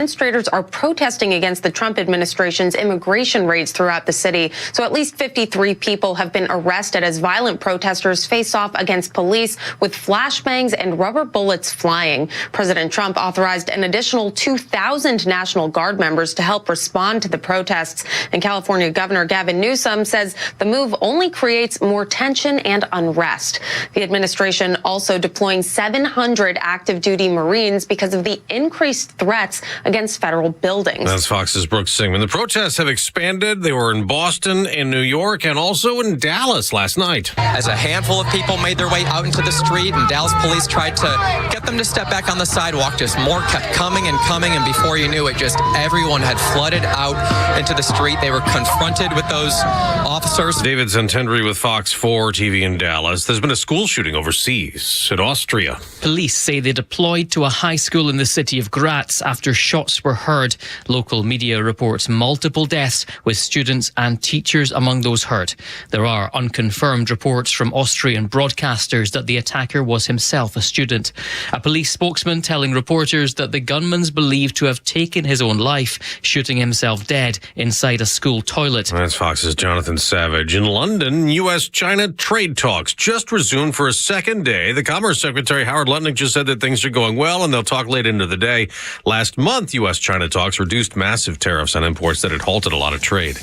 Demonstrators are protesting against the Trump administration's immigration raids throughout the city. So at least 53 people have been arrested as violent protesters face off against police with flashbangs and rubber bullets flying. President Trump authorized an additional 2,000 National Guard members to help respond to the protests. And California Governor Gavin Newsom says the move only creates more tension and unrest. The administration also deploying 700 active duty Marines because of the increased threats against federal buildings. That's Fox's Brooks Singman. The protests have expanded. They were in Boston, in New York, and also in Dallas last night. As a handful of people made their way out into the street, and Dallas police tried to get them to step back on the sidewalk, just more kept coming and coming, and before you knew it, just everyone had flooded out into the street. They were confronted with those officers. David Zentendry with Fox 4 TV in Dallas. There's been a school shooting overseas in Austria. Police say they deployed to a high school in the city of Graz after shots were heard. Local media reports multiple deaths, with students and teachers among those hurt. There are unconfirmed reports from Austrian broadcasters that the attacker was himself a student. A police spokesman telling reporters that the gunman's believed to have taken his own life, shooting himself dead inside a school toilet. That's Fox's Jonathan Savage. In London, U.S.-China trade talks just resumed for a second day. The Commerce Secretary Howard Lutnick just said that things are going well, and they'll talk late into the day. Last month, U.S.-China talks reduced massive tariffs on imports that had halted a lot of trade.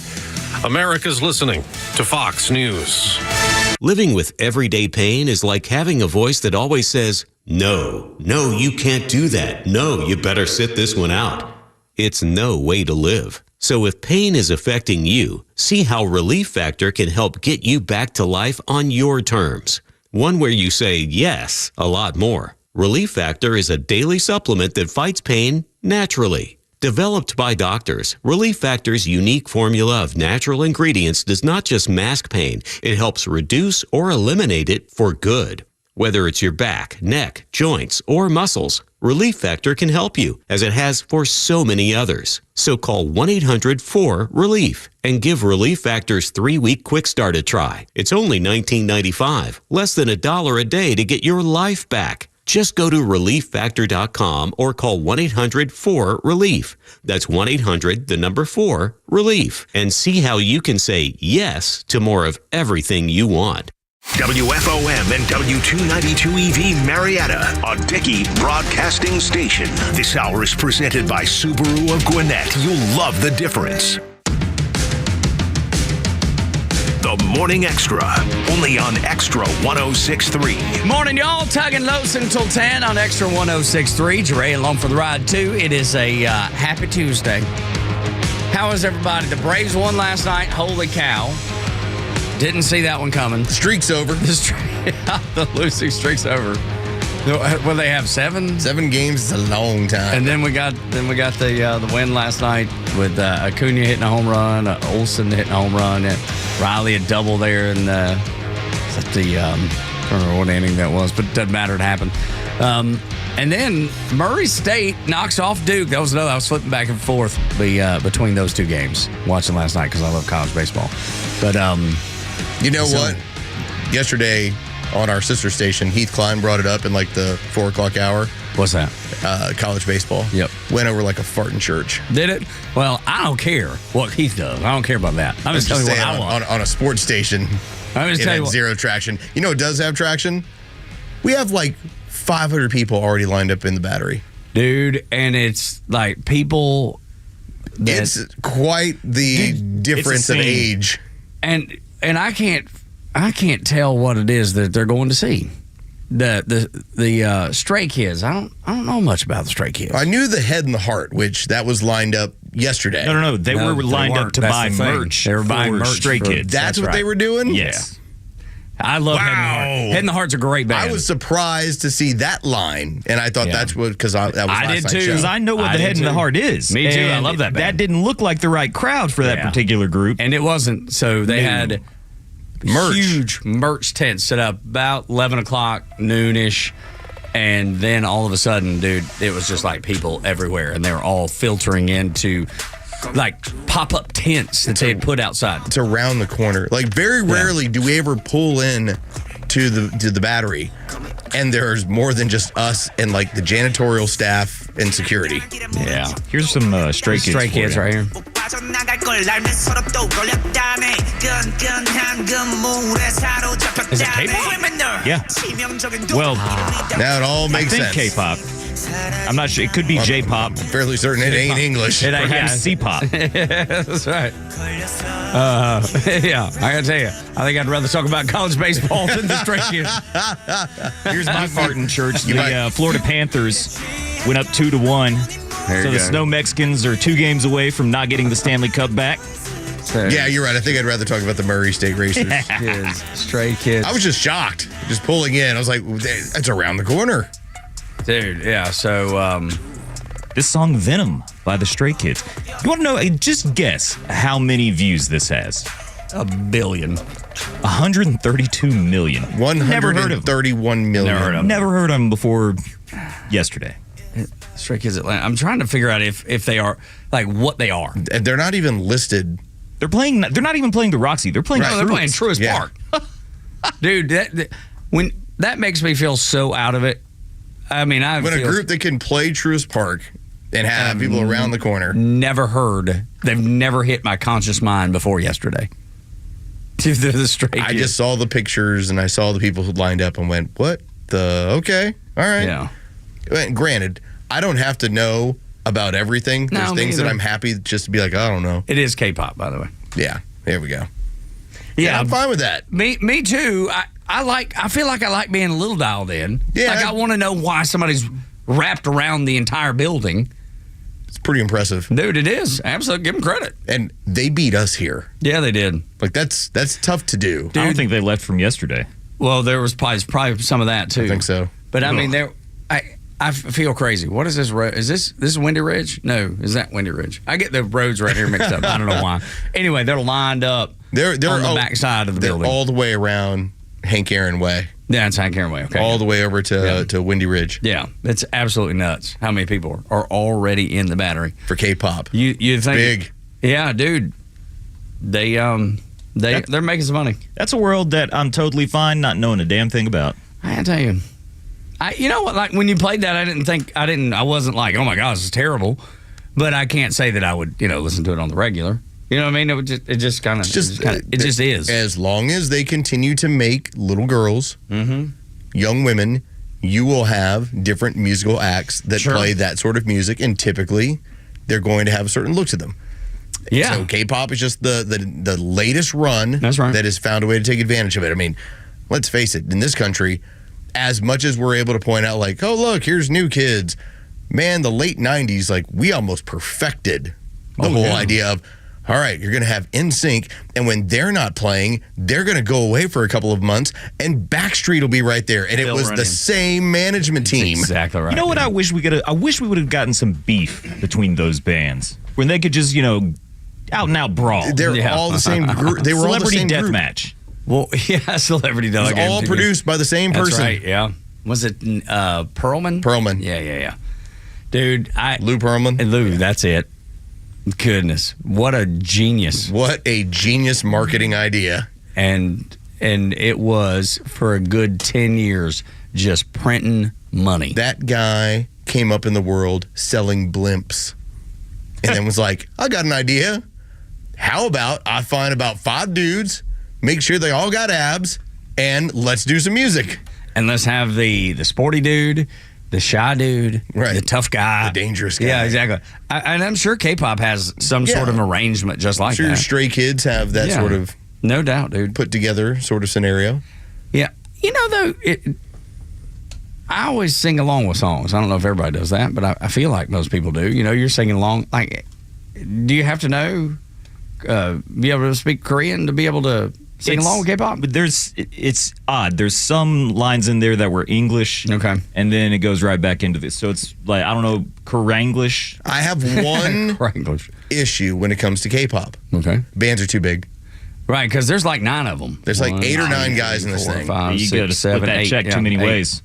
America's listening to Fox News. Living with everyday pain is like having a voice that always says, no, you can't do that. No, you better sit this one out. It's no way to live. So if pain is affecting you, see how Relief Factor can help get you back to life on your terms. One where you say yes a lot more. Relief Factor is a daily supplement that fights pain naturally. Developed by doctors, Relief Factor's unique formula of natural ingredients does not just mask pain, it helps reduce or eliminate it for good. Whether it's your back, neck, joints, or muscles, Relief Factor can help you, as it has for so many others. So call 1-800-4RELIEF and give Relief Factor's 3-week quick start a try. It's only $19.95, less than $1 a day to get your life back. Just go to ReliefFactor.com or call 1-800-4RELIEF. That's 1-800-4-RELIEF. And see how you can say yes to more of everything you want. WFOM and W292 EV Marietta, a Dickey broadcasting station. This hour is presented by Subaru of Gwinnett. You'll love the difference. The Morning Extra, only on Extra 106.3. Morning, y'all. Tug and Los until 10 on Extra 106.3. Jeray along for the ride, too. It is a happy Tuesday. How is everybody? The Braves won last night. Holy cow. Didn't see that one coming. The streak's over. The losing streak's over. Well, they have 7? 7 games is a long time. And then we got the win last night with Acuna hitting a home run, Olsen hitting a home run, and Riley a double there, and I don't remember what inning that was, but it doesn't matter. It happened. And then Murray State knocks off Duke. That was another. I was flipping back and forth between those two games watching last night because I love college baseball. But you know what? Yesterday on our sister station, Heath Klein brought it up in like the 4 o'clock hour. What's that? College baseball. Yep. Went over like a fart in church. Did it? Well, I don't care what Heath does. I don't care about that. I'm just telling you what I want. On a sports station, I'm just telling you zero traction. You know what does have traction? We have like 500 people already lined up in the Battery. Dude, and it's like people... It's quite the difference of age. And I can't tell what it is that they're going to see. The Stray Kids. I don't know much about the Stray Kids. I knew the Head and the Heart, which that was lined up yesterday. No. They were lined up to buy merch. They were buying merch Stray Kids. That's what they were doing? Yes. I love Head and the Heart. Head and the Heart's a great band. I was surprised to see that line, and I thought that's what, because that was last did too. Because I know what the Head and the Heart is. Me too. I love that band. That didn't look like the right crowd for that particular group. And it wasn't. So they had huge merch tents set up about 11 o'clock, noonish. And then all of a sudden, dude, it was just like people everywhere. And they were all filtering into like pop-up tents that they had put outside. It's around the corner. Like very rarely do we ever pull in to the Battery and there's more than just us and like the janitorial staff insecurity. Yeah. Here's some Stray Kids. Stray Kids right here. Is it K-pop? Yeah. Well, Now it all makes I think sense. K-pop. I'm not sure. It could be J-pop. Fairly certain it ain't English. It ain't. Perhaps C-pop. That's right. Yeah, I gotta tell you, I think I'd rather talk about college baseball than the Stray Kids. Here's my part in church. You might- The Florida Panthers went up 2-1. There So you the go. Snow Mexicans are 2 games away from not getting the Stanley Cup back. Yeah, you're right. I think I'd rather talk about the Murray State Racers. Kids, Stray Kids. I was just shocked, just pulling in. I was like, that's around the corner. Dude, yeah. So, This song Venom by the Stray Kids. You want to know, just guess how many views this has. 1 billion. 132 million. Never heard of them. 131 million. Never heard of them. Never heard of them before yesterday. Stray Kids Atlanta. I'm trying to figure out if they are, like, what they are. And they're not even listed. They're not even playing the Roxy. They're playing No, they're playing Truist. Truist Yeah. Park. Dude, that makes me feel so out of it. I mean, When a group that can play Truist Park and have people around the corner. never heard. They've never hit my conscious mind before yesterday. Dude, they're the Stray Kids. I just saw the pictures and I saw the people who lined up and went, what the? Okay. All right. Yeah. And granted, I don't have to know about everything. No, There's me things that either. I'm happy just to be like, I don't know. It is K-pop, by the way. Yeah. There we go. Yeah, I'm fine with that. Me too. I feel like I like being a little dialed in. Yeah. Like I want to know why somebody's wrapped around the entire building. It's pretty impressive. Dude, it is. Absolutely. Give them credit. And they beat us here. Yeah, they did. Like that's tough to do. I don't think they left from yesterday. Well, there was probably some of that too. I think so. But I mean, I feel crazy. What is this road? Is this Windy Ridge? No, is that Windy Ridge? I get the roads right here mixed up. I don't know why. Anyway, they're lined up. They're on the back side of the they're building. all the way around Hank Aaron Way. Yeah, it's Hank Aaron Way. Okay. All the way over to Windy Ridge. Yeah, it's absolutely nuts. How many people are already in the Battery For K-pop. You think Big. Yeah, dude. They're making some money. That's a world that I'm totally fine not knowing a damn thing about. I tell you. You know what? Like when you played that, I wasn't like, oh my God, this is terrible. But I can't say that I would, listen to it on the regular. You know what I mean? It just is. As long as they continue to make little girls, young women, you will have different musical acts that play that sort of music, and typically they're going to have a certain look to them. Yeah. So K-pop is just the latest run That's right. that has found a way to take advantage of it. I mean, let's face it, in this country, as much as we're able to point out like, oh, look, here's New Kids, man, the late 90s, like we almost perfected the whole idea of, all right, you're going to have NSYNC, and when they're not playing, they're going to go away for a couple of months, and Backstreet will be right there. And it was the same management team. Exactly right. You know what? I wish we would have gotten some beef between those bands when they could just, out and out brawl. They're all the same group. They were all the Celebrity same death group. match. Well, yeah, Celebrity Dog. It was all produced by the same That's person. right, yeah. Was it Perlman? Perlman. Yeah. Dude, Lou Pearlman. Lou, that's it. Goodness, what a genius. What a genius marketing idea. And it was for a good 10 years just printing money. That guy came up in the world selling blimps and then was like, I got an idea. How about I find about 5 dudes, make sure they all got abs, and let's do some music. And let's have the sporty dude, the shy dude, Right. the tough guy. The dangerous guy. Yeah, exactly. And I'm sure K-pop has some sort of arrangement just like I'm sure that. Stray Kids have that Yeah. sort of No doubt, dude. put together sort of scenario. Yeah. Though, I always sing along with songs. I don't know if everybody does that, but I feel like most people do. You're singing along. Like, do you have to know, be able to speak Korean to be able to sing along with K-pop? But it's odd. There's some lines in there that were English. Okay. And then it goes right back into this. So it's like, I don't know, Koranglish. I have one English. issue when it comes to K-pop. Okay. Bands are too big. Right, because there's like 9 of them. There's like 8 or 9 guys in this thing. 5, You 6, gotta 7, split that 8, check yeah, too many 8. ways.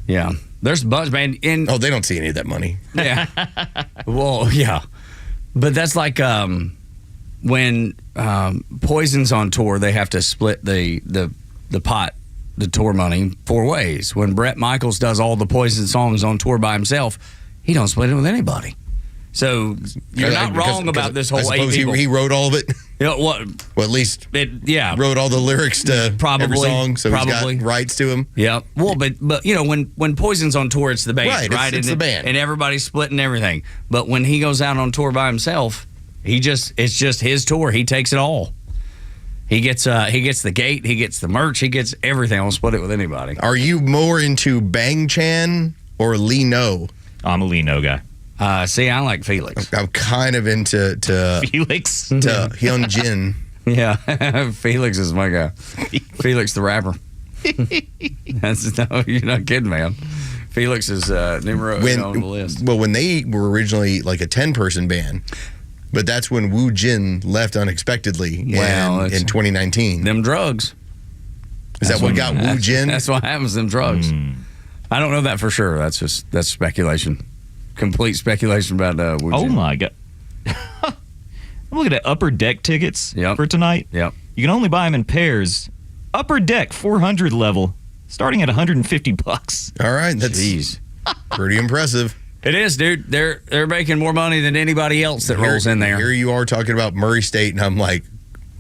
Yeah. There's a bunch, man. Oh, they don't see any of that money. Yeah. Well, yeah. But that's like when Poison's on tour, they have to split the pot, the tour money, 4 ways. When Bret Michaels does all the Poison songs on tour by himself, he don't split it with anybody. So you're not wrong about this whole I suppose 8 people. he wrote all of it. You know, what? Well, at least wrote all the lyrics to Probably, every song, so probably. he's got rights to him. Yeah. Well, but you know, when Poison's on tour, it's the band, right? It's the band, and everybody's splitting everything. But when he goes out on tour by himself, it's just his tour. He takes it all. He gets the gate, he gets the merch, he gets everything. I don't split it with anybody. Are you more into Bang Chan or Lee No? I'm a Lee No guy. See, I like Felix. I'm kind of into Felix. to Hyun Jin. Yeah, Felix is my guy. Felix the rapper. No, you're not kidding, man. Felix is numero uno on the list. Well, when they were originally like a 10-person band, but that's when Woo Jin left unexpectedly in 2019. Them drugs. Is that what got Woo Jin? That's what happens, them drugs. I don't know that for sure. That's speculation. Complete speculation about Woo Jin. Oh, my God. I'm looking at upper deck tickets for tonight. Yep. You can only buy them in pairs. Upper deck 400 level, starting at $150. All right, that's pretty impressive. It is, dude. They're making more money than anybody else that rolls in there. Here you are talking about Murray State, and I'm like,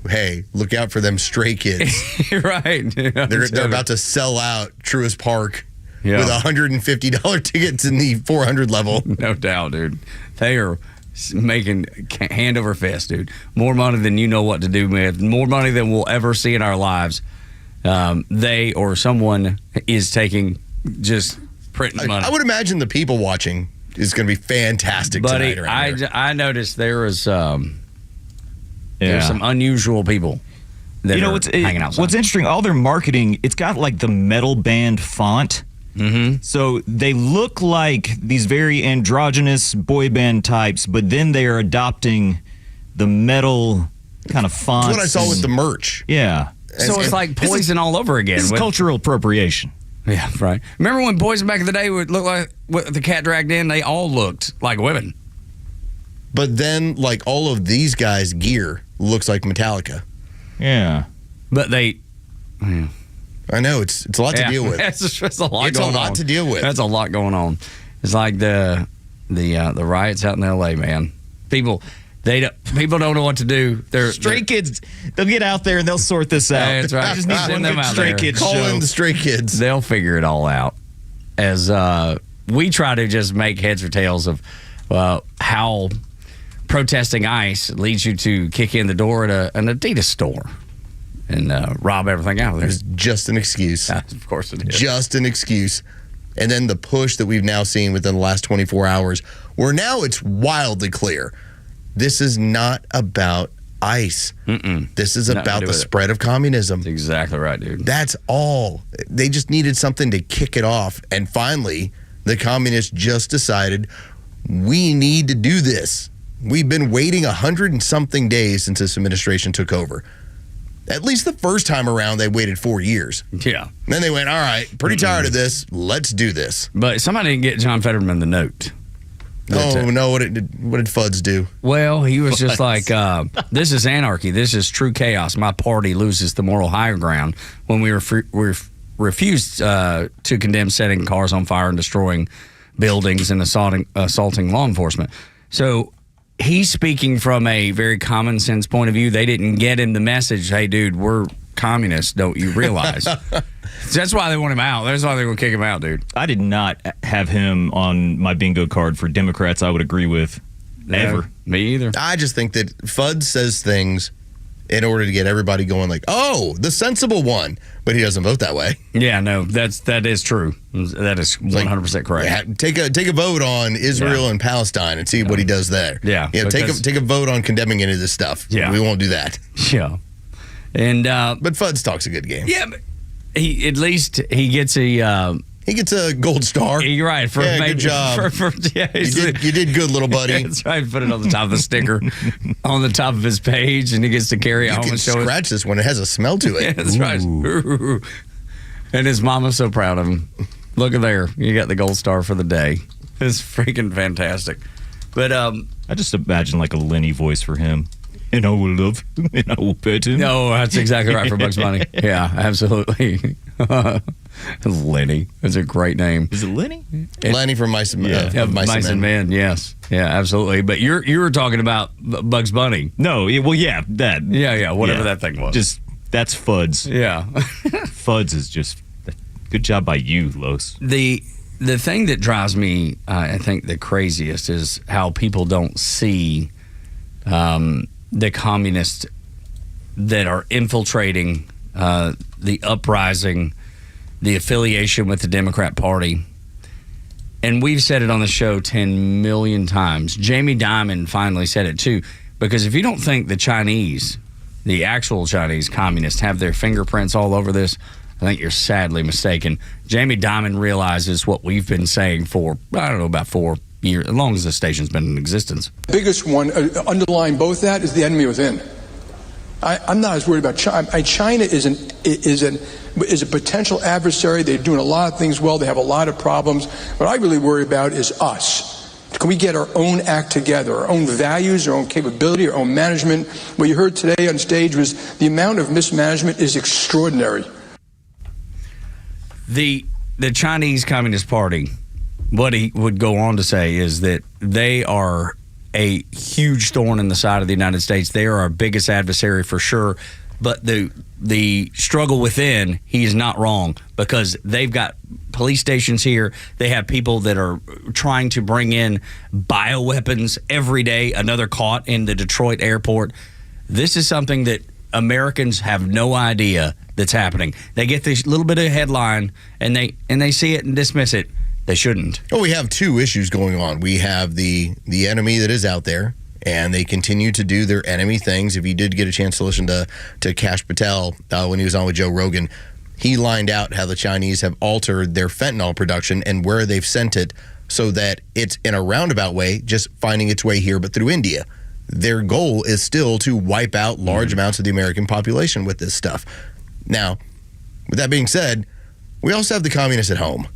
hey, look out for them Stray Kids. Right. They're about to sell out Truist Park Yeah. with $150 tickets in the 400 level. No doubt, dude. They are making hand over fist, dude. More money than you know what to do with. More money than we'll ever see in our lives. They or someone is taking, just printing money. I would imagine the people watching is going to be fantastic Buddy, tonight around here. I noticed there was there's some unusual people that are hanging outside. What's interesting, all their marketing, it's got like the metal band font. Mm-hmm. So they look like these very androgynous boy band types, but then they are adopting the metal kind of fonts. That's what I saw with the merch. Yeah. So it's like Poison all over again. This is cultural appropriation. Yeah, right. Remember when Poison back in the day would look like with the cat dragged in? They all looked like women. But then, like, all of these guys' gear looks like Metallica. Yeah. But they... I know, it's a lot to deal with. It's a lot It's going a lot on. to deal with. That's a lot going on. It's like the riots out in L.A., man. People don't know what to do. They're Stray Kids, they'll get out there and they'll sort this out. That's right. I just need Send one them good out Stray there. Kids Call show. in the Stray Kids. They'll figure it all out. As we try to just make heads or tails of how protesting ICE leads you to kick in the door at an Adidas store and rob everything out of there. It's just an excuse. Of course it is. Just an excuse. And then the push that we've now seen within the last 24 hours, where now it's wildly clear. This is not about ICE. This is Nothing about to do the with it. spread of communism. That's exactly right, dude. That's all. They just needed something to kick it off. And finally, the communists just decided, we need to do this. We've been waiting 100 and something days since this administration took over. At least the first time around, they waited 4 years. Yeah. And then they went, all right, pretty tired of this. Let's do this. But somebody didn't get John Fetterman the note. Oh, no, what did Fuds do? Well, he was just like, this is anarchy. This is true chaos. My party loses the moral higher ground when we refused to condemn setting cars on fire and destroying buildings and assaulting law enforcement. So he's speaking from a very common sense point of view. They didn't get him the message, hey, dude, we're communists, don't you realize? That's why they want him out. That's why they're going to kick him out, dude. I did not have him on my bingo card for Democrats I would agree with ever. Me either. I just think that Fuds says things in order to get everybody going like, oh, the sensible one. But he doesn't vote that way. Yeah, no, that is true. That is 100% correct. Yeah, take a vote on Israel and Palestine and see what he does there. Yeah, take a vote on condemning any of this stuff. Yeah. We won't do that. Yeah. And but Fuds talks a good game. Yeah, but he gets a gold star. You're right. Good job. You did good, little buddy. That's right. Put it on the top of the sticker on the top of his page, and he gets to carry it home and show it. Scratch this one. It has a smell to it. Yeah, that's right. And his mama's so proud of him. Look at there. You got the gold star for the day. It's freaking fantastic. But I just imagine like a Lenny voice for him. And I will love him, and I will pet him. No, that's exactly right for Bugs Bunny. Yeah, absolutely. Lenny. That's a great name. Is it Lenny? Lenny from Mice and Mice and Men. Yes. Yeah, absolutely. But you were talking about Bugs Bunny. No, well, yeah, that. Yeah, whatever Yeah. that thing was. Just, that's Fuds. Yeah. Fuds is just, good job by you, Los. The thing that drives me, I think, the craziest is how people don't see the communists that are infiltrating the uprising, the affiliation with the Democrat Party. And we've said it on the show 10 million times. Jamie Dimon finally said it too, because if you don't think the Chinese, the actual Chinese communists, have their fingerprints all over this, I think you're sadly mistaken. Jamie Dimon realizes what we've been saying for, I don't know, about 4 years, as long as the station's been in existence. The biggest one underlying both that is the enemy within. I'm not as worried about China. China is a potential adversary. They're doing a lot of things well. They have a lot of problems. What I really worry about is us. Can we get our own act together, our own values, our own capability, our own management? What you heard today on stage was the amount of mismanagement is extraordinary. The Chinese Communist Party, what he would go on to say is that they are a huge thorn in the side of the United States. They are our biggest adversary for sure. But the struggle within, he is not wrong, because they've got police stations here. They have people that are trying to bring in bioweapons every day, another caught in the Detroit airport. This is something that Americans have no idea that's happening. They get this little bit of headline and they see it and dismiss it. They shouldn't. Well, we have two issues going on. We have the enemy that is out there, and they continue to do their enemy things. If you did get a chance to listen to Kash Patel when he was on with Joe Rogan, he lined out how the Chinese have altered their fentanyl production and where they've sent it so that it's in a roundabout way, just finding its way here, but through India. Their goal is still to wipe out large amounts of the American population with this stuff. Now, with that being said, we also have the communists at home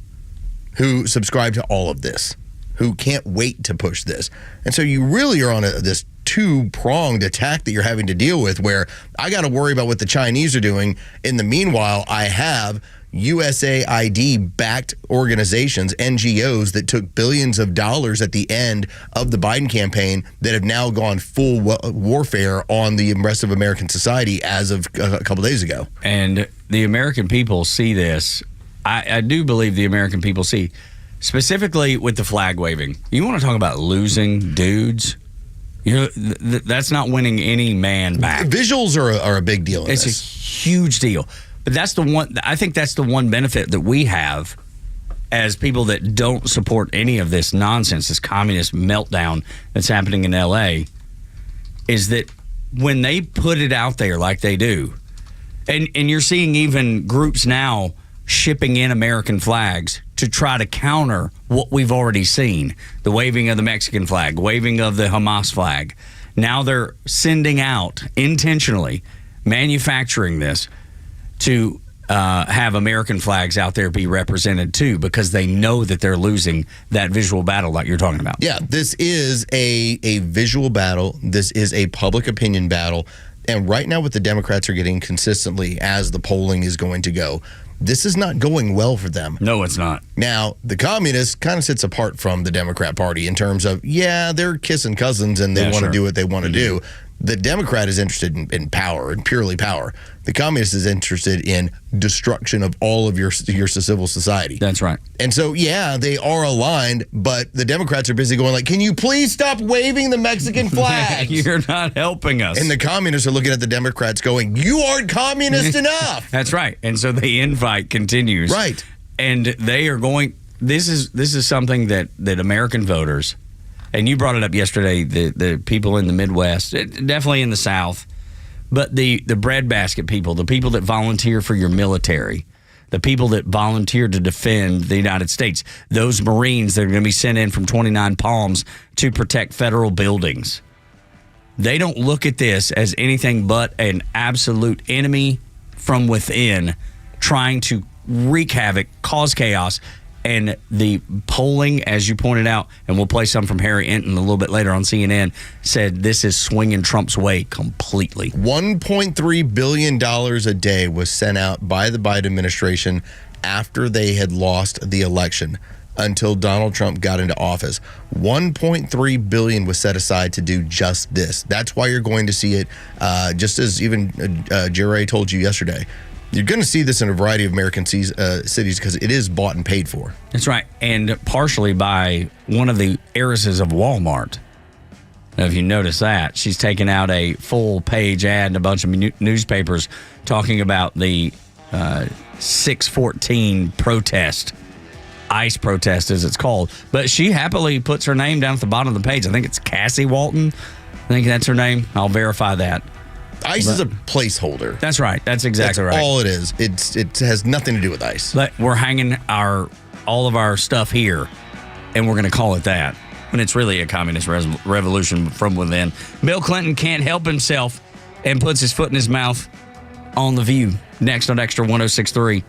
who subscribe to all of this, who can't wait to push this. And so you really are on this two-pronged attack that you're having to deal with, where I got to worry about what the Chinese are doing. In the meanwhile, I have USAID-backed organizations, NGOs, that took billions of dollars at the end of the Biden campaign that have now gone full warfare on the rest of American society as of a couple days ago. And the American people see this. I do believe the American people see, specifically with the flag waving. You want to talk about losing dudes? You know, that's not winning any man back. Visuals are a big deal. It's a huge deal. But that's the one. I think that's the one benefit that we have as people that don't support any of this nonsense, this communist meltdown that's happening in L.A., is that when they put it out there like they do, and you're seeing even groups now shipping in American flags to try to counter what we've already seen, the waving of the Mexican flag, waving of the Hamas flag. Now they're sending out, intentionally manufacturing this to have American flags out there be represented too, because they know that they're losing that visual battle like you're talking about. Yeah, this is a visual battle. This is a public opinion battle. And right now what the Democrats are getting consistently as the polling is going to go, this is not going well for them. No, it's not. Now, the communists kind of sits apart from the Democrat Party in terms of, yeah, they're kissing cousins and they want to do what they want to do. The Democrat is interested in power and purely power. The communist is interested in destruction of all of your civil society. That's right. And so, yeah, they are aligned, but the Democrats are busy going like, can you please stop waving the Mexican flags? You're not helping us. And the communists are looking at the Democrats going, you aren't communist enough. That's right. And so the invite continues. Right. And they are going, this is something that American voters, and you brought it up yesterday, the people in the Midwest, definitely in the South, but the breadbasket people, the people that volunteer for your military, the people that volunteer to defend the United States, those Marines that are going to be sent in from 29 Palms to protect federal buildings. They don't look at this as anything but an absolute enemy from within trying to wreak havoc, cause chaos. And the polling, as you pointed out, and we'll play some from Harry Enton a little bit later on CNN, said this is swinging Trump's way completely. $1.3 billion a day was sent out by the Biden administration after they had lost the election until Donald Trump got into office. $1.3 billion was set aside to do just this. That's why you're going to see it, just as even Jerry told you yesterday. You're going to see this in a variety of American cities because it is bought and paid for. That's right. And partially by one of the heiresses of Walmart. Now, if you notice that, she's taken out a full page ad in a bunch of newspapers talking about the 614 protest, ICE protest as it's called. But she happily puts her name down at the bottom of the page. I think it's Cassie Walton. I think that's her name. I'll verify that. ICE is a placeholder. That's right. That's exactly right. That's all it is. It has nothing to do with ICE. But we're hanging all of our stuff here, and we're going to call it that. When it's really a communist revolution from within. Bill Clinton can't help himself and puts his foot in his mouth on The View. Next on Xtra 106.3.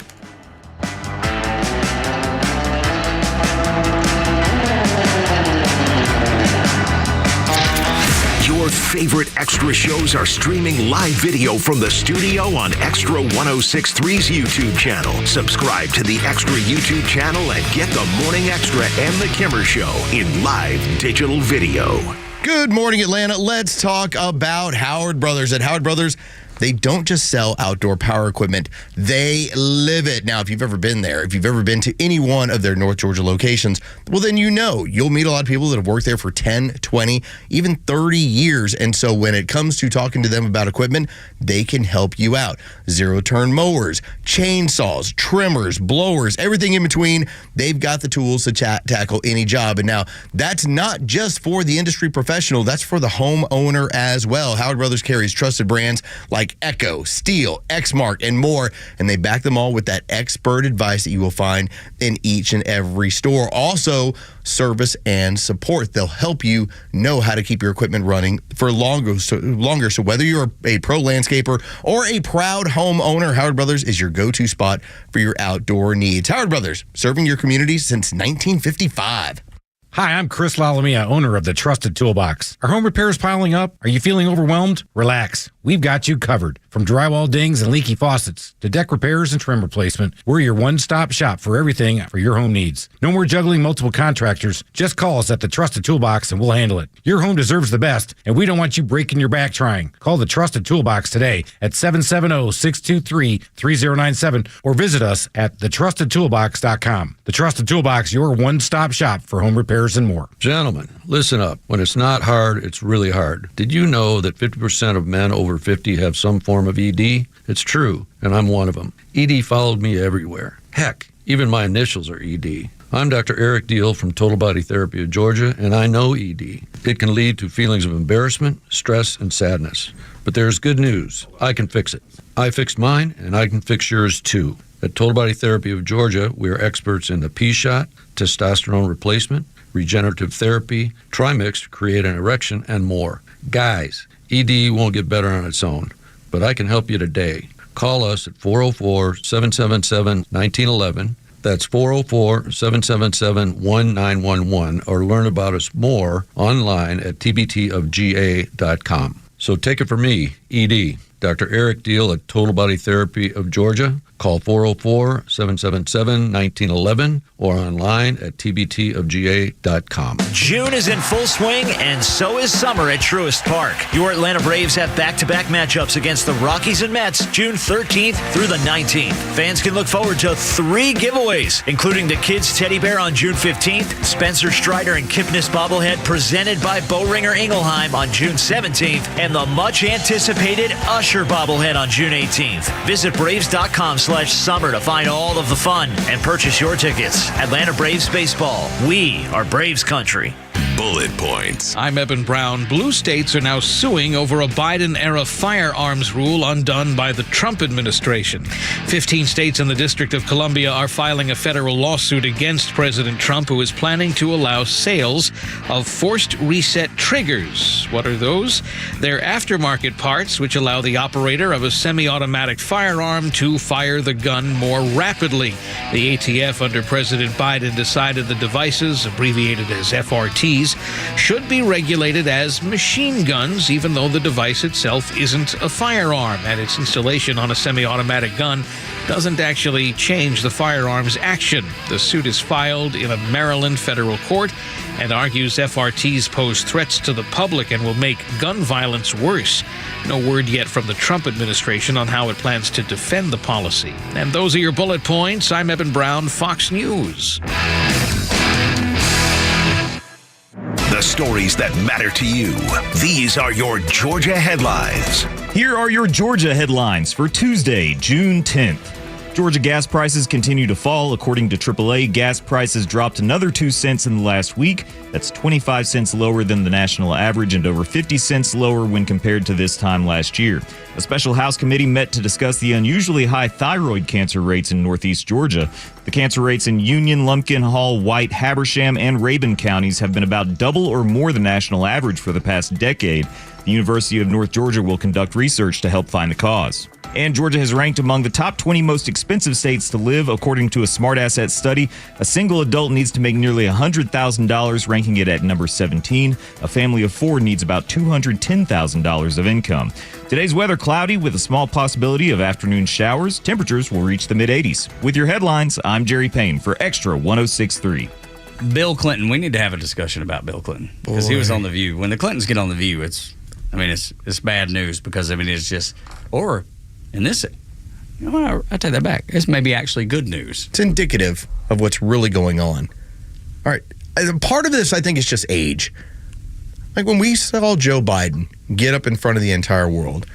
Your favorite Xtra shows are streaming live video from the studio on Xtra 106.3's YouTube channel. Subscribe to the Xtra YouTube channel and get the Morning Xtra and the Kimmer Show in live digital video. Good morning, Atlanta. Let's talk about Howard Brothers. At Howard Brothers, they don't just sell outdoor power equipment, they live it. Now, if you've ever been there, if you've ever been to any one of their North Georgia locations, well, then you know you'll meet a lot of people that have worked there for 10, 20, even 30 years. And so when it comes to talking to them about equipment, they can help you out. Zero-turn mowers, chainsaws, trimmers, blowers, everything in between. They've got the tools to tackle any job. And now, that's not just for the industry professional, that's for the homeowner as well. Howard Brothers carries trusted brands like Echo, Steel, Exmark, and more, and they back them all with that expert advice that you will find in each and every store. Also, service and support. They'll help you know how to keep your equipment running for longer. So whether you're a pro landscaper or a proud homeowner, Howard Brothers is your go-to spot for your outdoor needs. Howard Brothers, serving your community since 1955. Hi, I'm Chris Lalamia, owner of the Trusted Toolbox. Are home repairs piling up? Are you feeling overwhelmed? Relax. We've got you covered. From drywall dings and leaky faucets to deck repairs and trim replacement, we're your one-stop shop for everything for your home needs. No more juggling multiple contractors. Just call us at the Trusted Toolbox and we'll handle it. Your home deserves the best, and we don't want you breaking your back trying. Call the Trusted Toolbox today at 770-623-3097 or visit us at thetrustedtoolbox.com. The Trusted Toolbox, your one-stop shop for home repairs and more. Gentlemen, listen up. When it's not hard, it's really hard. Did you know that 50% of men over 50 have some form of ED? It's true, and I'm one of them. ED followed me everywhere. Heck, even my initials are ED. I'm Dr. Eric Deal from Total Body Therapy of Georgia, and I know ED. It can lead to feelings of embarrassment, stress, and sadness. But there's good news. I can fix it. I fixed mine, and I can fix yours too. At Total Body Therapy of Georgia, we are experts in the P-shot, testosterone replacement, regenerative therapy, trimix to create an erection, and more. Guys, ED won't get better on its own, but I can help you today. Call us at 404-777-1911. That's 404-777-1911, or learn about us more online at tbtofga.com. So take it from me, ED, Dr. Eric Deal at Total Body Therapy of Georgia. Call 404-777-1911 or online at tbtofga.com. June is in full swing, and so is summer at Truist Park. Your Atlanta Braves have back-to-back matchups against the Rockies and Mets June 13th through the 19th. Fans can look forward to 3 giveaways, including the Kids Teddy Bear on June 15th, Spencer Strider and Kipnis bobblehead presented by Boehringer Ingelheim on June 17th, and the much-anticipated Usher bobblehead on June 18th. Visit Braves.com/summer to find all of the fun and purchase your tickets. Atlanta Braves Baseball. We are Braves country. Bullet points. I'm Eben Brown. Blue states are now suing over a Biden-era firearms rule undone by the Trump administration. 15 states and the District of Columbia are filing a federal lawsuit against President Trump, who is planning to allow sales of forced reset triggers, parts. What are those? They're aftermarket parts which allow the operator of a semi-automatic firearm to fire the gun more rapidly. The ATF under President Biden decided the devices, abbreviated as FRTs, should be regulated as machine guns, even though the device itself isn't a firearm, and its installation on a semi-automatic gun doesn't actually change the firearm's action. The suit is filed in a Maryland federal court and argues FRTs pose threats to the public and will make gun violence worse. No word yet from the Trump administration on how it plans to defend the policy. And those are your bullet points. I'm Eben Brown, Fox News. The stories that matter to you. These are your Georgia headlines. Here are your Georgia headlines for Tuesday, June 10th. Georgia gas prices continue to fall. According to AAA, gas prices dropped another 2 cents in the last week. That's 25 cents lower than the national average and over 50 cents lower when compared to this time last year. A special House committee met to discuss the unusually high thyroid cancer rates in Northeast Georgia. The cancer rates in Union, Lumpkin, Hall, White, Habersham, and Rabun counties have been about double or more the national average for the past decade. The University of North Georgia will conduct research to help find the cause. And Georgia has ranked among the top 20 most expensive states to live, according to a Smart Asset study. A single adult needs to make nearly $100,000, ranking it at number 17. A family of four needs about $210,000 of income. Today's weather cloudy with a small possibility of afternoon showers. Temperatures will reach the mid-80s. With your headlines, I'm Jerry Payne for Extra 106.3. Bill Clinton. We need to have a discussion about Bill Clinton because he was on The View. When the Clintons get on The View, it's bad news because, it's just, or in this, I take that back. It's maybe actually good news. It's indicative of what's really going on. All right. Part of this, I think, is just age. Like when we saw Joe Biden get up in front of the entire world,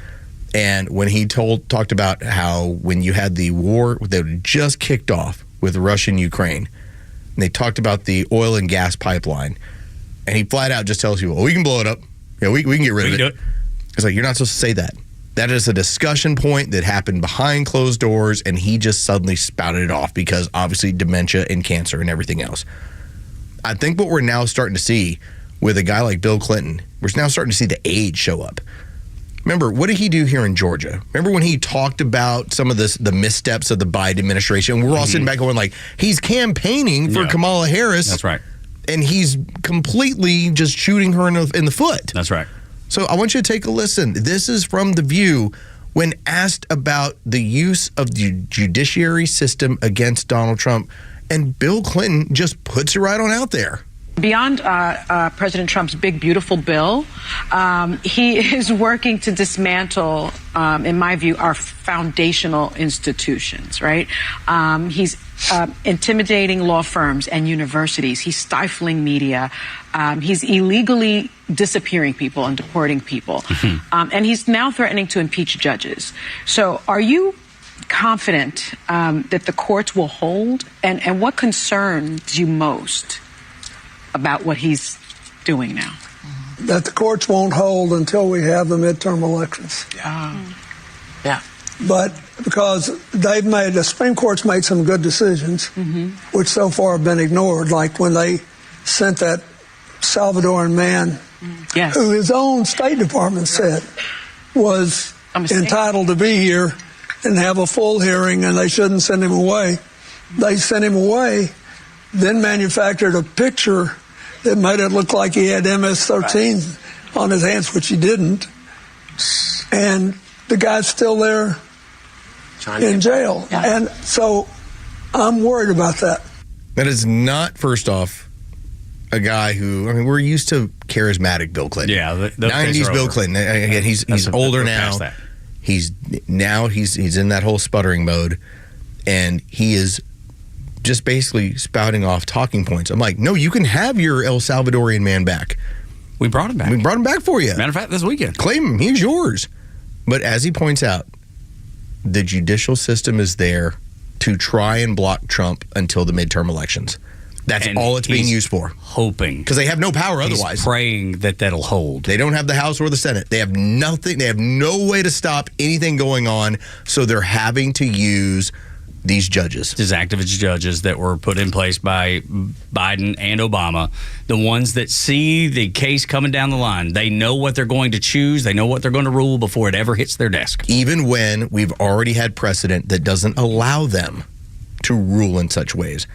and when he talked about how when you had the war that had just kicked off with Russia and Ukraine, and they talked about the oil and gas pipeline, and he flat out just tells you, we can blow it up. Yeah, we can get rid of it. It's like, you're not supposed to say that. That is a discussion point that happened behind closed doors, and he just suddenly spouted it off because obviously dementia and cancer and everything else. I think what we're now starting to see with a guy like Bill Clinton, we're now starting to see the age show up. Remember, what did he do here in Georgia? Remember when he talked about some of the missteps of the Biden administration? We're all sitting back going like, he's campaigning for Kamala Harris. That's right. And he's completely just shooting her in the foot. That's right. So I want you to take a listen. This is from The View when asked about the use of the judiciary system against Donald Trump. And Bill Clinton just puts it right on out there. Beyond President Trump's big, beautiful bill, he is working to dismantle, in my view, our foundational institutions, right? He's intimidating law firms and universities. He's stifling media. He's illegally disappearing people and deporting people. And he's now threatening to impeach judges. So are you confident that the courts will hold? And what concerns you most about what he's doing now? That the courts won't hold until we have the midterm elections. Yeah. But because the Supreme Court's made some good decisions, which so far have been ignored, like when they sent that Salvadoran man, who his own State Department said was entitled to be here and have a full hearing, and they shouldn't send him away. They sent him away, then manufactured a picture that made it look like he had MS-13 on his hands, which he didn't. And the guy's still there in jail. And so I'm worried about that. That is not, first off, a guy who, we're used to charismatic Bill Clinton. Yeah, the 90s Bill Clinton. Again, he's older now. He's in that whole sputtering mode, and he is just basically spouting off talking points. I'm like, no, you can have your El Salvadorian man back. We brought him back. We brought him back for you. Matter of fact, this weekend. Claim him. He's yours. But as he points out, the judicial system is there to try and block Trump until the midterm elections. That's all it's being used for. Hoping. Because they have no power otherwise. He's praying that'll hold. They don't have the House or the Senate. They have nothing. They have no way to stop anything going on. So they're having to use these judges. These activist judges that were put in place by Biden and Obama, the ones that see the case coming down the line, they know what they're going to choose, they know what they're going to rule before it ever hits their desk. Even when we've already had precedent that doesn't allow them to rule in such ways.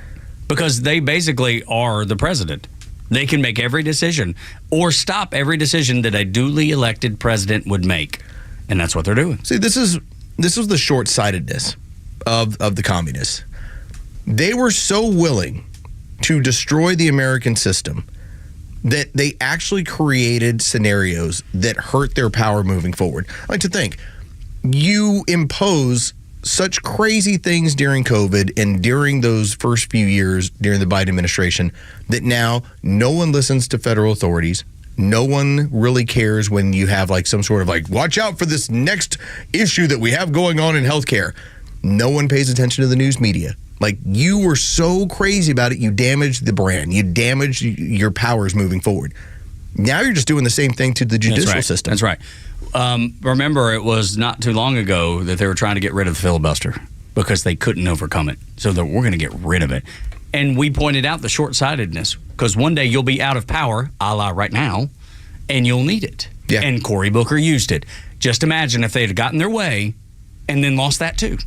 Because they basically are the president. They can make every decision or stop every decision that a duly elected president would make. And that's what they're doing. See, this is the short-sightedness of the communists. They were so willing to destroy the American system that they actually created scenarios that hurt their power moving forward. I like to think, you impose such crazy things during COVID and during those first few years during the Biden administration that now no one listens to federal authorities. No one really cares when you have like some sort of like, watch out for this next issue that we have going on in healthcare. No one pays attention to the news media. Like, you were so crazy about it, you damaged the brand. You damaged your powers moving forward. Now you're just doing the same thing to the judicial system. That's right. Remember, it was not too long ago that they were trying to get rid of the filibuster because they couldn't overcome it. So we're going to get rid of it. And we pointed out the short-sightedness because one day you'll be out of power, a la right now, and you'll need it. Yeah. And Cory Booker used it. Just imagine if they'd gotten their way and then lost that too.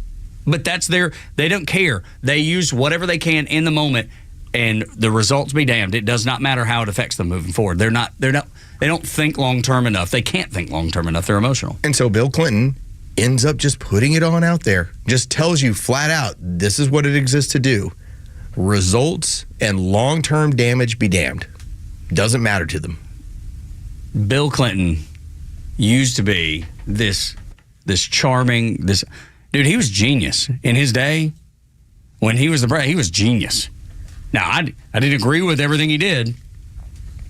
But they don't care. They use whatever they can in the moment, and the results be damned. It does not matter how it affects them moving forward. They don't think long-term enough. They can't think long-term enough. They're emotional. And so Bill Clinton ends up just putting it on out there. Just tells you flat out, this is what it exists to do. Results and long-term damage be damned. Doesn't matter to them. Bill Clinton used to be this charming, dude, he was genius. In his day, when he was the president, he was genius. Now, I didn't agree with everything he did,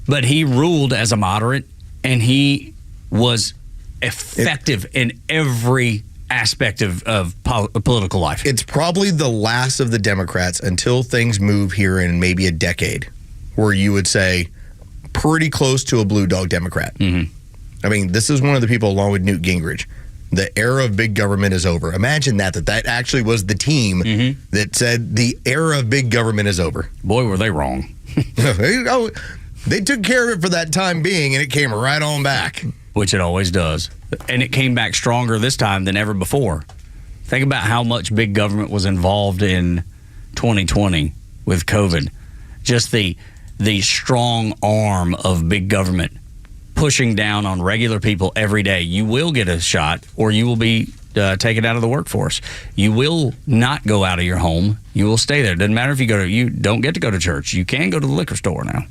but he ruled as a moderate, and he was effective in every aspect of political life. It's probably the last of the Democrats until things move here in maybe a decade where you would say pretty close to a blue dog Democrat. Mm-hmm. I mean, this is one of the people along with Newt Gingrich. The era of big government is over. Imagine that actually was the team that said the era of big government is over. Boy, were they wrong. They took care of it for that time being, and it came right on back. Which it always does. And it came back stronger this time than ever before. Think about how much big government was involved in 2020 with COVID. Just the strong arm of big government pushing down on regular people every day. You will get a shot, or you will be taken out of the workforce. You will not go out of your home. You will stay there. Doesn't matter if you don't get to go to church. You can go to the liquor store now.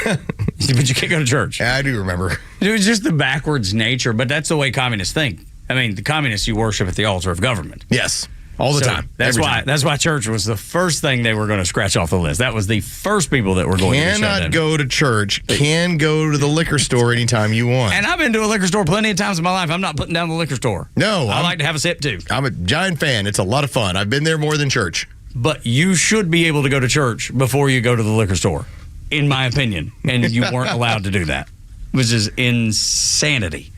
But you can't go to church. Yeah, I do remember. It was just the backwards nature, but that's the way communists think. I mean, the communists, you worship at the altar of government. Yes, all the time. That's why church was the first thing they were going to scratch off the list. That was the first people that were going to shut down. Cannot go to church. Can go to the liquor store anytime you want. And I've been to a liquor store plenty of times in my life. I'm not putting down the liquor store. No. I like to have a sip too. I'm a giant fan. It's a lot of fun. I've been there more than church. But you should be able to go to church before you go to the liquor store, in my opinion. And you weren't allowed to do that, which is insanity.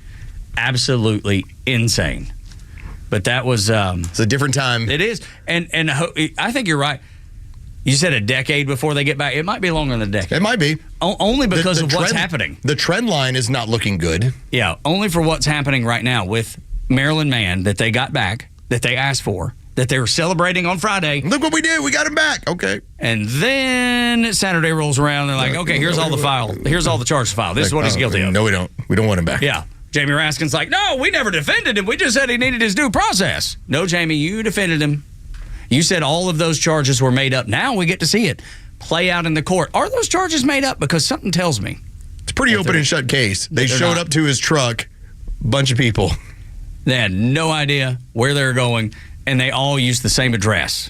Absolutely insane. But that was... it's a different time. It is. And I think you're right. You said a decade before they get back. It might be longer than a decade. It might be. Only because of what's happening. The trend line is not looking good. Yeah, only for what's happening right now with Marilyn Mann that they got back, that they asked for, that they were celebrating on Friday. Look what we did. We got him back. Okay. And then Saturday rolls around. And they're like, okay, here's all the file. Here's all the charges filed. This is what he's guilty of. No, we don't. We don't want him back. Yeah. Jamie Raskin's like, no, we never defended him. We just said he needed his due process. No, Jamie, you defended him. You said all of those charges were made up. Now we get to see it play out in the court. Are those charges made up? Because something tells me. It's a pretty open and shut case. They showed up to his truck, bunch of people. They had no idea where they were going, and they all used the same address.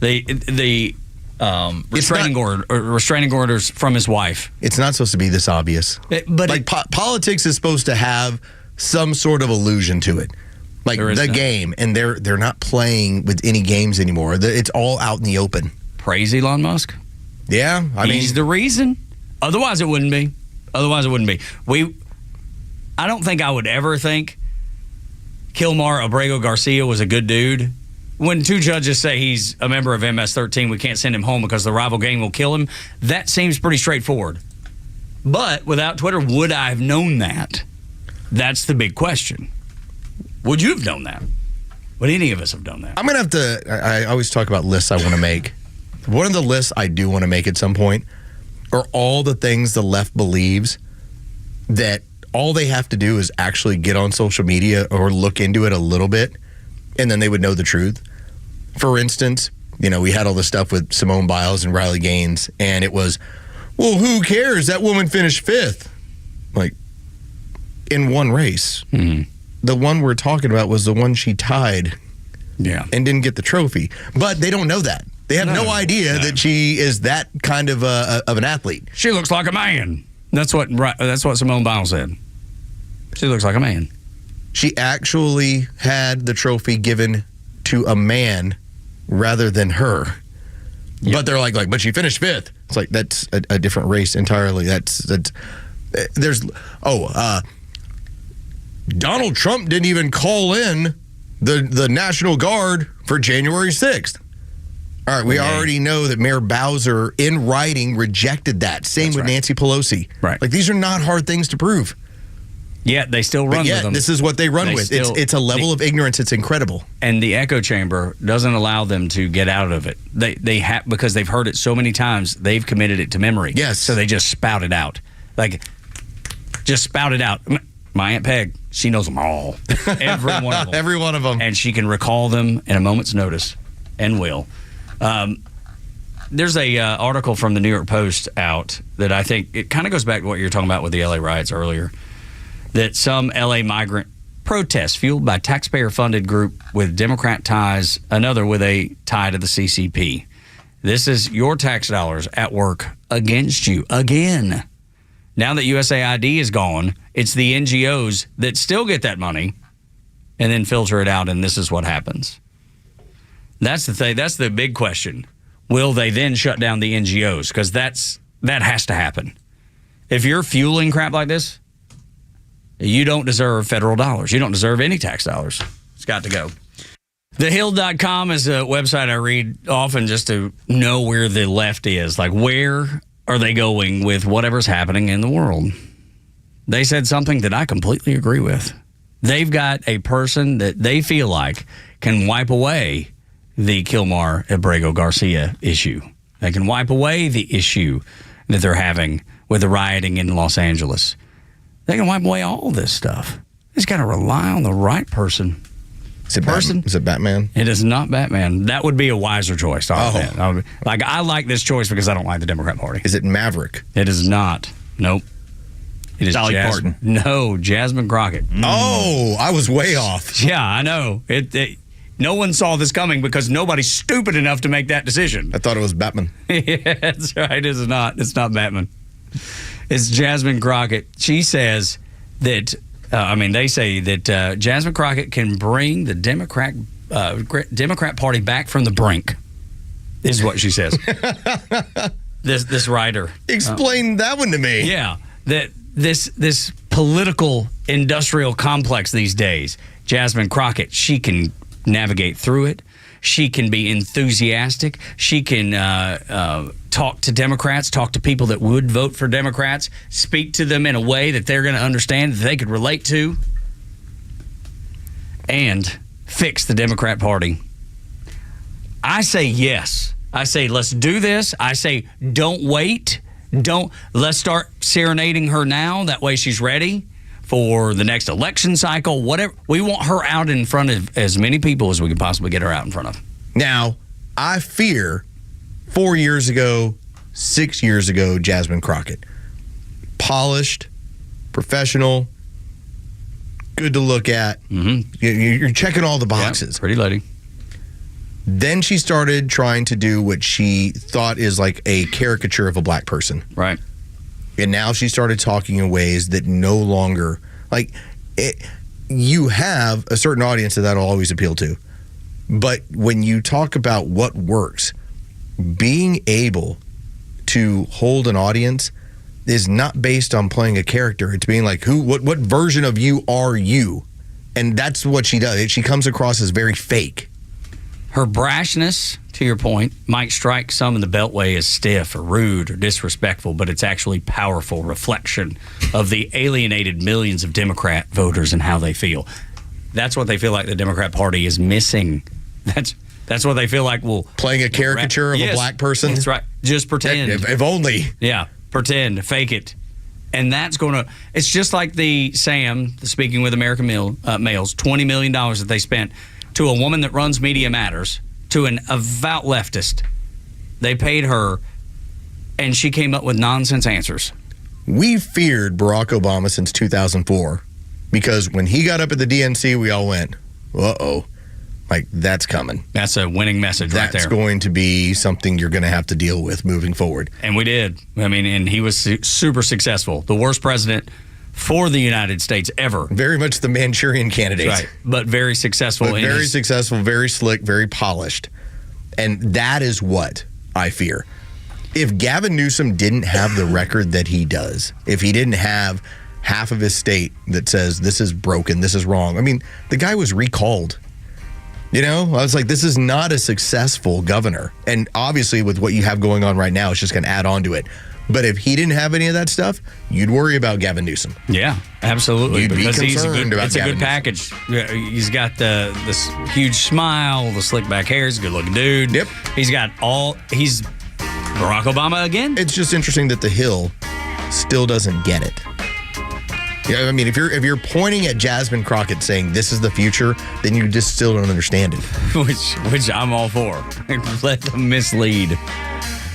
The restraining orders from his wife. It's not supposed to be this obvious. Politics is supposed to have some sort of allusion to it, like the game, and they're not playing with any games anymore. It's all out in the open. Praise Elon Musk. Yeah, he's the reason. Otherwise, it wouldn't be. I don't think I would ever think Kilmar Abrego Garcia was a good dude when two judges say he's a member of MS-13, we can't send him home because the rival gang will kill him, that seems pretty straightforward. But without Twitter, would I have known that? That's the big question. Would you have known that? Would any of us have done that? I'm going to have to, I always talk about lists I want to make. One of the lists I do want to make at some point are all the things the left believes that all they have to do is actually get on social media or look into it a little bit, and then they would know the truth. For instance, we had all this stuff with Simone Biles and Riley Gaines, and it was, well, who cares? That woman finished 5th. Like, in one race. Mm-hmm. The one we're talking about was the one she tied and didn't get the trophy. But they don't know that. They have no idea that she is that kind of an athlete. She looks like a man. That's what Simone Biles said. She looks like a man. She actually had the trophy given to a man rather than her. Yep. But they're like, but she finished 5th. It's like, that's a different race entirely. Donald Trump didn't even call in the National Guard for January 6th. All right, we already know that Mayor Bowser, in writing, rejected that. Same with Nancy Pelosi. Right. Like, these are not hard things to prove. Yet they still run with them. This is what they run with. It's a level of ignorance. It's incredible. And the echo chamber doesn't allow them to get out of it. They have, because they've heard it so many times, they've committed it to memory. Yes. So they just spout it out. Just spout it out. My Aunt Peg, she knows them all. Every one of them. Every one of them. And she can recall them in a moment's notice, and will. There's a article from the New York Post out that I think it kind of goes back to what you were talking about with the LA riots earlier, that some LA migrant protests fueled by taxpayer-funded group with Democrat ties, another with a tie to the CCP. This is your tax dollars at work against you again. Now that USAID is gone, it's the NGOs that still get that money and then filter it out, and this is what happens. That's the thing. That's the big question. Will they then shut down the NGOs? Because that has to happen. If you're fueling crap like this, you don't deserve federal dollars. You don't deserve any tax dollars. It's got to go. TheHill.com is a website I read often just to know where the left is. Like, where are they going with whatever's happening in the world? They said something that I completely agree with. They've got a person that they feel like can wipe away the Kilmar Abrego Garcia issue. They can wipe away the issue that they're having with the rioting in Los Angeles. They can wipe away all this stuff. They just got to rely on the right person. Is it Batman? It is not Batman. That would be a wiser choice. I like this choice because I don't like the Democrat Party. Is it Maverick? It is not. Nope. It is Dolly Parton. No, Jasmine Crockett. Oh, I was way off. Yeah, I know. No one saw this coming because nobody's stupid enough to make that decision. I thought it was Batman. Yeah, that's right. It's not Batman. It's Jasmine Crockett. She says that, they say that Jasmine Crockett can bring the Democrat Party back from the brink, is what she says. This writer. Explain that one to me. Yeah, that this political industrial complex these days, Jasmine Crockett, she can navigate through it. She can be enthusiastic. She can talk to Democrats, talk to people that would vote for Democrats, speak to them in a way that they're going to understand, that they could relate to, and fix the Democrat Party. I say yes. I say let's do this. I say don't wait. Let's start serenading her now. That way she's ready for the next election cycle, whatever. We want her out in front of as many people as we can possibly get her out in front of. Now, I fear 4 years ago, 6 years ago, Jasmine Crockett. Polished, professional, good to look at. Mm-hmm. You're checking all the boxes. Yeah, pretty lady. Then she started trying to do what she thought is like a caricature of a black person. Right. And now she started talking in ways that no longer, you have a certain audience that'll always appeal to. But when you talk about what works, being able to hold an audience is not based on playing a character. It's being like, what version of you are you? And that's what she does. She comes across as very fake. her brashness, to your point, might strike some in the Beltway as stiff or rude or disrespectful, but it's actually powerful reflection of the alienated millions of Democrat voters and how they feel. That's what they feel like the Democrat Party is missing. That's what they feel like. Playing a caricature of a black person. That's right. Just pretend. If only. Yeah. Pretend. Fake it. And that's going to. It's just like the Speaking with American Males, $20 million that they spent to a woman that runs Media Matters, to an avowed leftist. They paid her, and she came up with nonsense answers. We feared Barack Obama since 2004 because when he got up at the DNC, we all went, uh-oh. Like, that's coming. That's a winning message right there. That's going to be something you're going to have to deal with moving forward. And we did. I mean, and he was super successful. The worst president for the United States ever. Very much the Manchurian candidate. Right. But very successful. Successful, very slick, very polished. And that is what I fear. If Gavin Newsom didn't have the record that he does, if he didn't have half of his state that says this is broken, this is wrong. I mean, the guy was recalled. You know, I was like, this is not a successful governor. And obviously with what you have going on right now, it's just going to add on to it. But if he didn't have any of that stuff, you'd worry about Gavin Newsom. Yeah, absolutely. You'd because be concerned about it's a good package. He's got this huge smile, the slick back hair. He's a good looking dude. Yep. He's Barack Obama again. It's just interesting that the Hill still doesn't get it. Yeah, I mean, if you're pointing at Jasmine Crockett saying this is the future, then you just still don't understand it. Which I'm all for. Let them mislead.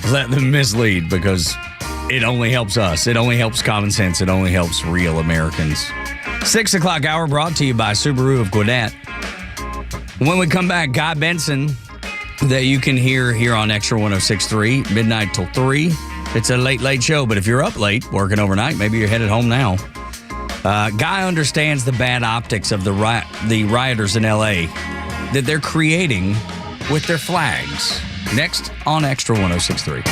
Let them mislead because it only helps us. It only helps common sense. It only helps real Americans. 6 o'clock hour brought to you by Subaru of Gwinnett. When we come back, Guy Benson that you can hear here on Extra 106.3, midnight till 3. It's a late show, but if you're up late, working overnight, maybe you're headed home now. Guy understands the bad optics of the rioters in L.A. that they're creating with their flags. Next on Extra 106.3.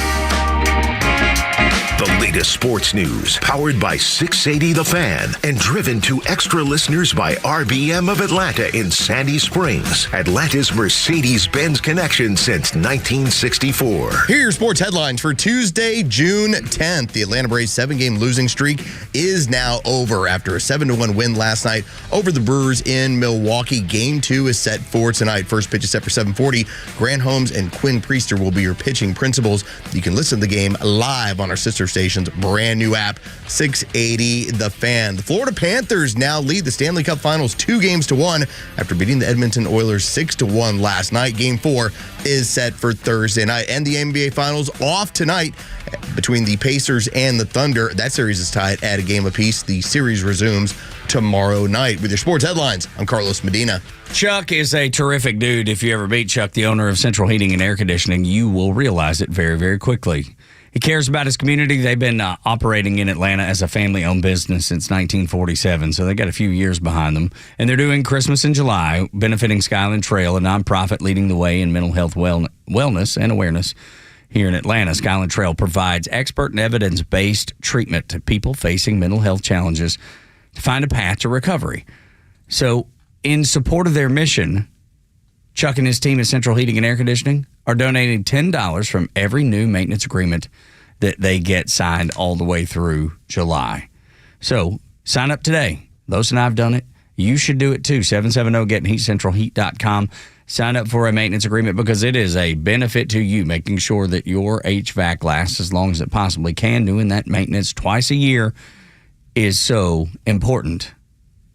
The latest sports news, powered by 680 The Fan, and driven to extra listeners by RBM of Atlanta in Sandy Springs, Atlanta's Mercedes-Benz connection since 1964. Here are your sports headlines for Tuesday, June 10th. The Atlanta Braves 7-game losing streak is now over after a 7-1 win last night over the Brewers in Milwaukee. Game 2 is set for tonight. First pitch is set for 7:40. Grant Holmes and Quinn Priester will be your pitching principals. You can listen to the game live on our sister station's brand new app, 680 The Fan. The Florida Panthers now lead the Stanley Cup Finals 2-1 after beating the Edmonton Oilers 6-1 last night. Game 4 is set for Thursday night. And the NBA Finals off tonight between the Pacers and the Thunder. That series is tied at a game apiece. The series resumes tomorrow night. With your sports headlines, I'm Carlos Medina. Chuck is a terrific dude. If you ever meet Chuck, the owner of Central Heating and Air Conditioning, you will realize it very, very quickly. He cares about his community. They've been operating in Atlanta as a family-owned business since 1947, so they got a few years behind them. And they're doing Christmas in July, benefiting Skyland Trail, a nonprofit leading the way in mental health wellness and awareness here in Atlanta. Skyland Trail provides expert and evidence-based treatment to people facing mental health challenges to find a path to recovery. So, in support of their mission, Chuck and his team at Central Heating and Air Conditioning are donating $10 from every new maintenance agreement that they get signed all the way through July. So sign up today. Los and I have done it. You should do it too. 770-GET-HEAT, Sign up for a maintenance agreement because it is a benefit to you, making sure that your HVAC lasts as long as it possibly can. Doing that maintenance twice a year is so important.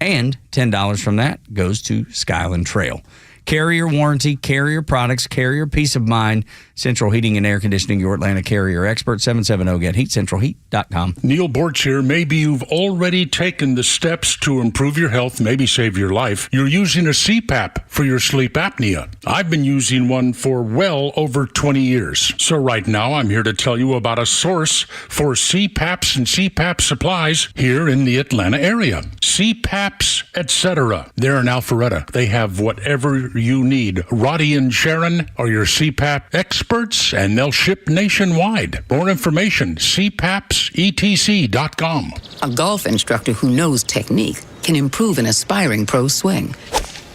And $10 from that goes to Skyland Trail. Carrier warranty, carrier products, carrier peace of mind. Central Heating and Air Conditioning, your Atlanta carrier expert. 770-GET-HEAT, centralheat.com. Neil Borch here. Maybe you've already taken the steps to improve your health, maybe save your life. You're using a CPAP for your sleep apnea. I've been using one for well over 20 years. So right now I'm here to tell you about a source for CPAPs and CPAP supplies here in the Atlanta area. CPAPs, etc. They're in Alpharetta. They have whatever you need. Roddy and Sharon are your CPAP experts, and they'll ship nationwide. More information, cpapsetc.com. A golf instructor who knows technique can improve an aspiring pro's swing.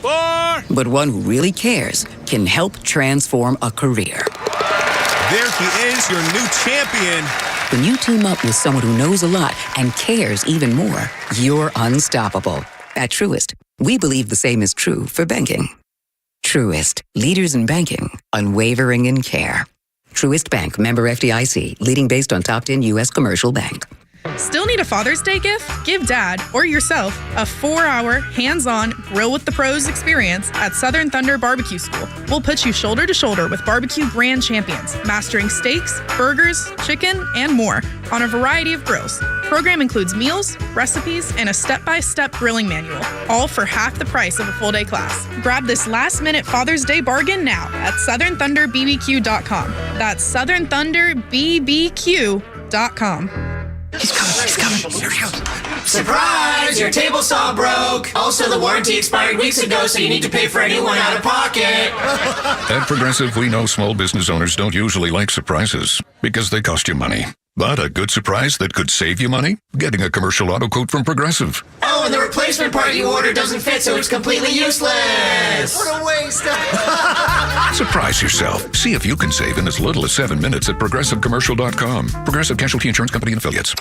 But one who really cares can help transform a career. There he is, your new champion. When you team up with someone who knows a lot and cares even more, you're unstoppable. At Truist, we believe the same is true for banking. Truist, leaders in banking, unwavering in care. Truist Bank, member FDIC, leading based on top 10 U.S. commercial bank. Still need a Father's Day gift? Give Dad or yourself a 4-hour, hands-on, grill with the pros experience at Southern Thunder Barbecue School. We'll put you shoulder to shoulder with barbecue grand champions, mastering steaks, burgers, chicken, and more on a variety of grills. Program includes meals, recipes, and a step-by-step grilling manual, all for half the price of a full-day class. Grab this last-minute Father's Day bargain now at SouthernThunderBBQ.com. That's SouthernThunderBBQ.com. He's coming. Here he goes. Surprise! Your table saw broke. Also, the warranty expired weeks ago, so you need to pay for a new one out of pocket. At Progressive, we know small business owners don't usually like surprises because they cost you money. But a good surprise that could save you money? Getting a commercial auto quote from Progressive. Oh, and the replacement part you ordered doesn't fit, so it's completely useless. What a waste. Surprise yourself. See if you can save in as little as 7 minutes at ProgressiveCommercial.com. Progressive Casualty Insurance Company and Affiliates.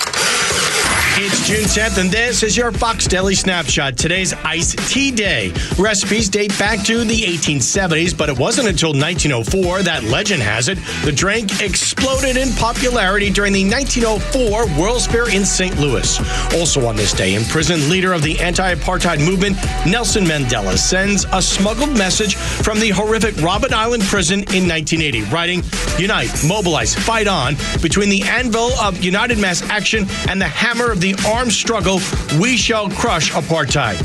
It's June 10th, and this is your Fox Deli Snapshot. Today's Iced Tea Day. Recipes date back to the 1870s, but it wasn't until 1904 that legend has it the drink exploded in popularity during the 1904 World's Fair in St. Louis. Also on this day, imprisoned leader of the anti-apartheid movement, Nelson Mandela, sends a smuggled message from the horrific Robben Island prison in 1980, writing, "Unite, mobilize, fight on. Between the anvil of united mass action and the hammer of the armed struggle, we shall crush apartheid."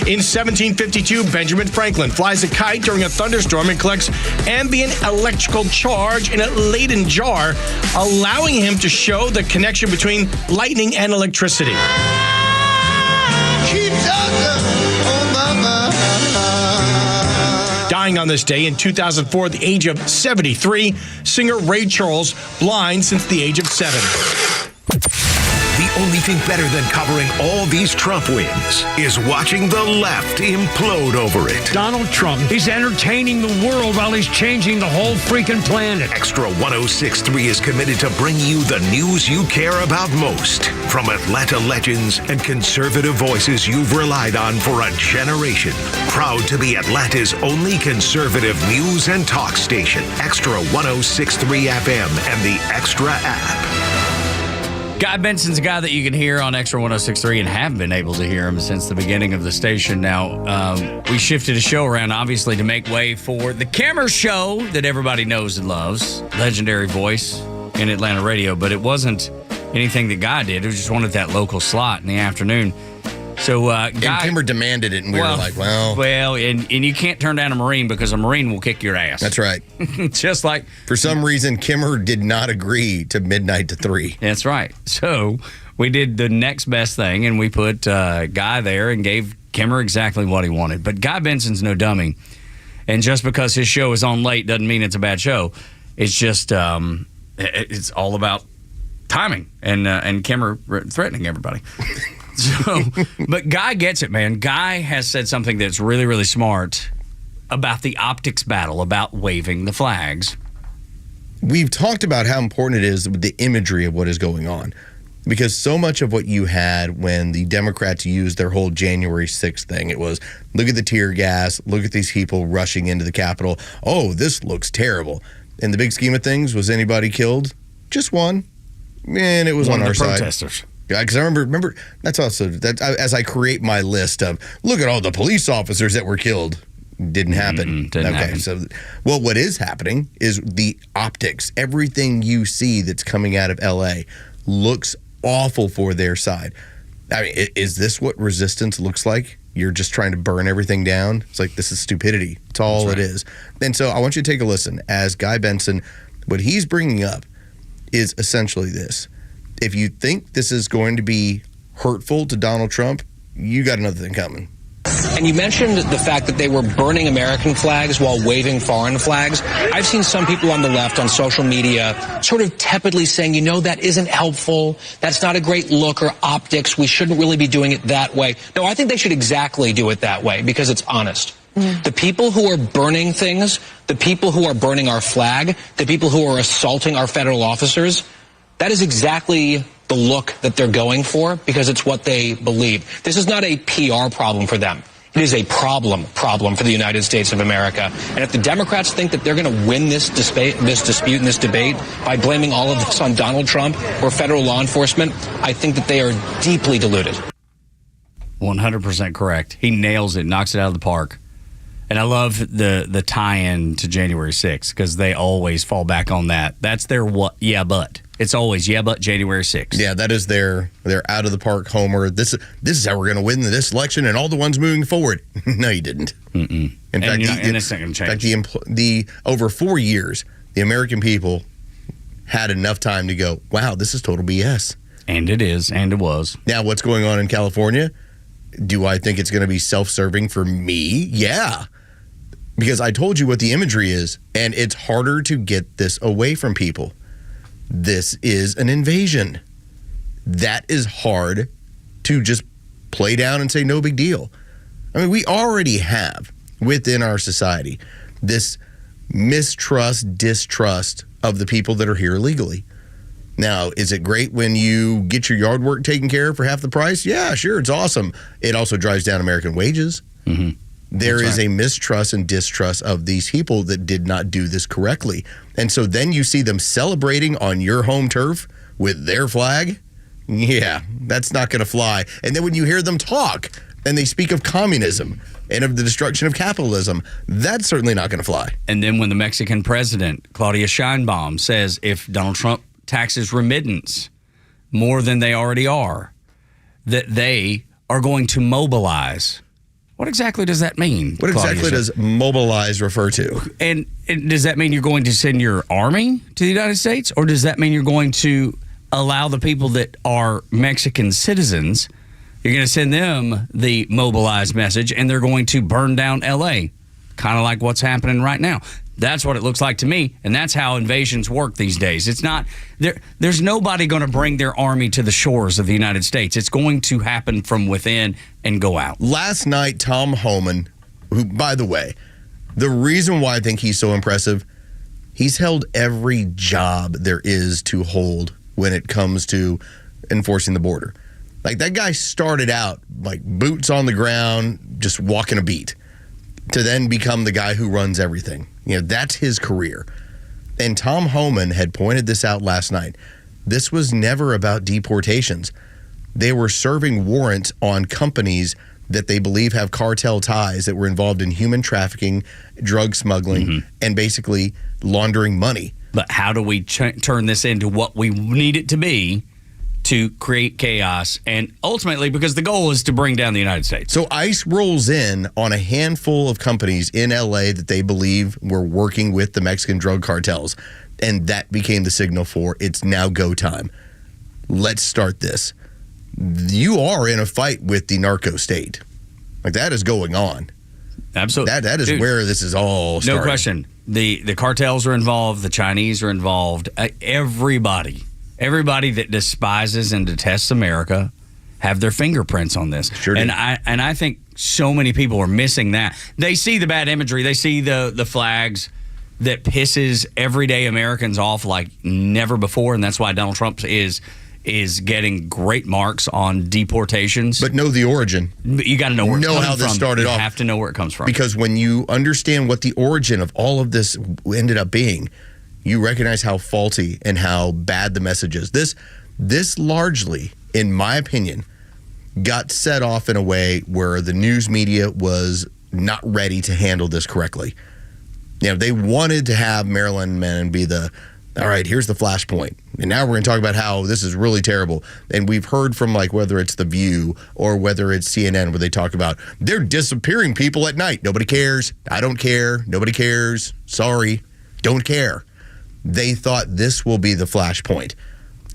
In 1752, Benjamin Franklin flies a kite during a thunderstorm and collects ambient electrical charge in a Leyden jar, allowing him to show the connection between lightning and electricity. Dying on this day in 2004 at the age of 73, singer Ray Charles, blind since the age of 7. The only thing better than covering all these Trump wins is watching the left implode over it. Donald Trump is entertaining the world while he's changing the whole freaking planet. Extra 106.3 is committed to bring you the news you care about most. From Atlanta legends and conservative voices you've relied on for a generation. Proud to be Atlanta's only conservative news and talk station. Extra 106.3 FM and the Extra app. Guy Benson's a guy that you can hear on Extra 106.3 and have been able to hear him since the beginning of the station. Now, we shifted a show around, obviously, to make way for the Kimmer Show that everybody knows and loves. Legendary voice in Atlanta radio, but it wasn't anything that Guy did. It was just wanted that local slot in the afternoon. So, Guy, and Kimmer demanded it, and we were like, well, and you can't turn down a Marine because a Marine will kick your ass. That's right. Just like for some reason, Kimmer did not agree to midnight to 3. That's right. So we did the next best thing, and we put Guy there and gave Kimmer exactly what he wanted. But Guy Benson's no dummy, and just because his show is on late doesn't mean it's a bad show. It's just it's all about timing and Kimmer threatening everybody. So, but Guy gets it, man. Guy has said something that's really, really smart about the optics battle, about waving the flags. We've talked about how important it is with the imagery of what is going on, because so much of what you had when the Democrats used their whole January 6th thing, it was, look at the tear gas, look at these people rushing into the Capitol. Oh, this looks terrible. In the big scheme of things, was anybody killed? Just one. And it was on our side. Protesters. Yeah, because I remember that's also that as I create my list of look at all the police officers that were killed. Didn't happen. Didn't happen. So, well, what is happening is the optics. Everything you see that's coming out of LA looks awful for their side. I mean, is this what resistance looks like? You're just trying to burn everything down? It's like, this is stupidity. It's all it is. And so I want you to take a listen. As Guy Benson, what he's bringing up is essentially this. If you think this is going to be hurtful to Donald Trump, you got another thing coming. And you mentioned the fact that they were burning American flags while waving foreign flags. I've seen some people on the left on social media sort of tepidly saying, you know, that isn't helpful. That's not a great look or optics. We shouldn't really be doing it that way. No, I think they should exactly do it that way because it's honest. The people who are burning things, the people who are burning our flag, the people who are assaulting our federal officers, that is exactly the look that they're going for because it's what they believe. This is not a PR problem for them. It is a problem for the United States of America. And if the Democrats think that they're going to win this dispute and this debate by blaming all of this on Donald Trump or federal law enforcement, I think that they are deeply deluded. 100% correct. He nails it, knocks it out of the park. And I love the tie-in to January 6th because they always fall back on that. That's their what? Yeah, but. It's always, yeah, but January 6th. Yeah, that is their out-of-the-park homer. This is how we're going to win this election and all the ones moving forward. No, you didn't. Mm-mm. In fact, it's not going to change. In fact, the over 4 years, the American people had enough time to go, wow, this is total BS. And it is, and it was. Now, what's going on in California? Do I think it's going to be self-serving for me? Yeah. Because I told you what the imagery is, and it's harder to get this away from people. This is an invasion. That is hard to just play down and say no big deal. I mean, we already have within our society this mistrust, distrust of the people that are here illegally. Now, is it great when you get your yard work taken care of for half the price? Yeah, sure, it's awesome. It also drives down American wages. Mm-hmm. There is a mistrust and distrust of these people that did not do this correctly. And so then you see them celebrating on your home turf with their flag. Yeah, that's not going to fly. And then when you hear them talk and they speak of communism and of the destruction of capitalism, that's certainly not going to fly. And then when the Mexican president, Claudia Sheinbaum, says if Donald Trump taxes remittance more than they already are, that they are going to mobilize. What exactly does that mean? What exactly does mobilize refer to? And does that mean you're going to send your army to the United States? Or does that mean you're going to allow the people that are Mexican citizens, you're going to send them the mobilize message and they're going to burn down L.A., kind of like what's happening right now? That's what it looks like to me, and that's how invasions work these days. It's not there's nobody going to bring their army to the shores of the United States. It's going to happen from within and go out. Last night, Tom Homan, who, by the way, the reason why I think he's so impressive, he's held every job there is to hold when it comes to enforcing the border. Like, that guy started out like boots on the ground, just walking a beat, to then become the guy who runs everything. You know, that's his career. And Tom Homan had pointed this out last night. This was never about deportations. They were serving warrants on companies that they believe have cartel ties that were involved in human trafficking, drug smuggling, and basically laundering money. But how do we turn this into what we need it to be to create chaos, and ultimately because the goal is to bring down the United States? So ICE rolls in on a handful of companies in LA that they believe were working with the Mexican drug cartels, and that became the signal for it's now go time. Let's start this. You are in a fight with the narco state. Like, that is going on. Absolutely. That is where this is all starting. No question. The cartels are involved, the Chinese are involved, Everybody that despises and detests America have their fingerprints on this. Sure do. And I think so many people are missing that. They see the bad imagery. They see the flags that pisses everyday Americans off like never before, and that's why Donald Trump is getting great marks on deportations. But know the origin. You got to know where it comes from. Know how this started off. You have to know where it comes from. Because when you understand what the origin of all of this ended up being, you recognize how faulty and how bad the message is. This largely, in my opinion, got set off in a way where the news media was not ready to handle this correctly. You know, they wanted to have Marilyn Mann be all right, here's the flashpoint. And now we're going to talk about how this is really terrible. And we've heard from, like, whether it's The View or whether it's CNN, where they talk about they're disappearing people at night. Nobody cares. I don't care. Nobody cares. Sorry. Don't care. They thought this will be the flashpoint.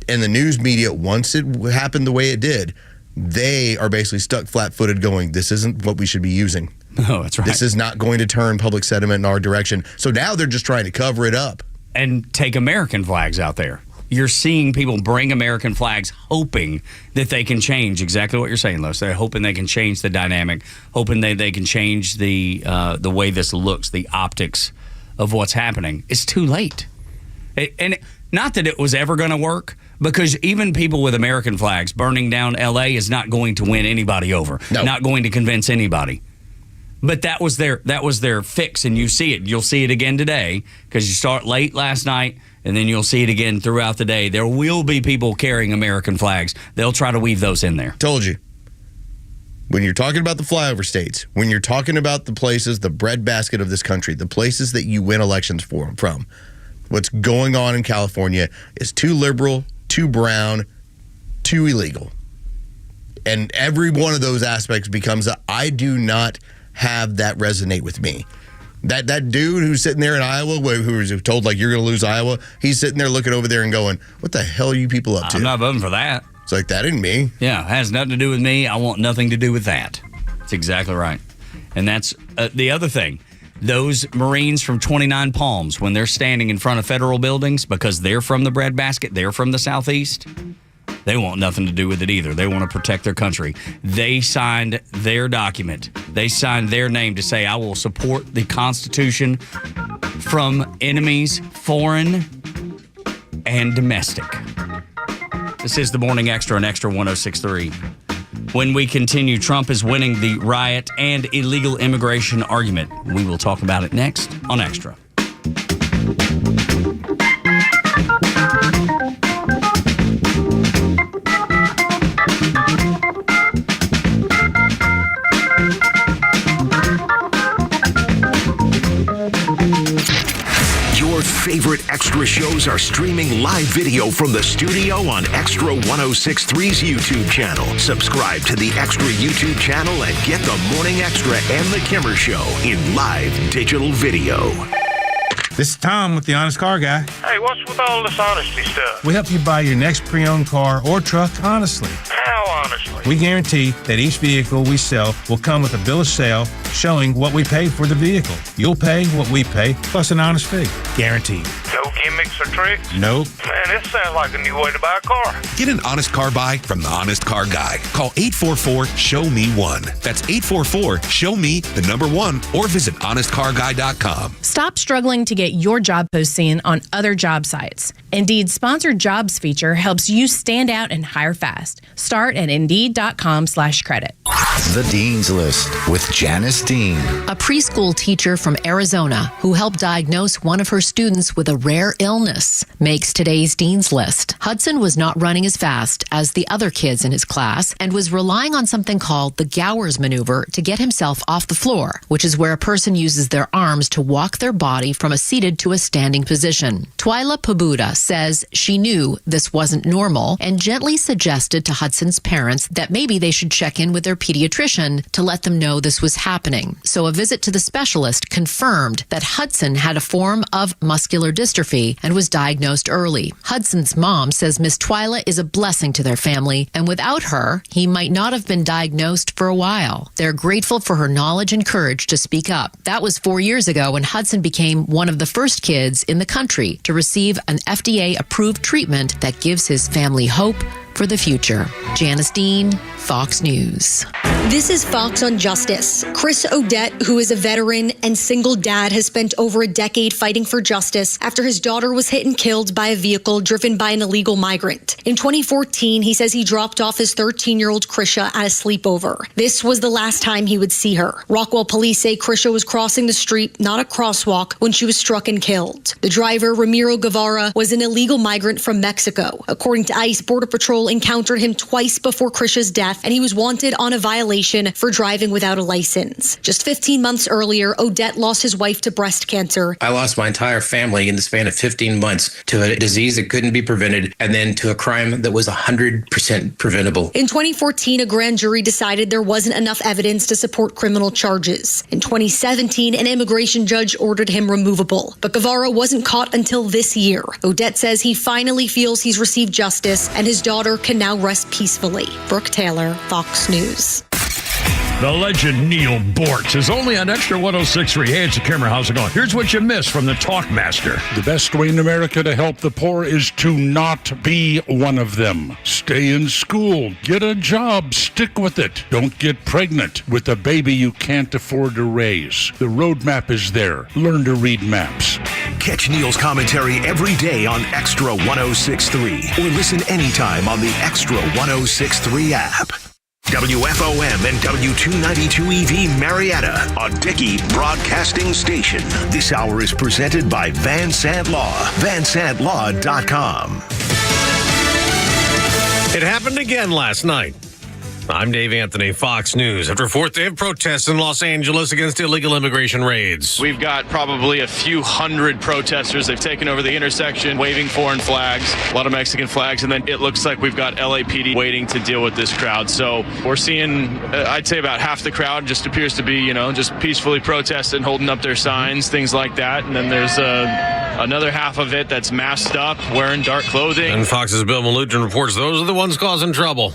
And the news media, once it happened the way it did, they are basically stuck flat-footed going, this isn't what we should be using. No, that's right. This is not going to turn public sentiment in our direction. So now they're just trying to cover it up. And take American flags out there. you're seeing people bring American flags, hoping that they can change exactly what you're saying, Los. They're hoping they can change the dynamic, hoping they can change the way this looks, the optics of what's happening. It's too late. Not that it was ever going to work, because even people with American flags burning down L.A. is not going to win anybody over. No. Not going to convince anybody. But that was their fix, and you see it. You'll see it again today, because you start late last night, and then you'll see it again throughout the day. There will be people carrying American flags. They'll try to weave those in there. Told you. When you're talking about the flyover states, when you're talking about the places, the breadbasket of this country, the places that you win elections from, what's going on in California is too liberal, too brown, too illegal. And every one of those aspects becomes I do not have that resonate with me. That dude who's sitting there in Iowa, who was told, like, you're going to lose Iowa, he's sitting there looking over there and going, what the hell are you people up to? I'm not voting for that. It's like, that isn't me. Yeah, it has nothing to do with me. I want nothing to do with that. That's exactly right. And that's the other thing. Those Marines from 29 Palms, when they're standing in front of federal buildings, because they're from the breadbasket, they're from the Southeast, they want nothing to do with it either. They want to protect their country. They signed their document. They signed their name to say, I will support the Constitution from enemies, foreign and domestic. This is the Morning Extra on Extra 106.3. When we continue, Trump is winning the riot and illegal immigration argument. We will talk about it next on Extra. Your favorite Extra shows are streaming live video from the studio on Extra 106.3's YouTube channel. Subscribe to the Extra YouTube channel and get the Morning Extra and the Kimmer Show in live digital video. This is Tom with the Honest Car Guy. Hey, what's with all this honesty stuff? We help you buy your next pre-owned car or truck honestly. How honestly? We guarantee that each vehicle we sell will come with a bill of sale showing what we paid for the vehicle. You'll pay what we pay, plus an honest fee. Guaranteed. No gimmicks or tricks? Nope. Man, this sounds like a new way to buy a car. Get an honest car buy from the Honest Car Guy. Call 844-SHOW-ME-1. That's 844-SHOW-ME-1 or visit honestcarguy.com. Stop struggling to get your job post seen on other job sites. Indeed's sponsored jobs feature helps you stand out and hire fast. Start at Indeed.com/credit. The Dean's List with Janice Dean. A preschool teacher from Arizona who helped diagnose one of her students with a rare illness makes today's Dean's List. Hudson was not running as fast as the other kids in his class and was relying on something called the Gowers maneuver to get himself off the floor, which is where a person uses their arms to walk their body from a seated to a standing position. Twyla Pabuda says she knew this wasn't normal and gently suggested to Hudson's parents that maybe they should check in with their pediatrician to let them know this was happening. So a visit to the specialist confirmed that Hudson had a form of muscular dystrophy and was diagnosed early. Hudson's mom says Miss Twyla is a blessing to their family, and without her, he might not have been diagnosed for a while. They're grateful for her knowledge and courage to speak up. That was 4 years ago when Hudson became one of the first kids in the country to receive an FDA-approved treatment that gives his family hope for the future. Janice Dean, Fox News. This is Fox on Justice. Chris Odette, who is a veteran and single dad, has spent over a decade fighting for justice after his daughter was hit and killed by a vehicle driven by an illegal migrant. In 2014, he says he dropped off his 13-year-old Krisha at a sleepover. This was the last time he would see her. Rockwell police say Krisha was crossing the street, not a crosswalk, when she was struck and killed. The driver, Ramiro Guevara, was an illegal migrant from Mexico. According to ICE, Border Patrol encountered him twice before Krisha's death, and he was wanted on a violation for driving without a license. Just 15 months earlier, Odette lost his wife to breast cancer. I lost my entire family in the span of 15 months to a disease that couldn't be prevented, and then to a crime that was 100% preventable. In 2014, a grand jury decided there wasn't enough evidence to support criminal charges. In 2017, an immigration judge ordered him removable, but Guevara wasn't caught until this year. Odette says he finally feels he's received justice, and his daughter can now rest peacefully. Brooke Taylor, Fox News. The legend Neil Bortz is only on Extra 106.3. Hey, it's the Kimmer. How's it going? Here's what you missed from the Talkmaster. The best way in America to help the poor is to not be one of them. Stay in school, get a job, stick with it. Don't get pregnant with a baby you can't afford to raise. The roadmap is there. Learn to read maps. Catch Neil's commentary every day on Extra 106.3 or listen anytime on the Extra 106.3 app. WFOM and W292 EV Marietta, a Dickey broadcasting station. This hour is presented by Van Sant Law, vansantlaw.com. It happened again last night. I'm Dave Anthony, Fox News. After a fourth day of protests in Los Angeles against illegal immigration raids. We've got probably a few hundred protesters. They've taken over the intersection, waving foreign flags, a lot of Mexican flags, and then it looks like we've got LAPD waiting to deal with this crowd. So we're seeing, I'd say about half the crowd just appears to be, just peacefully protesting, holding up their signs, things like that. And then there's another half of it that's masked up, wearing dark clothing. And Fox's Bill Maloogian reports those are the ones causing trouble.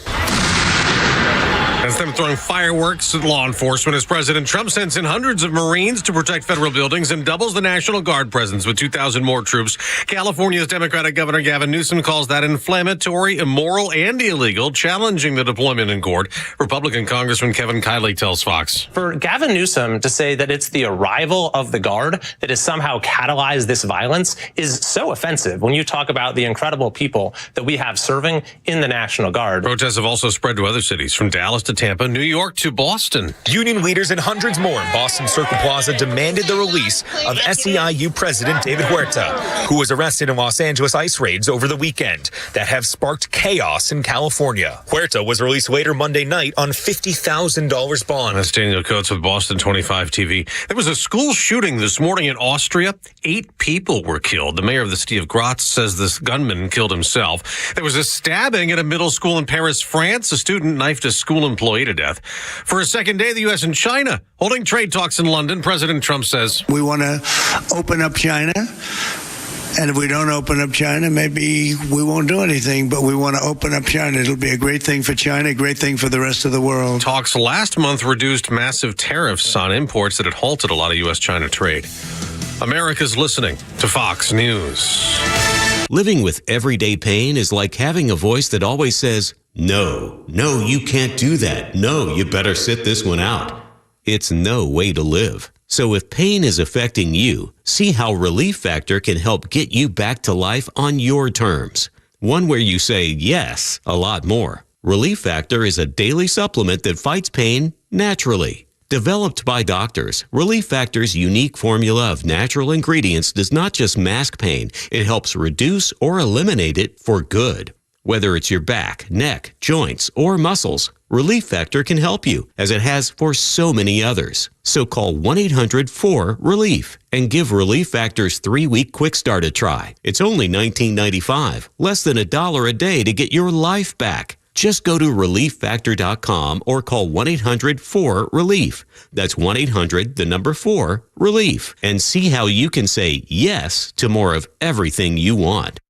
As them throwing fireworks at law enforcement as President Trump sends in hundreds of Marines to protect federal buildings and doubles the National Guard presence with 2,000 more troops. California's Democratic Governor Gavin Newsom calls that inflammatory, immoral, and illegal, challenging the deployment in court. Republican Congressman Kevin Kiley tells Fox. For Gavin Newsom to say that it's the arrival of the Guard that has somehow catalyzed this violence is so offensive when you talk about the incredible people that we have serving in the National Guard. Protests have also spread to other cities, from Dallas to Tampa, New York to Boston. Union leaders and hundreds more in Boston Circle Plaza demanded the release of SEIU President David Huerta, who was arrested in Los Angeles ICE raids over the weekend that have sparked chaos in California. Huerta was released later Monday night on $50,000 bond. That's Daniel Coates with Boston 25 TV. There was a school shooting this morning in Austria. 8 people were killed. The mayor of the city of Graz says this gunman killed himself. There was a stabbing at a middle school in Paris, France. A student knifed a school employee to death. For a second day, the U.S. and China holding trade talks in London. President Trump says, we want to open up China. And if we don't open up China, maybe we won't do anything, but we want to open up China. It'll be a great thing for China, a great thing for the rest of the world. Talks last month reduced massive tariffs on imports that had halted a lot of U.S.-China trade. America's listening to Fox News. Living with everyday pain is like having a voice that always says, no, you can't do that. No, you better sit this one out. It's no way to live. So if pain is affecting you, see how Relief Factor can help get you back to life on your terms. One where you say yes a lot more. Relief Factor is a daily supplement that fights pain naturally. Developed by doctors, Relief Factor's unique formula of natural ingredients does not just mask pain, it helps reduce or eliminate it for good. Whether it's your back, neck, joints, or muscles, Relief Factor can help you, as it has for so many others. So call 1-800-4RELIEF and give Relief Factor's 3-week quick start a try. It's only $19.95, less than $1 a day to get your life back. Just go to ReliefFactor.com or call 1-800-4RELIEF. That's 1-800-4RELIEF. And see how you can say yes to more of everything you want.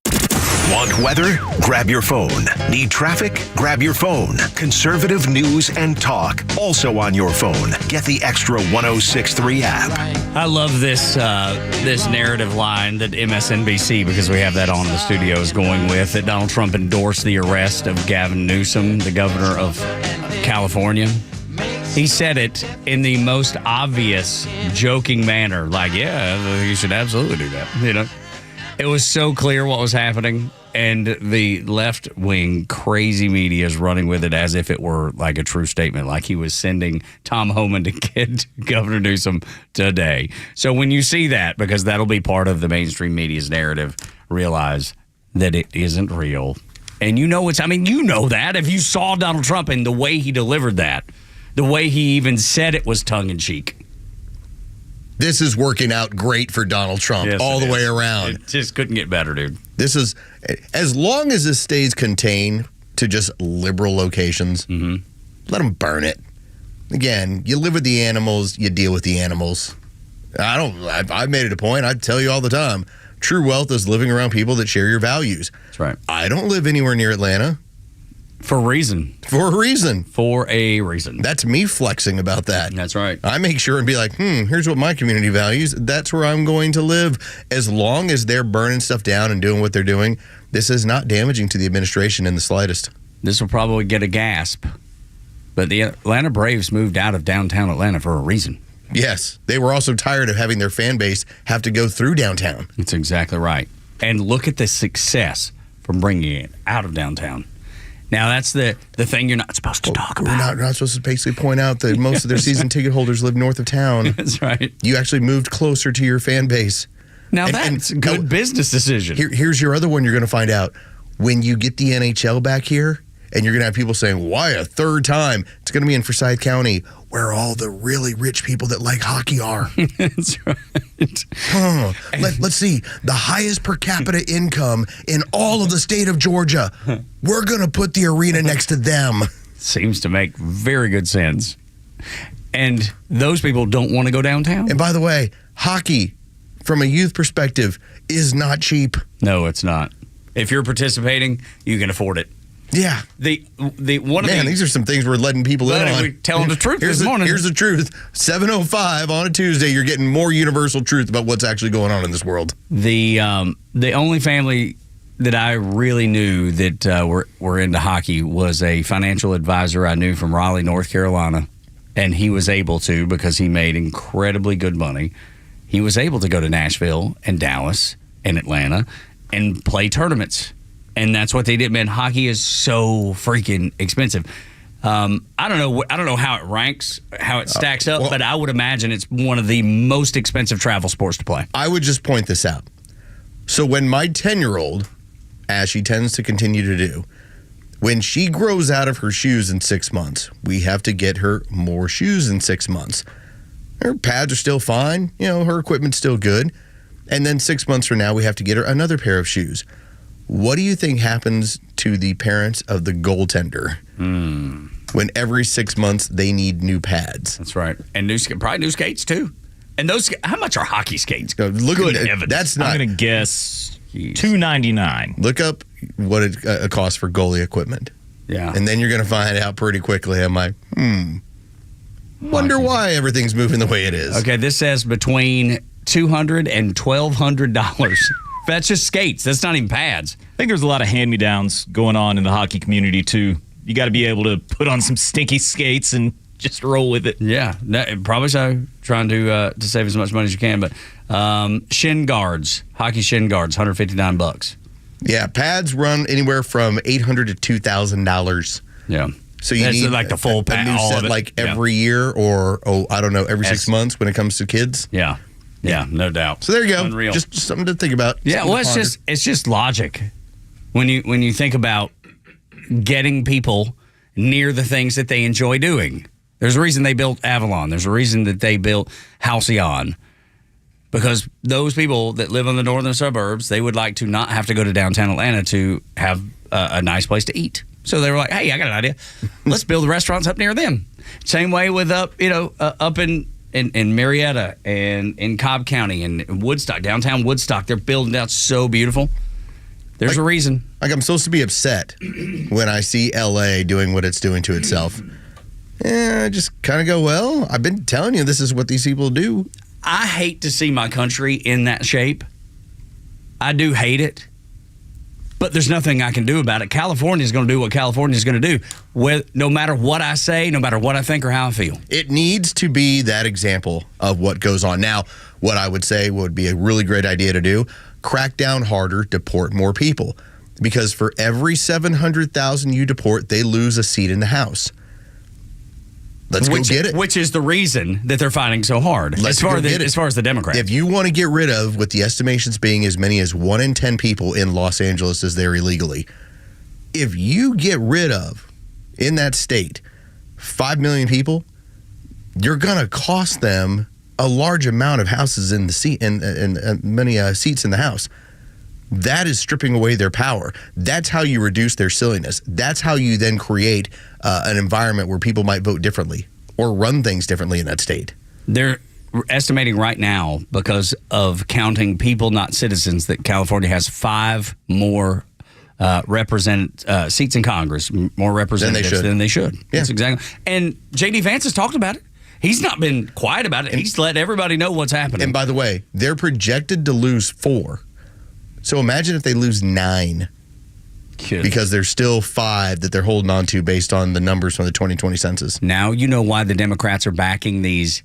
Want weather? Grab your phone. Need traffic? Grab your phone. Conservative news and talk, also on your phone. Get the Extra 106.3 app. I love this narrative line that MSNBC, because we have that on the studio, is going with, that Donald Trump endorsed the arrest of Gavin Newsom, the governor of California. He said it in the most obvious, joking manner, like, yeah, you should absolutely do that, It was so clear what was happening, and the left-wing crazy media is running with it as if it were like a true statement, like he was sending Tom Homan to get Governor Newsom today. So when you see that, because that'll be part of the mainstream media's narrative, realize that it isn't real. And you know that. If you saw Donald Trump and the way he delivered that, the way he even said it was tongue-in-cheek. This is working out great for Donald Trump all the way around. It just couldn't get better, dude. This is, as long as this stays contained to just liberal locations, let them burn it. Again, you live with the animals, you deal with the animals. I've made it a point, I tell you all the time, true wealth is living around people that share your values. That's right. I don't live anywhere near Atlanta. For a reason. For a reason. For a reason. That's me flexing about that. That's right. I make sure and be like, here's what my community values. That's where I'm going to live. As long as they're burning stuff down and doing what they're doing, this is not damaging to the administration in the slightest. This will probably get a gasp. But the Atlanta Braves moved out of downtown Atlanta for a reason. Yes. They were also tired of having their fan base have to go through downtown. That's exactly right. And look at the success from bringing it out of downtown. Now, that's the thing you're not supposed to talk about. We're not supposed to basically point out that most of their season ticket holders live north of town. That's right. You actually moved closer to your fan base. Now, that's a good business decision. Here's your other one you're going to find out. When you get the NHL back here, and you're going to have people saying, why a third time? It's going to be in Forsyth County, where all the really rich people that like hockey are. That's right. Let's see. The highest per capita income in all of the state of Georgia. We're going to put the arena next to them. Seems to make very good sense. And those people don't want to go downtown. And by the way, hockey, from a youth perspective, is not cheap. No, it's not. If you're participating, you can afford it. Yeah. These are some things we're letting people in on. We're telling the truth this morning. Here's the truth. 7:05 on a Tuesday, you're getting more universal truth about what's actually going on in this world. The only family that I really knew that were into hockey was a financial advisor I knew from Raleigh, North Carolina. And he was able to, because he made incredibly good money, he was able to go to Nashville and Dallas and Atlanta and play tournaments. And that's what they did, man. Hockey is so freaking expensive. I don't know how it ranks, how it stacks up, but I would imagine it's one of the most expensive travel sports to play. I would just point this out. So when my 10-year-old, as she tends to continue to do, when she grows out of her shoes in 6 months, we have to get her more shoes in 6 months. Her pads are still fine. Her equipment's still good. And then 6 months from now, we have to get her another pair of shoes. What do you think happens to the parents of the goaltender when every 6 months they need new pads? That's right. And probably new skates, too. And those, how much are hockey skates? Look Good at heavens. That's not. I'm going to guess $299. Look up what it costs for goalie equipment. Yeah. And then you're going to find out pretty quickly. I'm like, wonder why everything's moving the way it is. Okay, this says between $200 and $1,200. That's just skates. That's not even pads. I think there's a lot of hand-me-downs going on in the hockey community, too. You got to be able to put on some stinky skates and just roll with it. Yeah, probably so. Trying to save as much money as you can. But shin guards, hockey shin guards, $159. Yeah, pads run anywhere from $800 to $2,000. Yeah. So you need like the full pad, a new set every year, or I don't know, every 6 months when it comes to kids. Yeah. Yeah, no doubt. So there you go. Unreal. Just something to think about. Yeah, well, it's just logic. When you think about getting people near the things that they enjoy doing. There's a reason they built Avalon. There's a reason that they built Halcyon. Because those people that live in the northern suburbs, they would like to not have to go to downtown Atlanta to have a nice place to eat. So they were like, hey, I got an idea. Let's build restaurants up near them. Same way with up in Marietta and in Cobb County and Woodstock, downtown Woodstock. They're building out so beautiful. There's a reason. Like, I'm supposed to be upset when I see LA doing what it's doing to itself. I just kind of go, well, I've been telling you this is what these people do. I hate to see my country in that shape. I do hate it. But there's nothing I can do about it. California is going to do what California is going to do, no matter what I say, no matter what I think or how I feel. It needs to be that example of what goes on. Now, what I would say would be a really great idea to do, crack down harder, deport more people. Because for every 700,000 you deport, they lose a seat in the House. Let's go get it. Which is the reason that they're fighting so hard, as far as the Democrats. If you want to get rid of, with the estimations being as many as 1 in 10 people in Los Angeles is there illegally, if you get rid of, in that state, 5 million people, you're going to cost them a large amount of houses in the seat and many seats in the House. That is stripping away their power. That's how you reduce their silliness. That's how you then create an environment where people might vote differently or run things differently in that state. They're estimating right now, because of counting people, not citizens, that California has 5 more represent seats in Congress, more representatives than they should. Yeah. That's exactly. And J.D. Vance has talked about it. He's not been quiet about it. He's let everybody know what's happening. And by the way, they're projected to lose 4. So imagine if they lose 9. Because there's still 5 that they're holding on to based on the numbers from the 2020 census. Now you know why the Democrats are backing these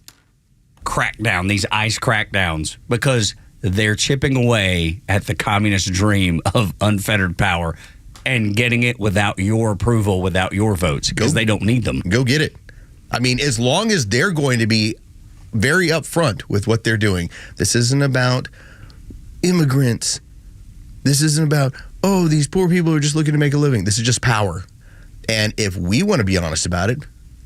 ICE crackdowns, because they're chipping away at the communist dream of unfettered power and getting it without your approval, without your votes, because they don't need them. Go get it. I mean, as long as they're going to be very upfront with what they're doing. This isn't about immigrants. This isn't about, oh, these poor people are just looking to make a living. This is just power. And if we want to be honest about it,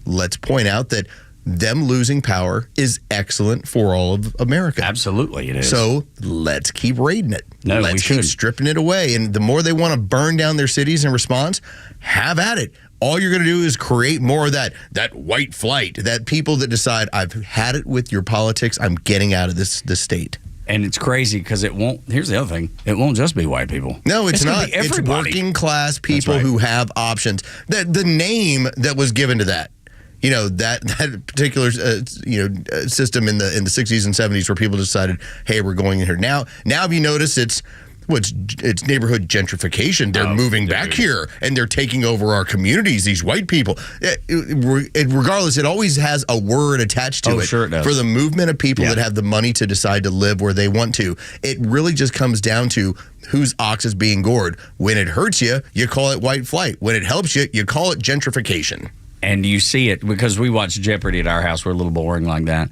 let's point out that them losing power is excellent for all of America. Absolutely, it is. So let's keep raiding it. No, let's keep stripping it away. And the more they want to burn down their cities in response, have at it. All you're going to do is create more of that white flight, that people that decide, I've had it with your politics, I'm getting out of this state. And it's crazy because it won't. Here's the other thing: it won't just be white people. No, it's not. Be it's working class people who have options. The name that was given to that, that particular system in the 60s and 70s where people decided, hey, we're going in here now. Now, if you notice, it's neighborhood gentrification. They're moving back here and they're taking over our communities. These white people. Regardless, it always has a word attached to it. Sure it does. For the movement of people that have the money to decide to live where they want to. It really just comes down to whose ox is being gored. When it hurts you, you call it white flight. When it helps you, you call it gentrification. And you see it because we watch Jeopardy at our house. We're a little boring like that.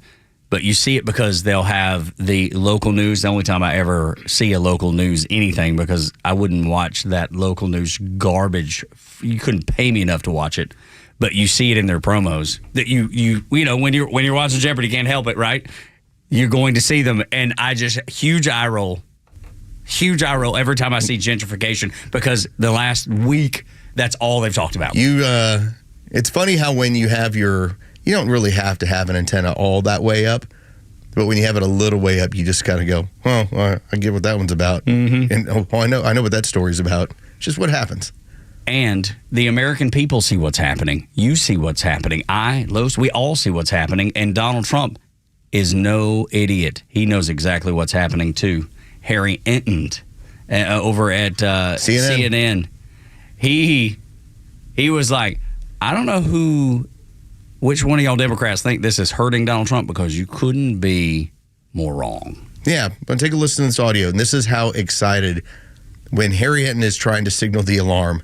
But you see it because they'll have the local news. The only time I ever see a local news anything, because I wouldn't watch that local news garbage. You couldn't pay me enough to watch it. But you see it in their promos that you know when you're watching Jeopardy, you can't help it, right? You're going to see them, and I just huge eye roll every time I see gentrification, because the last week that's all they've talked about. It's funny how when you have you don't really have to have an antenna all that way up, but when you have it a little way up, you just kind of go, well, I get what that one's about. Mm-hmm. And I know what that story's about. It's just what happens. And the American people see what's happening. You see what's happening. Los, we all see what's happening. And Donald Trump is no idiot. He knows exactly what's happening too. Harry Enton over at CNN. He was like, I don't know which one of y'all Democrats think this is hurting Donald Trump, because you couldn't be more wrong. Yeah, but take a listen to this audio. And this is how excited when Harry Enton is trying to signal the alarm.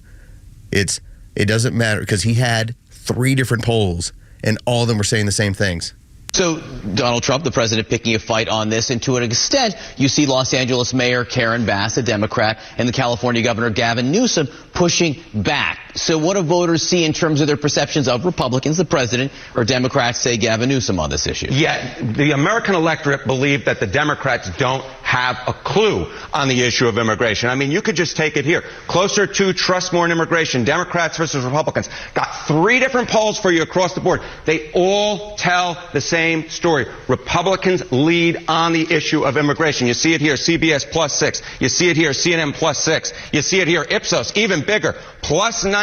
It doesn't matter, because he had 3 different polls and all of them were saying the same things. So Donald Trump, the president, picking a fight on this, and to an extent, you see Los Angeles Mayor Karen Bass, a Democrat, and the California Governor Gavin Newsom pushing back. So what do voters see in terms of their perceptions of Republicans, the president, or Democrats, say Gavin Newsom, on this issue? Yeah, the American electorate believe that the Democrats don't have a clue on the issue of immigration. I mean, you could just take it here. Closer to trust more in immigration, Democrats versus Republicans. Got 3 different polls for you across the board. They all tell the same story. Republicans lead on the issue of immigration. You see it here, CBS +6. You see it here, CNN +6. You see it here, Ipsos, even bigger, +19.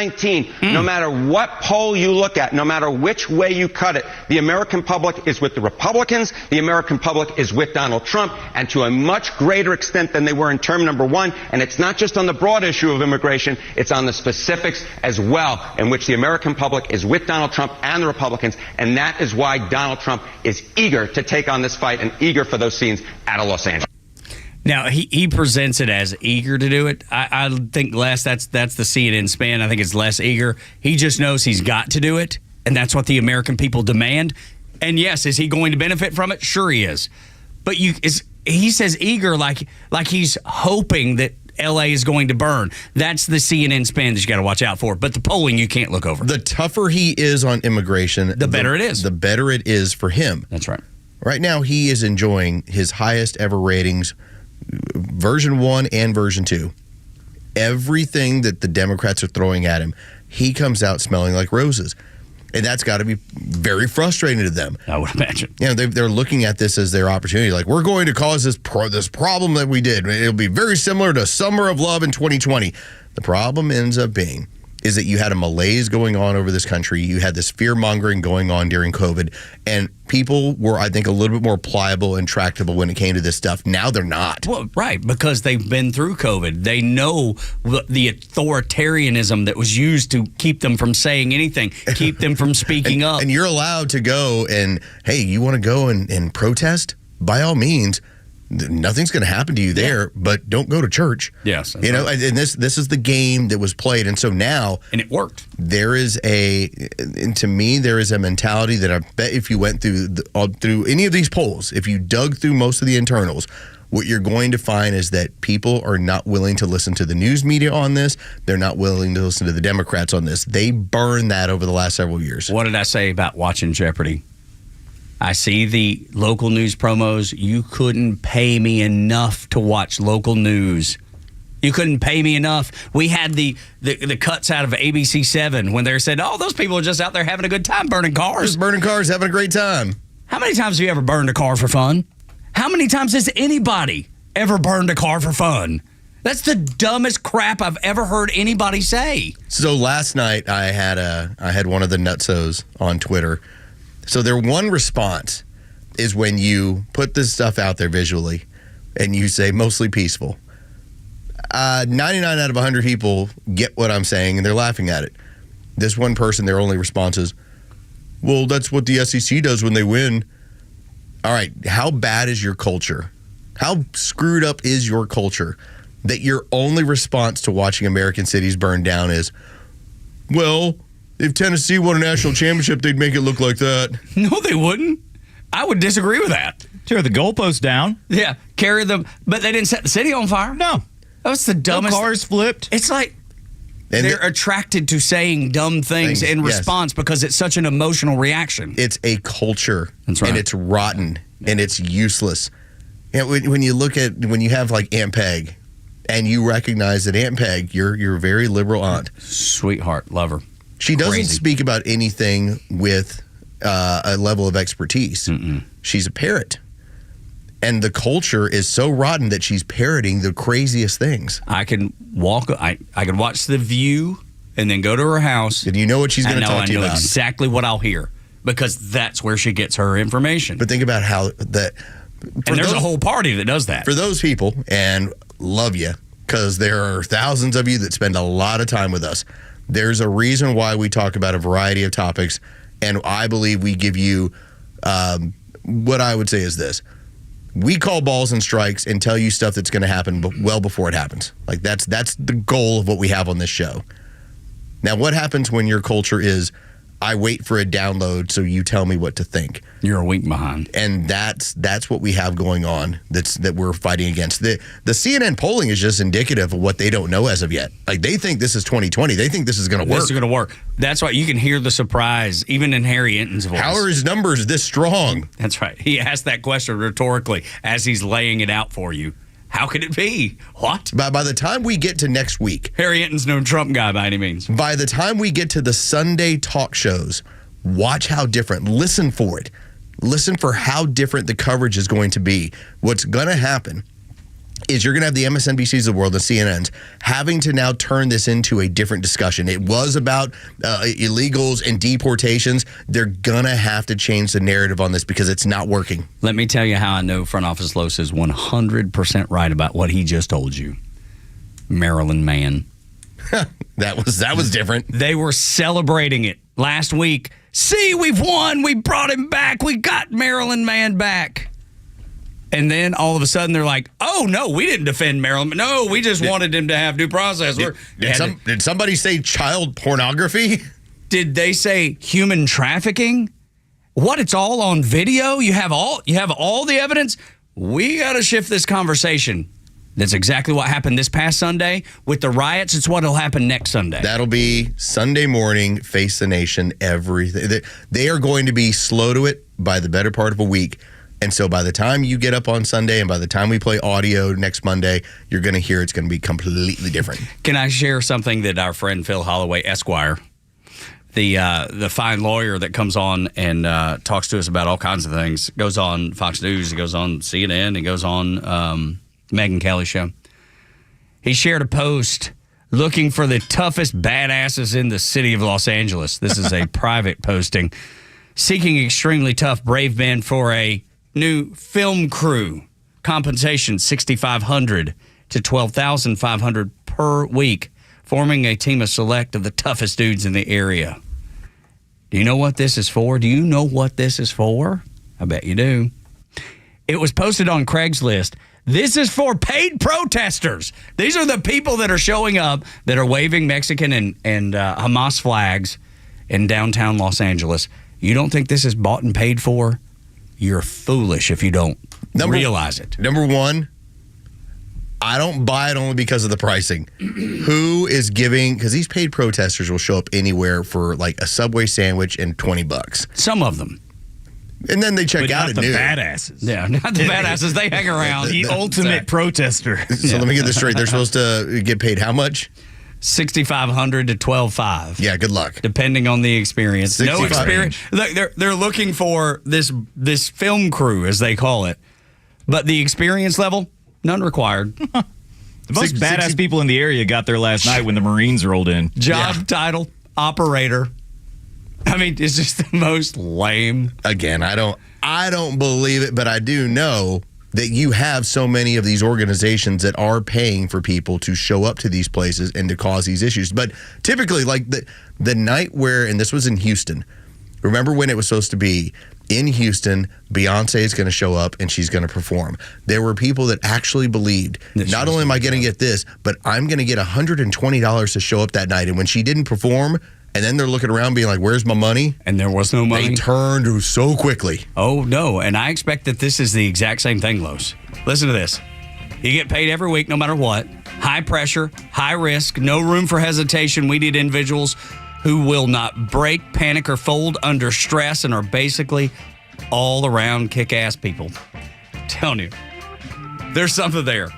No matter what poll you look at, no matter which way you cut it, the American public is with the Republicans. The American public is with Donald Trump, and to a much greater extent than they were in term number 1. And it's not just on the broad issue of immigration, it's on the specifics as well, in which the American public is with Donald Trump and the Republicans. And that is why Donald Trump is eager to take on this fight and eager for those scenes out of Los Angeles. Now, he presents it as eager to do it. I think that's the CNN spin. I think it's less eager. He just knows he's got to do it, and that's what the American people demand. And yes, is he going to benefit from it? Sure he is. But he says eager like he's hoping that L.A. is going to burn. That's the CNN spin that you got to watch out for. But the polling you can't look over. The tougher he is on immigration, the better it is. The better it is for him. That's right. Right now, he is enjoying his highest ever ratings, version 1 and version 2. Everything that the Democrats are throwing at him, he comes out smelling like roses. And that's got to be very frustrating to them. I would imagine. They're looking at this as their opportunity. Like, we're going to cause this problem that we did. It'll be very similar to Summer of Love in 2020. The problem ends up being is that you had a malaise going on over this country. You had this fear-mongering going on during COVID, and people were, I think, a little bit more pliable and tractable when it came to this stuff. Now they're not. Well, right, because they've been through COVID. They know the authoritarianism that was used to keep them from saying anything, keep them from speaking up. And you're allowed to go and, hey, you want to go and protest? By all means. Nothing's going to happen to you there, but don't go to church. Yes. You know, and this is the game that was played. And so now. And it worked. There is to me, there is a mentality that I bet if you went through any of these polls, if you dug through most of the internals, what you're going to find is that people are not willing to listen to the news media on this. They're not willing to listen to the Democrats on this. They burned that over the last several years. What did I say about watching Jeopardy? I see the local news promos. You couldn't pay me enough to watch local news. You couldn't pay me enough. We had the cuts out of ABC 7 when they said, those people are just out there having a good time burning cars. Just burning cars, having a great time. How many times have you ever burned a car for fun? How many times has anybody ever burned a car for fun? That's the dumbest crap I've ever heard anybody say. So last night I had one of the nutsos on Twitter. So their one response is when you put this stuff out there visually and you say mostly peaceful. 99 out of 100 people get what I'm saying and they're laughing at it. This one person, their only response is, well, that's what the SEC does when they win. All right, how bad is your culture? How screwed up is your culture that your only response to watching American cities burn down is, well, if Tennessee won a national championship, they'd make it look like that. No, they wouldn't. I would disagree with that. Tear the goalpost down. Yeah, carry them. But they didn't set the city on fire. No. That's the dumbest. No cars flipped. It's like they're attracted to saying dumb things in response because it's such an emotional reaction. It's a culture. That's right. And it's rotten and it's useless. And when you look at, when you have like Aunt Peg and you recognize that Aunt Peg, your very liberal aunt. Sweetheart, love her. She doesn't speak about anything with a level of expertise. Mm-mm. She's a parrot. And the culture is so rotten that she's parroting the craziest things. I can watch The View and then go to her house. And you know what she's going to talk to you about. I know exactly what I'll hear because that's where she gets her information. But think about how that. And there's a whole party that does that. For those people, and love you, because there are thousands of you that spend a lot of time with us. There's a reason why we talk about a variety of topics, and I believe we give you what I would say is this. We call balls and strikes and tell you stuff that's going to happen well before it happens. Like that's the goal of what we have on this show. Now, what happens when your culture is, I wait for a download so you tell me what to think? You're a week behind. And that's what we have going on that we're fighting against. The CNN polling is just indicative of what they don't know as of yet. Like, they think this is 2020. They think this is going to work. This is going to work. That's why you can hear the surprise, even in Harry Enton's voice. How are his numbers this strong? That's right. He asked that question rhetorically as he's laying it out for you. How could it be? What? By the time we get to next week. Harry Enton's no Trump guy by any means. By the time we get to the Sunday talk shows, watch how different. Listen for it. Listen for how different the coverage is going to be. What's going to happen is you're going to have the MSNBCs of the world, the CNNs, having to now turn this into a different discussion. It was about illegals and deportations. They're going to have to change the narrative on this because it's not working. Let me tell you how I know Front Office Los is 100% right about what he just told you. Maryland man. That was different. They were celebrating it last week. See, we've won. We brought him back. We got Maryland man back. And then all of a sudden they're like, oh, no, we didn't defend Maryland. No, we just wanted him to have due process. Did somebody say child pornography? Did they say human trafficking? What? It's all on video? You have all the evidence? We got to shift this conversation. That's exactly what happened this past Sunday. With the riots, it's what will happen next Sunday. That'll be Sunday morning, Face the Nation, everything. They are going to be slow to it by the better part of a week. And so by the time you get up on Sunday and by the time we play audio next Monday, you're going to hear it's going to be completely different. Can I share something that our friend Phil Holloway, Esquire, the fine lawyer that comes on and talks to us about all kinds of things, goes on Fox News, he goes on CNN, he goes on Megyn Kelly's show. He shared a post looking for the toughest badasses in the city of Los Angeles. This is a private posting. Seeking extremely tough, brave men for a new film crew. Compensation $6,500 to $12,500 per week. Forming a team of select of the toughest dudes in the area. Do you know what this is for? Do you know what this is for? I bet you do. It was posted on Craigslist. This is for paid protesters. These are the people that are showing up that are waving Mexican and Hamas flags in downtown Los Angeles. You don't think this is bought and paid for? You're foolish if you don't realize it. Number one, I don't buy it only because of the pricing. Who is giving, because these paid protesters will show up anywhere for like a Subway sandwich and $20. Some of them. And then they check out at noon. Not the badasses. Yeah, not the badasses. They hang around. The ultimate protester. So let me get this straight. They're supposed to get paid how much? $6,500 to $12,500. Yeah, good luck. Depending on the experience. No experience. Range. Look, they're looking for this film crew, as they call it. But the experience level, none required. The most badass people in the area got there last night when the Marines rolled in. Job title, operator. I mean, it's just the most lame. Again, I don't believe it, but I do know that you have so many of these organizations that are paying for people to show up to these places and to cause these issues. But typically, like the night where, and this was in Houston, remember when it was supposed to be in Houston, Beyonce is going to show up and she's going to perform. There were people that actually believed, not only am I going to get this, but I'm going to get $120 to show up that night. And when she didn't perform, and then they're looking around being like, where's my money? And there was no money. They turned so quickly. Oh, no. And I expect that this is the exact same thing, Los. Listen to this. You get paid every week no matter what. High pressure, high risk, no room for hesitation. We need individuals who will not break, panic, or fold under stress and are basically all around kick-ass people. I'm telling you. There's something there.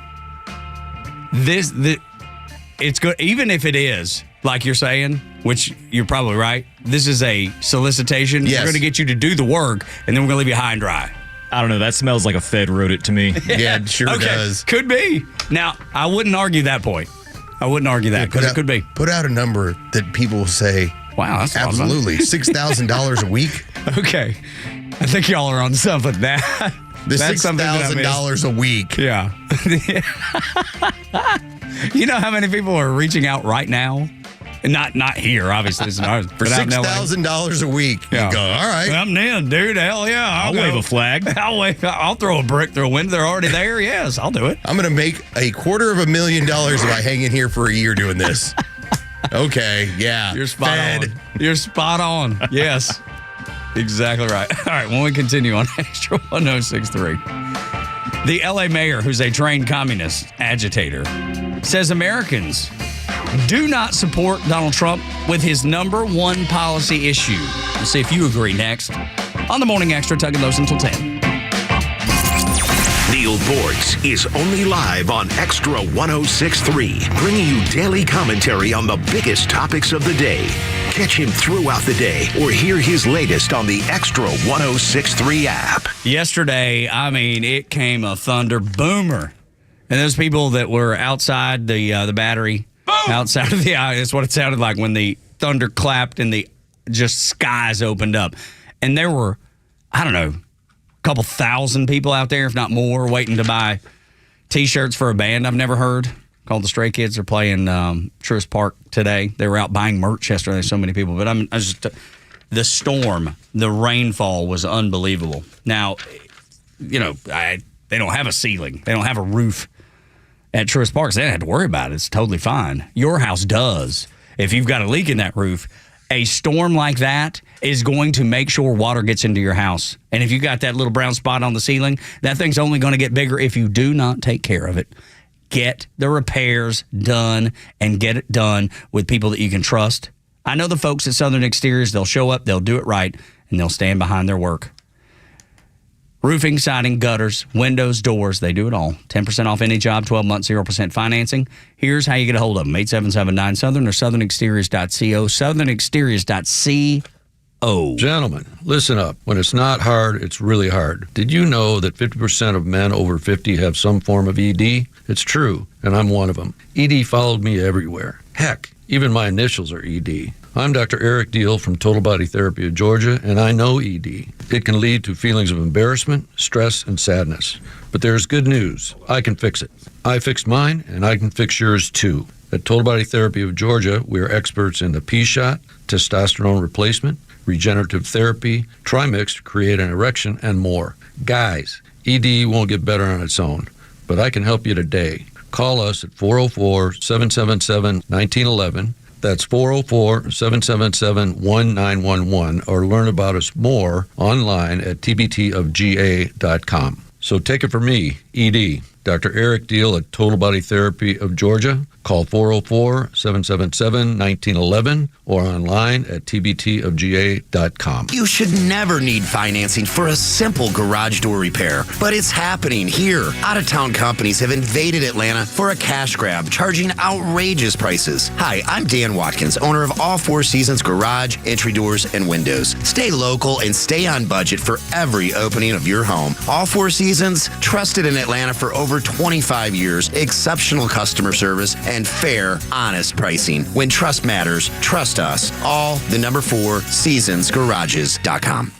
It's good, even if it is, like you're saying, which you're probably right, this is a solicitation. Yes. We're going to get you to do the work, and then we're going to leave you high and dry. I don't know. That smells like a Fed wrote it to me. Yeah, it sure does. Could be. Now, I wouldn't argue that point. I wouldn't argue that because it could be. Put out a number that people will say, wow, that's absolutely, $6,000 a week. Okay. I think y'all are on something. That's $6,000 a week. Yeah. You know how many people are reaching out right now? Not here, obviously. It's ours, for $6,000 a week. Yeah. You go, all right. I'm in, dude. Hell yeah. I'll wave a flag. I'll throw a brick through a window. They're already there. Yes, I'll do it. I'm going to make $250,000 if I hang in here for a year doing this. Okay, yeah. You're spot on. You're spot on. Yes. Exactly right. All right, when we continue on Extra 106.3. The LA mayor, who's a trained communist agitator, says Americans do not support Donald Trump with his number one policy issue. We'll see if you agree next on the Morning Extra, Tug and Los until 10. Neil Boortz is only live on Extra 106.3, bringing you daily commentary on the biggest topics of the day. Catch him throughout the day or hear his latest on the Extra 106.3 app. Yesterday, I mean, it came a thunder boomer. And those people that were outside the battery, outside of the eye, that's what it sounded like when the thunder clapped and the just skies opened up. And there were, I don't know, a couple thousand people out there, if not more, waiting to buy T-shirts for a band I've never heard called the Stray Kids. Are playing Truist Park today. They were out buying merch yesterday. There's so many people. But the storm, the rainfall was unbelievable. Now, you know, they don't have a ceiling. They don't have a roof at Truist Park, so they don't have to worry about it. It's totally fine. Your house does. If you've got a leak in that roof, a storm like that is going to make sure water gets into your house. And if you got that little brown spot on the ceiling, that thing's only going to get bigger if you do not take care of it. Get the repairs done and get it done with people that you can trust. I know the folks at Southern Exteriors, they'll show up, they'll do it right, and they'll stand behind their work. Roofing, siding, gutters, windows, doors, they do it all. 10% off any job, 12 months, 0% financing. Here's how you get a hold of them. 8779 Southern or southernexteriors.co. Southernexteriors.co. Gentlemen, listen up. When it's not hard, it's really hard. Did you know that 50% of men over 50 have some form of ED? It's true, and I'm one of them. ED followed me everywhere. Heck, even my initials are ED. I'm Dr. Eric Deal from Total Body Therapy of Georgia, and I know ED. It can lead to feelings of embarrassment, stress, and sadness. But there's good news. I can fix it. I fixed mine, and I can fix yours too. At Total Body Therapy of Georgia, we are experts in the P-shot, testosterone replacement, regenerative therapy, trimix to create an erection, and more. Guys, ED won't get better on its own, but I can help you today. Call us at 404-777-1911. That's 404-777-1911, or learn about us more online at tbtofga.com. So take it from me, ED, Dr. Eric Deal at Total Body Therapy of Georgia. Call 404-777-1911 or online at tbtofga.com. You should never need financing for a simple garage door repair, but it's happening here. Out-of-town companies have invaded Atlanta for a cash grab, charging outrageous prices. Hi, I'm Dan Watkins, owner of All Four Seasons Garage, Entry Doors, and Windows. Stay local and stay on budget for every opening of your home. All Four Seasons, trusted in Atlanta for over 25 years, exceptional customer service, and fair, honest pricing. When trust matters, trust us. All the number 4 seasonsgarages.com.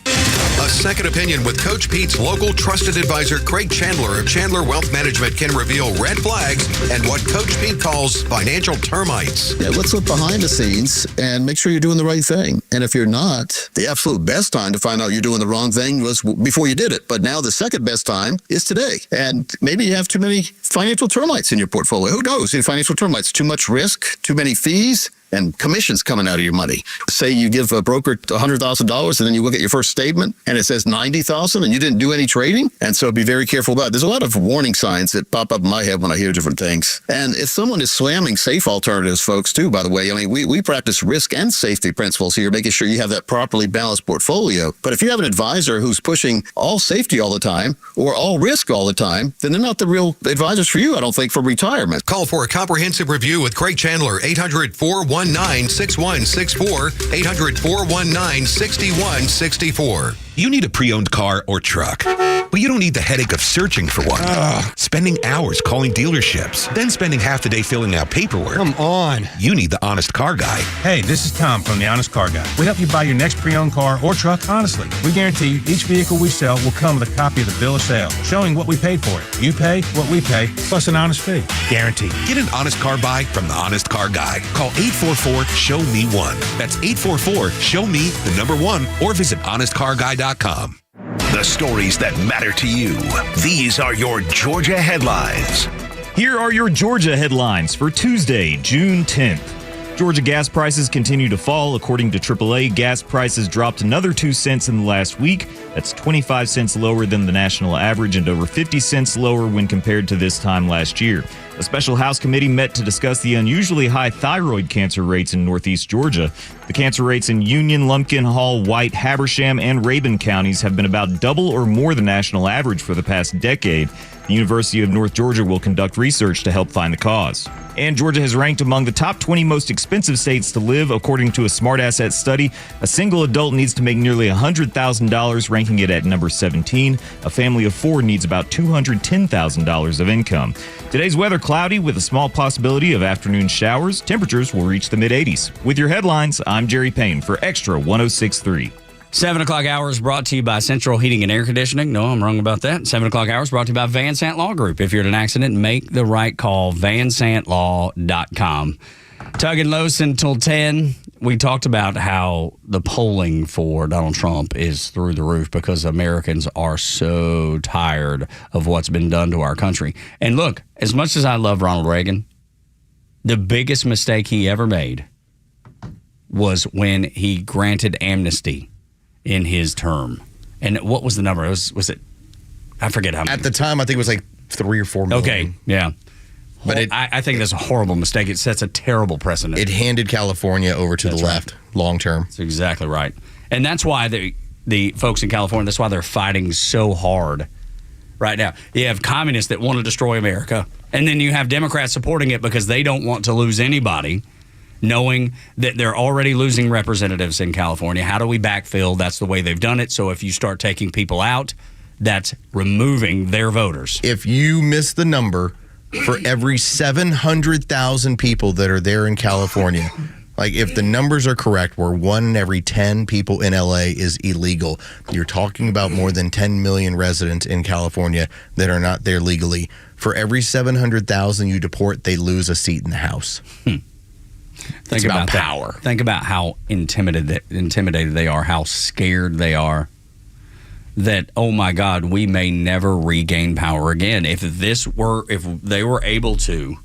A second opinion with Coach Pete's local trusted advisor, Craig Chandler of Chandler Wealth Management, can reveal red flags and what Coach Pete calls financial termites. Yeah, let's look behind the scenes and make sure you're doing the right thing. And if you're not, the absolute best time to find out you're doing the wrong thing was before you did it. But now the second best time is today. And maybe you have too many financial termites in your portfolio. Who knows? In financial termites, too much risk, too many fees, and commissions coming out of your money. Say you give a broker $100,000 and then you look at your first statement and it says $90,000 and you didn't do any trading. And so be very careful about it. There's a lot of warning signs that pop up in my head when I hear different things. And if someone is slamming safe alternatives, folks, too, by the way, I mean, we practice risk and safety principles here, making sure you have that properly balanced portfolio. But if you have an advisor who's pushing all safety all the time or all risk all the time, then they're not the real advisors for you, I don't think, for retirement. Call for a comprehensive review with Craig Chandler, 800-419-6164, 800-419-6164. You need a pre-owned car or truck, but you don't need the headache of searching for one. Spending hours calling dealerships, then spending half the day filling out paperwork. Come on. You need the Honest Car Guy. Hey, this is Tom from the Honest Car Guy. We help you buy your next pre-owned car or truck honestly. We guarantee each vehicle we sell will come with a copy of the bill of sale, showing what we paid for it. You pay what we pay, plus an honest fee. Guaranteed. Get an honest car buy from the Honest Car Guy. Call 844-SHOW-ME-1. That's 844-SHOW-ME, the number 1, or visit honestcarguy.com. The stories that matter to you. These are your Georgia headlines. Here are your Georgia headlines for Tuesday, June 10th. Georgia gas prices continue to fall. According to AAA, gas prices dropped another 2 cents in the last week. That's 25 cents lower than the national average and over 50 cents lower when compared to this time last year. A special House committee met to discuss the unusually high thyroid cancer rates in Northeast Georgia. The cancer rates in Union, Lumpkin, Hall, White, Habersham, and Rabun counties have been about double or more the national average for the past decade. The University of North Georgia will conduct research to help find the cause. And Georgia has ranked among the top 20 most expensive states to live, according to a Smart Asset study. A single adult needs to make nearly $100,000, ranking it at number 17. A family of 4 needs about $210,000 of income. Today's weather cloudy with a small possibility of afternoon showers. Temperatures will reach the mid-80s. With your headlines, I'm Jerry Payne for Extra 106.3. 7 o'clock hours brought to you by Central Heating and Air Conditioning. No, I'm wrong about that. 7 o'clock hours brought to you by Van Sant Law Group. If you're in an accident, make the right call. VanSantLaw.com. Tug and Los until 10. We talked about how the polling for Donald Trump is through the roof because Americans are so tired of what's been done to our country. And look, as much as I love Ronald Reagan, the biggest mistake he ever made was when he granted amnesty in his term. And what was the number? Was it I forget how many. At the time, I think it was like 3 or 4 million. Okay, yeah. But I think that's a horrible mistake. It sets a terrible precedent. It handed California over to the left long term. That's exactly right. And that's why the folks in California, that's why they're fighting so hard right now. You have communists that want to destroy America, and then you have Democrats supporting it because they don't want to lose anybody. knowing that they're already losing representatives in California. How do we backfill? That's the way they've done it. So if you start taking people out, that's removing their voters. If you miss the number for every 700,000 people that are there in California, like if the numbers are correct, where 1 in every 10 people in LA is illegal, you're talking about more than 10 million residents in California that are not there legally. For every 700,000 you deport, they lose a seat in the House. Think about power. Think about how intimidated they are, how scared they are. That, oh my God, we may never regain power again. If they were able to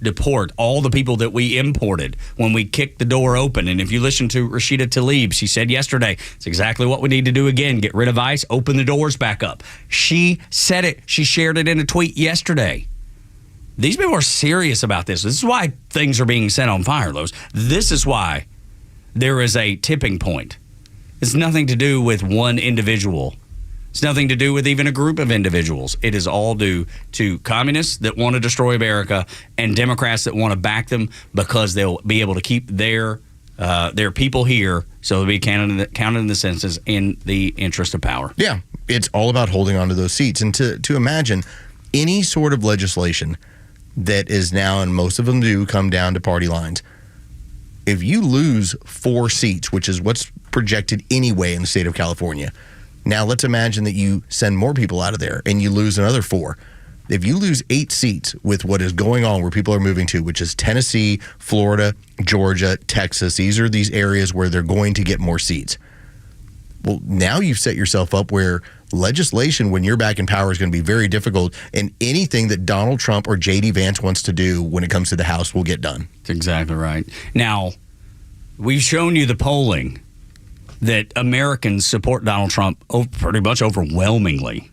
deport all the people that we imported when we kicked the door open. And if you listen to Rashida Tlaib, she said yesterday, it's exactly what we need to do again. Get rid of ICE, open the doors back up. She said it. She shared it in a tweet yesterday. These people are serious about this. This is why things are being set on fire, Los. This is why there is a tipping point. It's nothing to do with one individual. It's nothing to do with even a group of individuals. It is all due to communists that want to destroy America and Democrats that want to back them because they'll be able to keep their people here, so they'll be counted in the census in the interest of power. Yeah, it's all about holding on to those seats. And to imagine any sort of legislation that is now, and most of them do come down to party lines, if you lose 4 seats, which is what's projected anyway in the state of California, now let's imagine that you send more people out of there and you lose another 4. If you lose 8 seats with what is going on where people are moving to, which is Tennessee, Florida, Georgia, Texas, these are these areas where they're going to get more seats. Well, now you've set yourself up where legislation, when you're back in power, is going to be very difficult, and anything that Donald Trump or J.D. Vance wants to do when it comes to the House will get done. That's exactly right. Now, we've shown you the polling that Americans support Donald Trump pretty much overwhelmingly.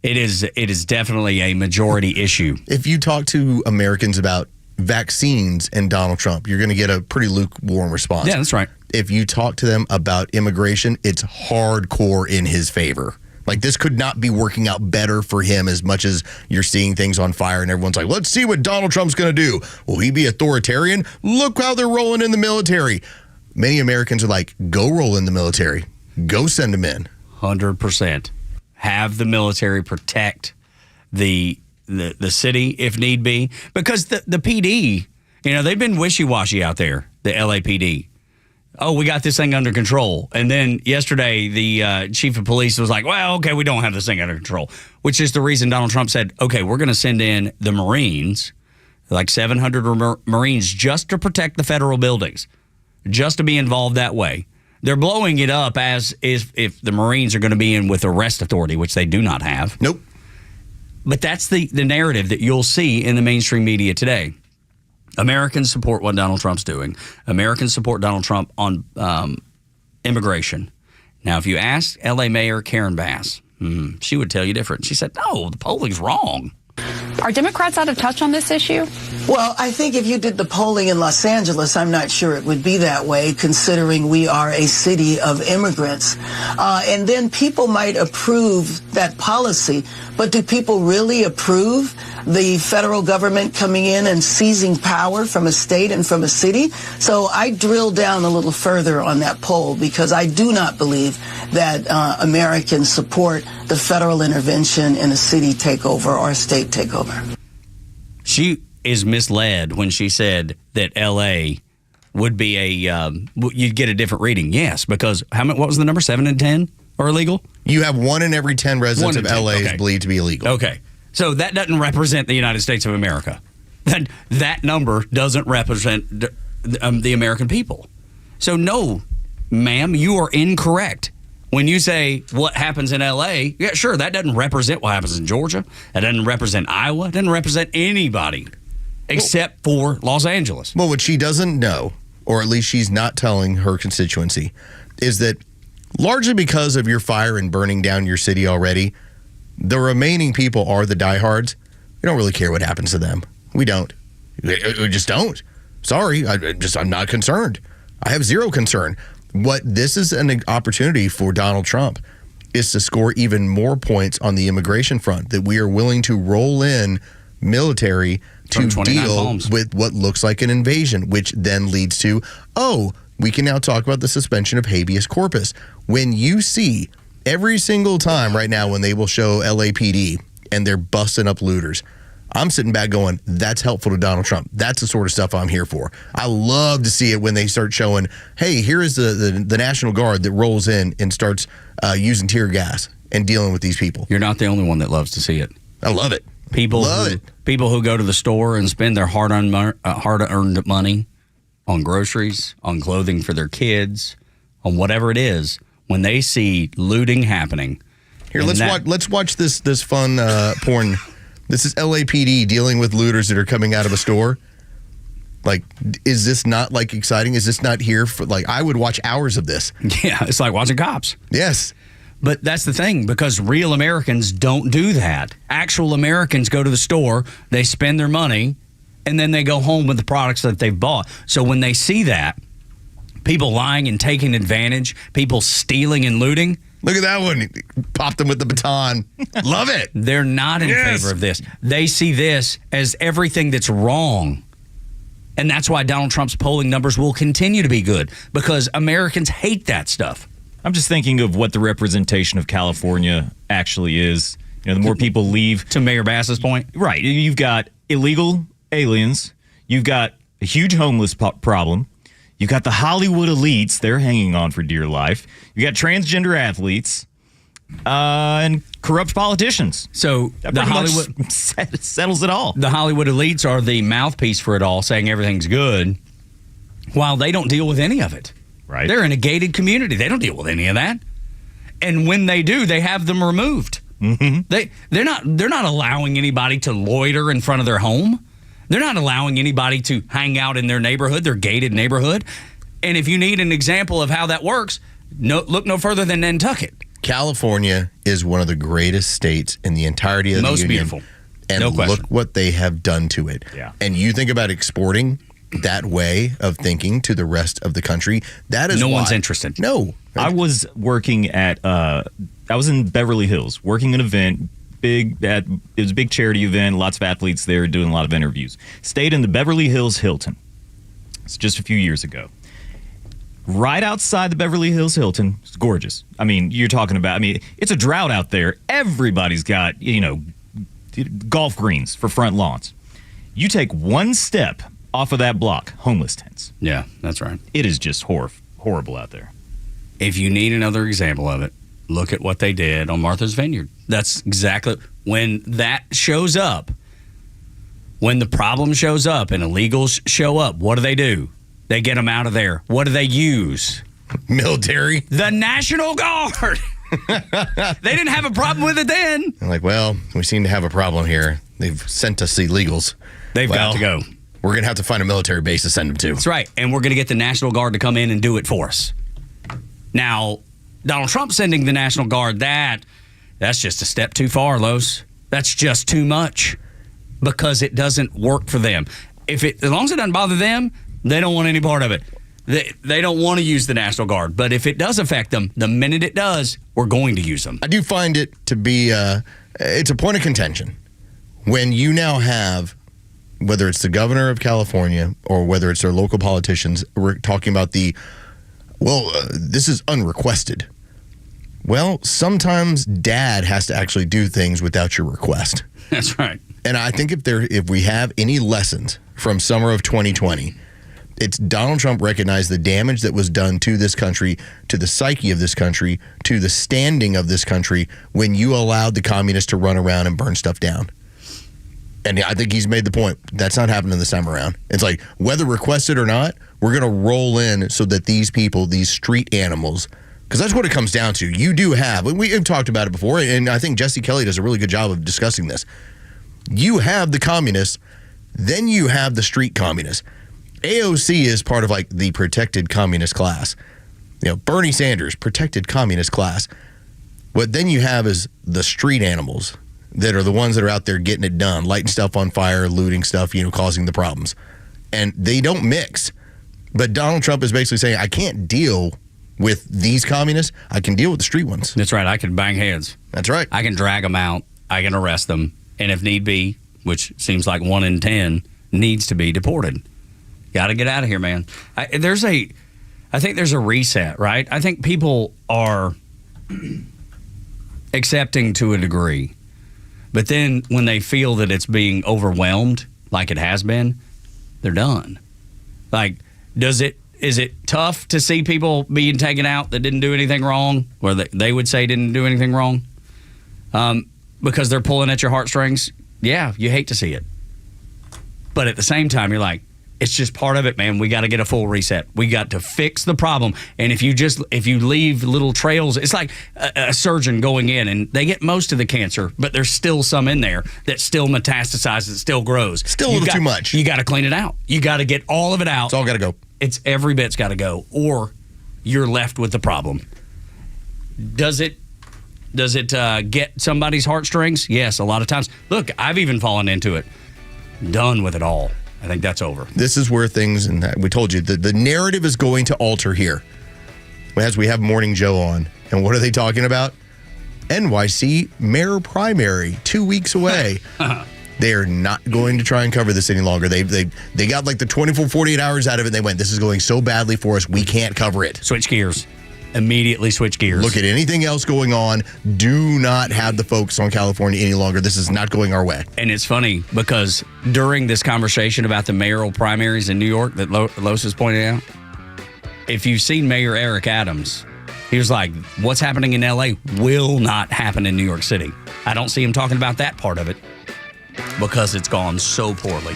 It is definitely a majority issue. If you talk to Americans about vaccines and Donald Trump, you're going to get a pretty lukewarm response. Yeah, that's right. If you talk to them about immigration, it's hardcore in his favor. Like, this could not be working out better for him as much as you're seeing things on fire and everyone's like, let's see what Donald Trump's going to do. Will he be authoritarian? Look how they're rolling in the military. Many Americans are like, go roll in the military. Go send them in. 100%. Have the military protect the city if need be. Because the PD, they've been wishy-washy out there, the LAPD. Oh, we got this thing under control. And then yesterday, the chief of police was like, well, okay, we don't have this thing under control, which is the reason Donald Trump said, okay, we're going to send in the Marines, like 700 Marines, just to protect the federal buildings, just to be involved that way. They're blowing it up as if the Marines are going to be in with arrest authority, which they do not have. Nope. But that's the narrative that you'll see in the mainstream media today. Americans support what Donald Trump's doing. Americans support Donald Trump on immigration. Now, if you ask L.A. Mayor Karen Bass, she would tell you different. She said, no, the polling's wrong. Are Democrats out of touch on this issue? Well, I think if you did the polling in Los Angeles, I'm not sure it would be that way, considering we are a city of immigrants. And then people might approve that policy, but do people really approve the federal government coming in and seizing power from a state and from a city? So I drilled down a little further on that poll because I do not believe that Americans support the federal intervention in a city takeover or a state takeover. She is misled when she said that L.A. would be you'd get a different reading. Yes, because what was the number? 7 in 10 are illegal? You have 1 in every 10 residents of L.A. is believed to be illegal. Okay. So that doesn't represent the United States of America. That number doesn't represent the American people. So no, ma'am, you are incorrect. When you say what happens in L.A., yeah, sure, that doesn't represent what happens in Georgia. That doesn't represent Iowa. It doesn't represent anybody except for Los Angeles. Well, what she doesn't know, or at least she's not telling her constituency, is that largely because of your fire and burning down your city already, the remaining people are the diehards. We don't really care what happens to them. We don't. We just don't. Sorry, I'm not concerned. I have zero concern. What this is an opportunity for Donald Trump is to score even more points on the immigration front, that we are willing to roll in military to deal with what looks like an invasion, which then leads to, we can now talk about the suspension of habeas corpus. When you see every single time right now when they will show LAPD and they're busting up looters, I'm sitting back going, that's helpful to Donald Trump. That's the sort of stuff I'm here for. I love to see it when they start showing, hey, here is the National Guard that rolls in and starts using tear gas and dealing with these people. You're not the only one that loves to see it. I love it. People who go to the store and spend their hard-earned money on groceries, on clothing for their kids, on whatever it is, when they see looting happening. Here, let's watch this fun porn. This is LAPD dealing with looters that are coming out of a store. Like, is this not like exciting? Is this not here for I would watch hours of this. Yeah, it's like watching cops. Yes. But that's the thing, because real Americans don't do that. Actual Americans go to the store, they spend their money, and then they go home with the products that they've bought. So when they see that, people lying and taking advantage, people stealing and looting. Look at that one. Popped them with the baton. Love it. They're not in favor of this. They see this as everything that's wrong. And that's why Donald Trump's polling numbers will continue to be good, because Americans hate that stuff. I'm just thinking of what the representation of California actually is. The more people leave. To Mayor Bass's point. Right. You've got illegal aliens. You've got a huge homeless problem. You've got the Hollywood elites. They're hanging on for dear life. You got transgender athletes and corrupt politicians. So that the Hollywood settles it all. The Hollywood elites are the mouthpiece for it all, saying everything's good, while they don't deal with any of it. Right. They're in a gated community. They don't deal with any of that. And when they do, they have them removed. Mm-hmm. They're not allowing anybody to loiter in front of their home. They're not allowing anybody to hang out in their neighborhood, their gated neighborhood. And if you need an example of how that works, look no further than Nantucket. California is one of the greatest states in the entirety of the Most union. beautiful. And No question. look what they have done to it. Yeah. And you think about exporting that way of thinking to the rest of the country. That is no why. one's interested. No. I was working at, I was in Beverly Hills, working an event. It was a big charity event, lots of athletes there doing a lot of interviews. Stayed in the Beverly Hills Hilton. It's just a few years ago. Right outside the Beverly Hills Hilton, it's gorgeous. I mean, you're talking about, it's a drought out there. Everybody's got, golf greens for front lawns. You take one step off of that block, homeless tents. Yeah, that's right. It is just horrible out there. If you need another example of it, look at what they did on Martha's Vineyard. That's exactly when that shows up. When the problem shows up and illegals show up, what do? They get them out of there. What do they use? Military. The National Guard. They didn't have a problem with it then. I'm like, well, we seem to have a problem here. They've sent us illegals. They've got to go. We're going to have to find a military base to send them to. That's right. And we're going to get the National Guard to come in and do it for us. Now, Donald Trump sending the National Guard, that's just a step too far, Los. That's just too much, because it doesn't work for them. As long as it doesn't bother them, they don't want any part of it. They don't want to use the National Guard. But if it does affect them, the minute it does, we're going to use them. I do find it to be, it's a point of contention. When you now have, whether it's the governor of California or whether it's their local politicians, we're talking about this is unrequested. Well, sometimes dad has to actually do things without your request. That's right. And I think if we have any lessons from summer of 2020, it's Donald Trump recognized the damage that was done to this country, to the psyche of this country, to the standing of this country when you allowed the communists to run around and burn stuff down. And I think he's made the point. That's not happening this time around. It's like, whether requested or not, we're going to roll in so that these people, these street animals, because that's what it comes down to. You do have, we've talked about it before, and I think Jesse Kelly does a really good job of discussing this. You have the communists, then you have the street communists. AOC is part of the protected communist class. Bernie Sanders, protected communist class. What then you have is the street animals that are the ones that are out there getting it done, lighting stuff on fire, looting stuff, causing the problems. And they don't mix. But Donald Trump is basically saying, I can't deal with these communists. I can deal with the street ones. That's right. I can bang heads. That's right. I can drag them out. I can arrest them. And if need be, which seems like 1 in 10 needs to be deported. Got to get out of here, man. I think there's a reset, right? I think people are accepting to a degree, but then when they feel that it's being overwhelmed, like it has been, they're done. Like, is it tough to see people being taken out that didn't do anything wrong, or that they would say didn't do anything wrong, because they're pulling at your heartstrings? Yeah, you hate to see it. But at the same time, you're like, it's just part of it, man. We got to get a full reset. We got to fix the problem. And if you leave little trails, it's like a surgeon going in and they get most of the cancer, but there's still some in there that still metastasizes, that still grows. Still a little too much. You got to clean it out. You got to get all of it out. It's all got to go. It's every bit's got to go, or you're left with the problem. Does it get somebody's heartstrings? Yes, a lot of times. Look, I've even fallen into it. Done with it all. I think that's over. This is where things, and we told you, the narrative is going to alter here. As we have Morning Joe on. And what are they talking about? NYC mayor primary, 2 weeks away. They are not going to try and cover this any longer. They got like the 24, 48 hours out of it, and they went, this is going so badly for us, we can't cover it. Switch gears. Immediately switch gears. Look at anything else going on. Do not have the focus on California any longer. This is not going our way. And it's funny because during this conversation about the mayoral primaries in New York that Los is pointing out, if you've seen Mayor Eric Adams, he was like, what's happening in LA will not happen in New York City. I don't see him talking about that part of it because it's gone so poorly.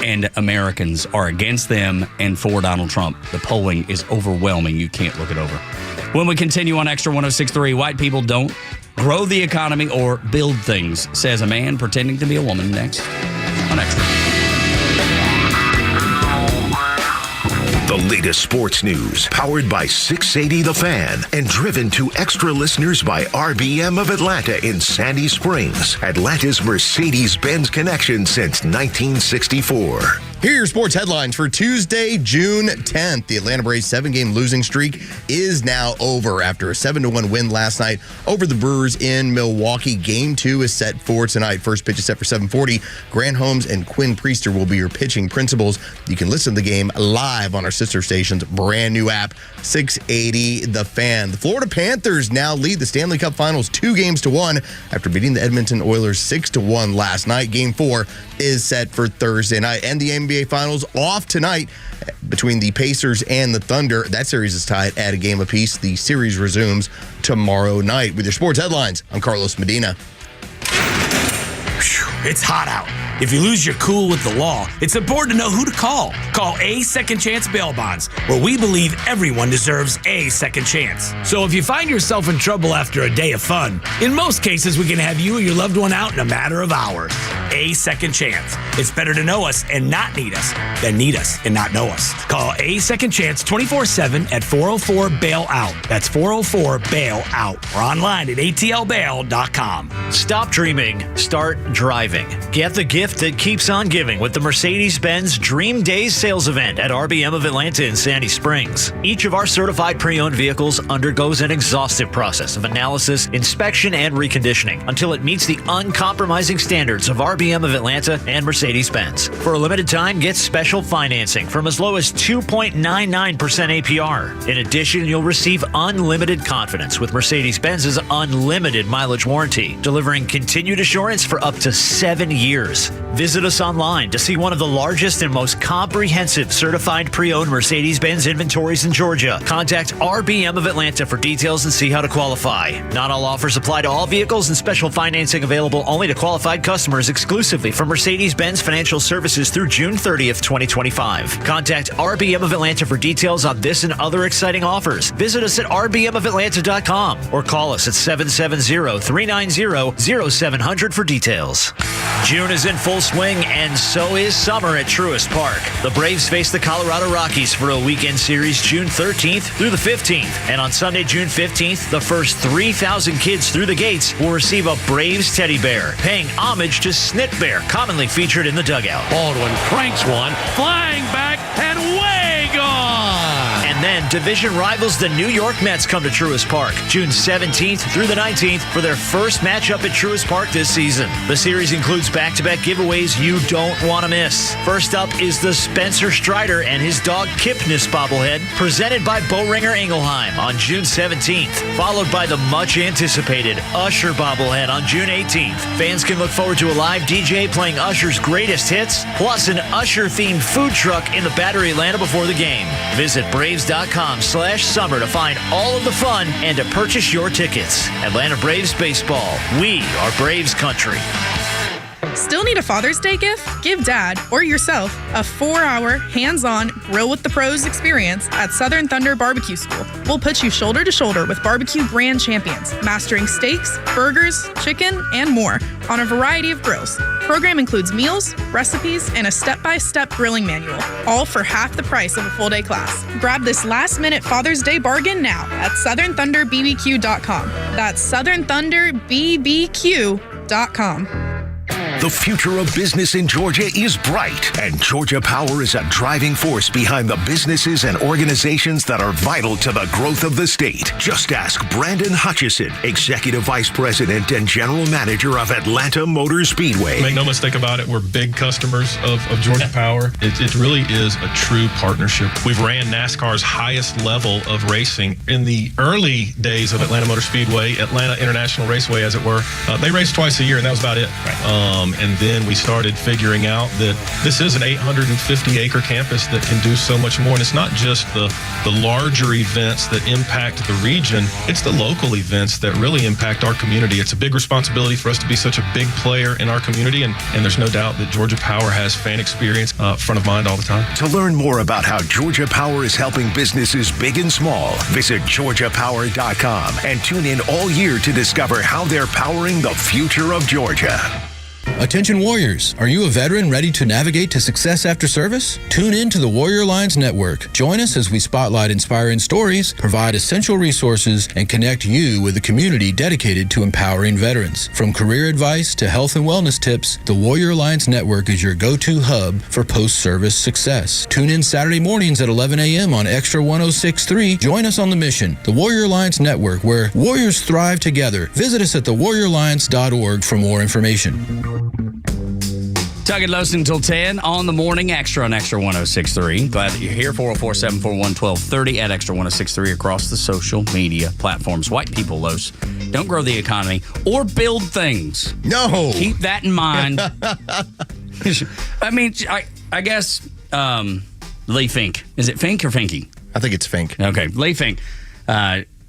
And Americans are against them and for Donald Trump. The polling is overwhelming. You can't look it over. When we continue on Extra 106.3, white people don't grow the economy or build things, says a man pretending to be a woman. Next on Extra. The latest sports news, powered by 680 The Fan, and driven to Extra listeners by RBM of Atlanta in Sandy Springs, Atlanta's Mercedes-Benz connection since 1964. Here are your sports headlines for Tuesday, June 10th. The Atlanta Braves 7-game losing streak is now over after a 7-1 win last night over the Brewers in Milwaukee. Game 2 is set for tonight. First pitch is set for 7:40. Grant Holmes and Quinn Priester will be your pitching principals. You can listen to the game live on our sister station's brand new app, 680 The Fan. The Florida Panthers now lead the Stanley Cup Finals 2-1 after beating the Edmonton Oilers 6-1 last night. Game 4 is set for Thursday night. And the NBA Finals off tonight between the Pacers and the Thunder. That series is tied at a game apiece. The series resumes tomorrow night. With your sports headlines, I'm Carlos Medina. It's hot out. If you lose your cool with the law, it's important to know who to call. Call A Second Chance Bail Bonds, where we believe everyone deserves a second chance. So if you find yourself in trouble after a day of fun, in most cases we can have you or your loved one out in a matter of hours. A Second Chance. It's better to know us and not need us than need us and not know us. Call A Second Chance 24/7 at 404-BAIL-OUT. That's 404-BAIL-OUT. Or online at atlbail.com. Stop dreaming. Start driving. Get the gift that keeps on giving with the Mercedes-Benz Dream Days sales event at RBM of Atlanta in Sandy Springs. Each of our certified pre-owned vehicles undergoes an exhaustive process of analysis, inspection, and reconditioning until it meets the uncompromising standards of RBM of Atlanta and Mercedes-Benz. For a limited time, get special financing from as low as 2.99% APR. In addition, you'll receive unlimited confidence with Mercedes-Benz's unlimited mileage warranty, delivering continued assurance for up to 7 years. Visit us online to see one of the largest and most comprehensive certified pre-owned Mercedes-Benz inventories in Georgia. Contact RBM of Atlanta for details and see how to qualify. Not all offers apply to all vehicles, and special financing available only to qualified customers exclusively from Mercedes-Benz Financial Services through June 30th, 2025. Contact RBM of Atlanta for details on this and other exciting offers. Visit us at rbmofatlanta.com or call us at 770-390-0700 for details. June is in full swing, and so is summer at Truist Park. The Braves face the Colorado Rockies for a weekend series June 13th through the 15th. And on Sunday, June 15th, the first 3,000 kids through the gates will receive a Braves teddy bear, paying homage to Snit Bear, commonly featured in the dugout. Baldwin cranks one, flying back and way gone. And then and division rivals the New York Mets come to Truist Park June 17th through the 19th for their first matchup at Truist Park this season. The series includes back-to-back giveaways you don't want to miss. First up is the Spencer Strider and his dog Kipnis bobblehead, presented by Boehringer Ingelheim on June 17th, followed by the much-anticipated Usher bobblehead on June 18th. Fans can look forward to a live DJ playing Usher's greatest hits, plus an Usher-themed food truck in the Battery Atlanta before the game. Visit Braves.com/summer to find all of the fun and to purchase your tickets. Atlanta Braves baseball. We are Braves country. Still need a Father's Day gift? Give Dad or yourself a 4-hour, hands-on, grill with the pros experience at Southern Thunder Barbecue School. We'll put you shoulder to shoulder with barbecue grand champions, mastering steaks, burgers, chicken, and more on a variety of grills. Program includes meals, recipes, and a step-by-step grilling manual, all for half the price of a full-day class. Grab this last-minute Father's Day bargain now at SouthernThunderBBQ.com. That's SouthernThunderBBQ.com. The future of business in Georgia is bright, and Georgia Power is a driving force behind the businesses and organizations that are vital to the growth of the state. Just ask Brandon Hutchison, Executive Vice President and General Manager of Atlanta Motor Speedway. Make no mistake about it, we're big customers of Georgia Power. It really is a true partnership. We've ran NASCAR's highest level of racing. In the early days of Atlanta Motor Speedway, Atlanta International Raceway, as it were, they raced twice a year, and that was about it. Right. And then we started figuring out that this is an 850-acre campus that can do so much more. And it's not just the larger events that impact the region. It's the local events that really impact our community. It's a big responsibility for us to be such a big player in our community. And there's no doubt that Georgia Power has fan experience front of mind all the time. To learn more about how Georgia Power is helping businesses big and small, visit GeorgiaPower.com and tune in all year to discover how they're powering the future of Georgia. Attention Warriors, are you a veteran ready to navigate to success after service? Tune in to the Warrior Alliance Network. Join us as we spotlight inspiring stories, provide essential resources, and connect you with a community dedicated to empowering veterans. From career advice to health and wellness tips, the Warrior Alliance Network is your go-to hub for post-service success. Tune in Saturday mornings at 11 a.m. on Xtra 106.3. Join us on the mission, the Warrior Alliance Network, where warriors thrive together. Visit us at thewarrioralliance.org for more information. Tug and Los until 10 on the Morning Xtra on Xtra 106.3. Glad that you're here. 404-741-1230 at Xtra 106.3 across the social media platforms. White people, Los, don't grow the economy or build things. No. Keep that in mind. I mean, I guess Lee Fink. Is it Fink or Finky? I think it's Fink. Okay. Lee Fink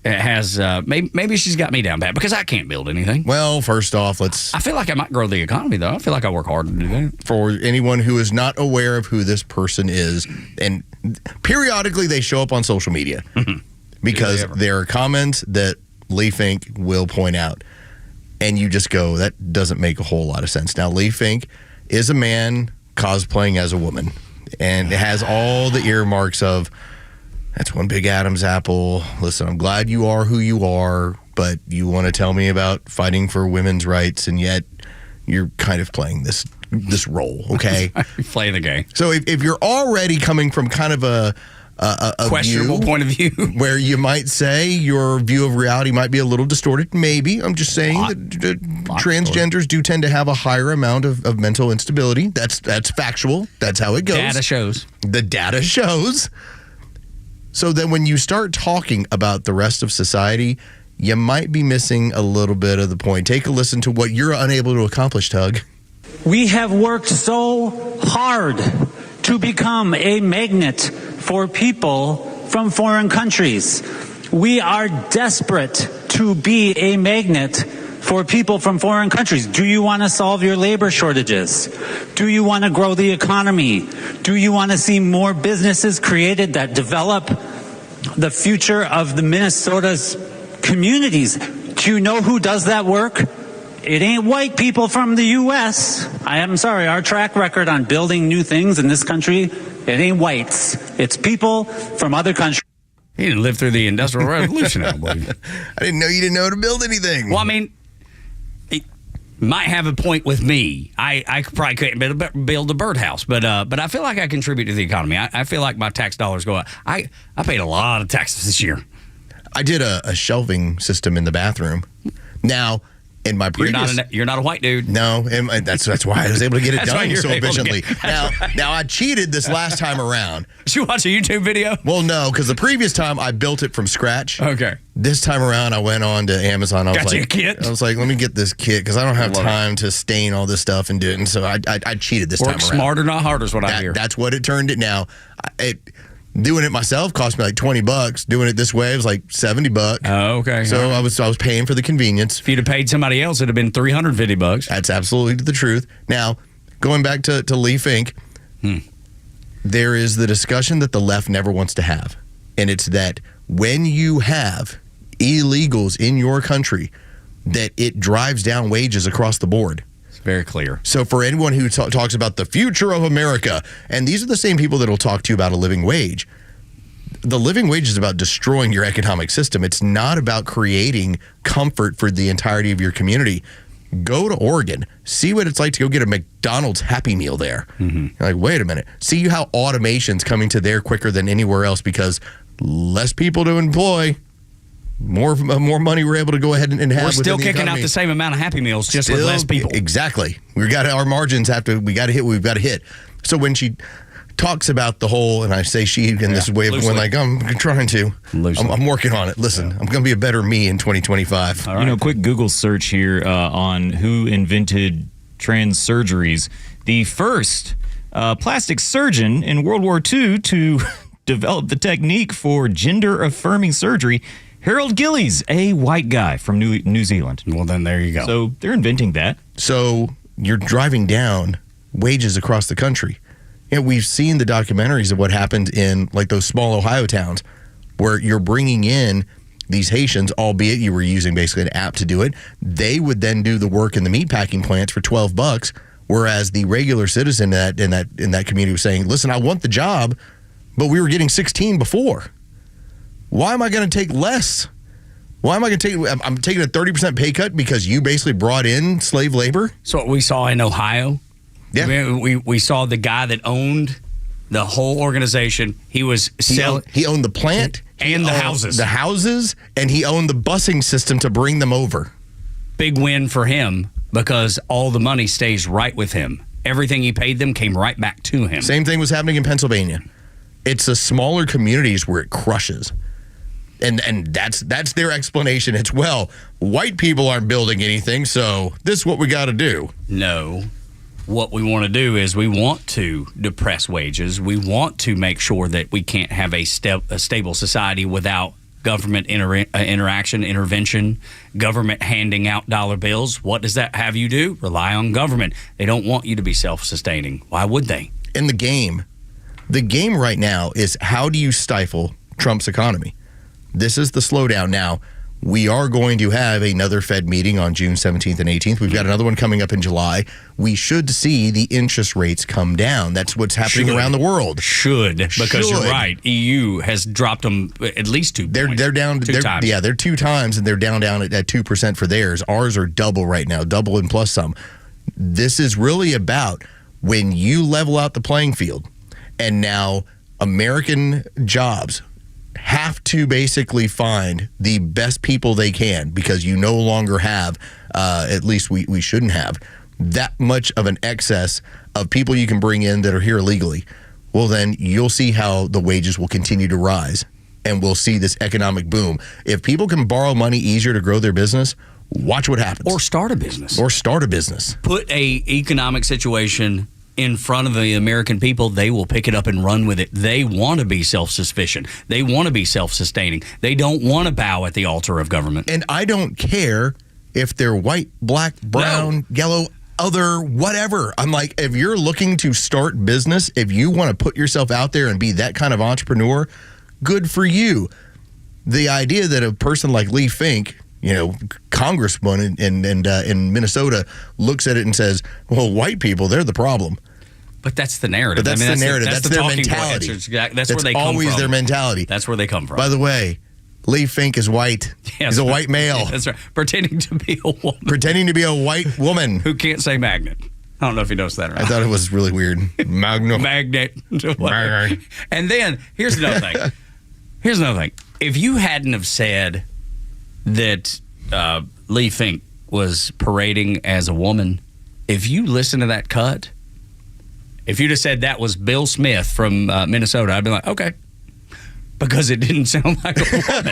has maybe she's got me down bad because I can't build anything. Well, first off, I feel like I might grow the economy, though. I feel like I work hard to do that. For anyone who is not aware of who this person is, and periodically they show up on social media because there are comments that Lee Fink will point out, and you just go, that doesn't make a whole lot of sense. Now, Lee Fink is a man cosplaying as a woman, and it has all the earmarks of, that's one big Adam's apple. Listen, I'm glad you are who you are, but you want to tell me about fighting for women's rights, and yet you're kind of playing this role, okay? Playing the game. So if you're already coming from kind of a questionable point of view, where you might say your view of reality might be a little distorted, maybe. I'm just saying that transgenders do tend to have a higher amount of mental instability. That's factual. That's how it goes. Data shows. The data shows. So then when you start talking about the rest of society, you might be missing a little bit of the point. Take a listen to what you're unable to accomplish, Tug. We have worked so hard to become a magnet for people from foreign countries. We are desperate to be a magnet for people from foreign countries. Do you want to solve your labor shortages? Do you want to grow the economy? Do you want to see more businesses created that develop the future of the Minnesota's communities? Do you know who does that work? It ain't white people from the U.S. I am sorry, our track record on building new things in this country, it ain't whites. It's people from other countries. He didn't live through the Industrial Revolution, I believe. I didn't know you didn't know how to build anything. Well, I mean, might have a point with me. I probably couldn't build a birdhouse, but I feel like I contribute to the economy. I feel like my tax dollars go up. I paid a lot of taxes this year. I did a shelving system in the bathroom. Now, in my previous... You're not a white dude. No, and that's why I was able to get it done so able to efficiently. Now, I cheated this last time around. Did you watch a YouTube video? Well, no, because the previous time I built it from scratch. Okay. This time around, I went on to Amazon. I Got you a kit? I was like, let me get this kit because I don't have time to stain all this stuff and do it. And so I cheated this time around. Work smarter, not harder is what I hear. That's what it turned it now. Doing it myself cost me like $20. Doing it this way, it was like $70. Oh, okay. So I was paying for the convenience. If you'd have paid somebody else, it'd have been $350. That's absolutely the truth. Now, going back to Lee Fink, there is the discussion that the left never wants to have. And it's that when you have illegals in your country, that it drives down wages across the board. Very clear. So for anyone who talks about the future of America, and these are the same people that will talk to you about a living wage, the living wage is about destroying your economic system. It's not about creating comfort for the entirety of your community. Go to Oregon. See what it's like to go get a McDonald's Happy Meal there. You're like, wait a minute. See how automation's coming to there quicker than anywhere else because less people to employ. More money we're able to go ahead and have. We're still kicking economy. out the same amount of Happy Meals, just with less people. Exactly. We got our margins we got to hit. We've got to hit. So when she talks about the whole, and I say she in this way of when like I'm trying to, I'm working on it. Listen, I'm going to be a better me in 2025. Quick Google search here on who invented trans surgeries. The first plastic surgeon in World War II to develop the technique for gender-affirming surgery. Harold Gillies, a white guy from New Zealand. Well, then there you go. So they're inventing that. So you're driving down wages across the country. We've seen the documentaries of what happened in like those small Ohio towns where you're bringing in these Haitians, albeit you were using basically an app to do it. They would then do the work in the meatpacking plants for $12, whereas the regular citizen in that community was saying, listen, I want the job, but we were getting 16 before. Why am I going to take less? Why am I going to take? I'm taking a 30% pay cut because you basically brought in slave labor. So what we saw in Ohio. Yeah, we saw the guy that owned the whole organization. He was selling. He owned the plant and the houses, and he owned the busing system to bring them over. Big win for him because all the money stays right with him. Everything he paid them came right back to him. Same thing was happening in Pennsylvania. It's the smaller communities where it crushes. And that's their explanation. It's, well, white people aren't building anything, so this is what we got to do. No. What we want to do is we want to depress wages. We want to make sure that we can't have a stable society without government intervention, government handing out dollar bills. What does that have you do? Rely on government. They don't want you to be self-sustaining. Why would they? In the game right now is how do you stifle Trump's economy? This is the slowdown. Now, we are going to have another Fed meeting on June 17th and 18th. We've got another one coming up in July. We should see the interest rates come down. That's what's happening around the world. Because you're right. EU has dropped them at least 2 points. They're down two times. Yeah, they're 2 times, and they're down at 2% for theirs. Ours are double right now, double and plus some. This is really about when you level out the playing field, and now American jobs have to basically find the best people they can because you no longer have, at least we shouldn't have, that much of an excess of people you can bring in that are here illegally. Well, then you'll see how the wages will continue to rise and we'll see this economic boom. If people can borrow money easier to grow their business, watch what happens. Or start a business. Put a economic situation in front of the American people, they will pick it up and run with it. They want to be self-sufficient. They want to be self-sustaining. They don't want to bow at the altar of government. And I don't care if they're white, black, brown, yellow, other, whatever. I'm like, if you're looking to start business, if you want to put yourself out there and be that kind of entrepreneur, good for you. The idea that a person like Lee Fink, congressman in Minnesota, looks at it and says, well, white people, they're the problem. But that's the narrative. But that's the narrative. That's the their talking mentality. That's where they come from. Always their mentality. That's where they come from. By the way, Lee Fink is white. He's a white male. That's right. Pretending to be a woman. Pretending to be a white woman. Who can't say magnet. I don't know if you noticed that or not. I thought it was really weird. Magnet. And then, here's another thing. If you hadn't have said that Lee Fink was parading as a woman, if you listen to that cut, if you'd have said that was Bill Smith from Minnesota, I'd be like, okay. Because it didn't sound like a woman.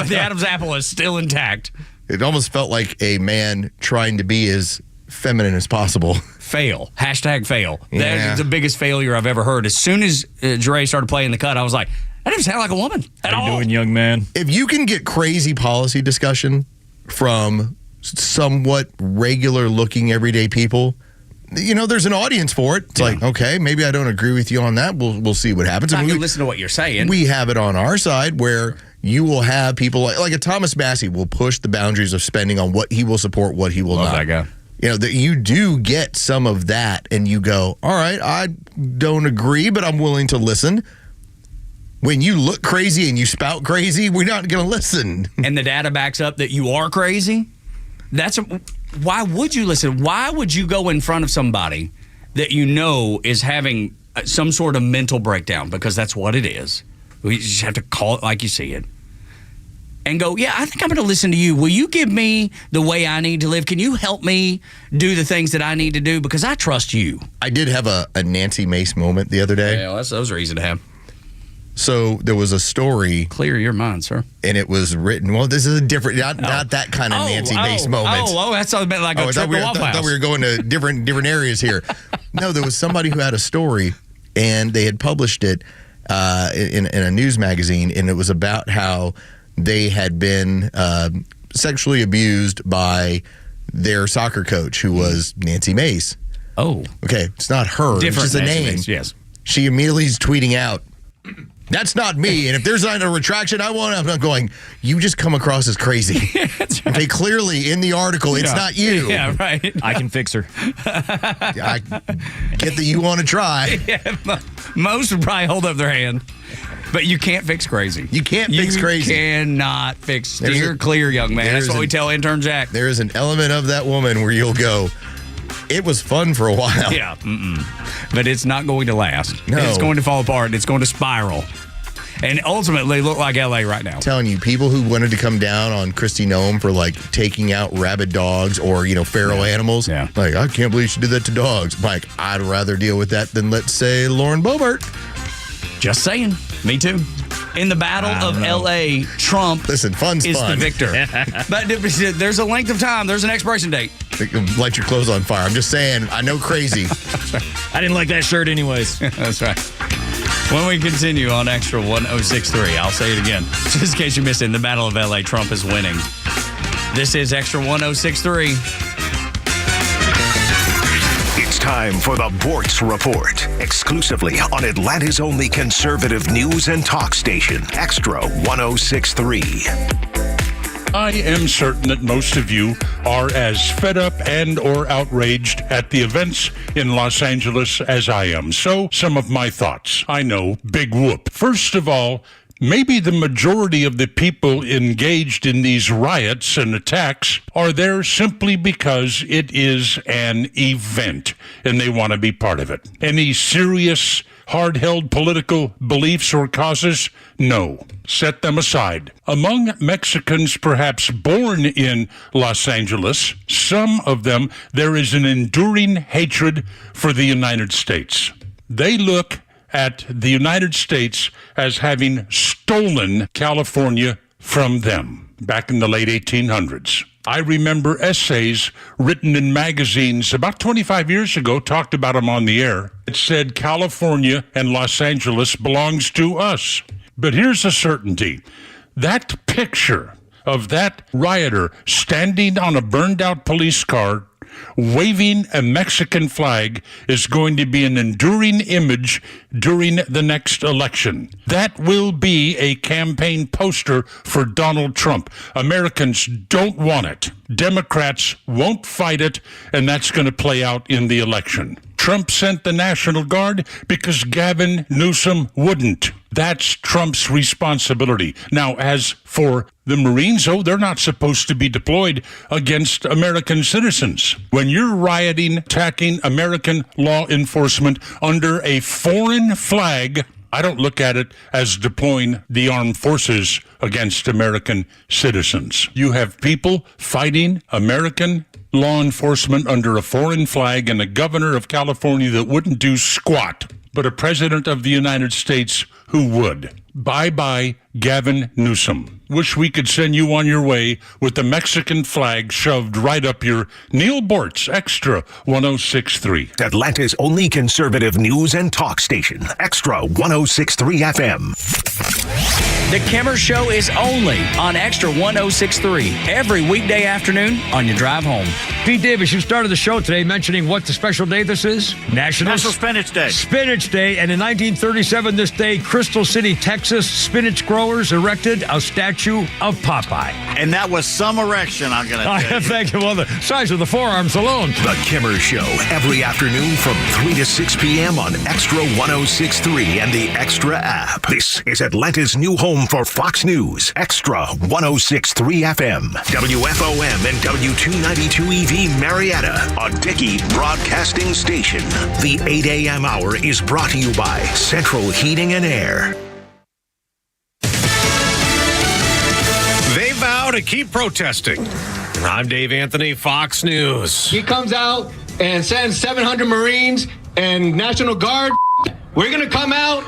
The Adam's apple is still intact. It almost felt like a man trying to be as feminine as possible. Fail. Hashtag fail. Yeah. That's the biggest failure I've ever heard. As soon as Dre started playing the cut, I was like, that didn't sound like a woman at all. How you doing, young man? If you can get crazy policy discussion from somewhat regular-looking everyday people, there's an audience for it. It's like, okay, maybe I don't agree with you on that. We'll see what happens. I can listen to what you're saying. We have it on our side where you will have people like a Thomas Massey will push the boundaries of spending on what he will support, what he will not. That guy. That you do get some of that, and you go, all right, I don't agree, but I'm willing to listen. When you look crazy and you spout crazy, we're not going to listen. And the data backs up that you are crazy. Why would you listen? Why would you go in front of somebody that you know is having some sort of mental breakdown? Because that's what it is. We just have to call it like you see it. And go, yeah, I think I'm going to listen to you. Will you give me the way I need to live? Can you help me do the things that I need to do? Because I trust you. I did have a Nancy Mace moment the other day. Yeah, those are easy to have. So there was a story. Clear your mind, sir. And it was written. Well, this is a different, not that kind of Nancy Mace moment. That's like a trip to Waffle House. I thought we were going to different areas here. No, there was somebody who had a story, and they had published it in a news magazine, and it was about how they had been sexually abused by their soccer coach, who was Nancy Mace. Oh, okay, it's not her. Different, it's just a Nancy name. Mace, yes. She immediately is tweeting out, "That's not me." And if there's not a retraction, I'm not going, you just come across as crazy. Right. Okay, clearly in the article, it's not you. Yeah, right. I can fix her. I get that you want to try. Yeah, most would probably hold up their hand. But you can't fix crazy. You can't fix crazy. You cannot fix. Steer clear, young man. That's what we tell intern Jack. There is an element of that woman where you'll go, it was fun for a while. Yeah. But it's not going to last. No. It's going to fall apart. It's going to spiral. And ultimately look like LA right now. I'm telling you, people who wanted to come down on Kristi Noem for like taking out rabid dogs or, feral animals. Yeah. Like, I can't believe she did that to dogs. Like, I'd rather deal with that than, let's say, Lauren Boebert. Just saying. Me too. In the battle of L.A., Trump is fun. The victor. But there's a length of time. There's an expiration date. Light your clothes on fire. I'm just saying, I know crazy. I didn't like that shirt anyways. That's right. When we continue on Extra 1063, I'll say it again. Just in case you missed it, in the battle of L.A., Trump is winning. This is Extra 1063. It's time for the Bortz Report, exclusively on Atlanta's only conservative news and talk station, Extra 1063. I am certain that most of you are as fed up and or outraged at the events in Los Angeles as I am. So, some of my thoughts. I know, big whoop. First of all, maybe the majority of the people engaged in these riots and attacks are there simply because it is an event and they want to be part of it. Any serious, hard-held political beliefs or causes? No. Set them aside. Among Mexicans perhaps born in Los Angeles, some of them, there is an enduring hatred for the United States. They look at the United States as having stolen California from them back in the late 1800s. I remember essays written in magazines about 25 years ago, talked about them on the air. It said California and Los Angeles belongs to us. But here's a certainty. That picture of that rioter standing on a burned out police car waving a Mexican flag is going to be an enduring image during the next election. That will be a campaign poster for Donald Trump. Americans don't want it. Democrats won't fight it, and that's going to play out in the election. Trump sent the National Guard because Gavin Newsom wouldn't. That's Trump's responsibility. Now, as for the Marines, they're not supposed to be deployed against American citizens. When you're rioting, attacking American law enforcement under a foreign flag, I don't look at it as deploying the armed forces against American citizens. You have people fighting American law enforcement under a foreign flag and a governor of California that wouldn't do squat, but a president of the United States who would. Bye-bye, Gavin Newsom. Wish we could send you on your way with the Mexican flag shoved right up your Neil Bortz Extra 106.3. Atlanta's only conservative news and talk station, Extra 106.3 FM. The Kimmer Show is only on Extra 106.3 every weekday afternoon on your drive home. Pete Davis, you started the show today mentioning what the special day this is? National Spinach Day. Spinach Day. And in 1937, this day, Crystal City, Texas, spinach growers erected a statue of Popeye. And that was some erection, I'm going to tell you. Thank you. Well, the size of the forearms alone. The Kimmer Show, every afternoon from 3 to 6 p.m. on Extra 106.3 and the Extra app. This is Atlanta's new home for Fox News, Extra 106.3 FM, WFOM and W292 EV Marietta, a Dickey Broadcasting Station. The 8 a.m. hour is brought to you by Central Heating and Air. They vow to keep protesting. I'm Dave Anthony, Fox News. He comes out and sends 700 Marines and National Guard. We're going to come out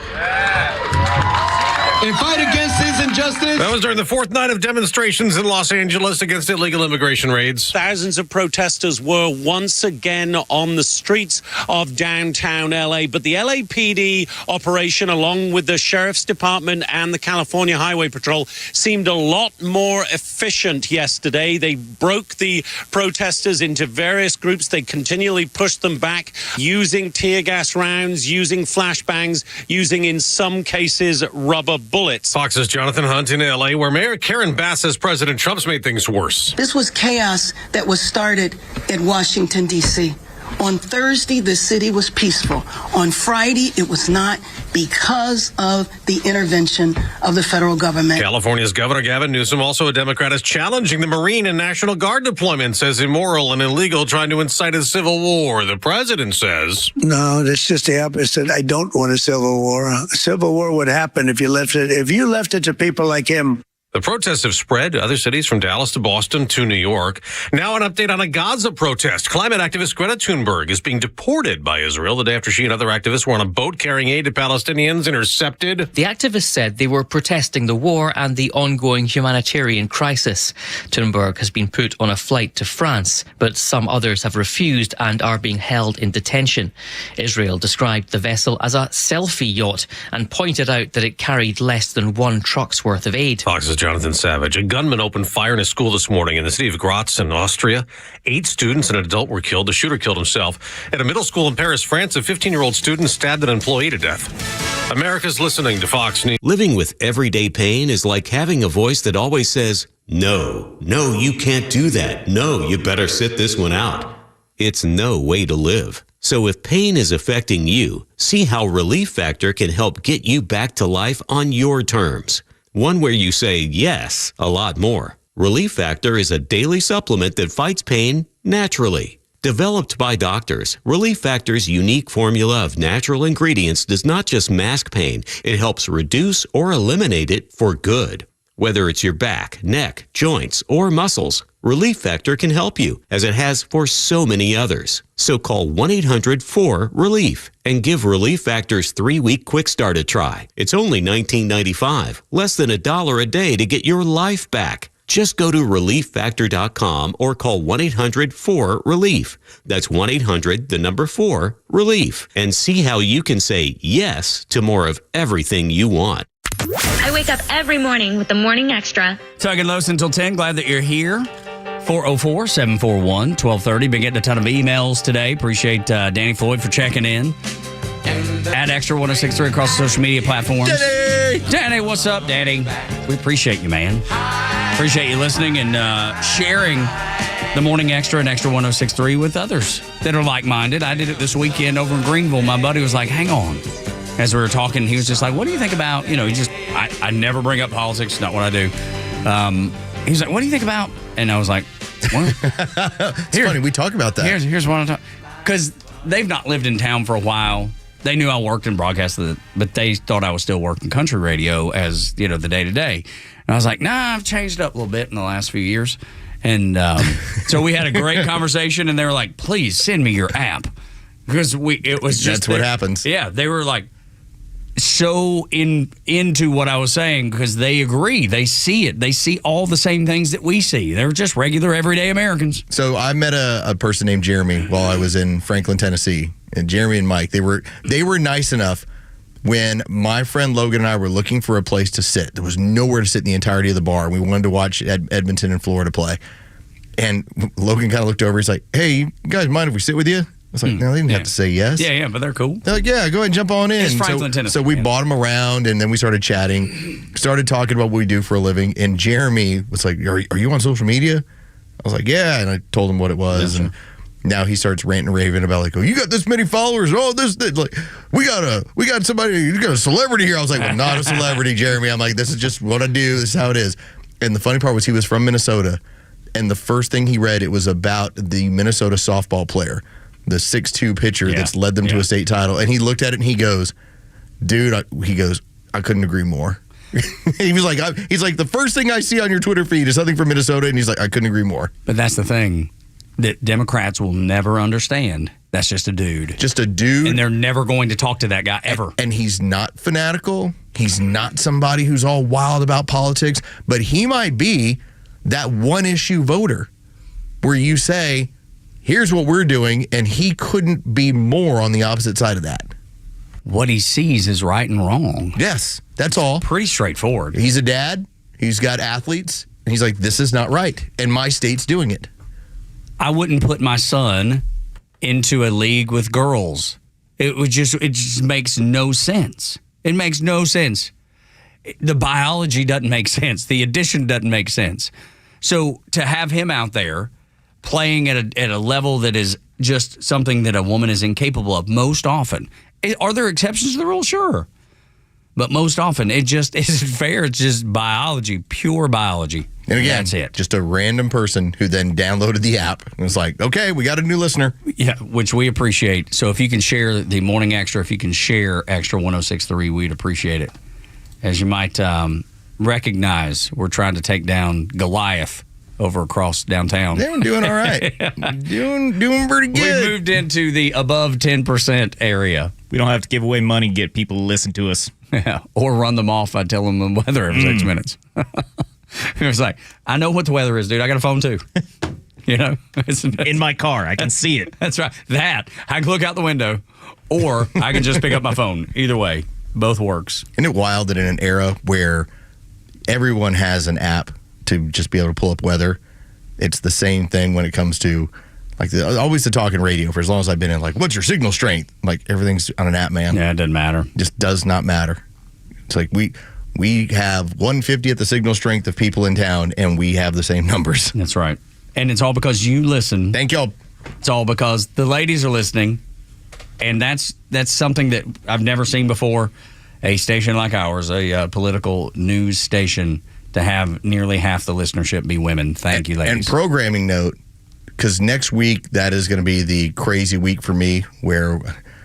and fight against his injustice. That was during the fourth night of demonstrations in Los Angeles against illegal immigration raids. Thousands of protesters were once again on the streets of downtown LA, but the LAPD operation, along with the Sheriff's Department and the California Highway Patrol, seemed a lot more efficient yesterday. They broke the protesters into various groups. They continually pushed them back using tear gas rounds, using flashbangs, using, in some cases, rubber bullets. Fox's Jonathan Hunt in L.A., where Mayor Karen Bass says President Trump's made things worse. This was chaos that was started in Washington, D.C. On Thursday, the city was peaceful. On Friday, it was not because of the intervention of the federal government. California's Governor Gavin Newsom, also a Democrat, is challenging the Marine and National Guard deployment, says immoral and illegal, trying to incite a civil war. The president says, no, that's just the opposite. I don't want a civil war. A civil war would happen if you left it to people like him. The protests have spread to other cities from Dallas to Boston to New York. Now an update on a Gaza protest. Climate activist Greta Thunberg is being deported by Israel the day after she and other activists were on a boat carrying aid to Palestinians intercepted. The activists said they were protesting the war and the ongoing humanitarian crisis. Thunberg has been put on a flight to France, but some others have refused and are being held in detention. Israel described the vessel as a selfie yacht and pointed out that it carried less than one truck's worth of aid. Fox's Jonathan Savage. A gunman opened fire in a school this morning in the city of Graz in Austria. 8 students and an adult were killed. The shooter killed himself. At a middle school in Paris, France, a 15-year-old student stabbed an employee to death. America's listening to Fox News. Living with everyday pain is like having a voice that always says, no, you can't do that. No, you better sit this one out. It's no way to live. So if pain is affecting you, see how Relief Factor can help get you back to life on your terms. One where you say yes a lot more. Relief Factor is a daily supplement that fights pain naturally. Developed by doctors, Relief Factor's unique formula of natural ingredients does not just mask pain, it helps reduce or eliminate it for good. Whether it's your back, neck, joints, or muscles, Relief Factor can help you, as it has for so many others. So call 1-800-4RELIEF and give Relief Factor's 3-week quick start a try. It's only $19.95, less than $1 a day to get your life back. Just go to ReliefFactor.com or call 1-800-4RELIEF. That's 1-800-4RELIEF. And see how you can say yes to more of everything you want. I wake up every morning with the Morning Extra. Tug and Los until 10. Glad that you're here. 404-741-1230. Been getting a ton of emails today. Appreciate Danny Floyd for checking in. At Extra 106.3 across the social media platforms. Danny, what's up, Danny? We appreciate you, man. Appreciate you listening and sharing the Morning Extra and Extra 106.3 with others that are like-minded. I did it this weekend over in Greenville. My buddy was like, hang on. as we were talking, he was just like, what do you think about, I never bring up politics, not what I do. He's like, what do you think about? And I was like, well, it's funny, we talk about that. Here's what I'm talking, because they've not lived in town for a while. They knew I worked in broadcast, but they thought I was still working country radio as, the day-to-day. And I was like, nah, I've changed up a little bit in the last few years. And so we had a great conversation, and they were like, please send me your app. Because it was just... That's what happens. Yeah, they were like so into what I was saying because they agree. They see it. They see all the same things that we see. They're just regular, everyday Americans. So I met a person named Jeremy while I was in Franklin, Tennessee. And Jeremy and Mike, they were nice enough when my friend Logan and I were looking for a place to sit. There was nowhere to sit in the entirety of the bar. We wanted to watch Edmonton and Florida play. And Logan kind of looked over. He's like, hey, you guys mind if we sit with you? I was like, no, they didn't have to say yes. Yeah, but they're cool. They're like, yeah, go ahead and jump on in. It's Franklin, Tennessee. So we bought them around, and then we started chatting, started talking about what we do for a living. And Jeremy was like, are you on social media? I was like, yeah. And I told him what it was. And now he starts ranting and raving about like, oh, you got this many followers. Oh, this like we got somebody, you got a celebrity here. I was like, well, not a celebrity, Jeremy. I'm like, this is just what I do. This is how it is. And the funny part was he was from Minnesota. And the first thing he read, it was about the Minnesota softball player, the 6'2" pitcher that's led them to a state title. And he looked at it and he goes, dude, I couldn't agree more. He was like, he's like, the first thing I see on your Twitter feed is something from Minnesota. And he's like, I couldn't agree more. But that's the thing that Democrats will never understand. That's just a dude. Just a dude. And they're never going to talk to that guy ever. And he's not fanatical. He's not somebody who's all wild about politics. But he might be that one-issue voter where you say, here's what we're doing, and he couldn't be more on the opposite side of that. What he sees is right and wrong. Yes, that's all. Pretty straightforward. He's a dad. He's got athletes. And he's like, this is not right. And my state's doing it. I wouldn't put my son into a league with girls. It just makes no sense. It makes no sense. The biology doesn't make sense. The addition doesn't make sense. So to have him out there playing at a level that is just something that a woman is incapable of most often. Are there exceptions to the rule? Sure. But most often, it just isn't fair. It's just biology, pure biology. And again, that's it. Just a random person who then downloaded the app and was like, okay, we got a new listener. Yeah, which we appreciate. So if you can share the Morning Extra, if you can share Extra 106.3, we'd appreciate it. As you might recognize, we're trying to take down Goliath over across downtown. They're doing all right. doing pretty good. We moved into the above 10% area. We don't have to give away money to get people to listen to us. Yeah, or run them off by telling them the weather every 6 minutes. It was like, I know what the weather is, dude. I got a phone too. It's in my car. I can see it. That's right. That I can look out the window, or I can just pick up my phone. Either way, both works. Isn't it wild that in an era where everyone has an app to just be able to pull up weather, it's the same thing when it comes to always the talking radio for as long as I've been in, like, what's your signal strength? Like, everything's on an app, man. Yeah, it doesn't matter. Just does not matter. It's like we have 150th the signal strength of people in town, and we have the same numbers. That's right. And it's all because you listen. Thank y'all. It's all because the ladies are listening, and that's something that I've never seen before. A station like ours, a political news station, to have nearly half the listenership be women. Thank you, ladies. And programming note, because next week, that is going to be the crazy week for me where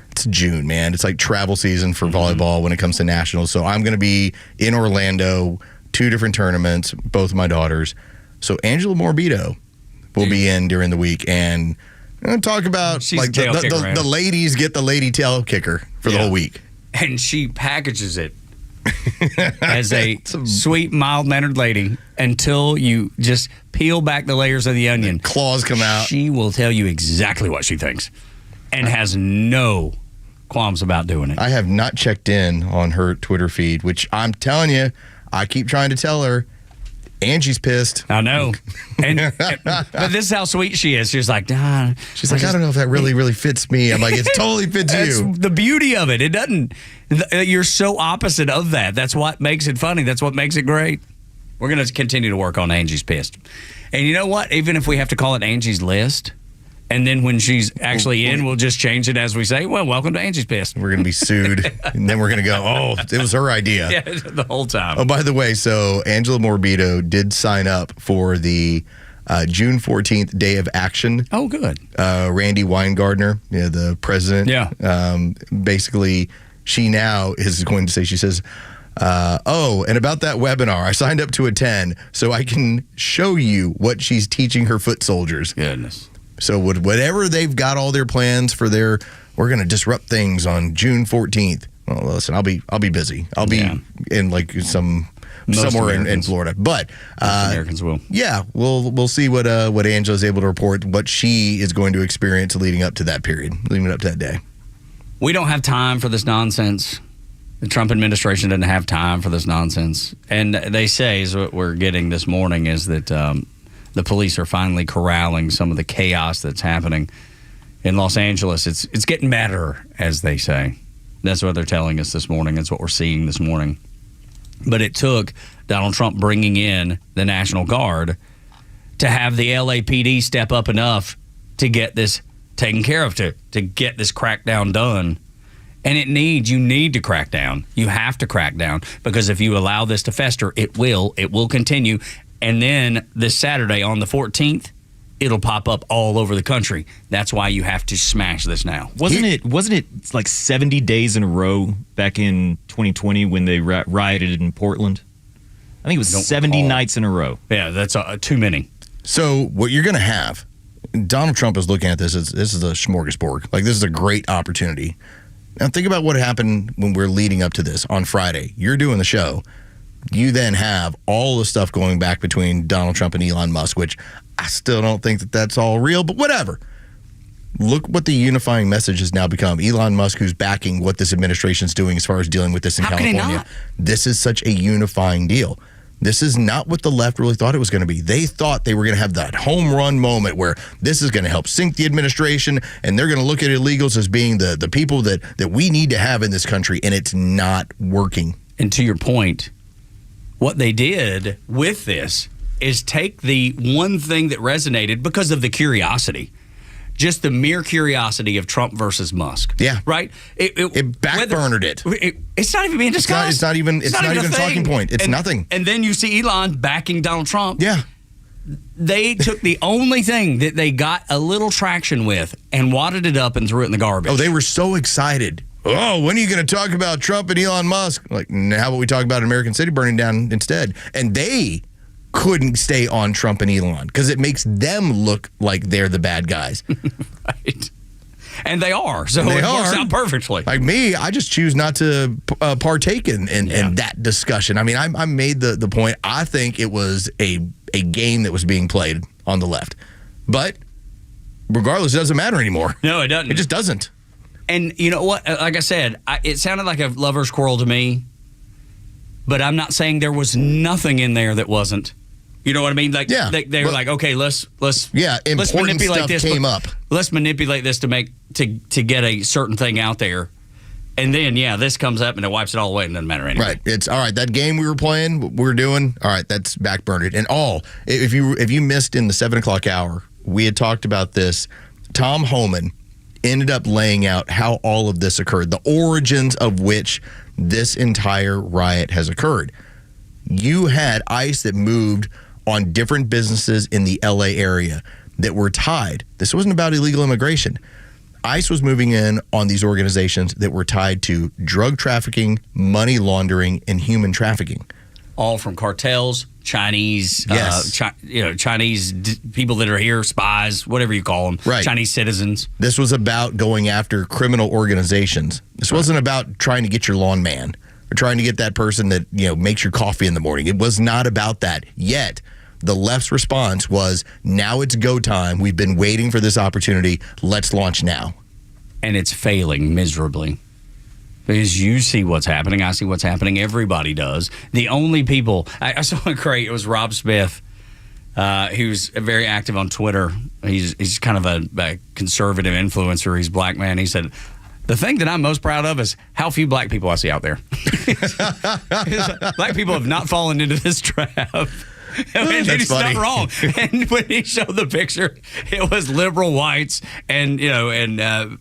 it's June, man. It's like travel season for volleyball when it comes to nationals. So I'm going to be in Orlando, 2 different tournaments, both of my daughters. So Angela Morbido will be in during the week. And I'm going to talk about like the ladies get the lady tail kicker for the whole week. And she packages it as a sweet, mild-mannered lady until you just peel back the layers of the onion. The claws come out. She will tell you exactly what she thinks and has no qualms about doing it. I have not checked in on her Twitter feed, which I'm telling you, I keep trying to tell her, Angie's pissed. I know. But this is how sweet she is. She's like, nah. She's like, I don't know if that really fits me. I'm like, it totally fits you. That's the beauty of it. It doesn't. You're so opposite of that. That's what makes it funny. That's what makes it great. We're going to continue to work on Angie's pissed. And you know what? Even if we have to call it Angie's List, And then when she's actually in, we'll just change it as we say, well, welcome to Angie's Pissed. We're going to be sued. And then we're going to go, oh, it was her idea. Yeah, the whole time. Oh, by the way, so Angela Morbido did sign up for the June 14th Day of Action. Oh, good. Randy Weingartner, the president. Yeah. Basically, she now is going to say, she says, and about that webinar, I signed up to attend so I can show you what she's teaching her foot soldiers. Goodness. So whatever they've got all their plans for we're going to disrupt things on June 14th. Well, listen, I'll be busy. I'll be in like somewhere in Florida. But Americans will. Yeah, we'll see what Angela's able to report, what she is going to experience leading up to that period, leading up to that day. We don't have time for this nonsense. The Trump administration doesn't have time for this nonsense. And they say, is what we're getting this morning, is that the police are finally corralling some of the chaos that's happening in Los Angeles. It's getting better, as they say. That's what they're telling us this morning. That's what we're seeing this morning. But it took Donald Trump bringing in the National Guard to have the LAPD step up enough to get this taken care of, to get this crackdown done. And you need to crack down. You have to crack down, because if you allow this to fester, it will continue. And then this Saturday on the 14th, it'll pop up all over the country. That's why you have to smash this now. Wasn't it like 70 days in a row back in 2020 when they rioted in Portland? I think it was 70 nights in a row. Yeah, that's too many. So what you're going to have, Donald Trump is looking at this as this is a smorgasbord. Like, this is a great opportunity. Now think about what happened when we're leading up to this on Friday. You're doing the show. You then have all the stuff going back between Donald Trump and Elon Musk, which I still don't think that that's all real, but whatever. Look what the unifying message has now become. Elon Musk, who's backing what this administration is doing as far as dealing with this in California. This is such a unifying deal. This is not what the left really thought it was going to be. They thought they were going to have that home run moment where this is going to help sink the administration, and they're going to look at illegals as being the people that we need to have in this country, and it's not working. And to your point, what they did with this is take the one thing that resonated because of the curiosity. Just the mere curiosity of Trump versus Musk. Yeah. Right? It backburnered it. It's not even being discussed. It's not even a talking point. It's nothing. And then you see Elon backing Donald Trump. Yeah. They took the only thing that they got a little traction with and wadded it up and threw it in the garbage. Oh, they were so excited. Oh, when are you going to talk about Trump and Elon Musk? Like, how about we talk about American City burning down instead? And they couldn't stay on Trump and Elon because it makes them look like they're the bad guys. Right. And they are. So it works out perfectly. Like me, I just choose not to partake in that discussion. I mean, I made the point. I think it was a game that was being played on the left. But regardless, it doesn't matter anymore. No, it doesn't. It just doesn't. And you know what? Like I said, it sounded like a lover's quarrel to me. But I'm not saying there was nothing in there that wasn't. You know what I mean? Like, they were like, okay, let's manipulate stuff this. Came up. Let's manipulate this to get a certain thing out there, and then this comes up and it wipes it all away and doesn't matter anymore. Right? It's all right. That game we were playing, what we were doing. All right, that's backburned. And if you missed in the 7:00 hour, we had talked about this. Tom Homan ended up laying out how all of this occurred, the origins of which this entire riot has occurred. You had ICE that moved on different businesses in the LA area that were tied. This wasn't about illegal immigration. ICE was moving in on these organizations that were tied to drug trafficking, money laundering, and human trafficking. All from cartels, Chinese, Chinese people that are here, spies, whatever you call them, right. Chinese citizens. This was about going after criminal organizations. This wasn't about trying to get your lawn man or trying to get that person that makes your coffee in the morning. It was not about that. Yet the left's response was, now it's go time. We've been waiting for this opportunity. Let's launch now. And it's failing miserably. Because you see what's happening. I see what's happening. Everybody does. The only people, I saw it great. It was Rob Smith. He was very active on Twitter. He's kind of a conservative influencer. He's a black man. He said, the thing that I'm most proud of is how few black people I see out there. Black people have not fallen into this trap. And That's he's funny. not wrong. And when he showed the picture, it was liberal whites and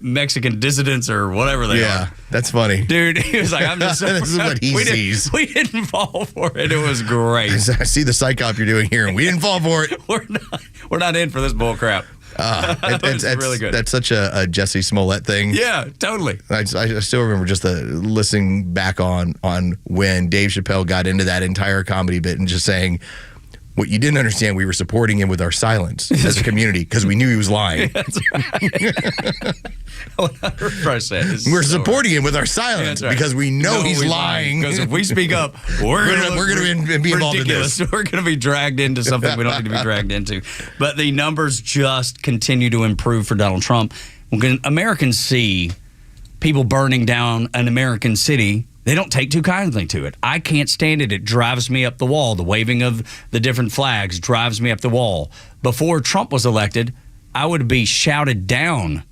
Mexican dissidents or whatever they are. That's funny. Dude, he was like, I'm just so This is what he sees. We didn't fall for it. It was great. I see the psych op you're doing here, and we didn't fall for it. We're not in for this bull crap. It's really good. That's such a Jesse Smollett thing. Yeah, totally. I still remember just listening back on when Dave Chappelle got into that entire comedy bit and just saying, what you didn't understand, we were supporting him with our silence as a community because we knew he was lying. That's right. 100%. We're supporting him with our silence because we know he's lying. Because if we speak up, we're going to be involved in this. We're going to be dragged into something we don't need to be dragged into. But the numbers just continue to improve for Donald Trump. When Americans see people burning down an American city, they don't take too kindly to it. I can't stand it. It drives me up the wall. The waving of the different flags drives me up the wall. Before Trump was elected, I would be shouted down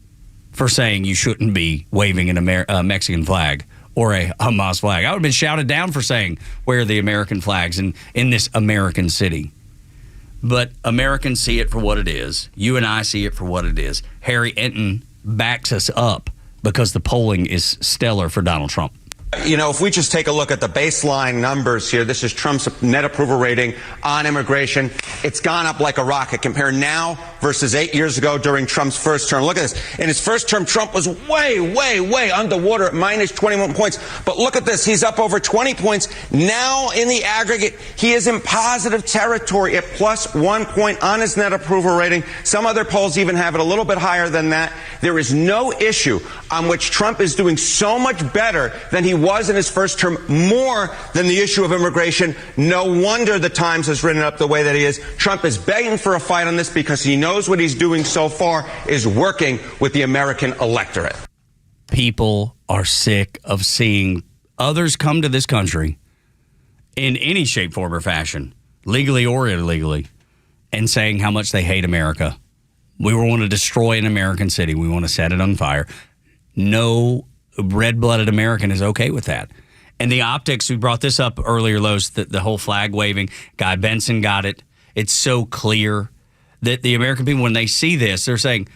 for saying you shouldn't be waving a Mexican flag or a Hamas flag. I would have been shouted down for saying where are the American flags in this American city. But Americans see it for what it is. You and I see it for what it is. Harry Enton backs us up because the polling is stellar for Donald Trump. You know, if we just take a look at the baseline numbers here, this is Trump's net approval rating on immigration. It's gone up like a rocket. Compare now versus 8 years ago during Trump's first term. Look at this. In his first term, Trump was way, way, way underwater at minus 21 points. But look at this. He's up over 20 points. Now, in the aggregate, he is in positive territory at plus 1 point on his net approval rating. Some other polls even have it a little bit higher than that. There is no issue on which Trump is doing so much better than he was in his first term, more than the issue of immigration. No wonder the Times has written it up the way that he is. Trump is begging for a fight on this because he knows what he's doing so far is working with the American electorate. People are sick of seeing others come to this country in any shape, form, or fashion, legally or illegally, and saying how much they hate America. We want to destroy an American city. We want to set it on fire. No red-blooded American is okay with that. And the optics, we brought this up earlier, Los, the whole flag waving. Guy Benson got it. It's so clear that the American people, when they see this, they're saying,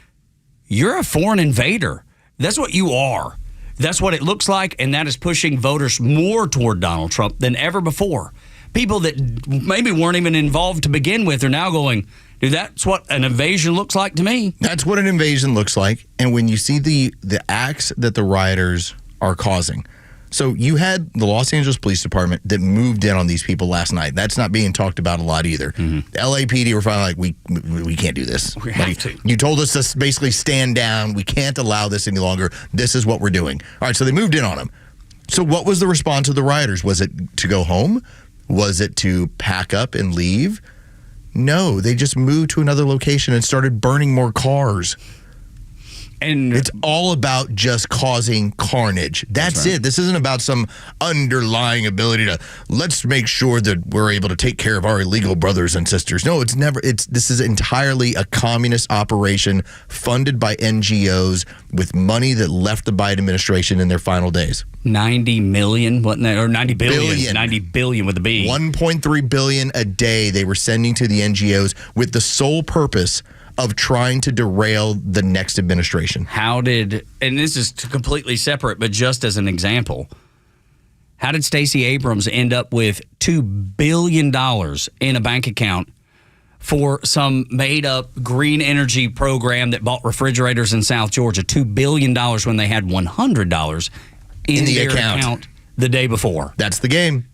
you're a foreign invader. That's what you are. That's what it looks like, and that is pushing voters more toward Donald Trump than ever before. People that maybe weren't even involved to begin with are now going, dude, that's what an invasion looks like to me. That's what an invasion looks like. And when you see the acts that the rioters are causing. So you had the Los Angeles Police Department that moved in on these people last night. That's not being talked about a lot either. Mm-hmm. The LAPD were finally like, we can't do this. We have to. You told us to basically stand down. We can't allow this any longer. This is what we're doing. All right, so they moved in on them. So what was the response of the rioters? Was it to go home? Was it to pack up and leave? No, they just moved to another location and started burning more cars. And it's all about just causing carnage. That's it. This isn't about some underlying ability to let's make sure that we're able to take care of our illegal brothers and sisters. No, it's never. This is entirely a communist operation funded by NGOs with money that left the Biden administration in their final days. 90 million, wasn't that? Or 90 billion. 90 billion with a B. 1.3 billion a day they were sending to the NGOs with the sole purpose of trying to derail the next administration. And this is completely separate, but just as an example, how did Stacey Abrams end up with $2 billion in a bank account for some made-up green energy program that bought refrigerators in South Georgia? $2 billion when they had $100 in their account the day before. That's the game.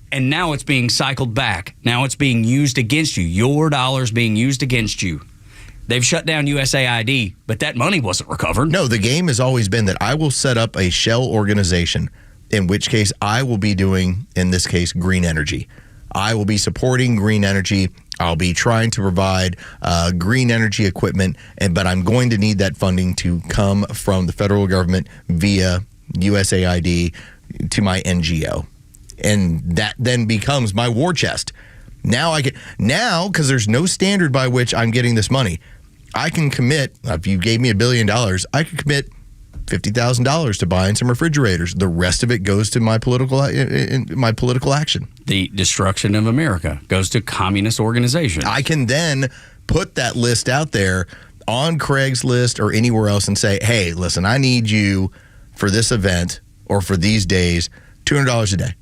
And now it's being cycled back. Now it's being used against you. Your dollar's being used against you. They've shut down USAID, but that money wasn't recovered. No, the game has always been that I will set up a shell organization, in which case I will be doing, in this case, green energy. I will be supporting green energy. I'll be trying to provide green energy equipment, but I'm going to need that funding to come from the federal government via USAID to my NGO. And that then becomes my war chest. Now, because there's no standard by which I'm getting this money, I can commit, if you gave me $1 billion, I could commit $50,000 to buy in some refrigerators. The rest of it goes to my political action. The destruction of America goes to communist organizations. I can then put that list out there on Craigslist or anywhere else and say, hey, listen, I need you for this event or for these days, $200 a day.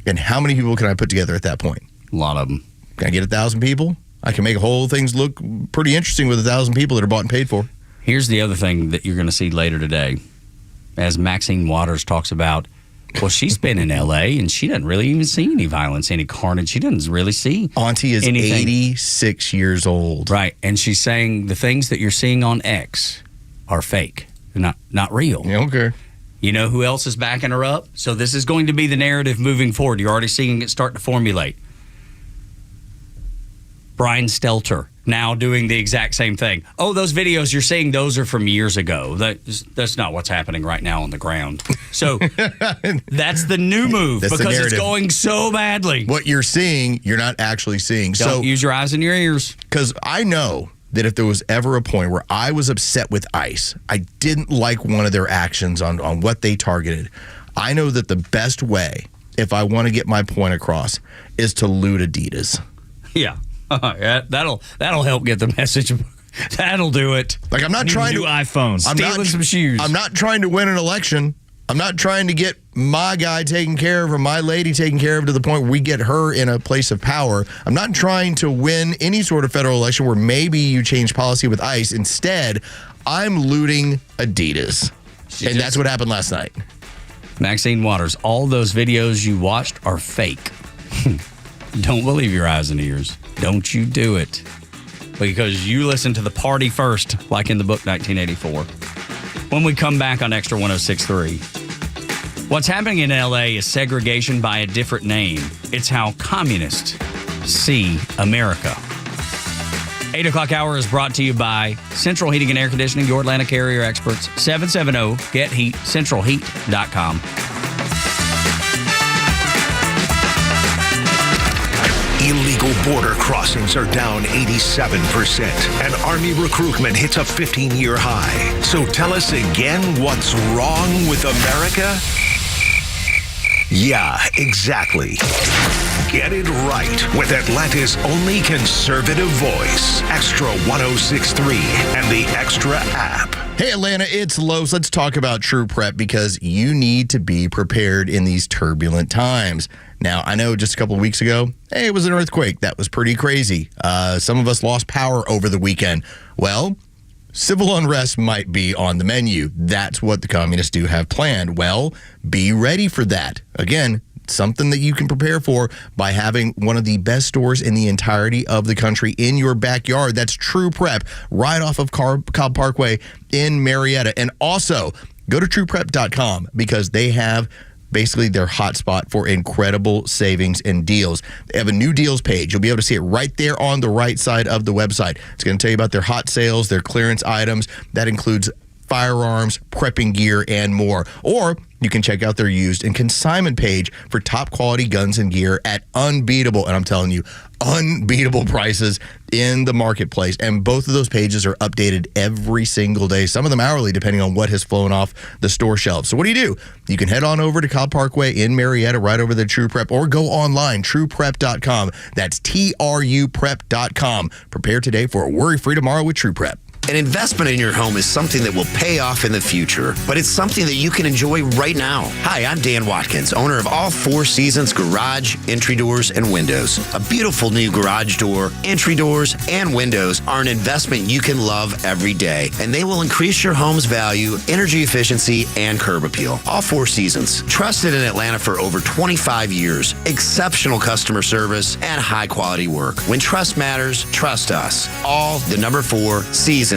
And how many people can I put together at that point? A lot of them. Can I get 1,000 people? I can make whole things look pretty interesting with 1,000 people that are bought and paid for. Here's the other thing that you're going to see later today. As Maxine Waters talks about, well, she's been in L.A. and she doesn't really even see any violence, any carnage. She doesn't really see Auntie is anything. 86 years old. Right. And she's saying the things that you're seeing on X are fake. They're not real. Yeah, okay. You know who else is backing her up? So this is going to be the narrative moving forward. You're already seeing it start to formulate. Brian Stelter now doing the exact same thing. Oh, those videos you're seeing, those are from years ago. That's not what's happening right now on the ground. So that's the new move because it's going so badly. What you're seeing, you're not actually seeing. Don't use your eyes and your ears. Because I know that if there was ever a point where I was upset with ICE, I didn't like one of their actions on what they targeted. I know that the best way, if I want to get my point across, is to loot Adidas. Yeah. That'll help get the message. That'll do it. Like I'm not trying new to iPhones, stealing some shoes. I'm not trying to win an election. I'm not trying to get my guy taken care of or my lady taken care of to the point where we get her in a place of power. I'm not trying to win any sort of federal election where maybe you change policy with ICE. Instead, I'm looting Adidas. And that's what happened last night. Maxine Waters, all those videos you watched are fake. Don't believe your eyes and ears. Don't you do it. Because you listen to the party first, like in the book 1984. When we come back on Extra 106.3, what's happening in L.A. is segregation by a different name. It's how communists see America. 8 o'clock hour is brought to you by Central Heating and Air Conditioning, your Atlanta carrier experts. 770-GET-HEAT, centralheat.com. Illegal border crossings are down 87%, and Army recruitment hits a 15-year high. So tell us again what's wrong with America? Yeah, exactly. Get it right with Atlanta's only conservative voice, Extra 106.3 and the Extra app. Hey, Atlanta, it's Los. Let's talk about True Prep because you need to be prepared in these turbulent times. Now, I know just a couple of weeks ago, hey, it was an earthquake. That was pretty crazy. Some of us lost power over the weekend. Well, civil unrest might be on the menu. That's what the communists do have planned. Well, be ready for that. Again, something that you can prepare for by having one of the best stores in the entirety of the country in your backyard. That's True Prep, right off of Cobb Parkway in Marietta. And also, go to trueprep.com because they have basically their hotspot for incredible savings and deals. They have a new deals page. You'll be able to see it right there on the right side of the website. It's going to tell you about their hot sales, their clearance items. That includes firearms, prepping gear, and more. Or you can check out their used and consignment page for top quality guns and gear at unbeatable, and I'm telling you, unbeatable prices in the marketplace. And both of those pages are updated every single day, some of them hourly, depending on what has flown off the store shelves. So what do? You can head on over to Cobb Parkway in Marietta, right over the True Prep, or go online, trueprep.com. That's TRUprep.com. Prepare today for a worry-free tomorrow with True Prep. An investment in your home is something that will pay off in the future, but it's something that you can enjoy right now. Hi, I'm Dan Watkins, owner of All Four Seasons Garage, Entry Doors, and Windows. A beautiful new garage door, entry doors, and windows are an investment you can love every day, and they will increase your home's value, energy efficiency, and curb appeal. All Four Seasons, trusted in Atlanta for over 25 years, exceptional customer service, and high-quality work. When trust matters, trust us. All the number 4 SeasonsGarages.com.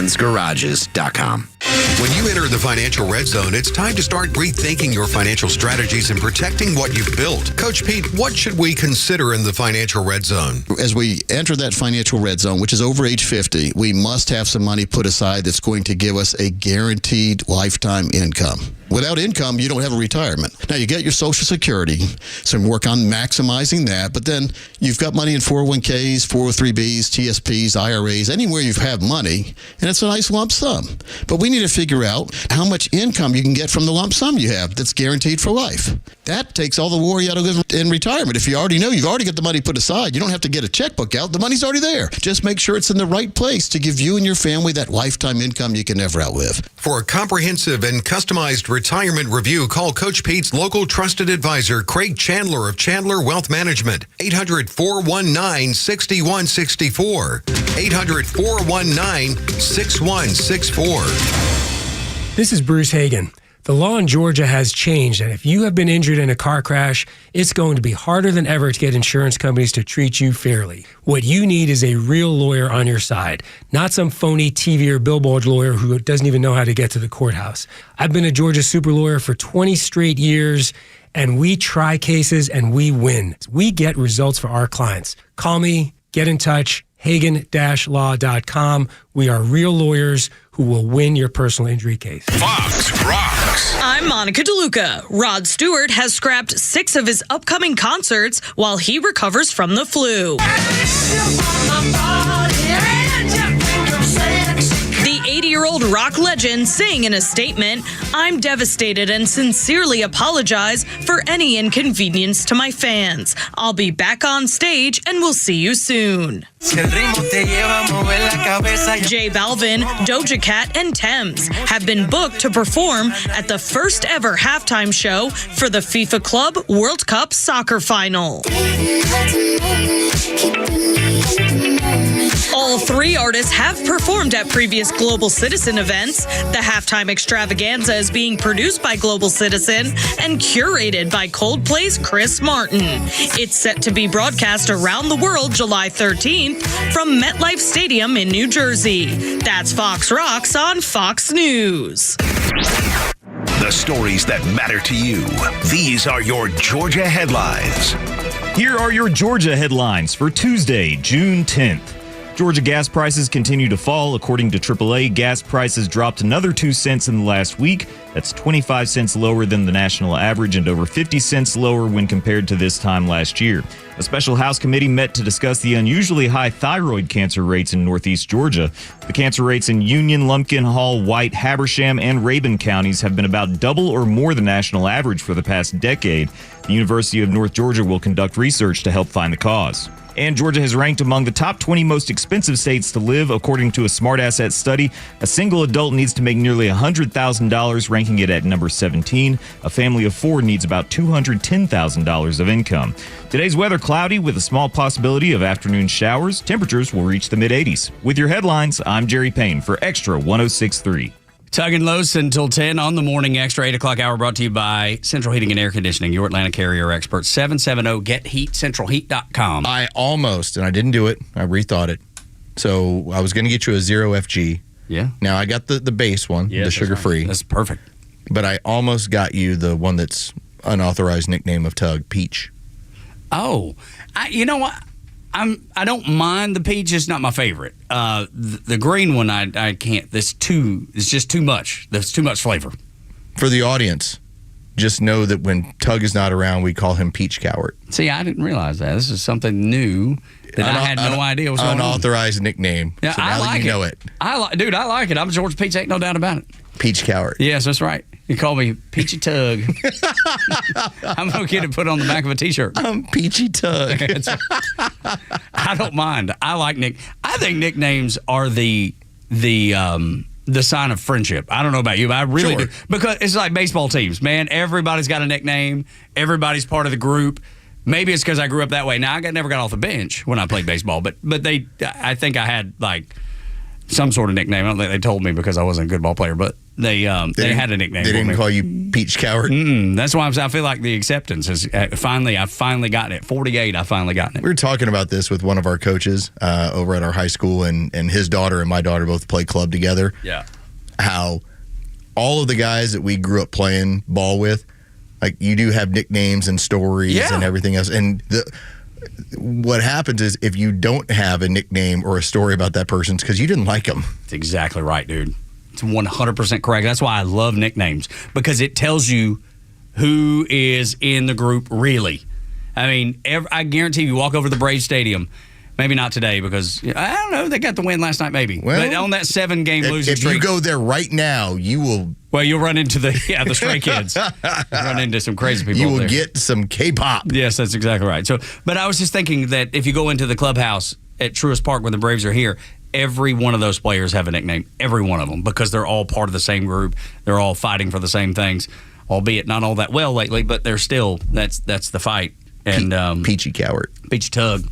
When you enter the financial red zone, it's time to start rethinking your financial strategies and protecting what you've built. Coach Pete, what should we consider in the financial red zone? As we enter that financial red zone, which is over age 50, we must have some money put aside that's going to give us a guaranteed lifetime income. Without income, you don't have a retirement. Now, you get your Social Security, so work on maximizing that, but then you've got money in 401ks, 403bs, TSPs, IRAs, anywhere you have money, and it's a nice lump sum. But we need to figure out how much income you can get from the lump sum you have that's guaranteed for life. That takes all the worry out of in retirement. If you already know you've already got the money put aside, you don't have to get a checkbook out. The money's already there. Just make sure it's in the right place to give you and your family that lifetime income you can never outlive. For a comprehensive and customized retirement review, call Coach Pete's local trusted advisor, Craig Chandler of Chandler Wealth Management. 800-419-6164. 800-419-6164. This is Bruce Hagan. The law in Georgia has changed, and if you have been injured in a car crash, it's going to be harder than ever to get insurance companies to treat you fairly. What you need is a real lawyer on your side, not some phony TV or billboard lawyer who doesn't even know how to get to the courthouse. I've been a Georgia super lawyer for 20 straight years, and we try cases and we win. We get results for our clients. Call me, get in touch, hagan-law.com. We are real lawyers who will win your personal injury case. Fox Rocks. I'm Monica DeLuca. Rod Stewart has scrapped 6 of his upcoming concerts while he recovers from the flu. The 80-year-old rock legend saying in a statement, "I'm devastated and sincerely apologize for any inconvenience to my fans. I'll be back on stage and we'll see you soon." J Balvin, Doja Cat, and Thames have been booked to perform at the first ever halftime show for the FIFA Club World Cup soccer final. All 3 artists have performed at previous Global Citizen events. The halftime extravaganza is being produced by Global Citizen and curated by Coldplay's Chris Martin. It's set to be broadcast around the world July 13th from MetLife Stadium in New Jersey. That's Fox Rocks on Fox News. The stories that matter to you. These are your Georgia headlines. Here are your Georgia headlines for Tuesday, June 10th. Georgia gas prices continue to fall. According to AAA, gas prices dropped another 2 cents in the last week. That's 25 cents lower than the national average and over 50 cents lower when compared to this time last year. A special House committee met to discuss the unusually high thyroid cancer rates in Northeast Georgia. The cancer rates in Union, Lumpkin, Hall, White, Habersham, and Rabun counties have been about double or more the national average for the past decade. The University of North Georgia will conduct research to help find the cause. And Georgia has ranked among the top 20 most expensive states to live, according to a Smart Asset study. A single adult needs to make nearly $100,000, ranking it at number 17. A family of 4 needs about $210,000 of income. Today's weather cloudy with a small possibility of afternoon showers. Temperatures will reach the mid-80s. With your headlines, I'm Jerry Payne for Extra 106.3. Tug and Los until 10 on the Morning Extra 8 o'clock hour, brought to you by Central Heating and Air Conditioning, your Atlanta carrier expert. 770-GET-HEAT, centralheat.com. I almost, and I didn't do it, I rethought it. So I was going to get you a 0FG. Yeah. Now I got the base one, the sugar-free. Right. That's perfect. But I almost got you the one that's unauthorized nickname of Tug, Peach. Oh, you know what? I don't mind the peach. It's not my favorite. The green one, I can't. It's just too much. There's too much flavor. For the audience, just know that when Tug is not around, we call him Peach Coward. See, I didn't realize that. This is something new that I had no idea was going on. Unauthorized nickname. Yeah, so now I like that you know it. I like it. I'm George Peach. Ain't no doubt about it. Peach Coward. Yes, that's right. You call me Peachy Tug. I'm going to get it put on the back of a T-shirt. I'm Peachy Tug. I don't mind. I think nicknames are the sign of friendship. I don't know about you, but I really do. Because it's like baseball teams, man. Everybody's got a nickname. Everybody's part of the group. Maybe it's because I grew up that way. Now, I never got off the bench when I played baseball, but I think I had like some sort of nickname. I don't think they told me because I wasn't a good ball player, but they had a nickname. They didn't call you Peach Coward? That's why I feel like the acceptance is I've finally gotten it. 48, I've finally gotten it. We were talking about this with one of our coaches over at our high school, and his daughter and my daughter both play club together. Yeah. How all of the guys that we grew up playing ball with, like you do have nicknames and stories and everything else. And what happens is if you don't have a nickname or a story about that person, it's because you didn't like them. That's exactly right, dude. It's 100% correct. That's why I love nicknames, because it tells you who is in the group really. I mean, I guarantee you walk over to the Braves Stadium. Maybe not today because, I don't know, they got the win last night maybe. Well, but on that 7-game losing streak. If you go there right now, you will... Well, you'll run into the stray kids. Run into some crazy people. You will there. get some K-pop. Yes, that's exactly right. So, but I was just thinking that if you go into the clubhouse at Truist Park when the Braves are here, every one of those players have a nickname. Every one of them, because they're all part of the same group. They're all fighting for the same things, albeit not all that well lately, but they're still, that's the fight. And Peachy Coward. Peachy Tug.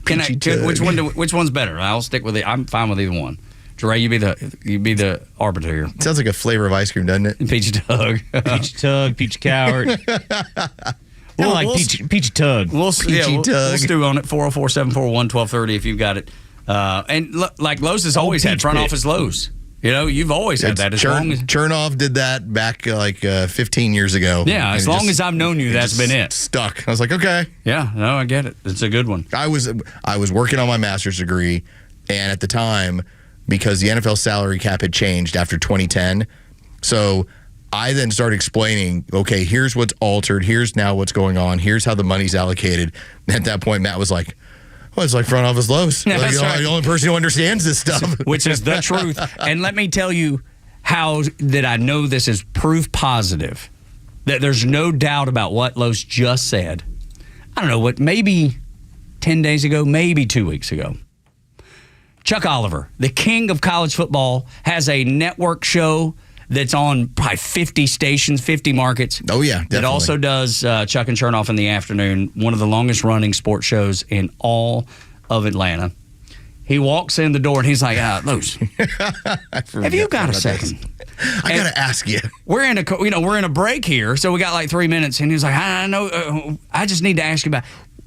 Which one's better? I'll stick with it. I'm fine with either one. Dre, you be the arbiter here. Sounds like a flavor of ice cream, doesn't it? Peachy Tug. Peachy Tug, Peachy Coward. Peachy Tug. We'll stew on it. 404-741-1230 if you've got it. And like Lowe's has always had front office Lowe's. You know, you've always had that. Chernoff did that back 15 years ago. Yeah, as long as I've known you, that's been it. Stuck. I was like, okay. Yeah, no, I get it. It's a good one. I was working on my master's degree, and at the time, because the NFL salary cap had changed after 2010, so I then started explaining, okay, here's what's altered, here's now what's going on, here's how the money's allocated. And at that point, Matt was like, well, it's like front office Lowe's. Yeah, like, right. The only person who understands this stuff. Which is the truth. And let me tell you how that I know this is proof positive, that there's no doubt about what Lowe's just said. I don't know, maybe 10 days ago, maybe 2 weeks ago. Chuck Oliver, the king of college football, has a network show that's on probably 50 stations, 50 markets. Oh, yeah, definitely. That also does Chuck and Chernoff in the afternoon, one of the longest running sports shows in all of Atlanta. He walks in the door and he's like, Lowe's, have you got a second? I got to ask you. We're in a break here, so we got like 3 minutes. And he's like, I know, I just need to ask you about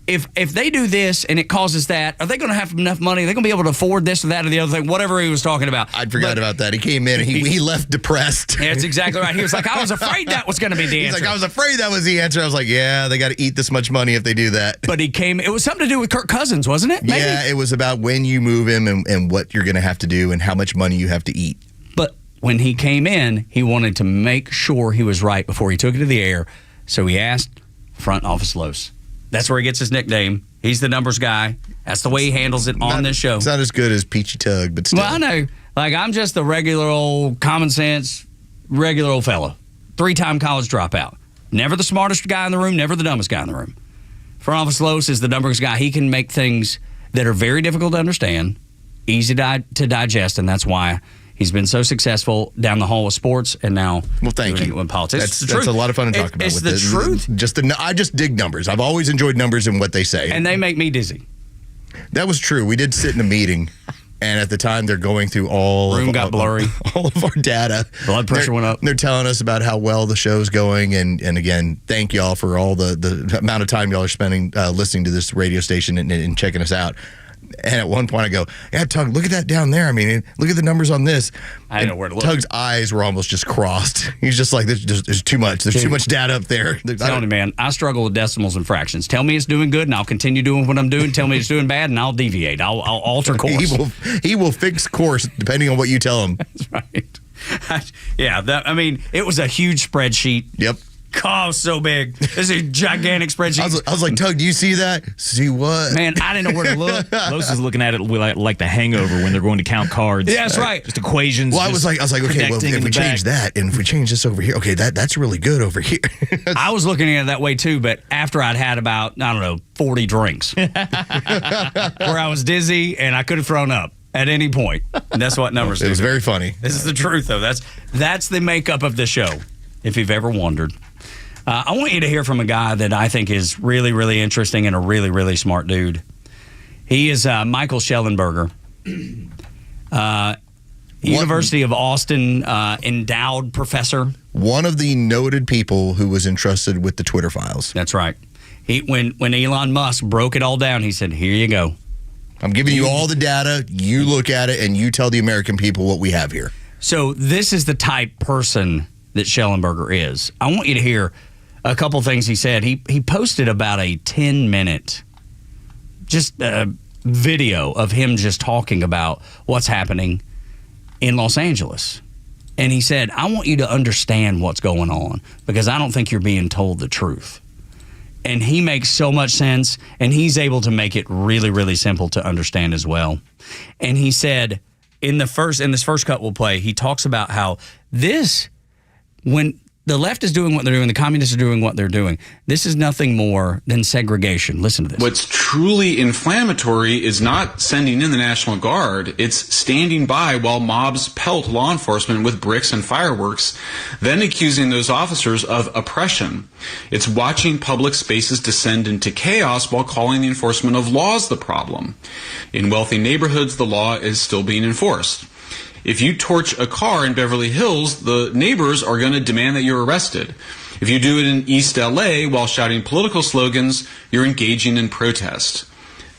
if they do this and it causes that, are they going to have enough money? Are they going to be able to afford this or that or the other thing? Whatever he was talking about. I forgot about that. He came in and he left depressed. Yeah, that's exactly right. He was like, I was afraid that was going to be the answer. He's like, I was afraid that was the answer. I was like, yeah, they got to eat this much money if they do that. But he came, it was something to do with Kirk Cousins, wasn't it? Maybe? Yeah, it was about when you move him and what you're going to have to do and how much money you have to eat. But when he came in, he wanted to make sure he was right before he took it to the air. So he asked front office Lowe's. That's where he gets his nickname. He's the numbers guy. That's the way he handles it on this show. It's not as good as Peachy Tug, but still. Well, I know. Like, I'm just the regular old common sense, regular old fella. 3-time college dropout. Never the smartest guy in the room, never the dumbest guy in the room. Front office Lowe's is the numbers guy. He can make things that are very difficult to understand, easy to digest, and that's why he's been so successful down the hall with sports, and now thank you. With politics. That's a lot of fun to talk about. It's the truth. I just dig numbers. I've always enjoyed numbers and what they say, and they make me dizzy. That was true. We did sit in a meeting, and at the time they're going through room got blurry, all of our data. Blood pressure went up. They're telling us about how well the show's going, and again, thank y'all for all the amount of time y'all are spending listening to this radio station and checking us out. And at one point I go, yeah, Tug, look at that down there. I mean, look at the numbers on this. I didn't know where to look. Tug's eyes were almost just crossed. He's just like, there's too much. There's too much data up there. Tell me, man, I struggle with decimals and fractions. Tell me it's doing good, and I'll continue doing what I'm doing. Tell me it's doing bad, and I'll deviate. I'll alter course. He will fix course depending on what you tell him. That's right. It was a huge spreadsheet. Yep. Oh, so big. This is a gigantic spreadsheet. I was like, Tug, do you see that? See what? Man, I didn't know where to look. Los is looking at it like the Hangover when they're going to count cards. Yeah, that's right. Just equations. Well, I was like, okay, well, if we change that and if we change this over here, okay, that's really good over here. I was looking at it that way too, but after I'd had about, 40 drinks, where I was dizzy and I could have thrown up at any point. And that's what numbers do. It was very funny. This is the truth, though. That's the makeup of the show, if you've ever wondered. I want you to hear from a guy that I think is really, really interesting and a really, really smart dude. He is Michael Schellenberger, University of Austin endowed professor. One of the noted people who was entrusted with the Twitter files. That's right. When Elon Musk broke it all down, he said, here you go. I'm giving you all the data. You look at it, and you tell the American people what we have here. So this is the type person that Schellenberger is. I want you to hear a couple things he said. He posted about a 10-minute video of him just talking about what's happening in Los Angeles. And he said, I want you to understand what's going on because I don't think you're being told the truth. And he makes so much sense, and he's able to make it really, really simple to understand as well. And he said, in this first cut we'll play, he talks about how when the left is doing what they're doing, the communists are doing what they're doing, this is nothing more than segregation. Listen to this. What's truly inflammatory is not sending in the National Guard. It's standing by while mobs pelt law enforcement with bricks and fireworks, then accusing those officers of oppression. It's watching public spaces descend into chaos while calling the enforcement of laws the problem. In wealthy neighborhoods, the law is still being enforced. If you torch a car in Beverly Hills, the neighbors are going to demand that you're arrested. If you do it in East LA while shouting political slogans, you're engaging in protest.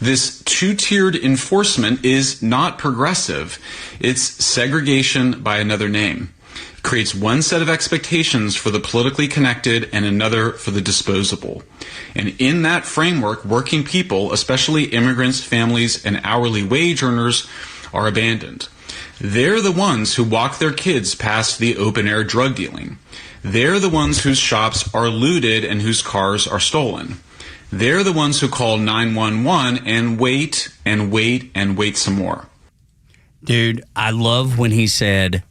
This two-tiered enforcement is not progressive. It's segregation by another name. It creates one set of expectations for the politically connected and another for the disposable. And in that framework, working people, especially immigrants, families, and hourly wage earners, are abandoned. They're the ones who walk their kids past the open-air drug dealing. They're the ones whose shops are looted and whose cars are stolen. They're the ones who call 911 and wait and wait and wait some more. Dude, I love when he said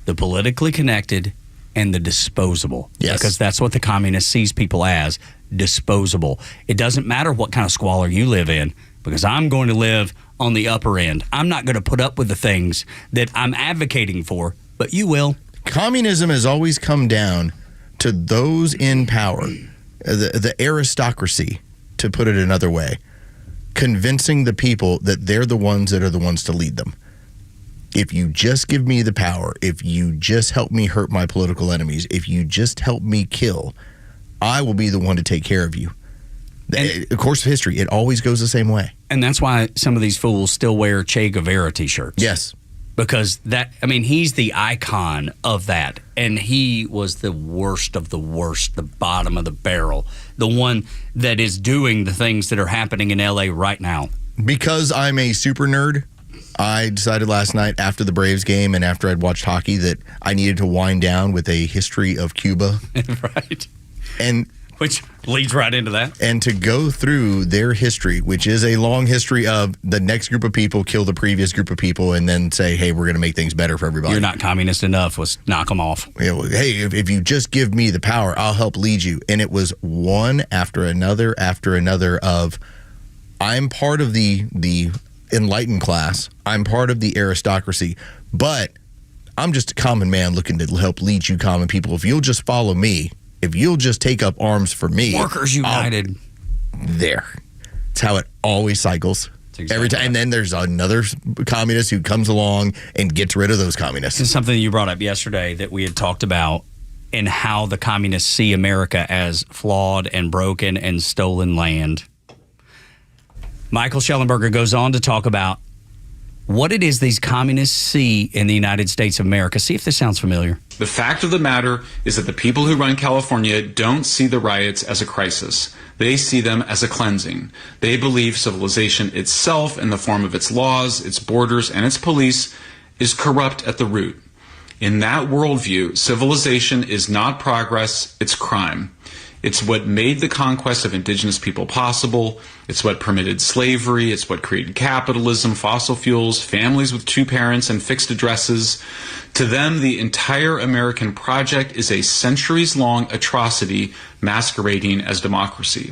the politically connected and the disposable. Yes. Because that's what the communist sees people as, disposable. It doesn't matter what kind of squalor you live in, because I'm going to live on the upper end. I'm not going to put up with the things that I'm advocating for, but you will. Communism has always come down to those in power, the aristocracy, to put it another way, convincing the people that they're the ones that are the ones to lead them. If you just give me the power, if you just help me hurt my political enemies, if you just help me kill, I will be the one to take care of you. Of course of history, it always goes the same way. And that's why some of these fools still wear Che Guevara t-shirts. Yes. Because he's the icon of that. And he was the worst of the worst, the bottom of the barrel, the one that is doing the things that are happening in LA right now. Because I'm a super nerd, I decided last night after the Braves game and after I'd watched hockey that I needed to wind down with a history of Cuba. Right. And which leads right into that. And to go through their history, which is a long history of the next group of people kill the previous group of people and then say, hey, we're going to make things better for everybody. You're not communist enough. Let's knock them off. Yeah, well, hey, if you just give me the power, I'll help lead you. And it was one after another of, I'm part of the enlightened class. I'm part of the aristocracy. But I'm just a common man looking to help lead you common people. If you'll just follow me, if you'll just take up arms for me. Workers United. There. It's how it always cycles. Exactly every time. Right. And then there's another communist who comes along and gets rid of those communists. This is something you brought up yesterday that we had talked about and how the communists see America as flawed and broken and stolen land. Michael Schellenberger goes on to talk about what it is these communists see in the United States of America. See if this sounds familiar. The fact of the matter is that the people who run California don't see the riots as a crisis. They see them as a cleansing. They believe civilization itself, in the form of its laws, its borders, and its police, is corrupt at the root. In that worldview, civilization is not progress, it's crime. It's what made the conquest of indigenous people possible. It's what permitted slavery. It's what created capitalism, fossil fuels, families with two parents and fixed addresses. To them, the entire American project is a centuries-long atrocity masquerading as democracy.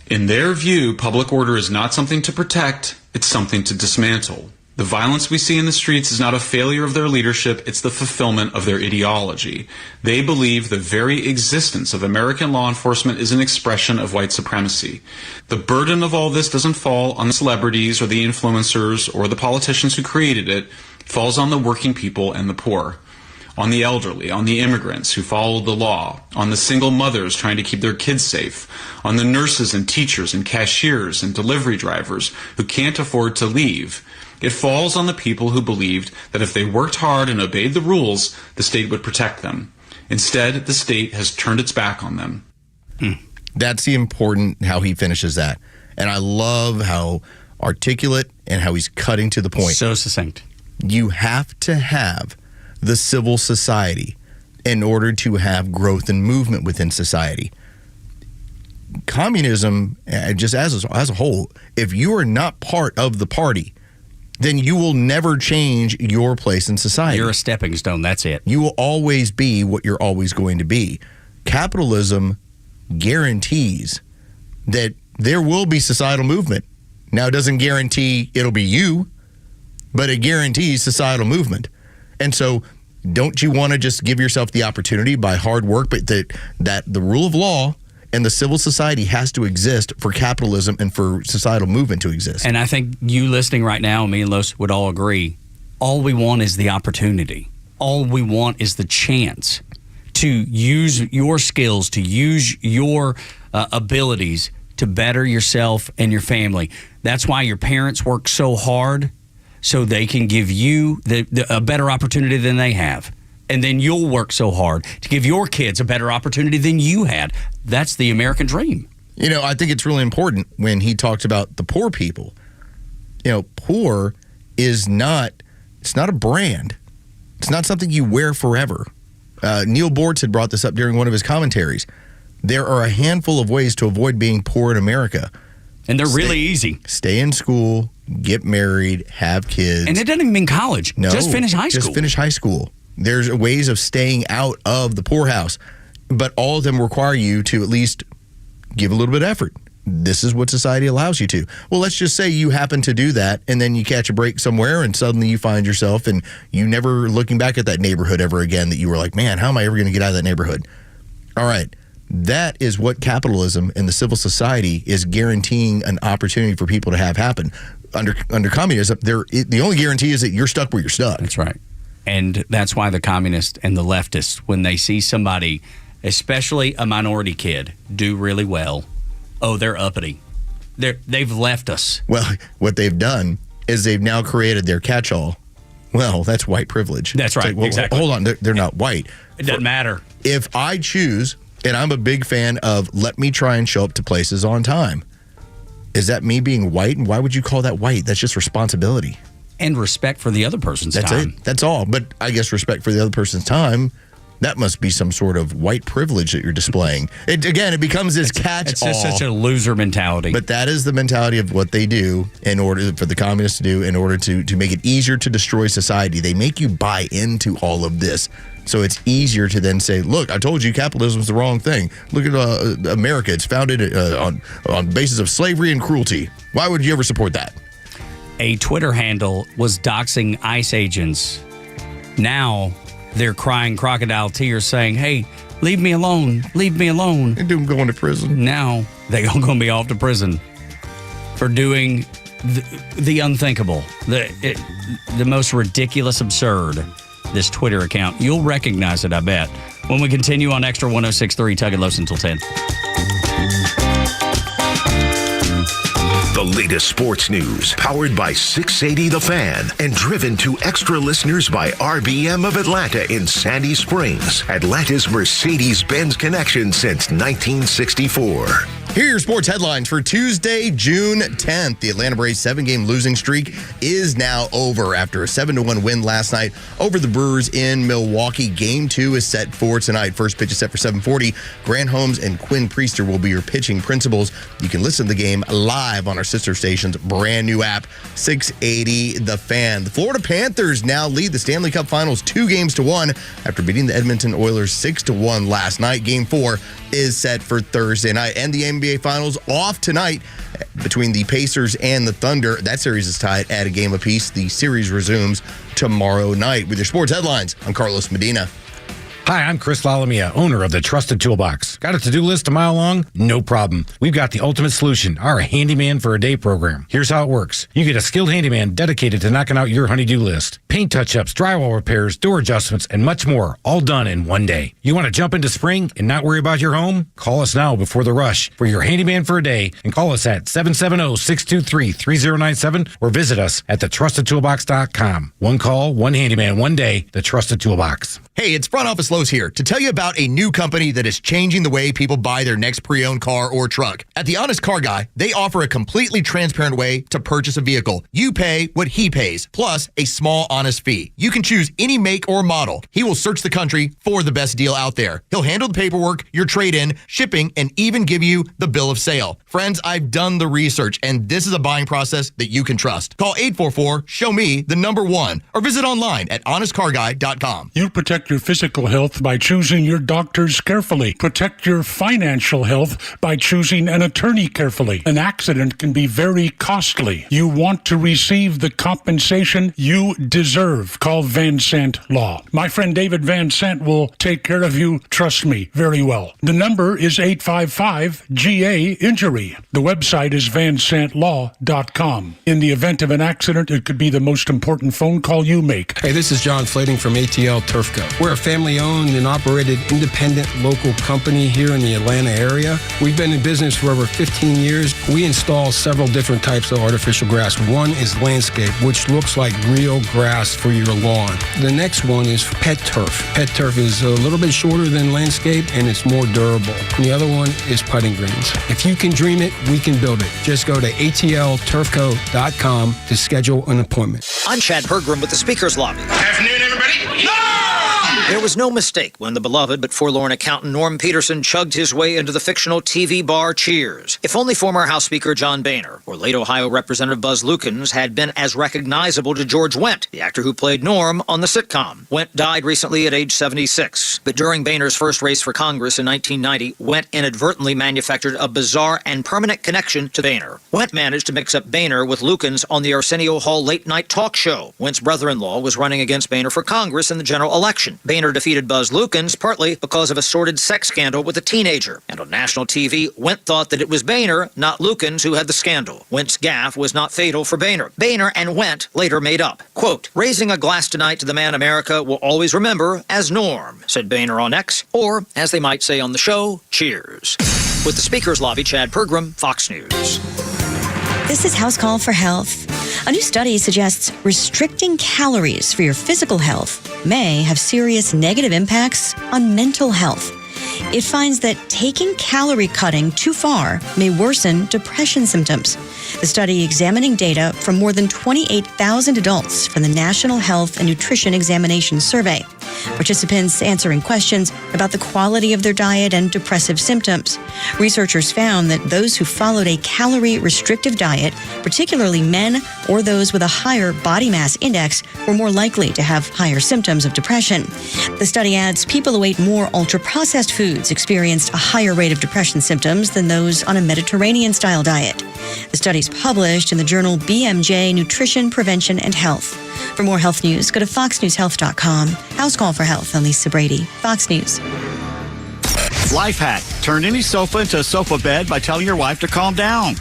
In their view, public order is not something to protect, it's something to dismantle. The violence we see in the streets is not a failure of their leadership, it's the fulfillment of their ideology. They believe the very existence of American law enforcement is an expression of white supremacy. The burden of all this doesn't fall on the celebrities or the influencers or the politicians who created it. It falls on the working people and the poor, on the elderly, on the immigrants who followed the law, on the single mothers trying to keep their kids safe, on the nurses and teachers and cashiers and delivery drivers who can't afford to leave. It falls on the people who believed that if they worked hard and obeyed the rules, the state would protect them. Instead, the state has turned its back on them. That's the important how he finishes that. And I love how articulate and how he's cutting to the point. So succinct. You have to have the civil society in order to have growth and movement within society. Communism, just as a whole, if you are not part of the party, then you will never change your place in society. You're a stepping stone. That's it. You will always be what you're always going to be. Capitalism guarantees that there will be societal movement. Now, it doesn't guarantee it'll be you, but it guarantees societal movement. And so don't you want to just give yourself the opportunity by hard work, but that the rule of law and the civil society has to exist for capitalism and for societal movement to exist? And I think you listening right now, me and Los would all agree, all we want is the opportunity. All we want is the chance to use your skills, to use your abilities to better yourself and your family. That's why your parents work so hard, so they can give you a better opportunity than they have. And then you'll work so hard to give your kids a better opportunity than you had. That's the American dream. You know, I think it's really important when he talks about the poor people. You know, poor is not a brand. It's not something you wear forever. Neil Bortz had brought this up during one of his commentaries. There are a handful of ways to avoid being poor in America. And they're really easy. Stay in school, get married, have kids. And it doesn't even mean college. No, just finish high school. Just finish high school. There's ways of staying out of the poorhouse, but all of them require you to at least give a little bit of effort. This is what society allows you to. Well, let's just say you happen to do that, and then you catch a break somewhere, and suddenly you find yourself, and you never looking back at that neighborhood ever again, that you were like, man, how am I ever going to get out of that neighborhood? All right. That is what capitalism and the civil society is guaranteeing an opportunity for people to have happen. Under communism, the only guarantee is that you're stuck where you're stuck. That's right. And that's why the communists and the leftists, when they see somebody, especially a minority kid, do really well, they're uppity. They've left us. Well, what they've done is they've now created their catch-all. Well, that's white privilege. That's right. Like, well, exactly. Hold on. They're not white. It doesn't matter. If I choose, and I'm a big fan of let me try and show up to places on time, is that me being white? And why would you call that white? That's just responsibility. And respect for the other person's time. That's it. That's all. But I guess respect for the other person's time, that must be some sort of white privilege that you're displaying. It becomes this catch-all. It's just such a loser mentality. But that is the mentality of what they do in order for the communists to do in order to make it easier to destroy society. They make you buy into all of this. So it's easier to then say, look, I told you capitalism is the wrong thing. Look at America. It's founded on the basis of slavery and cruelty. Why would you ever support that? A Twitter handle was doxing ICE agents. Now they're crying crocodile tears saying, hey, leave me alone. Leave me alone. They do them going to prison. Now they're going to be off to prison for doing the unthinkable, the most ridiculous, absurd. This Twitter account. You'll recognize it, I bet. When we continue on Extra 106.3, Tug and Los until 10. The latest sports news, powered by 680 The Fan, and driven to Extra listeners by RBM of Atlanta in Sandy Springs, Atlanta's Mercedes-Benz connection since 1964. Here are your sports headlines for Tuesday, June 10th. The Atlanta Braves 7-game losing streak is now over after a 7-1 win last night over the Brewers in Milwaukee. Game 2 is set for tonight. First pitch is set for 7:40. Grant Holmes and Quinn Priester will be your pitching principals. You can listen to the game live on our sister station's brand new app, 680 The Fan. The Florida Panthers now lead the Stanley Cup Finals 2-1 after beating the Edmonton Oilers 6-1 last night. Game 4 is set for Thursday night. And the NBA Finals off tonight between the Pacers and the Thunder. That series is tied at a game apiece. The series resumes tomorrow night. With your sports headlines, I'm Carlos Medina. Hi, I'm Chris Lalamia, owner of the Trusted Toolbox. Got a to-do list a mile long? No problem. We've got the ultimate solution, our Handyman for a Day program. Here's how it works. You get a skilled handyman dedicated to knocking out your honey-do list. Paint touch-ups, drywall repairs, door adjustments, and much more, all done in one day. You want to jump into spring and not worry about your home? Call us now before the rush for your Handyman for a Day and call us at 770-623-3097 or visit us at thetrustedtoolbox.com. One call, one handyman, one day, the Trusted Toolbox. Hey, it's front office local Los here to tell you about a new company that is changing the way people buy their next pre-owned car or truck. At the Honest Car Guy, they offer a completely transparent way to purchase a vehicle. You pay what he pays, plus a small honest fee. You can choose any make or model. He will search the country for the best deal out there. He'll handle the paperwork, your trade-in, shipping, and even give you the bill of sale. Friends, I've done the research, and this is a buying process that you can trust. Call 844-SHOW-ME-1 or visit online at honestcarguy.com. You protect your physical health by choosing your doctors carefully. Protect your financial health by choosing an attorney carefully. An accident can be very costly. You want to receive the compensation you deserve. Call Van Sant Law. My friend David Van Sant will take care of you, trust me, very well. The number is 855-GA-INJURY. The website is vansantlaw.com. In the event of an accident, it could be the most important phone call you make. Hey, this is John Flading from ATL Turfco. We're a family-owned and operated independent local company here in the Atlanta area. We've been in business for over 15 years. We install several different types of artificial grass. One is landscape, which looks like real grass for your lawn. The next one is pet turf. Pet turf is a little bit shorter than landscape, and it's more durable. And the other one is putting greens. If you can dream it, we can build it. Just go to atlturfco.com to schedule an appointment. I'm Chad Pergram with the Speaker's Lobby. Afternoon, everybody. There was no mistake when the beloved but forlorn accountant Norm Peterson chugged his way into the fictional TV bar Cheers. If only former House Speaker John Boehner or late Ohio Representative Buzz Lukens had been as recognizable to George Wendt, the actor who played Norm on the sitcom. Wendt died recently at age 76. But during Boehner's first race for Congress in 1990, Wendt inadvertently manufactured a bizarre and permanent connection to Boehner. Wendt managed to mix up Boehner with Lukens on the Arsenio Hall late-night talk show. Wendt's brother-in-law was running against Boehner for Congress in the general election. Boehner defeated Buzz Lukens partly because of a sordid sex scandal with a teenager. And on national TV, Wendt thought that it was Boehner, not Lukens, who had the scandal. Wendt's gaffe was not fatal for Boehner. Boehner and Wendt later made up. Quote, "Raising a glass tonight to the man America will always remember as Norm," said Boehner on X, or, as they might say on the show, cheers. With the Speaker's Lobby, Chad Pergram, Fox News. This is House Call for Health. A new study suggests restricting calories for your physical health may have serious negative impacts on mental health. It finds that taking calorie cutting too far may worsen depression symptoms. The study examining data from more than 28,000 adults from the National Health and Nutrition Examination Survey. Participants answering questions about the quality of their diet and depressive symptoms. Researchers found that those who followed a calorie-restrictive diet, particularly men or those with a higher body mass index, were more likely to have higher symptoms of depression. The study adds people who ate more ultra-processed foods experienced a higher rate of depression symptoms than those on a Mediterranean-style diet. The study is published in the journal BMJ Nutrition, Prevention, and Health. For more health news, go to foxnewshealth.com. House Call for Health, I'm Lisa Brady, Fox News. Life hack. Turn any sofa into a sofa bed by telling your wife to calm down.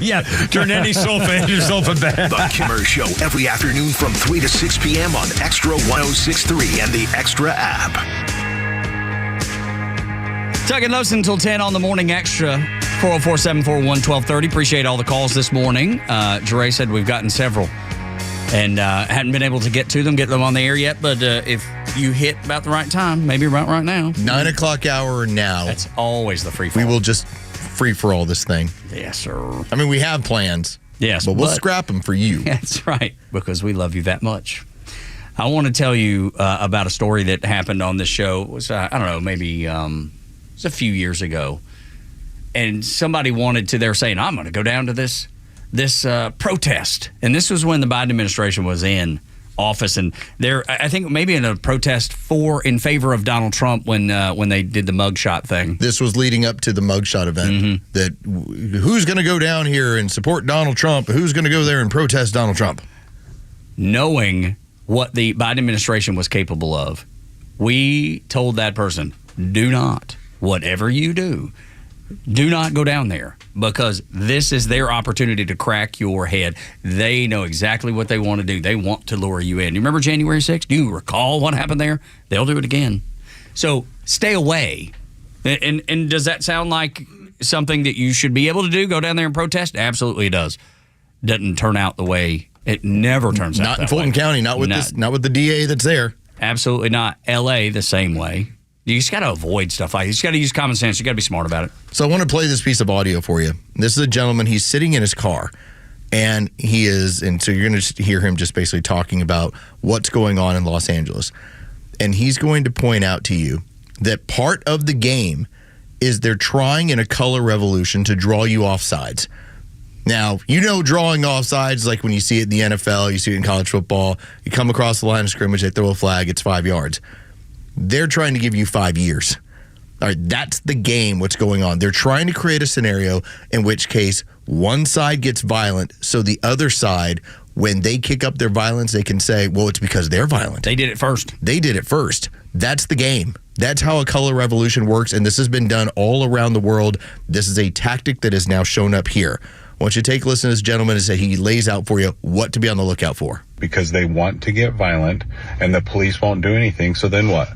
Yeah, turn any sofa into a sofa bed. The Kimmer Show every afternoon from 3 to 6 p.m. on Extra 106.3 and the Extra app. Tug and Los until 10 on the Morning Extra. 404-741-1230. Appreciate all the calls this morning. Jeray said we've gotten several and hadn't been able to get them on the air yet. But if you hit about the right time, maybe right now. 9 o'clock hour now. That's always the free fall. We will just free for all this thing. Yes, sir. I mean, we have plans. Yes, but we'll scrap them for you. That's right, because we love you that much. I want to tell you about a story that happened on this show. It was, I don't know, maybe it was a few years ago. And somebody they were saying, I'm going to go down to this protest. And this was when the Biden administration was in office. And I think maybe in a protest in favor of Donald Trump when they did the mugshot thing. This was leading up to the mugshot event. That who's going to go down here and support Donald Trump? Who's going to go there and protest Donald Trump? Knowing what the Biden administration was capable of, we told that person, do not, whatever you do not go down there, because this is their opportunity to crack your head. They know exactly what they want to do. They want to lure you in. You remember January 6th? Do you recall what happened there? They'll do it again. So stay away. And does that sound like something that you should be able to do? Go down there and protest? Absolutely it does. Doesn't turn out the way it never turns out. Not in Fulton County. Not with the DA that's there. Absolutely not. L.A. the same way. You just got to avoid stuff like this. You got to use common sense. You got to be smart about it. So I want to play this piece of audio for you. This is a gentleman. He's sitting in his car, and so you're going to hear him just basically talking about what's going on in Los Angeles. And he's going to point out to you that part of the game is they're trying in a color revolution to draw you off sides. Now, drawing off sides, like when you see it in the NFL, you see it in college football, you come across the line of scrimmage, they throw a flag, it's 5 yards. They're trying to give you 5 years. All right, that's the game, what's going on. They're trying to create a scenario in which case one side gets violent, so the other side, when they kick up their violence, they can say, well, it's because they're violent. They did it first. They did it first. That's the game. That's how a color revolution works, and this has been done all around the world. This is a tactic that has now shown up here. I want you to take a listen to this gentleman as he lays out for you what to be on the lookout for. Because they want to get violent, and the police won't do anything, so then what?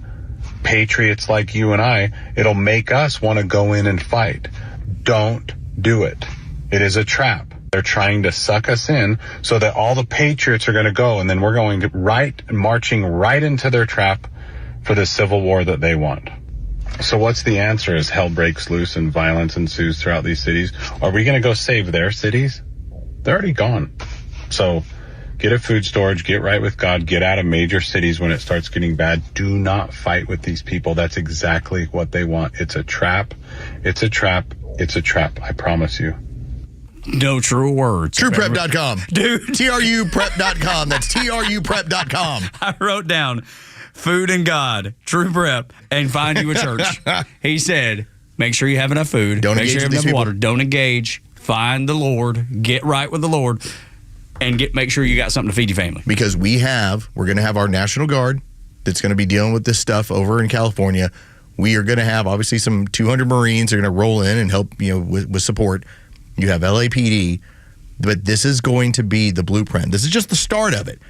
Patriots like you and I, it'll make us want to go in and fight. Don't do it. It is a trap. They're trying to suck us in so that all the patriots are going to go, and then we're going to marching right into their trap for the civil war that they want. So what's the answer as hell breaks loose and violence ensues throughout these cities? Are we going to go save their cities? They're already gone. So get a food storage, get right with God, get out of major cities when it starts getting bad. Do not fight with these people. That's exactly what they want. It's a trap. It's a trap. It's a trap. I promise you. No true words. TruePrep.com. Dude. TRUPrep.com. That's TRUPrep.com. I wrote down food and God, True Prep, and find you a church. He said, make sure you have enough food. Don't make sure engage you have with enough these water. people. Don't engage. Find the Lord. Get right with the Lord. And make sure you got something to feed your family. Because we're going to have our National Guard that's going to be dealing with this stuff over in California. We are going to have, obviously, some 200 Marines are going to roll in and help with support. You have LAPD, but this is going to be the blueprint. This is just the start of it.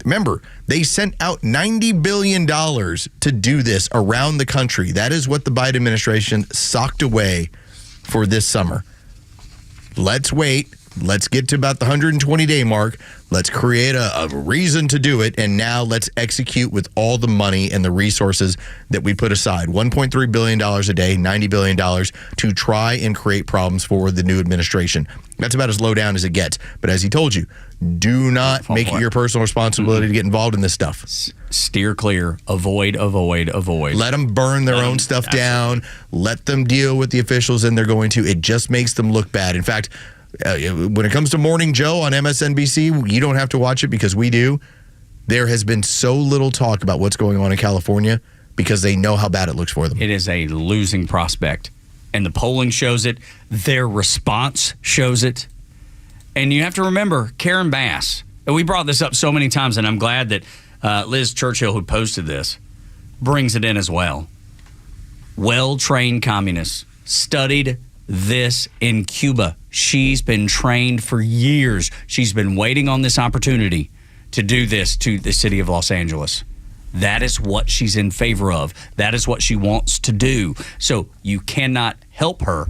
Remember, they sent out $90 billion to do this around the country. That is what the Biden administration socked away for this summer. Let's wait. Let's get to about the 120-day mark. Let's create a reason to do it, and now let's execute with all the money and the resources that we put aside. $1.3 billion a day, $90 billion to try and create problems for the new administration. That's about as low down as it gets. But as he told you, do not make it your personal responsibility to get involved in this stuff. Steer clear. Avoid. Let them burn their own stuff down. Let them deal with the officials, and they're going to. It just makes them look bad. In fact, when it comes to Morning Joe on MSNBC, you don't have to watch it because we do. There has been so little talk about what's going on in California because they know how bad it looks for them. It is a losing prospect. And the polling shows it. Their response shows it. And you have to remember Karen Bass. And we brought this up so many times, and I'm glad that Liz Churchill, who posted this, brings it in as well. Well-trained communists studied this in Cuba. She's been trained for years. She's been waiting on this opportunity to do this to the city of Los Angeles. That is what she's in favor of. That is what she wants to do. So you cannot help her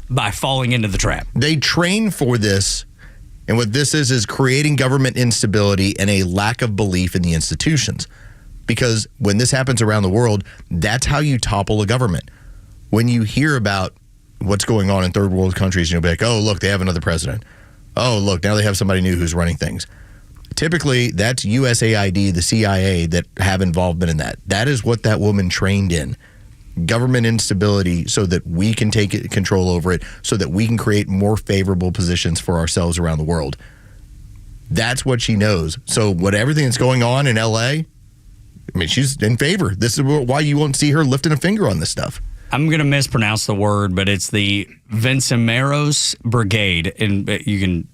by falling into the trap. They train for this, and what this is creating government instability and a lack of belief in the institutions. Because when this happens around the world, that's how you topple a government. When you hear about what's going on in third world countries, you'll be like, oh, look, they have another president. Oh, look, now they have somebody new who's running things. Typically, that's USAID, the CIA, that have involvement in that. That is what that woman trained in. Government instability so that we can take control over it, so that we can create more favorable positions for ourselves around the world. That's what she knows. So everything that's going on in L.A., I mean, she's in favor. This is why you won't see her lifting a finger on this stuff. I'm going to mispronounce the word, but it's the Vencimeros Brigade. And you can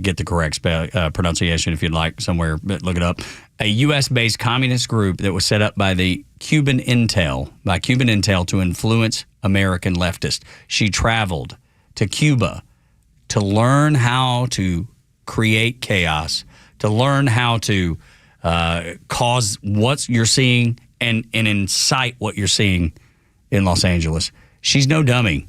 get the correct pronunciation if you'd like somewhere, but look it up. A U.S.-based communist group that was set up by the Cuban Intel to influence American leftists. She traveled to Cuba to learn how to create chaos, to learn how to cause what you're seeing and incite what you're seeing in Los Angeles. She's no dummy.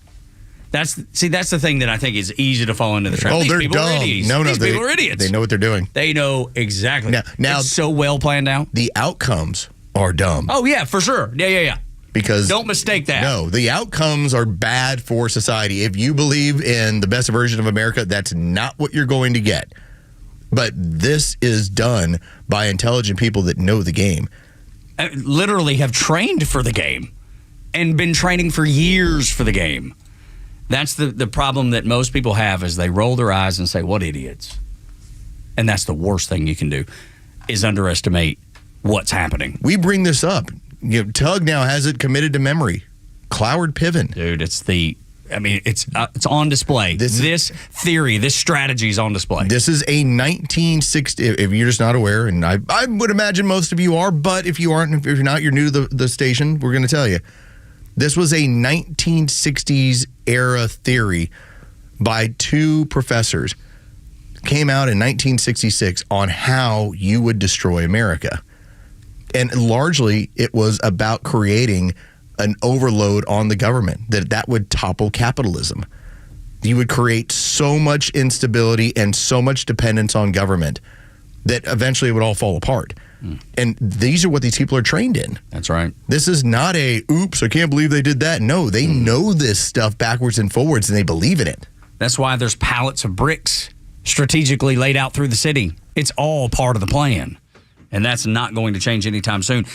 That's the thing that I think is easy to fall into the trap. Oh, These they're people dumb. are idiots. These people are idiots. They know what they're doing. They know exactly. Now it's so well planned out. The outcomes are dumb. Oh, yeah, for sure. Yeah. Because don't mistake that. No, the outcomes are bad for society. If you believe in the best version of America, that's not what you're going to get. But this is done by intelligent people that know the game. Literally have trained for the game and been training for years for the game. That's the problem that most people have is they roll their eyes and say, what idiots. And that's the worst thing you can do is underestimate what's happening. We bring this up. Tug now has it committed to memory. Cloward Piven. Dude, it's on display. This theory, this strategy is on display. This is a 1960, if you're just not aware, and I would imagine most of you are, but if you aren't, if you're not, you're new to the station, we're going to tell you. This was a 1960s era theory by two professors. Came out in 1966 on how you would destroy America. And largely, it was about creating an overload on the government, that would topple capitalism. You would create so much instability and so much dependence on government that eventually it would all fall apart. And these are what these people are trained in. That's right. This is not oops, I can't believe they did that. No, they know this stuff backwards and forwards, and they believe in it. That's why there's pallets of bricks strategically laid out through the city. It's all part of the plan. And that's not going to change anytime soon.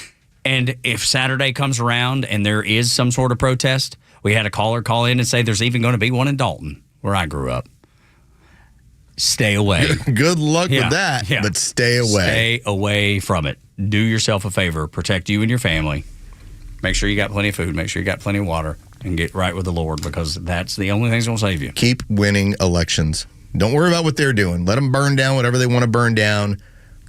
And if Saturday comes around and there is some sort of protest, we had a caller call in and say there's even going to be one in Dalton, where I grew up. Stay away. Good luck with that, but stay away. Stay away from it. Do yourself a favor. Protect you and your family. Make sure you got plenty of food. Make sure you got plenty of water. And get right with the Lord, because that's the only thing that's going to save you. Keep winning elections. Don't worry about what they're doing. Let them burn down whatever they want to burn down.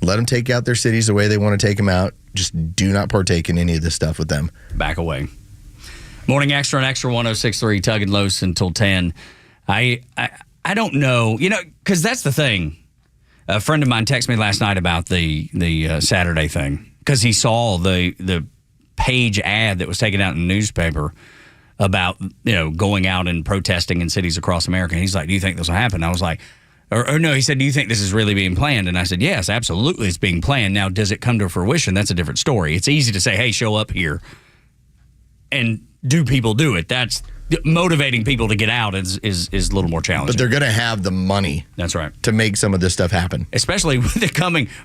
Let them take out their cities the way they want to take them out. Just do not partake in any of this stuff with them. Back away. Morning Extra on Extra 106.3, Tug and Los until 10. I don't know, because that's the thing. A friend of mine texted me last night about the Saturday thing, because he saw the page ad that was taken out in the newspaper about going out and protesting in cities across America. And he's like, do you think this will happen? I was like, or no, he said, do you think this is really being planned? And I said, yes, absolutely, it's being planned. Now, does it come to fruition? That's a different story. It's easy to say, hey, show up here. And do people do it? That's motivating people to get out is a little more challenging. But they're going to have the money. That's right. To make some of this stuff happen. Especially with it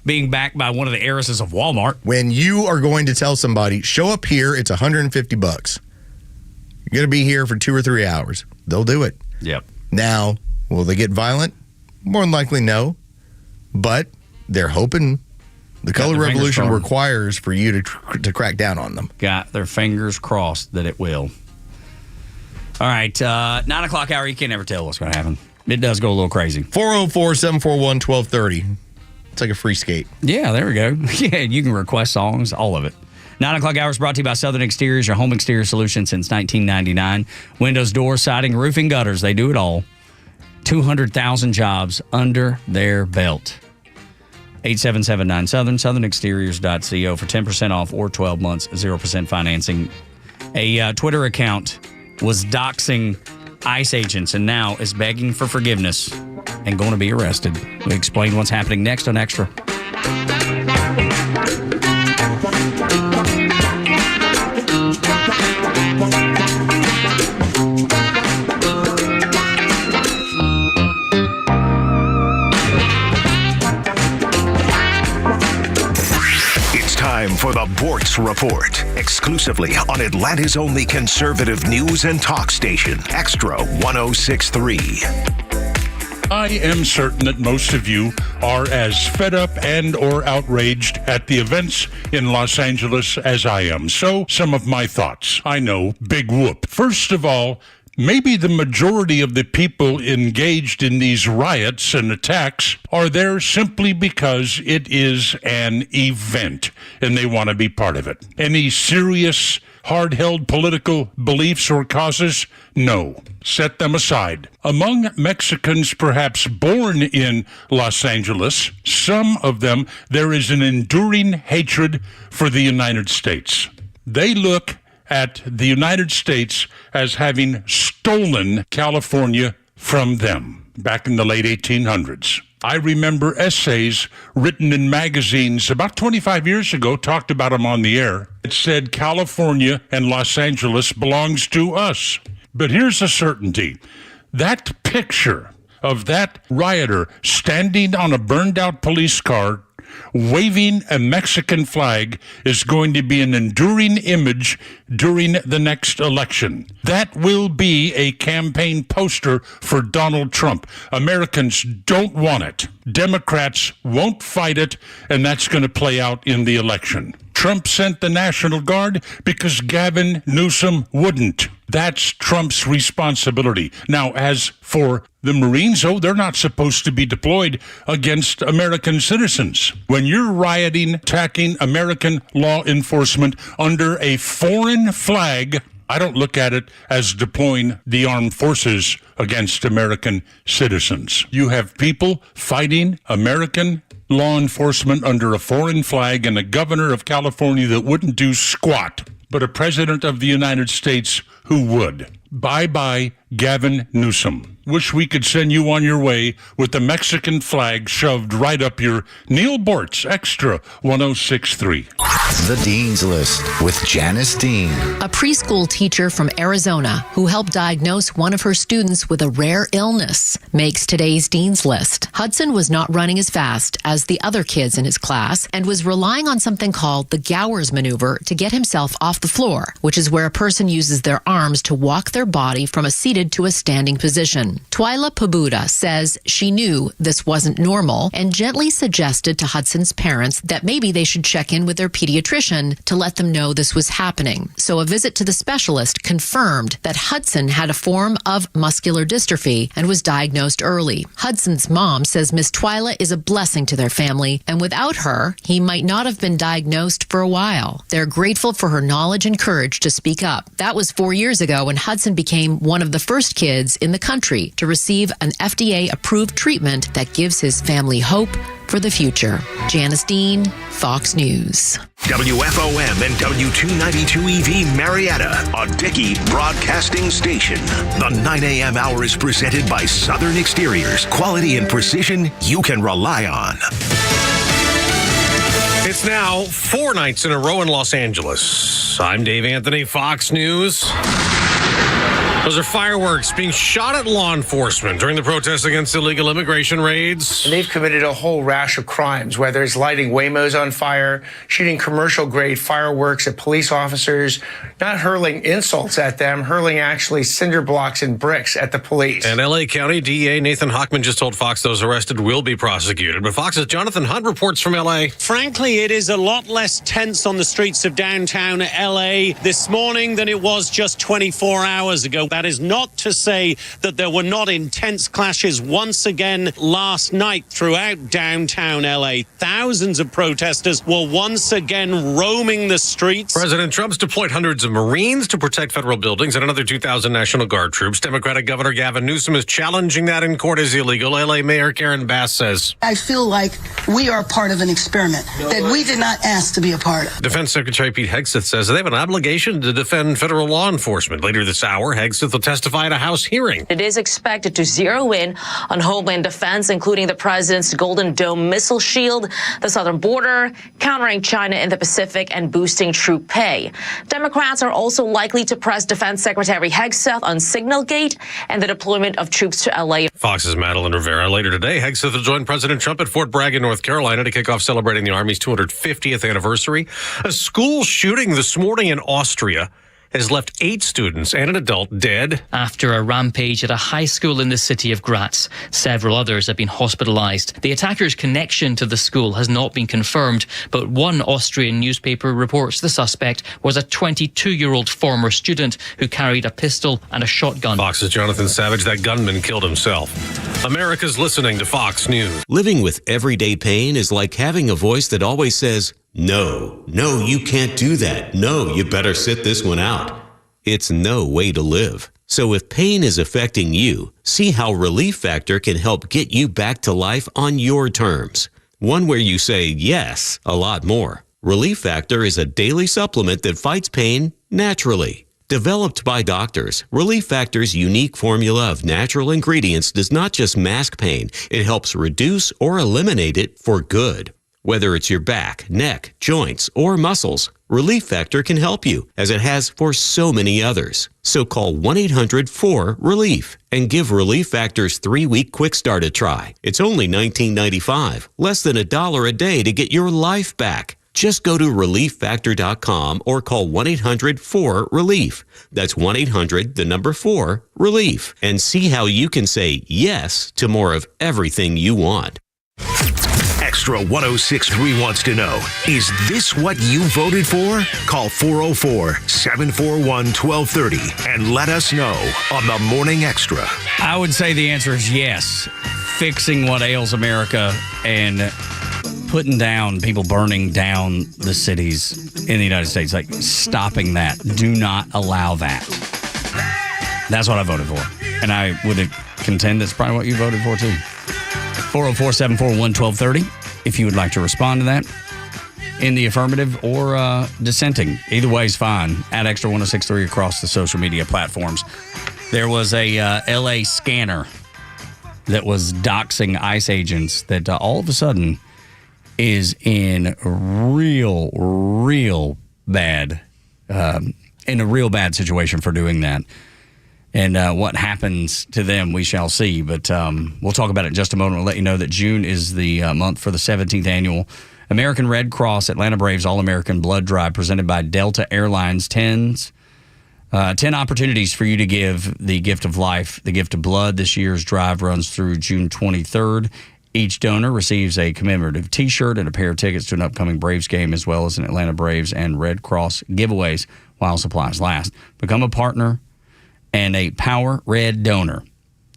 being backed by one of the heiresses of Walmart. When you are going to tell somebody, show up here, it's $150. You're going to be here for 2 or 3 hours. They'll do it. Yep. Now, will they get violent? More than likely, no. But they're hoping the color revolution requires for you to crack down on them. Got their fingers crossed that it will. All right, 9 o'clock hour, you can't ever tell what's going to happen. It does go a little crazy. 404-741-1230. It's like a free skate. Yeah, there we go. Yeah, you can request songs, all of it. 9 o'clock hour is brought to you by Southern Exteriors, your home exterior solution since 1999. Windows, doors, siding, roofing, gutters, they do it all. 200,000 jobs under their belt. 8779 Southern, southernexteriors.co for 10% off or 12 months, 0% financing. A Twitter account was doxing ICE agents and now is begging for forgiveness and going to be arrested. We explain what's happening next on Extra. Time for the Bortz Report, exclusively on Atlanta's only conservative news and talk station, Extra 106.3. I am certain that most of you are as fed up and or outraged at the events in Los Angeles as I am. So, some of my thoughts. I know, big whoop. First of all, maybe the majority of the people engaged in these riots and attacks are there simply because it is an event and they want to be part of it. Any serious, hard-held political beliefs or causes? No. Set them aside. Among Mexicans perhaps born in Los Angeles, some of them, there is an enduring hatred for the United States. They look at the United States as having stolen California from them back in the late 1800s. I remember essays written in magazines about 25 years ago, talked about them on the air. It said California and Los Angeles belongs to us. But here's a certainty. That picture of that rioter standing on a burned out police car waving a Mexican flag is going to be an enduring image during the next election. That will be a campaign poster for Donald Trump. Americans don't want it. Democrats won't fight it, and that's going to play out in the election. Trump sent the National Guard because Gavin Newsom wouldn't. That's Trump's responsibility. Now, as for the Marines, they're not supposed to be deployed against American citizens. When you're rioting, attacking American law enforcement under a foreign flag, I don't look at it as deploying the armed forces against American citizens. You have people fighting American law enforcement under a foreign flag and a governor of California that wouldn't do squat, but a president of the United States who would. Bye-bye, Gavin Newsom. Wish we could send you on your way with the Mexican flag shoved right up your Neil Bortz Extra 106.3. The Dean's List with Janice Dean. A preschool teacher from Arizona who helped diagnose one of her students with a rare illness makes today's Dean's List. Hudson was not running as fast as the other kids in his class and was relying on something called the Gowers maneuver to get himself off the floor, which is where a person uses their arms to walk their body from a seated to a standing position. Twyla Pabuda says she knew this wasn't normal and gently suggested to Hudson's parents that maybe they should check in with their pediatrician to let them know this was happening. So a visit to the specialist confirmed that Hudson had a form of muscular dystrophy and was diagnosed early. Hudson's mom says Miss Twyla is a blessing to their family, and without her, he might not have been diagnosed for a while. They're grateful for her knowledge and courage to speak up. That was 4 years ago when Hudson became one of the first kids in the country to receive an FDA-approved treatment that gives his family hope for the future. Janice Dean, Fox News. WFOM and W292 EV Marietta, a Dickey broadcasting station. The 9 a.m. hour is presented by Southern Exteriors. Quality and precision you can rely on. It's now 4 nights in a row in Los Angeles. I'm Dave Anthony, Fox News. Those are fireworks being shot at law enforcement during the protests against illegal immigration raids. And they've committed a whole rash of crimes, whether it's lighting Waymos on fire, shooting commercial-grade fireworks at police officers, not hurling insults at them, hurling actually cinder blocks and bricks at the police. And L.A. County DA Nathan Hochman just told Fox those arrested will be prosecuted. But Fox's Jonathan Hunt reports from L.A. Frankly, it is a lot less tense on the streets of downtown L.A. this morning than it was just 24 hours ago. That is not to say that there were not intense clashes once again last night throughout downtown LA. Thousands of protesters were once again roaming the streets. President Trump's deployed hundreds of Marines to protect federal buildings and another 2,000 National Guard troops. Democratic Governor Gavin Newsom is challenging that in court as illegal. LA Mayor Karen Bass says, I feel like we are part of an experiment that we did not ask to be a part of. Defense Secretary Pete Hegseth says they have an obligation to defend federal law enforcement. Later this hour, Hegseth will testify at a House hearing. It is expected to zero in on Homeland Defense, including the president's Golden Dome missile shield, the southern border, countering China in the Pacific, and boosting troop pay. Democrats are also likely to press Defense Secretary Hegseth on Signalgate and the deployment of troops to L.A. Fox's Madeline Rivera. Later today, Hegseth will join President Trump at Fort Bragg in North Carolina to kick off celebrating the Army's 250th anniversary. A school shooting this morning in Austria has left 8 students and an adult dead. After a rampage at a high school in the city of Graz, several others have been hospitalized. The attacker's connection to the school has not been confirmed, but one Austrian newspaper reports the suspect was a 22-year-old former student who carried a pistol and a shotgun. Fox's Jonathan Savage, that gunman killed himself. America's listening to Fox News. Living with everyday pain is like having a voice that always says, no, you can't do that. No, you better sit this one out. It's no way to live. So if pain is affecting you, see how Relief Factor can help get you back to life on your terms. One where you say yes a lot more. Relief Factor is a daily supplement that fights pain naturally. Developed by doctors, Relief Factor's unique formula of natural ingredients does not just mask pain, it helps reduce or eliminate it for good. Whether it's your back, neck, joints, or muscles, Relief Factor can help you, as it has for so many others. So call 1-800-4RELIEF and give Relief Factor's 3-week quick start a try. It's only $19.95, less than $1 a day to get your life back. Just go to ReliefFactor.com or call 1-800-4RELIEF. That's 1-800-4RELIEF. And see how you can say yes to more of everything you want. Extra 106.3 wants to know, is this what you voted for? Call 404-741-1230 and let us know on the Morning Extra. I would say the answer is yes. Fixing what ails America and putting down people burning down the cities in the United States, like stopping that. Do not allow that. That's what I voted for. And I would contend that's probably what you voted for too. 404-741-1230 if you would like to respond to that in the affirmative or dissenting. Either way is fine. At Extra 106.3 across the social media platforms. There was a LA scanner that was doxing ICE agents that all of a sudden is in real bad, in a real bad situation for doing that. And what happens to them, we shall see. But we'll talk about it in just a moment. We'll let you know that June is the month for the 17th annual American Red Cross Atlanta Braves All-American Blood Drive presented by Delta Airlines. 10 opportunities for you to give the gift of life, the gift of blood. This year's drive runs through June 23rd. Each donor receives a commemorative T-shirt and a pair of tickets to an upcoming Braves game, as well as an Atlanta Braves and Red Cross giveaways while supplies last. Become a partner and a Power Red donor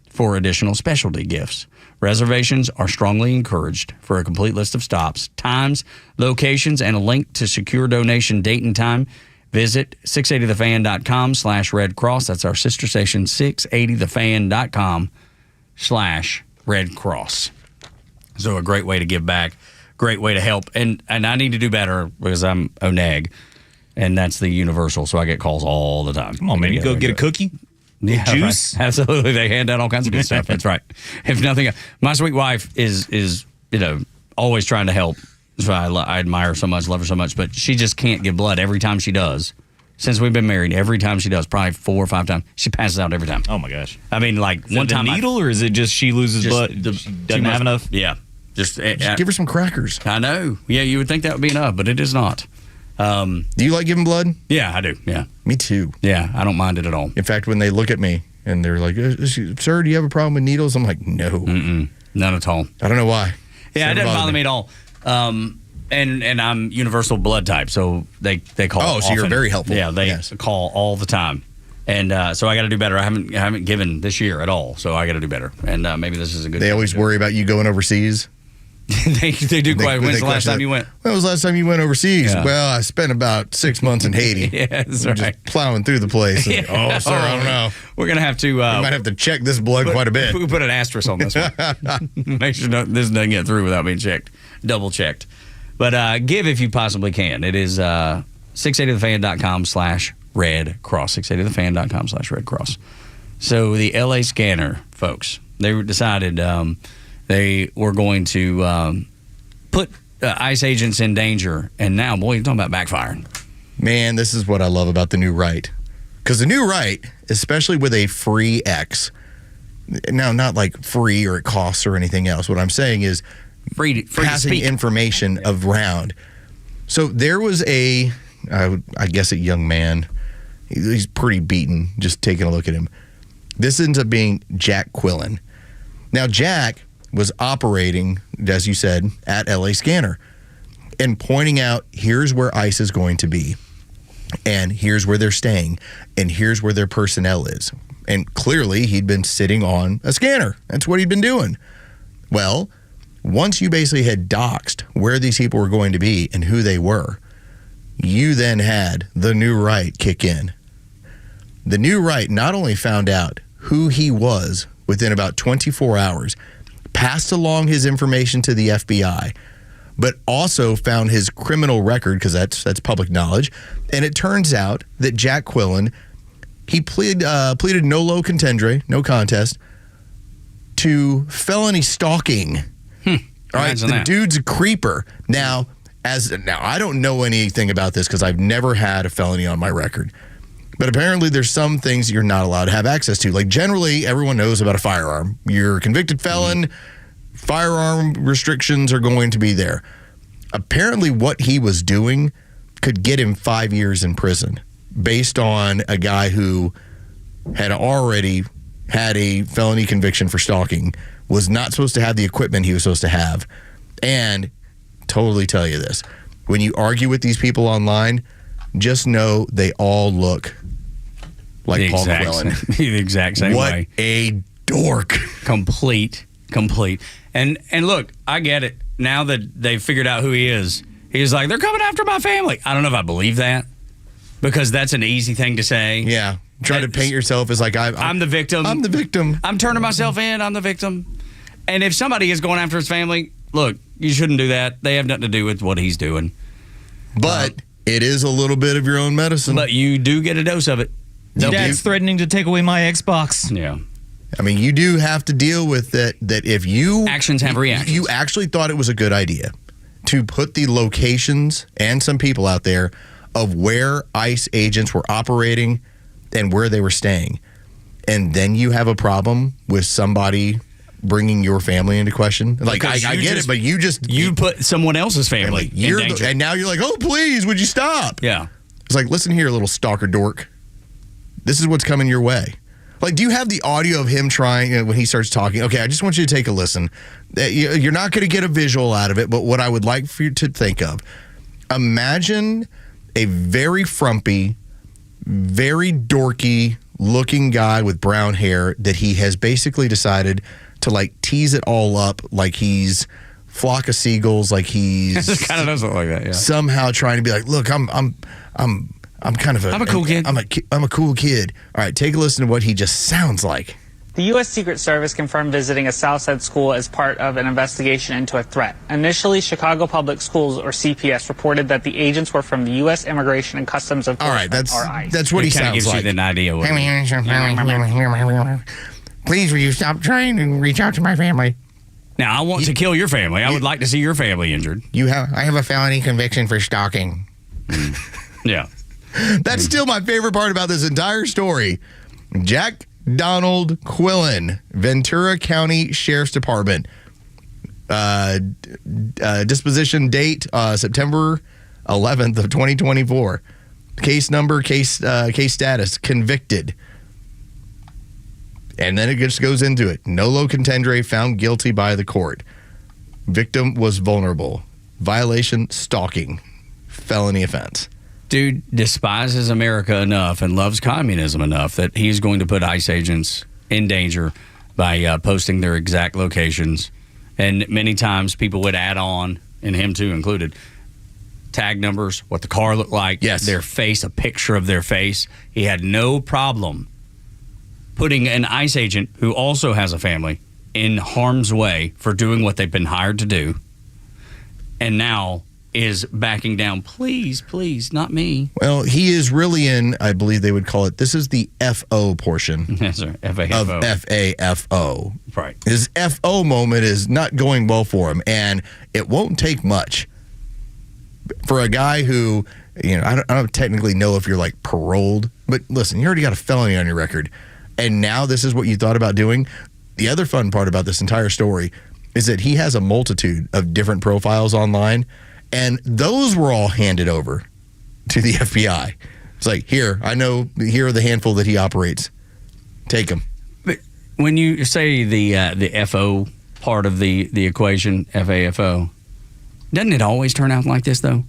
for additional specialty gifts. Reservations are strongly encouraged. For a complete list of stops, times, locations, and a link to secure donation date and time, visit 680thefan.com/Red Cross. That's our sister station, 680thefan.com/Red Cross. So a great way to give back, great way to help. And I need to do better because I'm ONEG, and that's the universal, so I get calls all the time. Come on, man. You go get a cookie? Yeah, juice? Right. Absolutely. They hand out all kinds of good stuff. That's right. If nothing else, my sweet wife is always trying to help. That's why I admire her so much, love her so much, but she just can't give blood every time she does. Since we've been married, every time she does, probably 4 or 5 times, she passes out every time. Oh my gosh! I mean, like is one time, needle, or is it just she loses blood? She doesn't have enough. Yeah, just give her some crackers. I know. Yeah, you would think that would be enough, but it is not. Do you like giving blood? Yeah, I do. Yeah, me too. Yeah, I don't mind it at all. In fact, when they look at me and they're like, "Sir, do you have a problem with needles?" I'm like, "No, none at all." I don't know why. Yeah, it doesn't bother me at all. And I'm universal blood type, so they call. Oh, so you're very helpful. Yeah, they call all the time, and so I got to do better. I haven't given this year at all, so I got to do better. And maybe this is a good. They always worry about you going overseas. they do quite. When's the last time you went? When was the last time you went overseas? Yeah. Well, I spent about 6 months in Haiti. Yeah, that's right. Just plowing through the place. And, oh, sir, I don't know. We're gonna have to. We might have to check this blood quite a bit. We put an asterisk on this one. Make sure this doesn't get through without being checked, double checked. But give if you possibly can. It is 680thefan.com/Red Cross. 680thefan.com/Red Cross. So the LA scanner folks, they decided they were going to put ICE agents in danger. And now, boy, you're talking about backfiring. Man, this is what I love about the new right. Because the new right, especially with a free X, now not like free or it costs or anything else. What I'm saying is, free passing information around. So there was I guess a young man. He's pretty beaten, just taking a look at him. This ends up being Jack Quillen. Now, Jack was operating, as you said, at LA Scanner and pointing out, here's where ICE is going to be, and here's where they're staying, and here's where their personnel is. And clearly, he'd been sitting on a scanner. That's what he'd been doing. Well, once you basically had doxed where these people were going to be and who they were, you then had the new right kick in. The new right not only found out who he was within about 24 hours, passed along his information to the FBI, but also found his criminal record, because that's public knowledge. And it turns out that Jack Quillen He pleaded no contest to felony stalking. All right, the dude's a creeper. Now I don't know anything about this because I've never had a felony on my record. But apparently there's some things you're not allowed to have access to. Like generally, everyone knows about a firearm. You're a convicted felon, firearm restrictions are going to be there. Apparently what he was doing could get him 5 years in prison based on a guy who had already had a felony conviction for stalking, was not supposed to have the equipment he was supposed to have. And totally tell you this, when you argue with these people online, just know they all look like Paul Quillen. The exact same way. What a dork. Complete. And look, I get it. Now that they've figured out who he is, he's like, they're coming after my family. I don't know if I believe that, because that's an easy thing to say. Yeah. Try to paint yourself as like, I'm the victim. I'm the victim. I'm turning myself in. I'm the victim. And if somebody is going after his family, look, you shouldn't do that. They have nothing to do with what he's doing. But it is a little bit of your own medicine. But you do get a dose of it. Dad's threatening to take away my Xbox. Yeah. I mean, you do have to deal with that if you... Actions have reactions. You actually thought it was a good idea to put the locations and some people out there of where ICE agents were operating and where they were staying. And then you have a problem with somebody bringing your family into question. Like, I get it, but you put someone else's family in danger. And now you're like, oh, please, would you stop? Yeah. It's like, listen here, little stalker dork. This is what's coming your way. Like, do you have the audio of him trying when he starts talking? Okay, I just want you to take a listen. You're not going to get a visual out of it, but what I would like for you to think of, imagine a very frumpy, very dorky looking guy with brown hair that he has basically decided to like tease it all up like he's flock of seagulls, like he's it kind of does look like that, yeah. Somehow trying to be like, look, I'm kind of I'm a cool kid. I'm a cool kid. All right, take a listen to what he just sounds like. The U.S. Secret Service confirmed visiting a Southside school as part of an investigation into a threat. Initially, Chicago Public Schools, or CPS, reported that the agents were from the U.S. Immigration and Customs Enforcement, or ICE. That's what he sounds like. Gives you an idea. Please, will you stop trying to reach out to my family? Now, I want to kill your family. I would like to see your family injured. I have a felony conviction for stalking. Yeah. That's still my favorite part about this entire story. Jack Donald Quillen, Ventura County Sheriff's Department. Disposition date, September 11th of 2024. Case number, case status, convicted. And then it just goes into it. Nolo contendere found guilty by the court. Victim was vulnerable. Violation, stalking. Felony offense. Dude despises America enough and loves communism enough that he's going to put ICE agents in danger by posting their exact locations. And many times people would add on, and him too included, tag numbers, what the car looked like, their face, a picture of their face. He had no problem putting an ICE agent who also has a family in harm's way for doing what they've been hired to do. And now is backing down. Please, not me. Well, he is really in, I believe they would call it, this is the FO portion. Yes, sir. FAFO. Of FAFO. Right. His FO moment is not going well for him, and it won't take much for a guy who, I don't technically know if you're like paroled, but listen, you already got a felony on your record, and now this is what you thought about doing. The other fun part about this entire story is that he has a multitude of different profiles online, and those were all handed over to the FBI. It's like, here are the handful that he operates. Take them. But when you say the FO part of the equation, FAFO, doesn't it always turn out like this, though?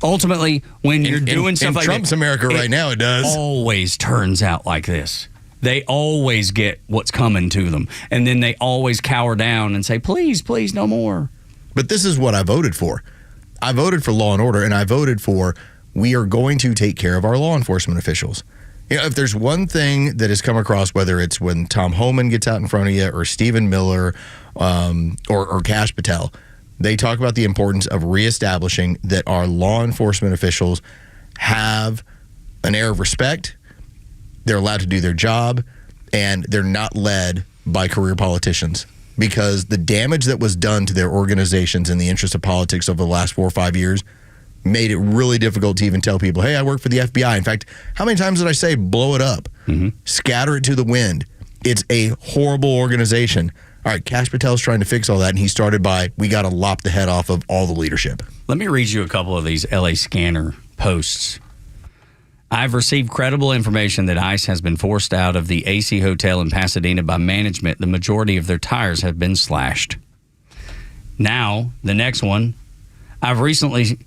Ultimately, when you're doing stuff like Trump's America right now, it does. Always turns out like this. They always get what's coming to them. And then they always cower down and say, please, no more. But this is what I voted for. I voted for law and order, and I voted for we are going to take care of our law enforcement officials. If there's one thing that has come across, whether it's when Tom Homan gets out in front of you or Stephen Miller or Kash Patel, they talk about the importance of reestablishing that our law enforcement officials have an air of respect, they're allowed to do their job, and they're not led by career politicians, because the damage that was done to their organizations in the interest of politics over the last 4 or 5 years made it really difficult to even tell people, hey, I work for the FBI. In fact, how many times did I say blow it up? Scatter it to the wind. It's a horrible organization. All right, Kash Patel's trying to fix all that, and he started by, we got to lop the head off of all the leadership. Let me read you a couple of these LA Scanner posts. I've received credible information that ICE has been forced out of the AC Hotel in Pasadena by management. The majority of their tires have been slashed. Now, the next one, I've recently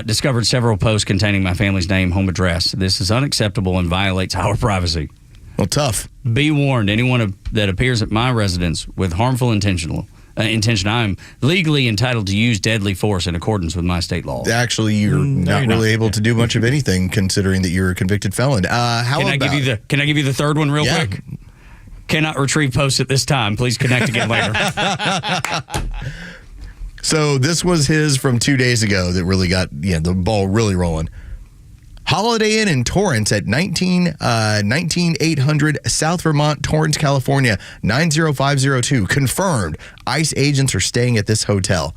discovered several posts containing my family's name, home address. This is unacceptable and violates our privacy. Well, tough. Be warned, anyone that appears at my residence with harmful intention, I am legally entitled to use deadly force in accordance with my state law. Actually, you're not really able to do much of anything, considering that you're a convicted felon. Can I give you the third one real quick? Cannot retrieve posts at this time. Please connect again later. So this was his from 2 days ago that really got the ball really rolling. Holiday Inn in Torrance at 19800 South Vermont, Torrance, California, 90502. Confirmed. ICE agents are staying at this hotel.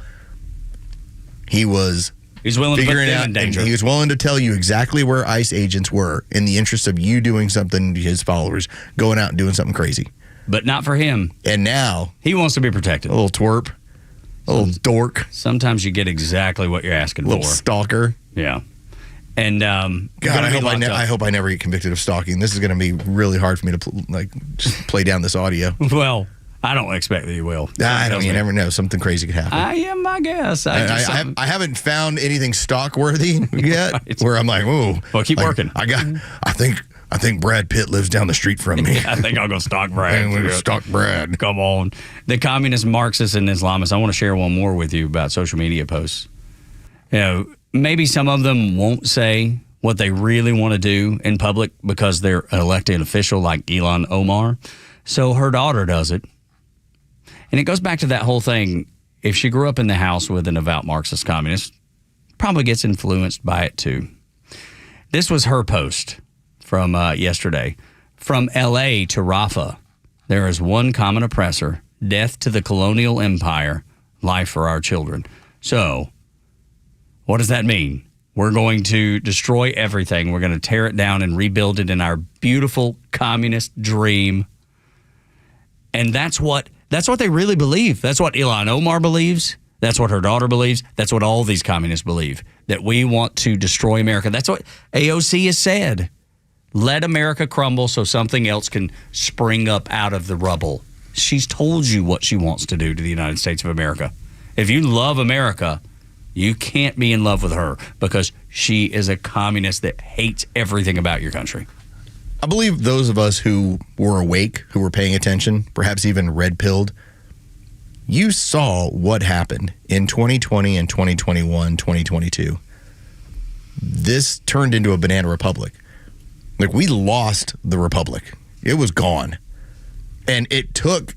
He's willing to put them in danger. He was willing to tell you exactly where ICE agents were in the interest of you doing something to his followers, going out and doing something crazy. But not for him. And now he wants to be protected. A little twerp. A little dork. Sometimes you get exactly what you're asking for. A little stalker. Yeah. And God, I hope I never get convicted of stalking. This is going to be really hard for me to just play down this audio. Well, I don't expect that you will. You never know. Something crazy could happen. I am my guess. I haven't found anything stalk worthy yet. Right. Where I'm like, ooh. Well, keep working. I think Brad Pitt lives down the street from me. I think I'll go stalk Brad. I'm going to stalk Brad. Come on. The communist, Marxists, and Islamists. I want to share one more with you about social media posts. Maybe some of them won't say what they really want to do in public because they're an elected official like Ilhan Omar. So her daughter does it. And it goes back to that whole thing. If she grew up in the house with an avowed Marxist communist, probably gets influenced by it too. This was her post from yesterday. From L.A. to Rafah, there is one common oppressor, death to the colonial empire, life for our children. So, what does that mean? We're going to destroy everything. We're going to tear it down and rebuild it in our beautiful communist dream. And that's what they really believe. That's what Ilhan Omar believes. That's what her daughter believes. That's what all these communists believe, that we want to destroy America. That's what AOC has said. Let America crumble so something else can spring up out of the rubble. She's told you what she wants to do to the United States of America. If you love America, you can't be in love with her because she is a communist that hates everything about your country. I believe those of us who were awake, who were paying attention, perhaps even red-pilled, you saw what happened in 2020 and 2021, 2022. This turned into a banana republic. Like, we lost the republic. It was gone. And it took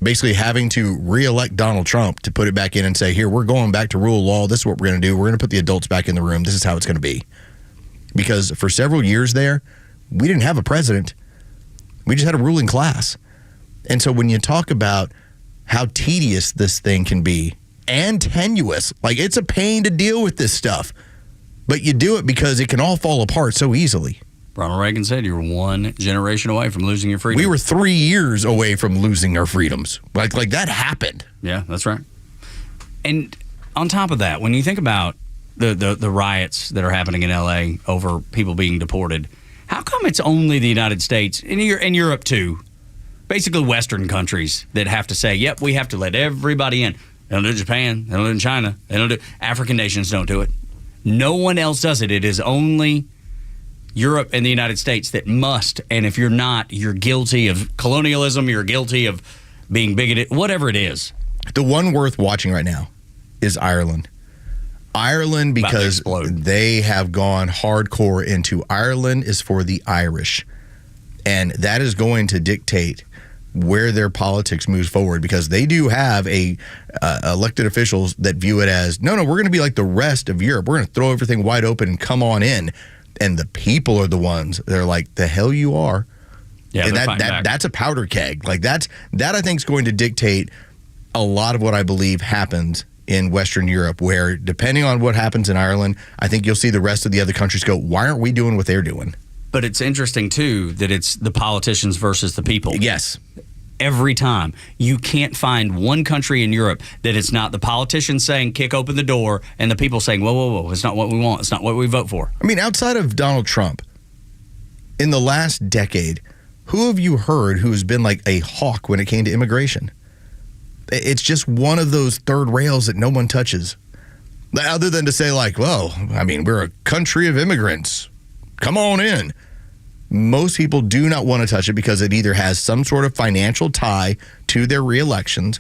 basically having to re-elect Donald Trump to put it back in and say, here, we're going back to rule of law. This is what we're going to do. We're going to put the adults back in the room. This is how it's going to be. Because for several years there, we didn't have a president. We just had a ruling class. And so when you talk about how tedious this thing can be and tenuous, like, it's a pain to deal with this stuff. But you do it because it can all fall apart so easily. Ronald Reagan said you were one generation away from losing your freedom. We were 3 years away from losing our freedoms. Like that happened. Yeah, that's right. And on top of that, when you think about the riots that are happening in L.A. over people being deported, how come it's only the United States, and Europe too, basically Western countries, that have to say, yep, we have to let everybody in? They don't do it in Japan. They don't do it in China. They don't do it. African nations don't do it. No one else does it. It is only Europe and the United States that must, and if you're not, you're guilty of colonialism, you're guilty of being bigoted, whatever it is. The one worth watching right now is Ireland. Ireland, because they have gone hardcore into Ireland is for the Irish. And that is going to dictate where their politics moves forward, because they do have elected officials that view it as, no, we're going to be like the rest of Europe. We're going to throw everything wide open and come on in. And the people are the ones that are like, the hell you are. Yeah, and that's a powder keg. Like that I think is going to dictate a lot of what I believe happens in Western Europe, where depending on what happens in Ireland, I think you'll see the rest of the other countries go, why aren't we doing what they're doing? But it's interesting, too, that it's the politicians versus the people. Yes. Every time. You can't find one country in Europe that it's not the politicians saying, kick open the door, and the people saying, whoa, it's not what we want. It's not what we vote for. I mean, outside of Donald Trump, in the last decade, who have you heard who has been like a hawk when it came to immigration? It's just one of those third rails that no one touches. Other than to say like, well, I mean, we're a country of immigrants. Come on in. Most people do not want to touch it because it either has some sort of financial tie to their reelections,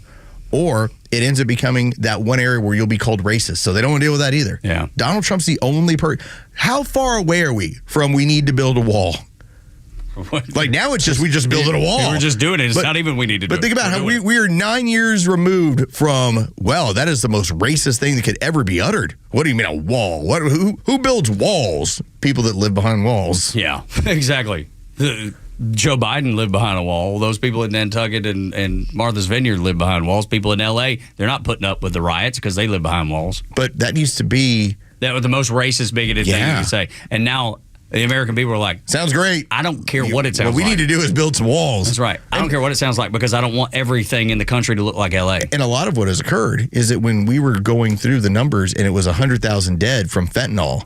or it ends up becoming that one area where you'll be called racist. So they don't want to deal with that either. Yeah. Donald Trump's the only person. How far away are we from we need to build a wall? Like now it's just we just building a wall. We're just doing it. It's not even we need to do it. But think about how we are 9 years removed from, well, that is the most racist thing that could ever be uttered. What do you mean a wall? Who builds walls? People that live behind walls. Yeah, exactly. Joe Biden lived behind a wall. Those people in Nantucket and Martha's Vineyard live behind walls. People in L.A., they're not putting up with the riots because they live behind walls. But that used to be... That was the most racist, bigoted thing you could say. And now... The American people are like, sounds great. I don't care what it sounds like. What we need to do is build some walls. That's right. I don't care what it sounds like because I don't want everything in the country to look like L.A. And a lot of what has occurred is that when we were going through the numbers and it was 100,000 dead from fentanyl,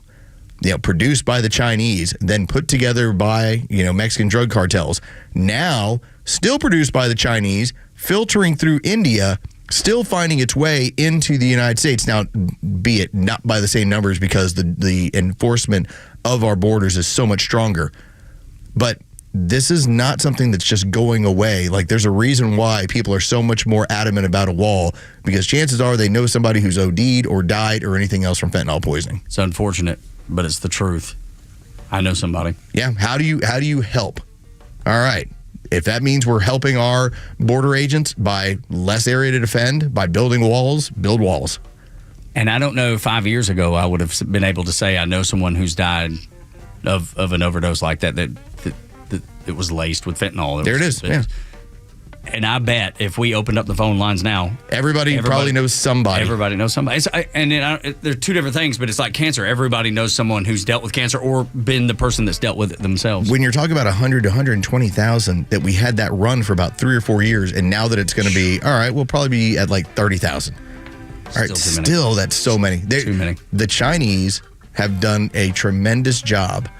produced by the Chinese, then put together by, Mexican drug cartels, now still produced by the Chinese, filtering through India, still finding its way into the United States. Now, be it not by the same numbers because the enforcement of our borders is so much stronger. But this is not something that's just going away. Like, there's a reason why people are so much more adamant about a wall, because chances are they know somebody who's OD'd or died or anything else from fentanyl poisoning. It's unfortunate, but it's the truth. I know somebody. Yeah. How do you help? All right. If that means we're helping our border agents by less area to defend, by building walls, build walls. And I don't know, 5 years ago, I would have been able to say I know someone who's died of an overdose like that was laced with fentanyl. There it is. Yeah. And I bet if we opened up the phone lines now, everybody probably knows somebody. Everybody knows somebody. They're two different things, but it's like cancer. Everybody knows someone who's dealt with cancer or been the person that's dealt with it themselves. When you're talking about 100 to 120,000, that we had that run for about 3 or 4 years, and now that it's going to be, all right, we'll probably be at like 30,000. All right, still that's so many. Too many. The Chinese have done a tremendous job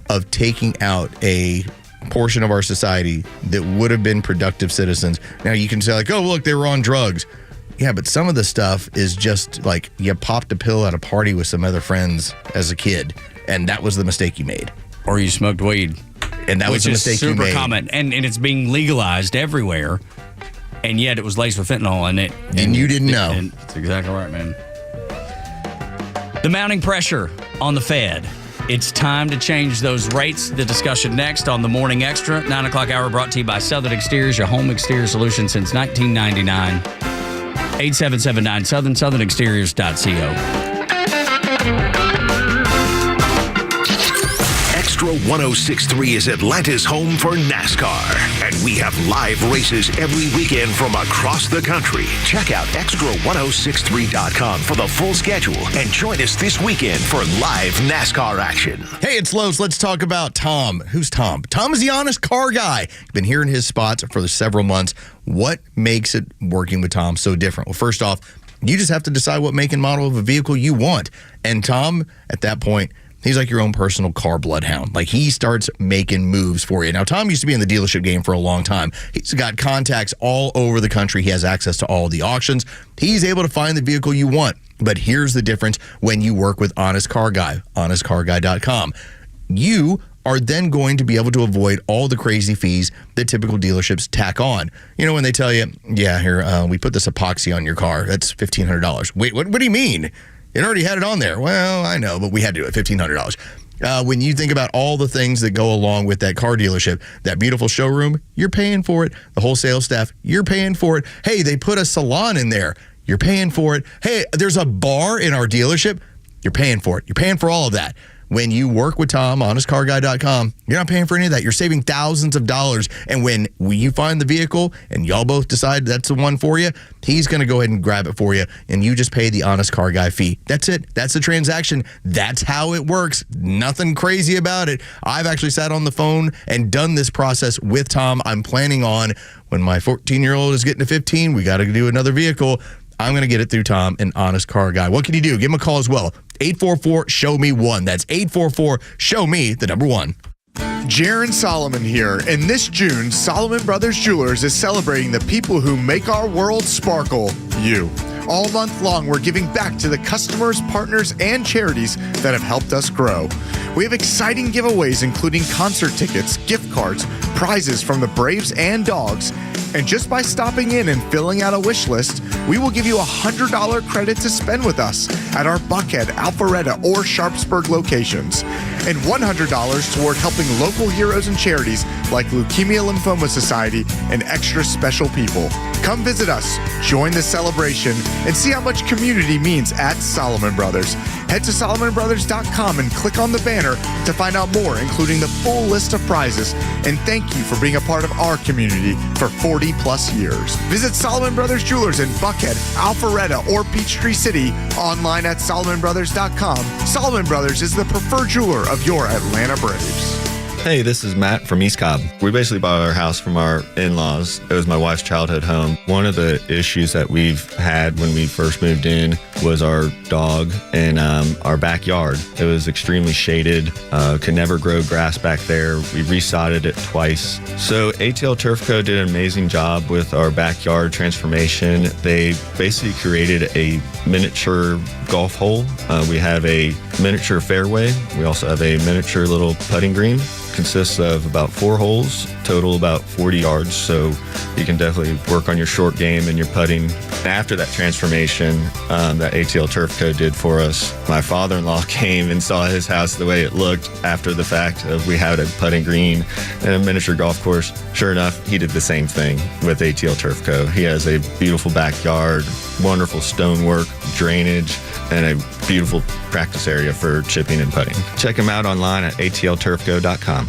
of taking out a portion of our society that would have been productive citizens. Now you can say like, oh, look, they were on drugs. Yeah, but some of the stuff is just like you popped a pill at a party with some other friends as a kid, and that was the mistake you made. Or you smoked weed. And that was the mistake you made. Which is super common. And it's being legalized everywhere. And yet it was laced with fentanyl in it. And you didn't know. And that's exactly right, man. The mounting pressure on the Fed. It's time to change those rates. The discussion next on the Morning Xtra. 9 o'clock hour brought to you by Southern Exteriors, your home exterior solution since 1999. 8779 Southern, southernexteriors.co. Xtra 1063 is Atlanta's home for NASCAR, and we have live races every weekend from across the country. Check out Xtra1063.com for the full schedule and join us this weekend for live NASCAR action. Hey, it's Los. Let's talk about Tom. Who's Tom? Tom is the honest car guy. Been hearing his spots for several months. What makes it working with Tom so different? Well, first off, you just have to decide what make and model of a vehicle you want. And Tom, at that point, he's like your own personal car bloodhound. Like, he starts making moves for you. Now, Tom used to be in the dealership game for a long time. He's got contacts all over the country. He has access to all the auctions. He's able to find the vehicle you want. But here's the difference when you work with Honest Car Guy, honestcarguy.com. You are then going to be able to avoid all the crazy fees that typical dealerships tack on. You know, when they tell you, yeah, here, we put this epoxy on your car. That's $1,500. Wait, what do you mean? It already had it on there. Well, I know, but we had to do it. $1,500. When you think about all the things that go along with that car dealership, that beautiful showroom, you're paying for it. The whole sales staff, you're paying for it. Hey, they put a salon in there. You're paying for it. Hey, there's a bar in our dealership. You're paying for it. You're paying for all of that. when you work with Tom, honestcarguy.com, you're not paying for any of that. You're saving thousands of dollars. And when you find the vehicle and y'all both decide that's the one for you, he's going to go ahead and grab it for you. And you just pay the Honest Car Guy fee. That's it. That's the transaction. That's how it works. Nothing crazy about it. I've actually sat on the phone and done this process with Tom. I'm planning on, when my 14-year-old is getting to 15, we got to do another vehicle. I'm going to get it through Tom and Honest Car Guy. What can you do? Give him a call as well. 844-SHOW-ME-1. That's 844-SHOW-ME, the number 1. Jaron Solomon here, and this June, Solomon Brothers Jewelers is celebrating the people who make our world sparkle, you. All month long, we're giving back to the customers, partners, and charities that have helped us grow. We have exciting giveaways, including concert tickets, gift cards, prizes from the Braves and Dogs. And just by stopping in and filling out a wish list, we will give you a $100 credit to spend with us at our Buckhead, Alpharetta, or Sharpsburg locations. And $100 toward helping local heroes and charities like Leukemia Lymphoma Society and extra special people. Come visit us, join the celebration, and see how much community means at Solomon Brothers. Head to SolomonBrothers.com and click on the banner to find out more, including the full list of prizes. And thank you for being a part of our community for 40 plus years. Visit Solomon Brothers Jewelers in Buckhead, Alpharetta, or Peachtree City, online at SolomonBrothers.com. Solomon Brothers is the preferred jeweler of your Atlanta Braves. Hey, this is Matt from East Cobb. We basically bought our house from our in-laws. It was my wife's childhood home. One of the issues that we've had when we first moved in was our dog in our backyard. It was extremely shaded, could never grow grass back there. We resodded it twice. So ATL Turf Co. did an amazing job with our backyard transformation. They basically created a miniature golf hole. We have a miniature fairway. We also have a miniature little putting green. Consists of about 4 holes, total about 40 yards, so you can definitely work on your short game and your putting. After that transformation that ATL Turf Co. did for us, my father-in-law came and saw his house the way it looked after the fact of we had a putting green and a miniature golf course. Sure enough, he did the same thing with ATL Turf Co. He has a beautiful backyard, wonderful stonework, drainage, and a beautiful practice area for chipping and putting. Check him out online at atlturfco.com.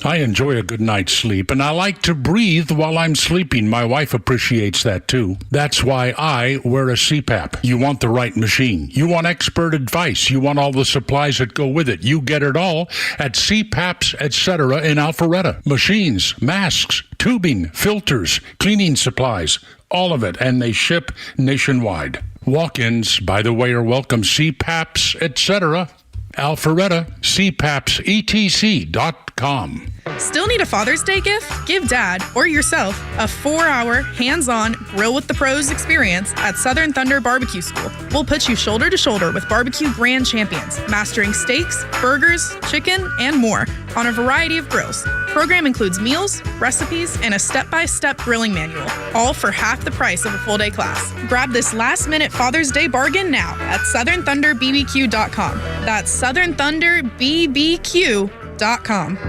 I enjoy a good night's sleep, and I like to breathe while I'm sleeping. My wife appreciates that, too. That's why I wear a CPAP. You want the right machine. You want expert advice. You want all the supplies that go with it. You get it all at CPAPs, etc. in Alpharetta. Machines, masks, tubing, filters, cleaning supplies, all of it, and they ship nationwide. Walk-ins, by the way, are welcome. CPAPs, etc. Alpharetta, CPAPSETC.com. Still need a Father's Day gift? Give Dad or yourself a 4-hour, hands-on, grill with the pros experience at Southern Thunder Barbecue School. We'll put you shoulder to shoulder with barbecue grand champions, mastering steaks, burgers, chicken, and more on a variety of grills. Program includes meals, recipes, and a step-by-step grilling manual, all for half the price of a full-day class. Grab this last-minute Father's Day bargain now at SouthernThunderBBQ.com. That's SouthernThunderBBQ.com.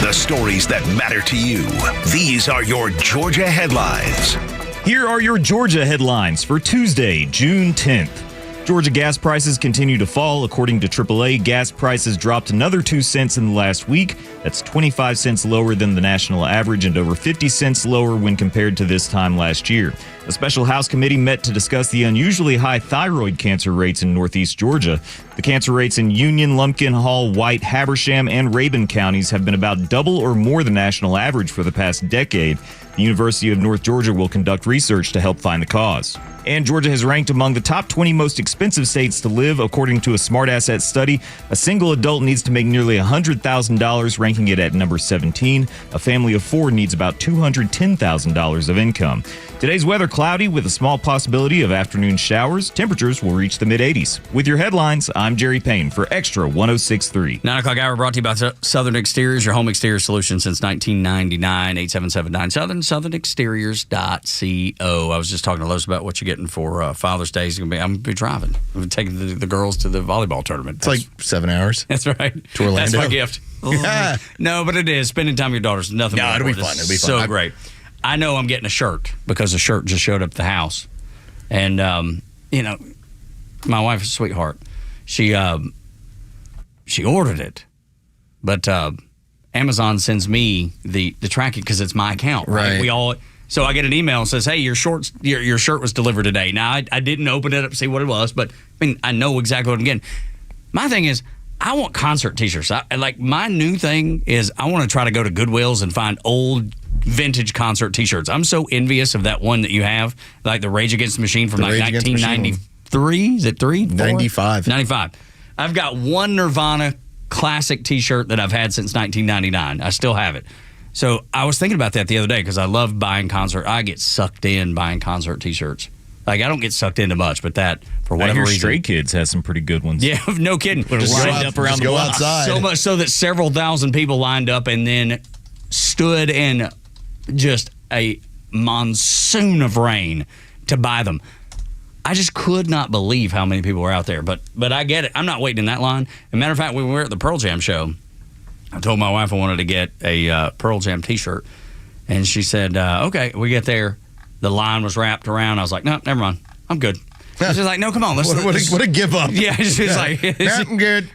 The stories that matter to you. These are your Georgia headlines. Here are your Georgia headlines for Tuesday, June 10th. Georgia gas prices continue to fall. According to AAA, gas prices dropped another 2 cents in the last week. That's 25 cents lower than the national average and over 50 cents lower when compared to this time last year. A special House committee met to discuss the unusually high thyroid cancer rates in northeast Georgia. The cancer rates in Union, Lumpkin, Hall, White, Habersham, and Rabun counties have been about double or more the national average for the past decade. The University of North Georgia will conduct research to help find the cause. And Georgia has ranked among the top 20 most expensive states to live, according to a Smart Asset study. A single adult needs to make nearly $100,000, ranking it at number 17. A family of 4 needs about $210,000 of income. Today's weather cloudy with a small possibility of afternoon showers. Temperatures will reach the mid-80s. With your headlines, I'm Jerry Payne for Extra 106.3. 9 o'clock hour brought to you by Southern Exteriors, your home exterior solution since 1999. 8779 Southern, southernexteriors.co. I was just talking to Los about what you're getting for Father's Day. I'm going to be driving. I'm going to take the girls to the volleyball tournament. It's like 7 hours. That's right. To Orlando. That's my gift. Yeah. No, but it is. Spending time with your daughters. Nothing. No, it'll be fun. It'll be fun. So great. I know I'm getting a shirt because the shirt just showed up at the house. And, my wife is a sweetheart. She she ordered it, but Amazon sends me the tracking because it's my account. Right. So I get an email that says, "Hey, your shirt was delivered today." Now I didn't open it up to see what it was, but I mean I know exactly what I'm getting. My thing is, I want concert T-shirts. My new thing is I want to try to go to Goodwill's and find old vintage concert T-shirts. I'm so envious of that one that you have, like the Rage Against the Machine from 1993. Is it 95. I've got one Nirvana classic T-shirt that I've had since 1999. I still have it. So I was thinking about that the other day because I love buying concert. I get sucked in buying concert T-shirts. Like, I don't get sucked into much, but that, for whatever reason. Stray Kids has some pretty good ones. Yeah, no kidding. Just lined up around the block. Outside. So much so that several thousand people lined up and then stood in just a monsoon of rain to buy them. I just could not believe how many people were out there. But I get it. I'm not waiting in that line. As a matter of fact, when we were at the Pearl Jam show, I told my wife I wanted to get a Pearl Jam T-shirt. And she said, okay, we get there. The line was wrapped around. I was like, no, never mind. I'm good. She's like, no, come on. What a give up. Yeah, she's like, I'm good.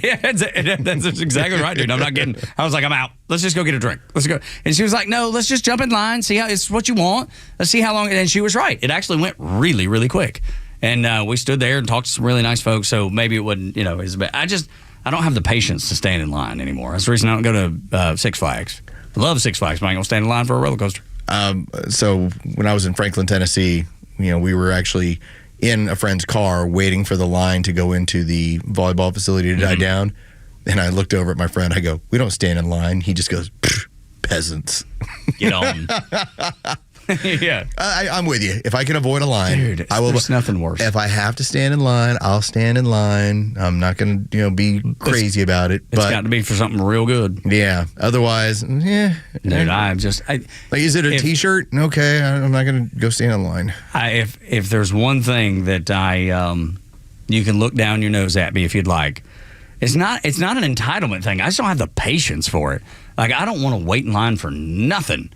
Yeah, that's exactly right, dude. I'm not getting. I was like, I'm out. Let's just go get a drink. Let's go. And she was like, no, let's just jump in line. See how it's what you want. Let's see how long. And she was right. It actually went really, really quick. And we stood there and talked to some really nice folks. So maybe it wouldn't, I don't have the patience to stand in line anymore. That's the reason I don't go to Six Flags. I love Six Flags, but I ain't gonna stand in line for a roller coaster. So when I was in Franklin, Tennessee, we were actually in a friend's car waiting for the line to go into the volleyball facility to die down. And I looked over at my friend. I go, we don't stand in line. He just goes, peasants. Get on. Yeah. I'm with you. If I can avoid a line, dude, there's nothing worse. If I have to stand in line, I'll stand in line. I'm not going to, be crazy about it. It's got to be for something real good. Yeah. Otherwise, yeah. Dude, is it a T-shirt? Okay, I'm not going to go stand in line. If there's one thing that you can look down your nose at me if you'd like. It's not an entitlement thing. I just don't have the patience for it. Like, I don't want to wait in line for nothing.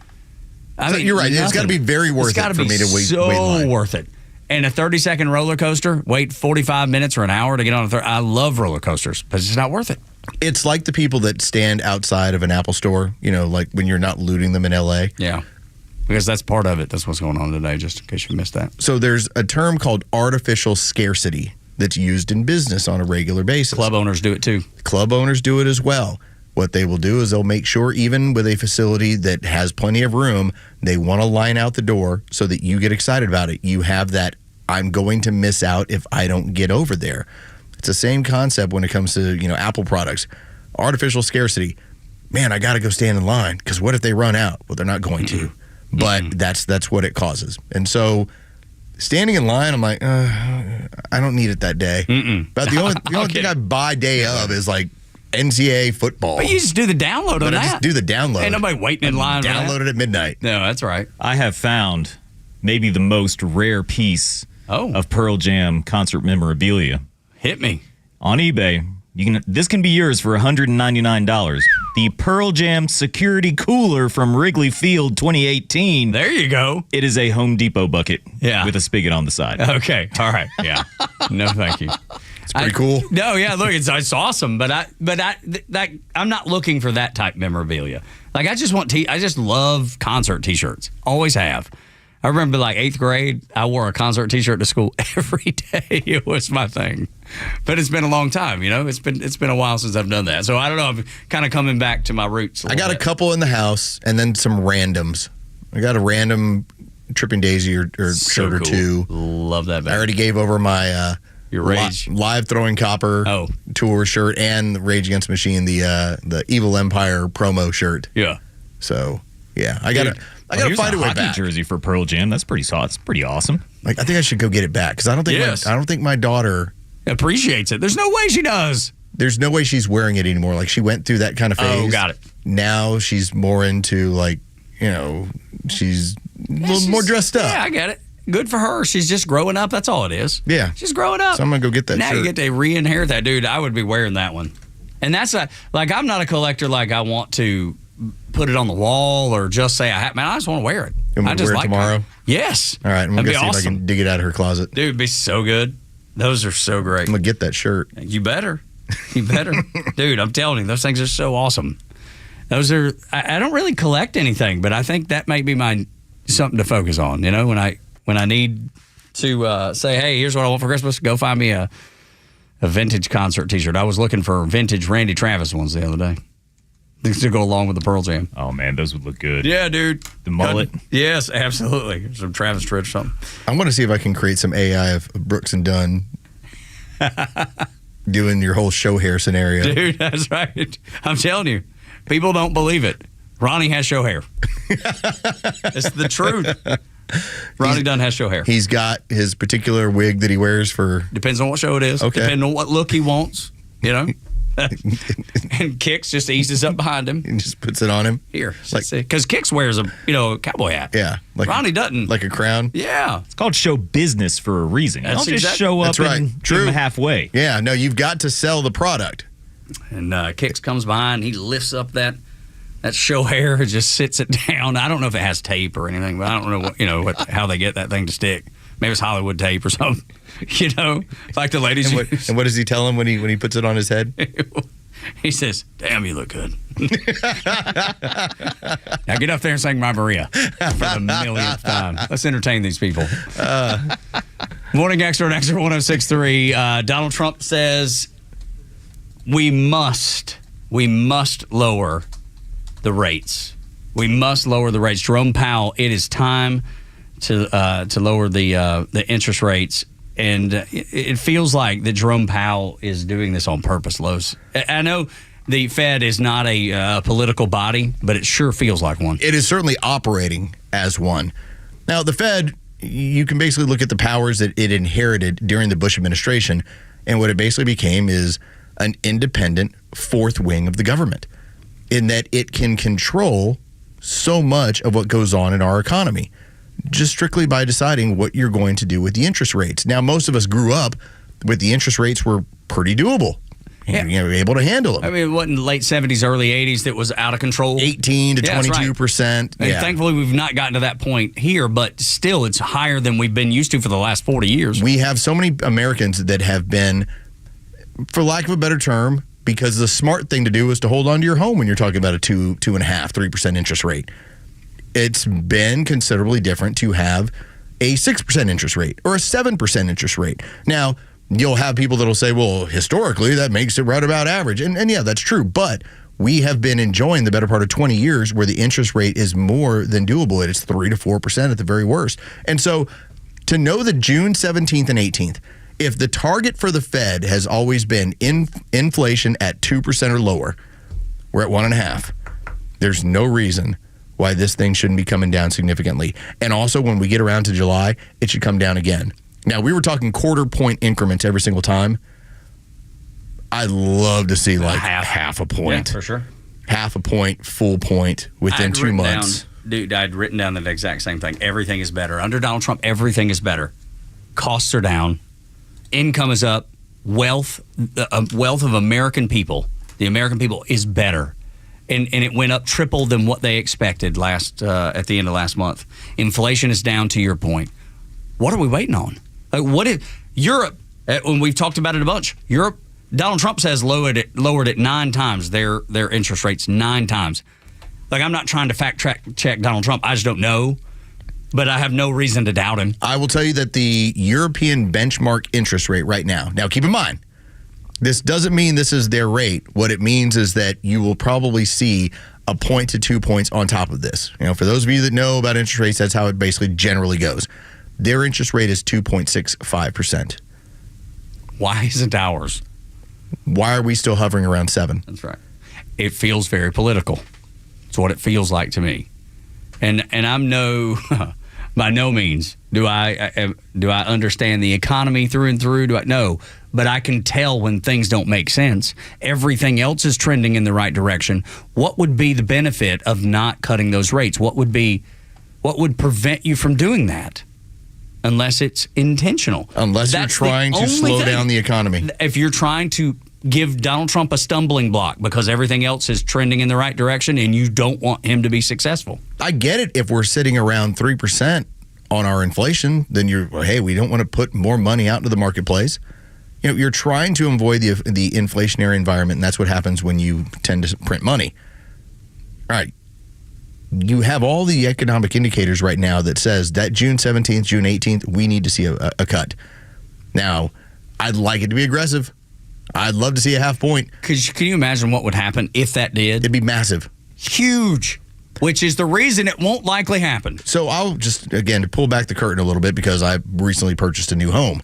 You're right. Nothing. It's got to be very worth it for me to wait in line. So worth it. And a 30-second roller coaster, wait 45 minutes or an hour to get on I love roller coasters, but it's not worth it. It's like the people that stand outside of an Apple store, like when you're not looting them in L.A. Yeah, because that's part of it. That's what's going on today, just in case you missed that. So there's a term called artificial scarcity that's used in business on a regular basis. Club owners do it too. Club owners do it as well. What they will do is they'll make sure, even with a facility that has plenty of room, they want to line out the door so that you get excited about it. You have that, I'm going to miss out if I don't get over there. It's the same concept when it comes to, Apple products. Artificial scarcity. Man, I got to go stand in line because what if they run out? Well, they're not going to. But that's what it causes. And so standing in line, I'm like, I don't need it that day. But the only thing I buy day of is like NCAA football. But you just do the download of that. I just do the download. Ain't nobody waiting in line. Download it at midnight. No, that's right. I have found maybe the most rare piece of Pearl Jam concert memorabilia. Hit me. On eBay. This can be yours for $199. The Pearl Jam security cooler from Wrigley Field 2018. There you go. It is a Home Depot bucket with a spigot on the side. Okay. All right. Yeah. No, thank you. It's pretty cool. No, yeah, look, it's awesome, but I'm not looking for that type memorabilia. Like, I just love concert T-shirts. Always have. I remember like 8th grade, I wore a concert T-shirt to school every day. It was my thing. But it's been a long time, It's been a while since I've done that. So I don't know. I'm kind of coming back to my roots. I got a couple in the house, and then some randoms. I got a random Tripping Daisy or shirt or two. Love that bag. I already gave over my your Rage live Throwing Copper tour shirt and the Rage Against the Machine, the Evil Empire promo shirt. Yeah. So yeah, I gotta find a way back. Jersey for Pearl Jam. That's pretty solid. It's pretty awesome. Like, I think I should go get it back because I don't think my daughter appreciates it. There's no way she does. There's no way she's wearing it anymore. Like, she went through that kind of phase. Oh, got it. Now she's more into she's a little more dressed up. Yeah, I get it. Good for her. She's just growing up. That's all it is. Yeah. She's growing up. So I'm going to go get that now shirt. You get to re-inherit that. Dude, I would be wearing that one. And that's I'm not a collector like I want to put it on the wall or just say I just want to wear it. You want me to wear it tomorrow? Yes. All right. I'm going to see if I can dig it out of her closet. Dude, it'd be so good. Those are so great. I'm going to get that shirt. You better. You better. Dude, I'm telling you, those things are so awesome. Those are, I don't really collect anything, but I think that might be something to focus on. You know, when I need to say, hey, here's what I want for Christmas, go find me a vintage concert t-shirt. I was looking for vintage Randy Travis ones the other day. Things to go along with the Pearl Jam. Oh, man, those would look good. Yeah, dude. The mullet. Yes, absolutely. Some Travis Tritt or something. I'm going to see if I can create some AI of Brooks and Dunn doing your whole show hair scenario. Dude, that's right. I'm telling you, people don't believe it. Ronnie has show hair. It's the truth. Ronnie Dunn has show hair. He's got his particular wig that he wears for... Depends on what show it is. Okay. Depending on what look he wants, you know. And Kix just eases up behind him. And just puts it on him. Here. Because Kix wears a cowboy hat. Yeah. Ronnie doesn't. Like a crown. Yeah. It's called show business for a reason. That's Don't just exactly- show up That's right. and True. give them halfway. Yeah, no, you've got to sell the product. And Kix comes by and he lifts up that show hair and just sits it down. I don't know if it has tape or anything, but I don't know how they get that thing to stick. Maybe it's Hollywood tape or something. You know, like the ladies. And what does he tell him when he puts it on his head? He says, "Damn, you look good." Now get up there and sing My Maria for the millionth time. Let's entertain these people. Morning Xtra and Xtra 106.3. Donald Trump says we must lower the rates. We must lower the rates. Jerome Powell, it is time to lower the interest rates. And it feels like that Jerome Powell is doing this on purpose, Los. I know the Fed is not a political body, but it sure feels like one. It is certainly operating as one. Now, the Fed, you can basically look at the powers that it inherited during the Bush administration, and what it basically became is an independent fourth wing of the government, in that it can control so much of what goes on in our economy, just strictly by deciding what you're going to do with the interest rates. Now, most of us grew up with the interest rates were pretty doable. Yeah. You know, able to handle them. I mean, what in the late 70s, early 80s that was out of control? 18 to 22%. And thankfully, we've not gotten to that point here, but still, it's higher than we've been used to for the last 40 years. We have so many Americans that have been, for lack of a better term, because the smart thing to do is to hold on to your home when you're talking about a 2.5%, 3% interest rate. It's been considerably different to have a 6% interest rate or a 7% interest rate. Now, you'll have people that'll say, well, historically, that makes it right about average. And yeah, that's true. But we have been enjoying the better part of 20 years where the interest rate is more than doable. It's 3 to 4% at the very worst. And so to know that June 17th and 18th, if the target for the Fed has always been inflation at 2% or lower, we're at 1.5%. There's no reason why this thing shouldn't be coming down significantly. And also, when we get around to July, it should come down again. Now, we were talking quarter point increments every single time. I'd love to see like half a point. Yeah, for sure. Half a point, full point within 2 months. Dude, I'd written down the exact same thing. Everything is better. Under Donald Trump, everything is better. Costs are down. Income is up. Wealth of American people, the American people, is better. And it went up triple than what they expected at the end of last month. Inflation is down, to your point. What are we waiting on? Like, what if Europe, when we've talked about it a bunch, Europe, Donald Trump says lowered it 9 times, their interest rates 9 times. Like, I'm not trying to check Donald Trump. I just don't know. But I have no reason to doubt him. I will tell you that the European benchmark interest rate right now, keep in mind, this doesn't mean this is their rate. What it means is that you will probably see a point to 2 points on top of this. You know, for those of you that know about interest rates, that's how it basically generally goes. Their interest rate is 2.65%. Why isn't ours? Why are we still hovering around 7? That's right. It feels very political. It's what it feels like to me. And I'm by no means do I understand the economy through and through. No, but I can tell when things don't make sense. Everything else is trending in the right direction. What would be the benefit of not cutting those rates? What would prevent you from doing that? Unless it's intentional. Unless you're trying to slow down the economy. If you're trying to give Donald Trump a stumbling block because everything else is trending in the right direction and you don't want him to be successful. I get it if we're sitting around 3% on our inflation, then hey, we don't want to put more money out into the marketplace. you're trying to avoid the inflationary environment, and that's what happens when you tend to print money. All right. You have all the economic indicators right now that says that June 17th, June 18th, we need to see a cut. Now, I'd like it to be aggressive. I'd love to see a half point. Can you imagine what would happen if that did? It'd be massive. Huge. Which is the reason it won't likely happen. So I'll just, again, to pull back the curtain a little bit, because I recently purchased a new home.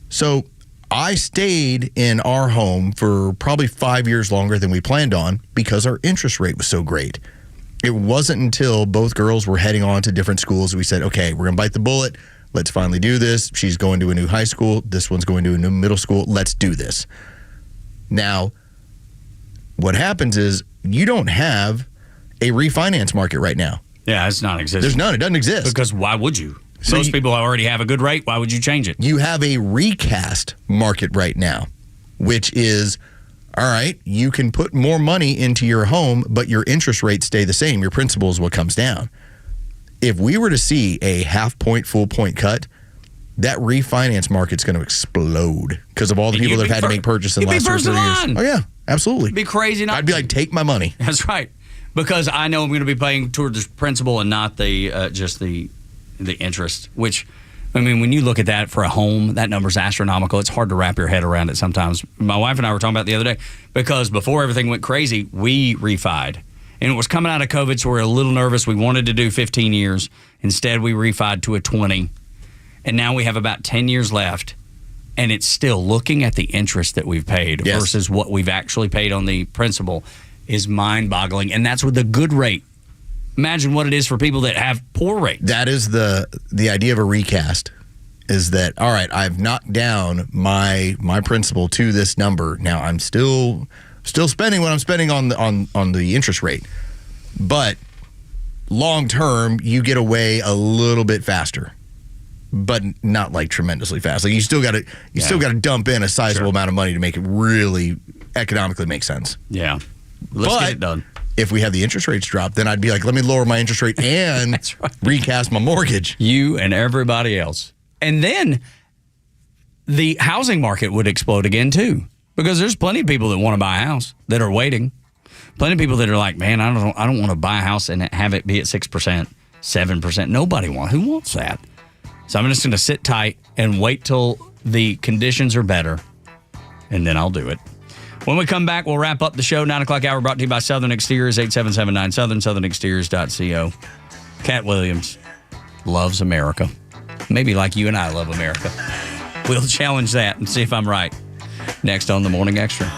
So I stayed in our home for probably 5 years longer than we planned on because our interest rate was so great. It wasn't until both girls were heading on to different schools that we said, okay, we're going to bite the bullet. Let's finally do this. She's going to a new high school. This one's going to a new middle school. Let's do this. Now, what happens is you don't have a refinance market right now. Yeah, it's non-existent. There's none. It doesn't exist. Because why would you? So Most people already have a good rate. Why would you change it? You have a recast market right now, which is, all right, you can put more money into your home, but your interest rates stay the same. Your principal is what comes down. If we were to see a half point, full point cut, that refinance market's going to explode because of all the people that have had to make purchases in the last 2 or 3 years. Oh, yeah, absolutely. It'd be crazy. I'd be like, take my money. That's right. Because I know I'm going to be paying towards the principal and not the just the interest, which, I mean, when you look at that for a home, that number's astronomical. It's hard to wrap your head around it sometimes. My wife and I were talking about it the other day because before everything went crazy, we refied. And it was coming out of COVID, so we were a little nervous. We wanted to do 15 years. Instead, we refied to a 20. And now we have about 10 years left. And it's still, looking at the interest that we've paid versus what we've actually paid on the principal is mind-boggling. And that's with a good rate. Imagine what it is for people that have poor rates. That is the idea of a recast, is that, all right, I've knocked down my principal to this number. Now I'm still spending what I'm spending on the interest rate. But long term, you get away a little bit faster. But not like tremendously fast. Like you still got to dump in a sizable amount of money to make it really economically make sense. Yeah. Let's get it done. If we have the interest rates drop, then I'd be like, let me lower my interest rate and recast my mortgage. You and everybody else. And then the housing market would explode again, too. Because there's plenty of people that want to buy a house that are waiting. Plenty of people that are like, man, I don't want to buy a house and have it be at 6%, 7%. Nobody wants. Who wants that? So I'm just going to sit tight and wait till the conditions are better, and then I'll do it. When we come back, we'll wrap up the show. 9 o'clock hour brought to you by Southern Exteriors, 8779 Southern, southernexteriors.co. Cat Williams loves America. Maybe like you and I love America. We'll challenge that and see if I'm right. Next on the Morning Extra.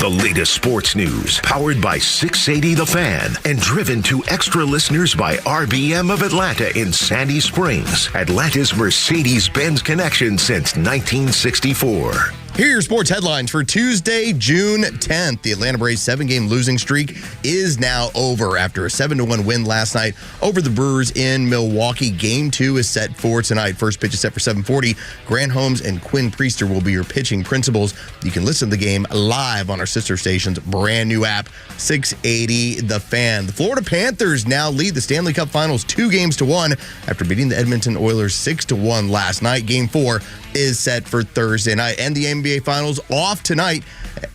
The latest sports news, powered by 680 The Fan, and driven to extra listeners by RBM of Atlanta in Sandy Springs, Atlanta's Mercedes-Benz connection since 1964. Here are your sports headlines for Tuesday, June 10th. The Atlanta Braves 7-game losing streak is now over after a 7-1 win last night over the Brewers in Milwaukee. Game 2 is set for tonight. First pitch is set for 7:40. Grant Holmes and Quinn Priester will be your pitching principals. You can listen to the game live on our sister station's brand new app, 680 The Fan. The Florida Panthers now lead the Stanley Cup Finals 2-1 after beating the Edmonton Oilers 6-1 last night. Game 4 is set for Thursday night. And the NBA Finals off tonight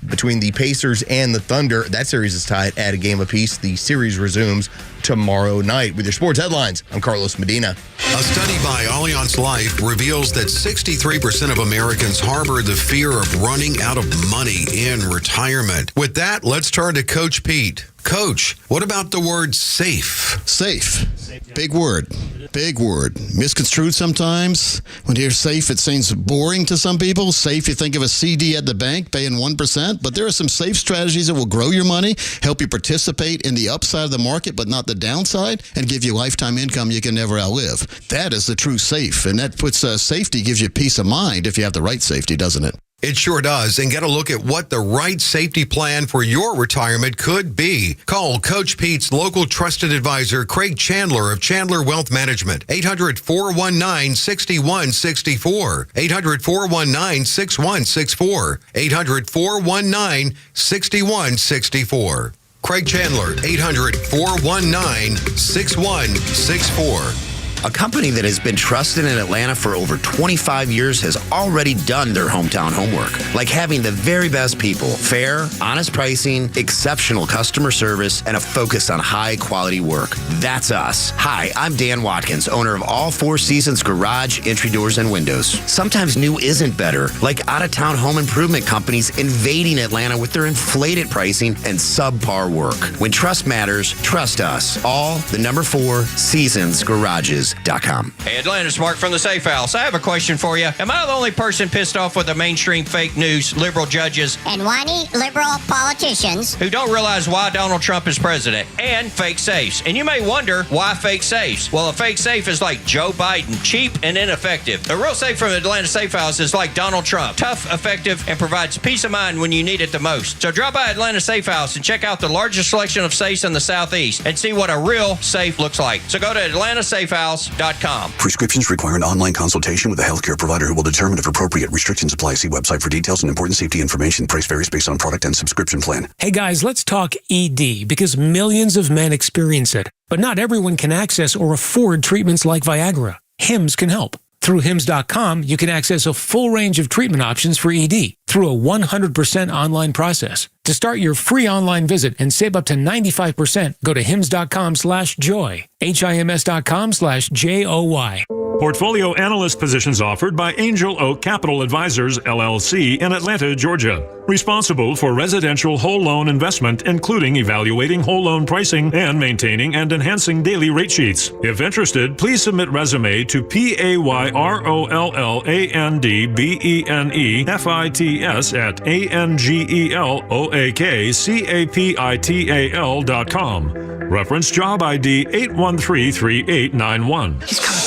between the Pacers and the Thunder. That series is tied at a game apiece. The series resumes tomorrow night. With your sports headlines, I'm Carlos Medina. A study by Allianz Life reveals that 63% of Americans harbor the fear of running out of money in retirement. With that, let's turn to Coach Pete. Coach, what about the word safe? Safe. Big word. Big word. Misconstrued sometimes. When you hear safe, it seems boring to some people. Safe, you think of a CD at the bank paying 1%, but there are some safe strategies that will grow your money, help you participate in the upside of the market, but not the downside, and give you lifetime income you can never outlive. That is the true safe, and that puts safety, gives you peace of mind if you have the right safety, doesn't it? It sure does. And get a look at what the right safety plan for your retirement could be. Call Coach Pete's local trusted advisor, Craig Chandler of Chandler Wealth Management. 800-419-6164. 800-419-6164. 800-419-6164. Craig Chandler, 800-419-6164. A company that has been trusted in Atlanta for over 25 years has already done their hometown homework, like having the very best people, fair, honest pricing, exceptional customer service, and a focus on high-quality work. That's us. Hi, I'm Dan Watkins, owner of All Four Seasons Garage, Entry Doors, and Windows. Sometimes new isn't better, like out-of-town home improvement companies invading Atlanta with their inflated pricing and subpar work. When trust matters, trust us. All the number 4 seasonsgarages.com. Hey, Atlanta's Mark from the Safe House. I have a question for you. Am I the only person pissed off with the mainstream fake news, liberal judges, and whiny liberal politicians who don't realize why Donald Trump is president, and fake safes? And you may wonder, why fake safes? Well, a fake safe is like Joe Biden, cheap and ineffective. A real safe from Atlanta Safe House is like Donald Trump, tough, effective, and provides peace of mind when you need it the most. So drop by Atlanta Safe House and check out the largest selection of safes in the Southeast and see what a real safe looks like. So go to atlantasafehouse.com. Prescriptions require an online consultation with a healthcare provider who will determine if appropriate restrictions apply. See website for details and important safety information. Price varies based on product and subscription plan. Hey guys, let's talk ED because millions of men experience it, but not everyone can access or afford treatments like Viagra. Hims can help. Through Hims.com, you can access a full range of treatment options for ED through a 100% online process. To start your free online visit and save up to 95%, go to hims.com/joy, HIMS.com/JOY. Portfolio analyst positions offered by Angel Oak Capital Advisors, LLC in Atlanta, Georgia. Responsible for residential whole loan investment, including evaluating whole loan pricing and maintaining and enhancing daily rate sheets. If interested, please submit resume to PAYROLLANDBENEFITS@ANGELOAKCAPITAL.com. Reference job ID 8133891. He's coming.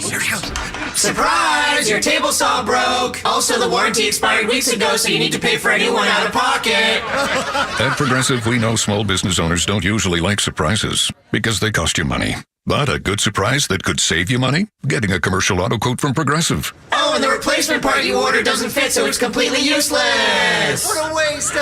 Here he comes. Surprise! Your table saw broke. Also, the warranty expired weeks ago, so you need to pay for a new one out of pocket. At Progressive, we know small business owners don't usually like surprises because they cost you money. But a good surprise that could save you money? Getting a commercial auto quote from Progressive. Oh, and the replacement part you ordered doesn't fit, so it's completely useless. What a waste.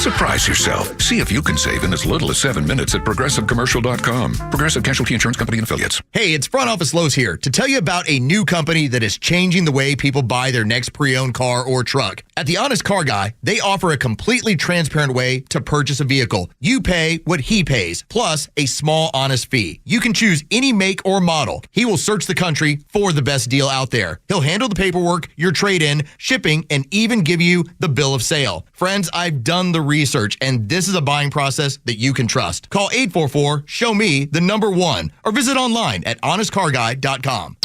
Surprise yourself. See if you can save in as little as 7 minutes at ProgressiveCommercial.com. Progressive Casualty Insurance Company and Affiliates. Hey, it's Front Office Lowe's here to tell you about a new company that is changing the way people buy their next pre-owned car or truck. At The Honest Car Guy, they offer a completely transparent way to purchase a vehicle. You pay what he pays, plus a small honest fee. You can choose any make or model. He will search the country for the best deal out there. He'll handle the paperwork, your trade-in, shipping, and even give you the bill of sale. Friends, I've done the research, and this is a buying process that you can trust. Call 844-SHOW-ME-1 or visit online at honestcarguy.com.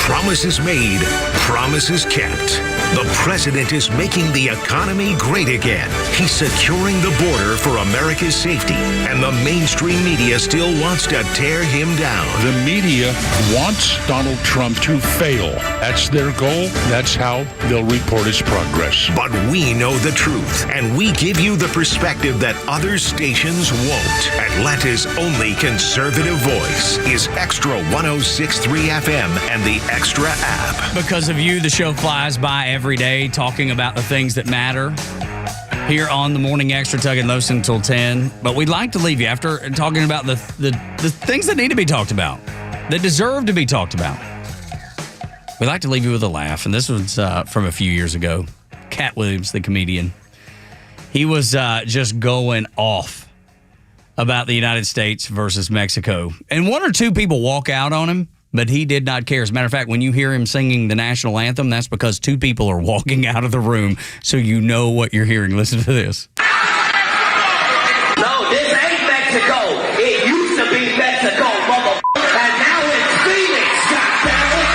Promises made, promises kept. The president is making the economy great again. He's securing the border for America's safety, and the mainstream media still wants to tear him down. The media wants Donald Trump to fail. That's their goal. That's how they'll report his progress. But we know the truth, and we give you the perspective that other stations won't. Atlanta's only conservative voice is Extra 106.3 FM and the Extra app. Because of you, the show flies by every day talking about the things that matter here on the Morning Extra, Tug and Los until 10. But we'd like to leave you after talking about the things that need to be talked about, that deserve to be talked about. We'd like to leave you with a laugh, and this was from a few years ago. Cat Williams, the comedian, he was just going off about the United States versus Mexico. And one or two people walk out on him, but he did not care. As a matter of fact, when you hear him singing the national anthem, that's because two people are walking out of the room, so you know what you're hearing. Listen to this. No, this ain't Mexico. It used to be Mexico, motherfucker. And now it's Phoenix, goddammit.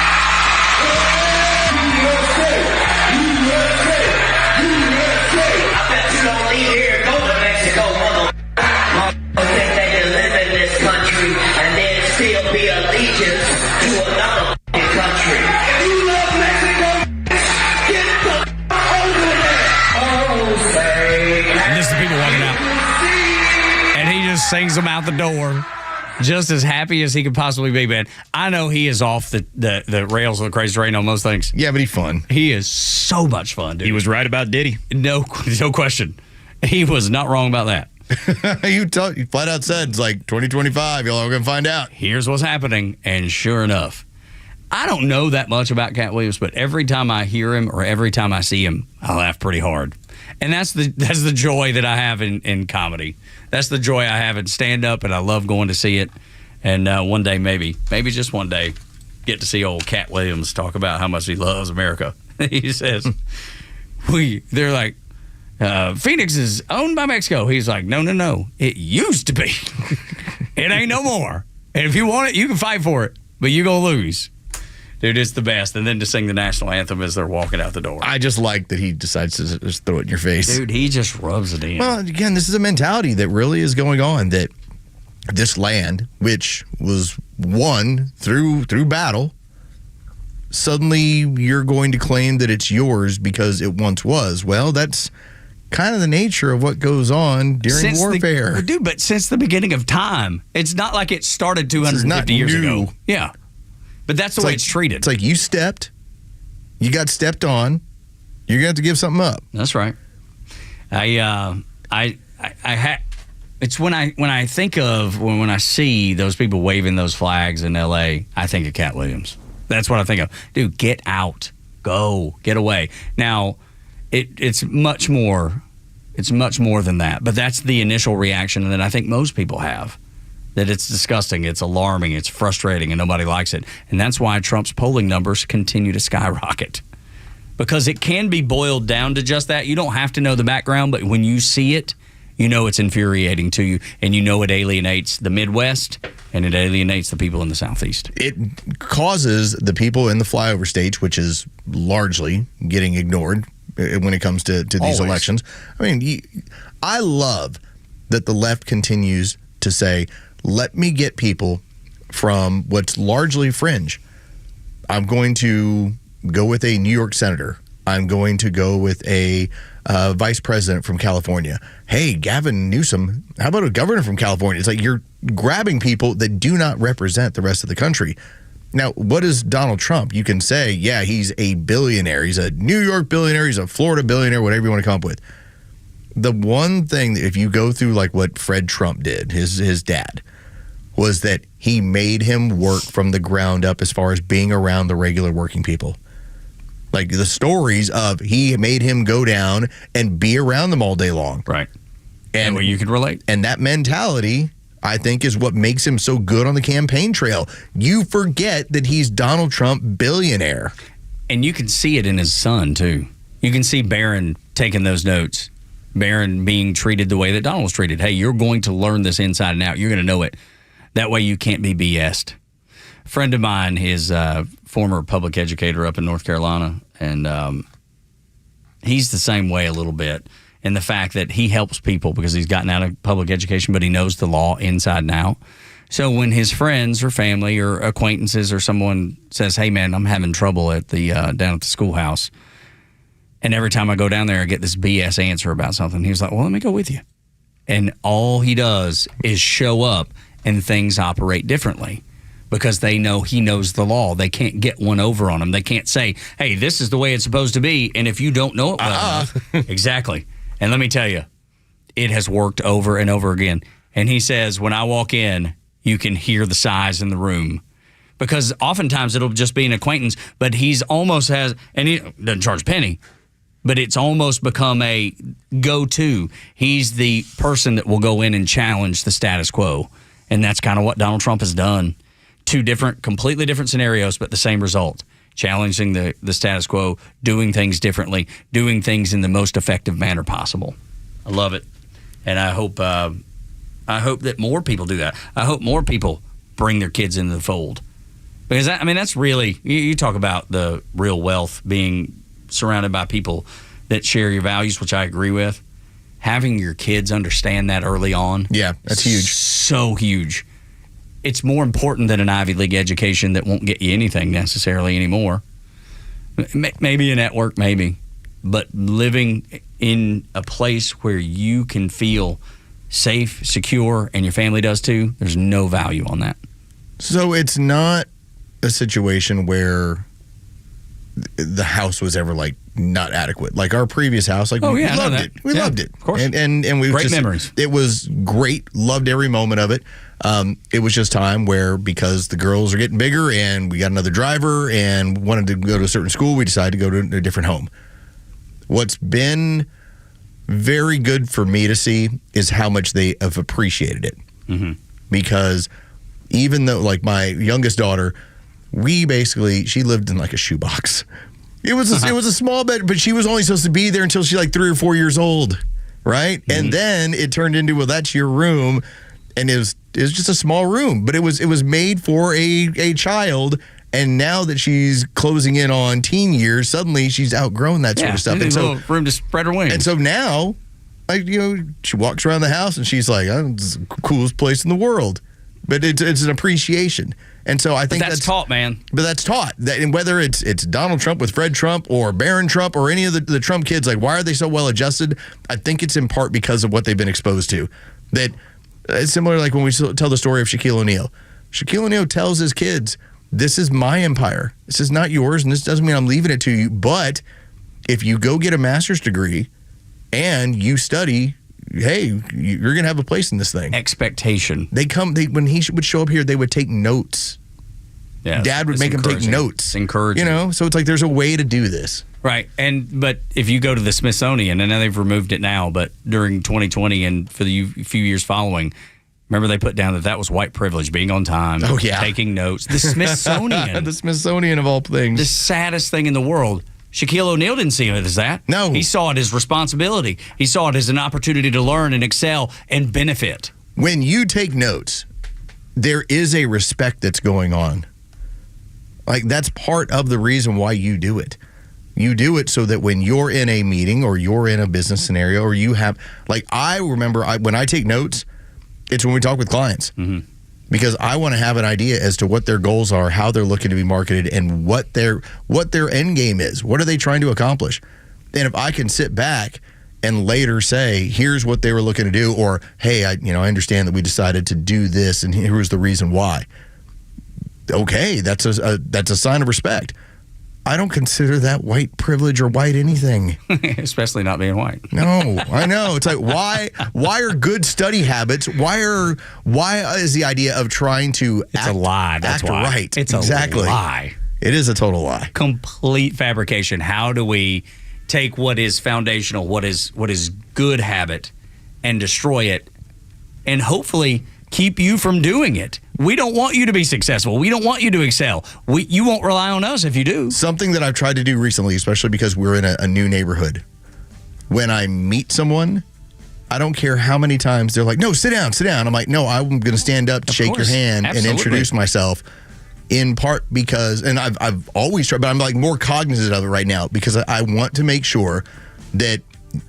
USA. I bet you don't leave here and go to Mexico, motherfucker. Think they can live in this country and then still be allegiance to another country. If you love Mexico, get the over there. Oh, say. And this is the people walking out. And he just sings them out the door, just as happy as he could possibly be, man. I know he is off the rails of the crazy train on most things. Yeah, but he's fun. He is so much fun, dude. He was right about Diddy. No question. He was not wrong about that. You flat out said it's like 2025. Y'all are going to find out. Here's what's happening. And sure enough, I don't know that much about Cat Williams, but every time I hear him or every time I see him, I laugh pretty hard. And that's the joy that I have in comedy. That's the joy I have in stand-up, and I love going to see it. And one day, maybe just one day, get to see old Cat Williams talk about how much he loves America. He says, they're like, Phoenix is owned by Mexico. He's like, no. It used to be. It ain't no more. And if you want it, you can fight for it, but you're going to lose. Dude, it's the best. And then to sing the national anthem as they're walking out the door. I just like that he decides to just throw it in your face. Dude, he just rubs it in. Well, again, this is a mentality that really is going on, that this land, which was won through battle, suddenly you're going to claim that it's yours because it once was. Well, that's kind of the nature of what goes on during warfare. Dude, but since the beginning of time, it's not like it started 250 years ago. Yeah. But that's the way it's treated. It's like you you got stepped on, you're going to have to give something up. That's right. It's when I think of when I see those people waving those flags in L.A., I think of Cat Williams. That's what I think of. Dude, get out. Go. Get away. Now, it's much more. It's much more than that. But that's the initial reaction that I think most people have. That it's disgusting, it's alarming, it's frustrating, and nobody likes it. And that's why Trump's polling numbers continue to skyrocket. Because it can be boiled down to just that. You don't have to know the background, but when you see it, you know it's infuriating to you, and you know it alienates the Midwest, and it alienates the people in the Southeast. It causes the people in the flyover states, which is largely getting ignored when it comes to these elections. I mean, I love that the left continues to say, let me get people from what's largely fringe. I'm going to go with a New York senator. I'm going to go with a vice president from California. Hey, Gavin Newsom, how about a governor from California? It's like you're grabbing people that do not represent the rest of the country. Now, what is Donald Trump? You can say, yeah, he's a billionaire. He's a New York billionaire. He's a Florida billionaire, whatever you want to come up with. The one thing that if you go through like what Fred Trump did, his dad, was that he made him work from the ground up as far as being around the regular working people. Like the stories of he made him go down and be around them all day long. Right. And where you can relate. And that mentality, I think, is what makes him so good on the campaign trail. You forget that he's Donald Trump billionaire. And you can see it in his son, too. You can see Barron taking those notes. Barron being treated the way that Donald was treated. Hey, you're going to learn this inside and out. You're going to know it. That way you can't be BS'd. A friend of mine is a former public educator up in North Carolina, and he's the same way a little bit in the fact that he helps people because he's gotten out of public education, but he knows the law inside and out. So when his friends or family or acquaintances or someone says, hey, man, I'm having trouble at the down at the schoolhouse, and every time I go down there, I get this BS answer about something. He was like, well, let me go with you. And all he does is show up, and things operate differently because they know he knows the law. They can't get one over on him. They can't say, hey, this is the way it's supposed to be, and if you don't know it well enough. Exactly. And let me tell you, it has worked over and over again. And he says, when I walk in, you can hear the sighs in the room. Because oftentimes it'll just be an acquaintance, but he's almost has, and he doesn't charge a penny, but it's almost become a go-to. He's the person that will go in and challenge the status quo. And that's kind of what Donald Trump has done. Two completely different scenarios, but the same result. Challenging the status quo, doing things differently, doing things in the most effective manner possible. I love it. And I hope that more people do that. I hope more people bring their kids into the fold. Because, that's really, you talk about the real wealth being surrounded by people that share your values, which I agree with. Having your kids understand that early on. Yeah, that's huge. So huge. It's more important than an Ivy League education that won't get you anything necessarily anymore. Maybe a network, maybe. But living in a place where you can feel safe, secure, and your family does too, there's no value on that. So it's not a situation where the house was ever like not adequate. Like our previous house, like we loved it. We loved it. Of course. And we Great memories. It was great. Loved every moment of it. It was just time where, because the girls are getting bigger and we got another driver and wanted to go to a certain school, we decided to go to a different home. What's been very good for me to see is how much they have appreciated it. Mm-hmm. Because even though, like, my youngest daughter, she lived in like a shoebox. It was a small bed, but she was only supposed to be there until she's like 3 or 4 years old, right? Mm-hmm. And then it turned into, well, that's your room, and it was just a small room, but it was made for a child. And now that she's closing in on teen years, suddenly she's outgrown that sort of stuff. And so room to spread her wings. And so now, like, she walks around the house and she's like, oh, this is the coolest place in the world. But it's an appreciation. And so I think that's taught, man. But that's taught. And whether it's Donald Trump with Fred Trump or Barron Trump or any of the Trump kids, like, why are they so well adjusted? I think it's in part because of what they've been exposed to. That it's similar, like when we tell the story of Shaquille O'Neal. Shaquille O'Neal tells his kids, this is my empire. This is not yours, and this doesn't mean I'm leaving it to you. But if you go get a master's degree and you study, hey, you're going to have a place in this thing. Expectation. When he would show up here, they would take notes. Yeah, Dad would make him take notes. It's encouraging. So it's like there's a way to do this. Right. But if you go to the Smithsonian, and I know they've removed it now, but during 2020 and for the few years following, remember they put down that was white privilege, being on time, taking notes. The Smithsonian. The Smithsonian of all things. The saddest thing in the world. Shaquille O'Neal didn't see it as that. No. He saw it as responsibility. He saw it as an opportunity to learn and excel and benefit. When you take notes, there is a respect that's going on. Like, that's part of the reason why you do it. You do it so that when you're in a meeting or you're in a business scenario or you have, like, I remember when I take notes, it's when we talk with clients. Mm-hmm. Because I want to have an idea as to what their goals are, how they're looking to be marketed, and what their end game is. What are they trying to accomplish? And if I can sit back and later say, here's what they were looking to do, or, hey, I understand that we decided to do this, and here was the reason why. Okay, that's a sign of respect. I don't consider that white privilege or white anything. Especially not being white. No, I know. It's like, why are good study habits, why is the idea of trying to It's a lie. That's why. Right. It's exactly. a lie. It is a total lie. Complete fabrication. How do we take what is foundational, what is good habit, and destroy it, and hopefully keep you from doing it? We don't want you to be successful. We don't want you to excel. You won't rely on us if you do. Something that I've tried to do recently, especially because we're in a new neighborhood. When I meet someone, I don't care how many times they're like, no, sit down. I'm like, no, I'm going to stand up to shake your hand and introduce myself. In part because, and I've always tried, but I'm like more cognizant of it right now because I want to make sure that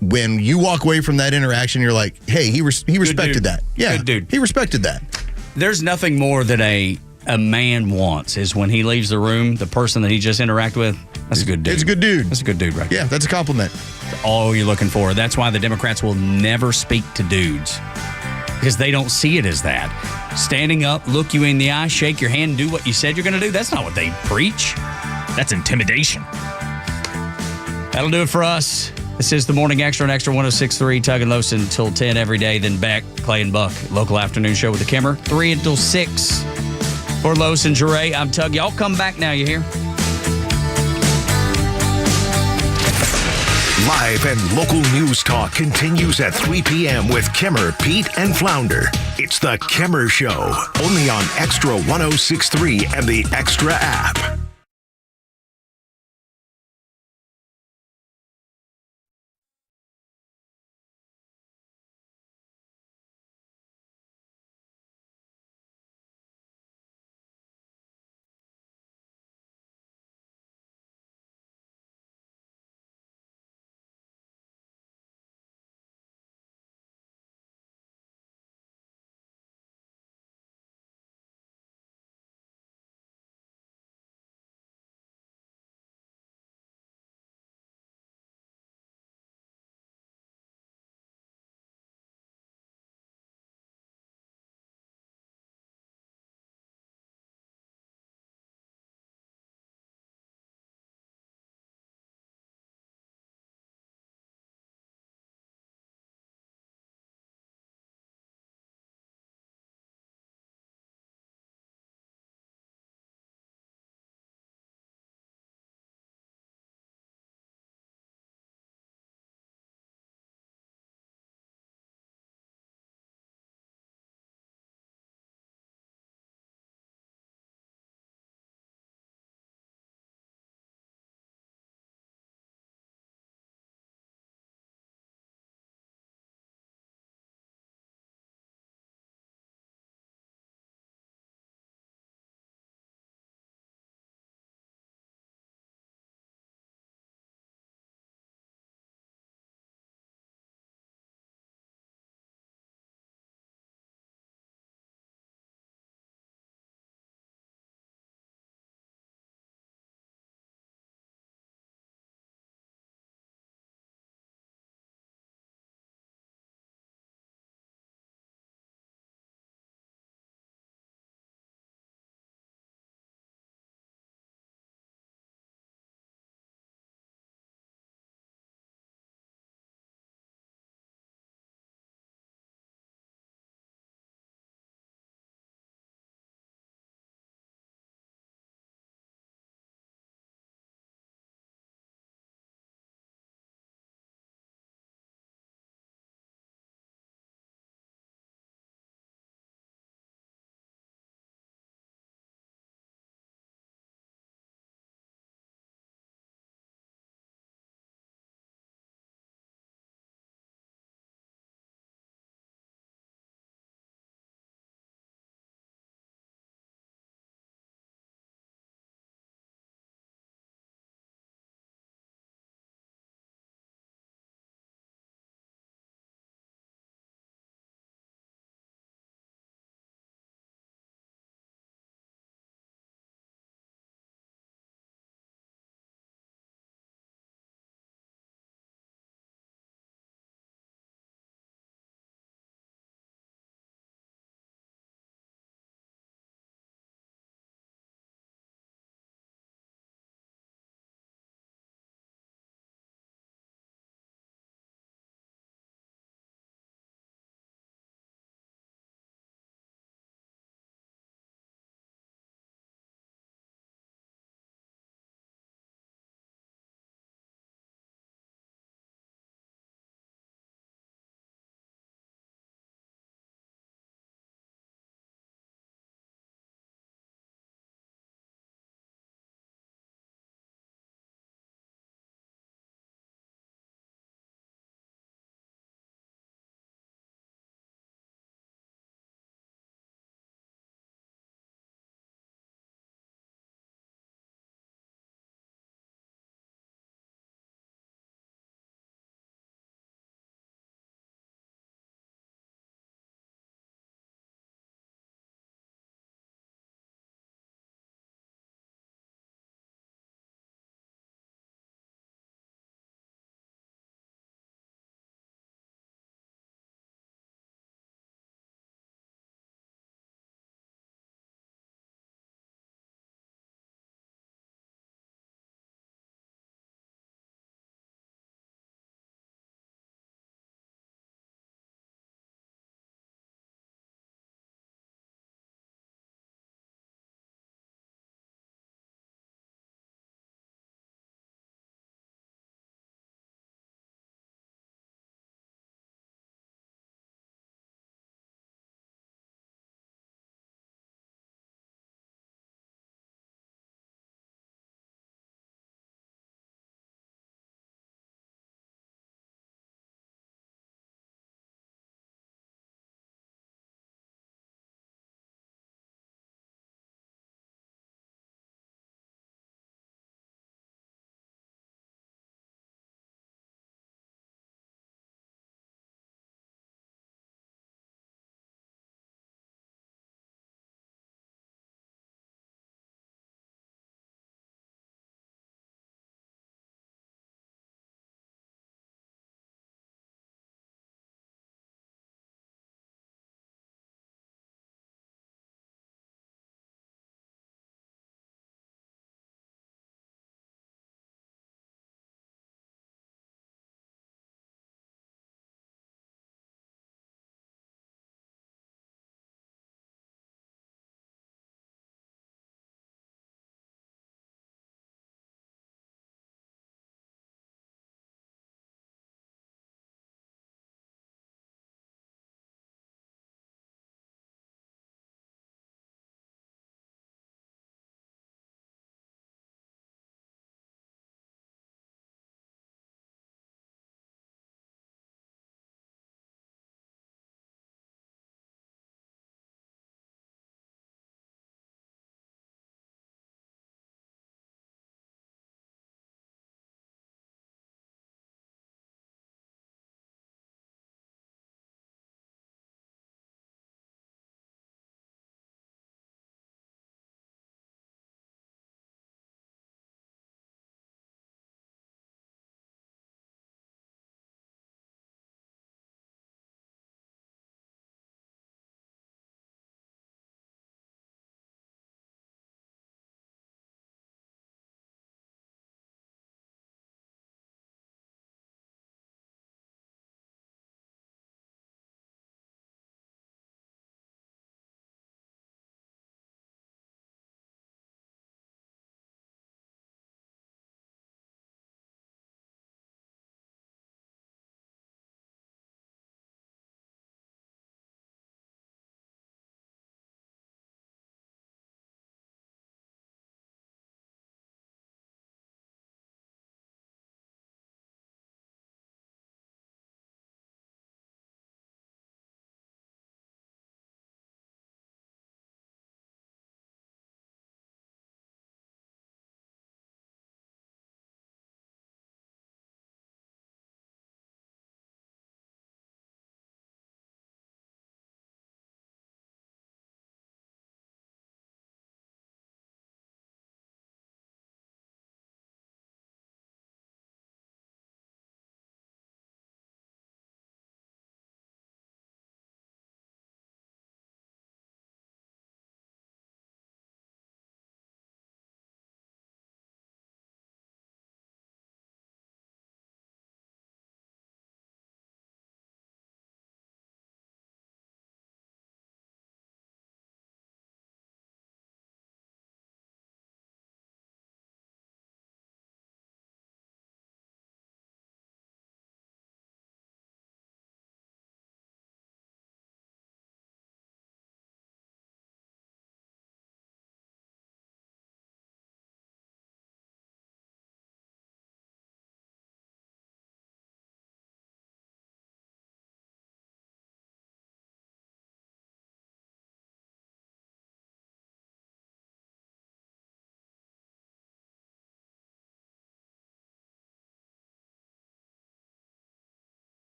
when you walk away from that interaction, you're like, hey, he respected that. Yeah, good dude. He respected that. There's nothing more that a man wants is when he leaves the room, the person that he just interacted with, that's a good dude. It's a good dude. That's a good dude, right? Yeah, that's a compliment. That's all you're looking for. That's why the Democrats will never speak to dudes because they don't see it as that. Standing up, look you in the eye, shake your hand, do what you said you're going to do. That's not what they preach. That's intimidation. That'll do it for us. This is the Morning Extra on Extra 106.3, Tug and Los until 10 every day. Then back, Clay and Buck, local afternoon show with the Kimmer, 3 until 6 for Los and Jeray. I'm Tug. Y'all come back now, you hear? Live and local news talk continues at 3 p.m. with Kimmer, Pete, and Flounder. It's the Kimmer Show, only on Extra 106.3 and the Extra app.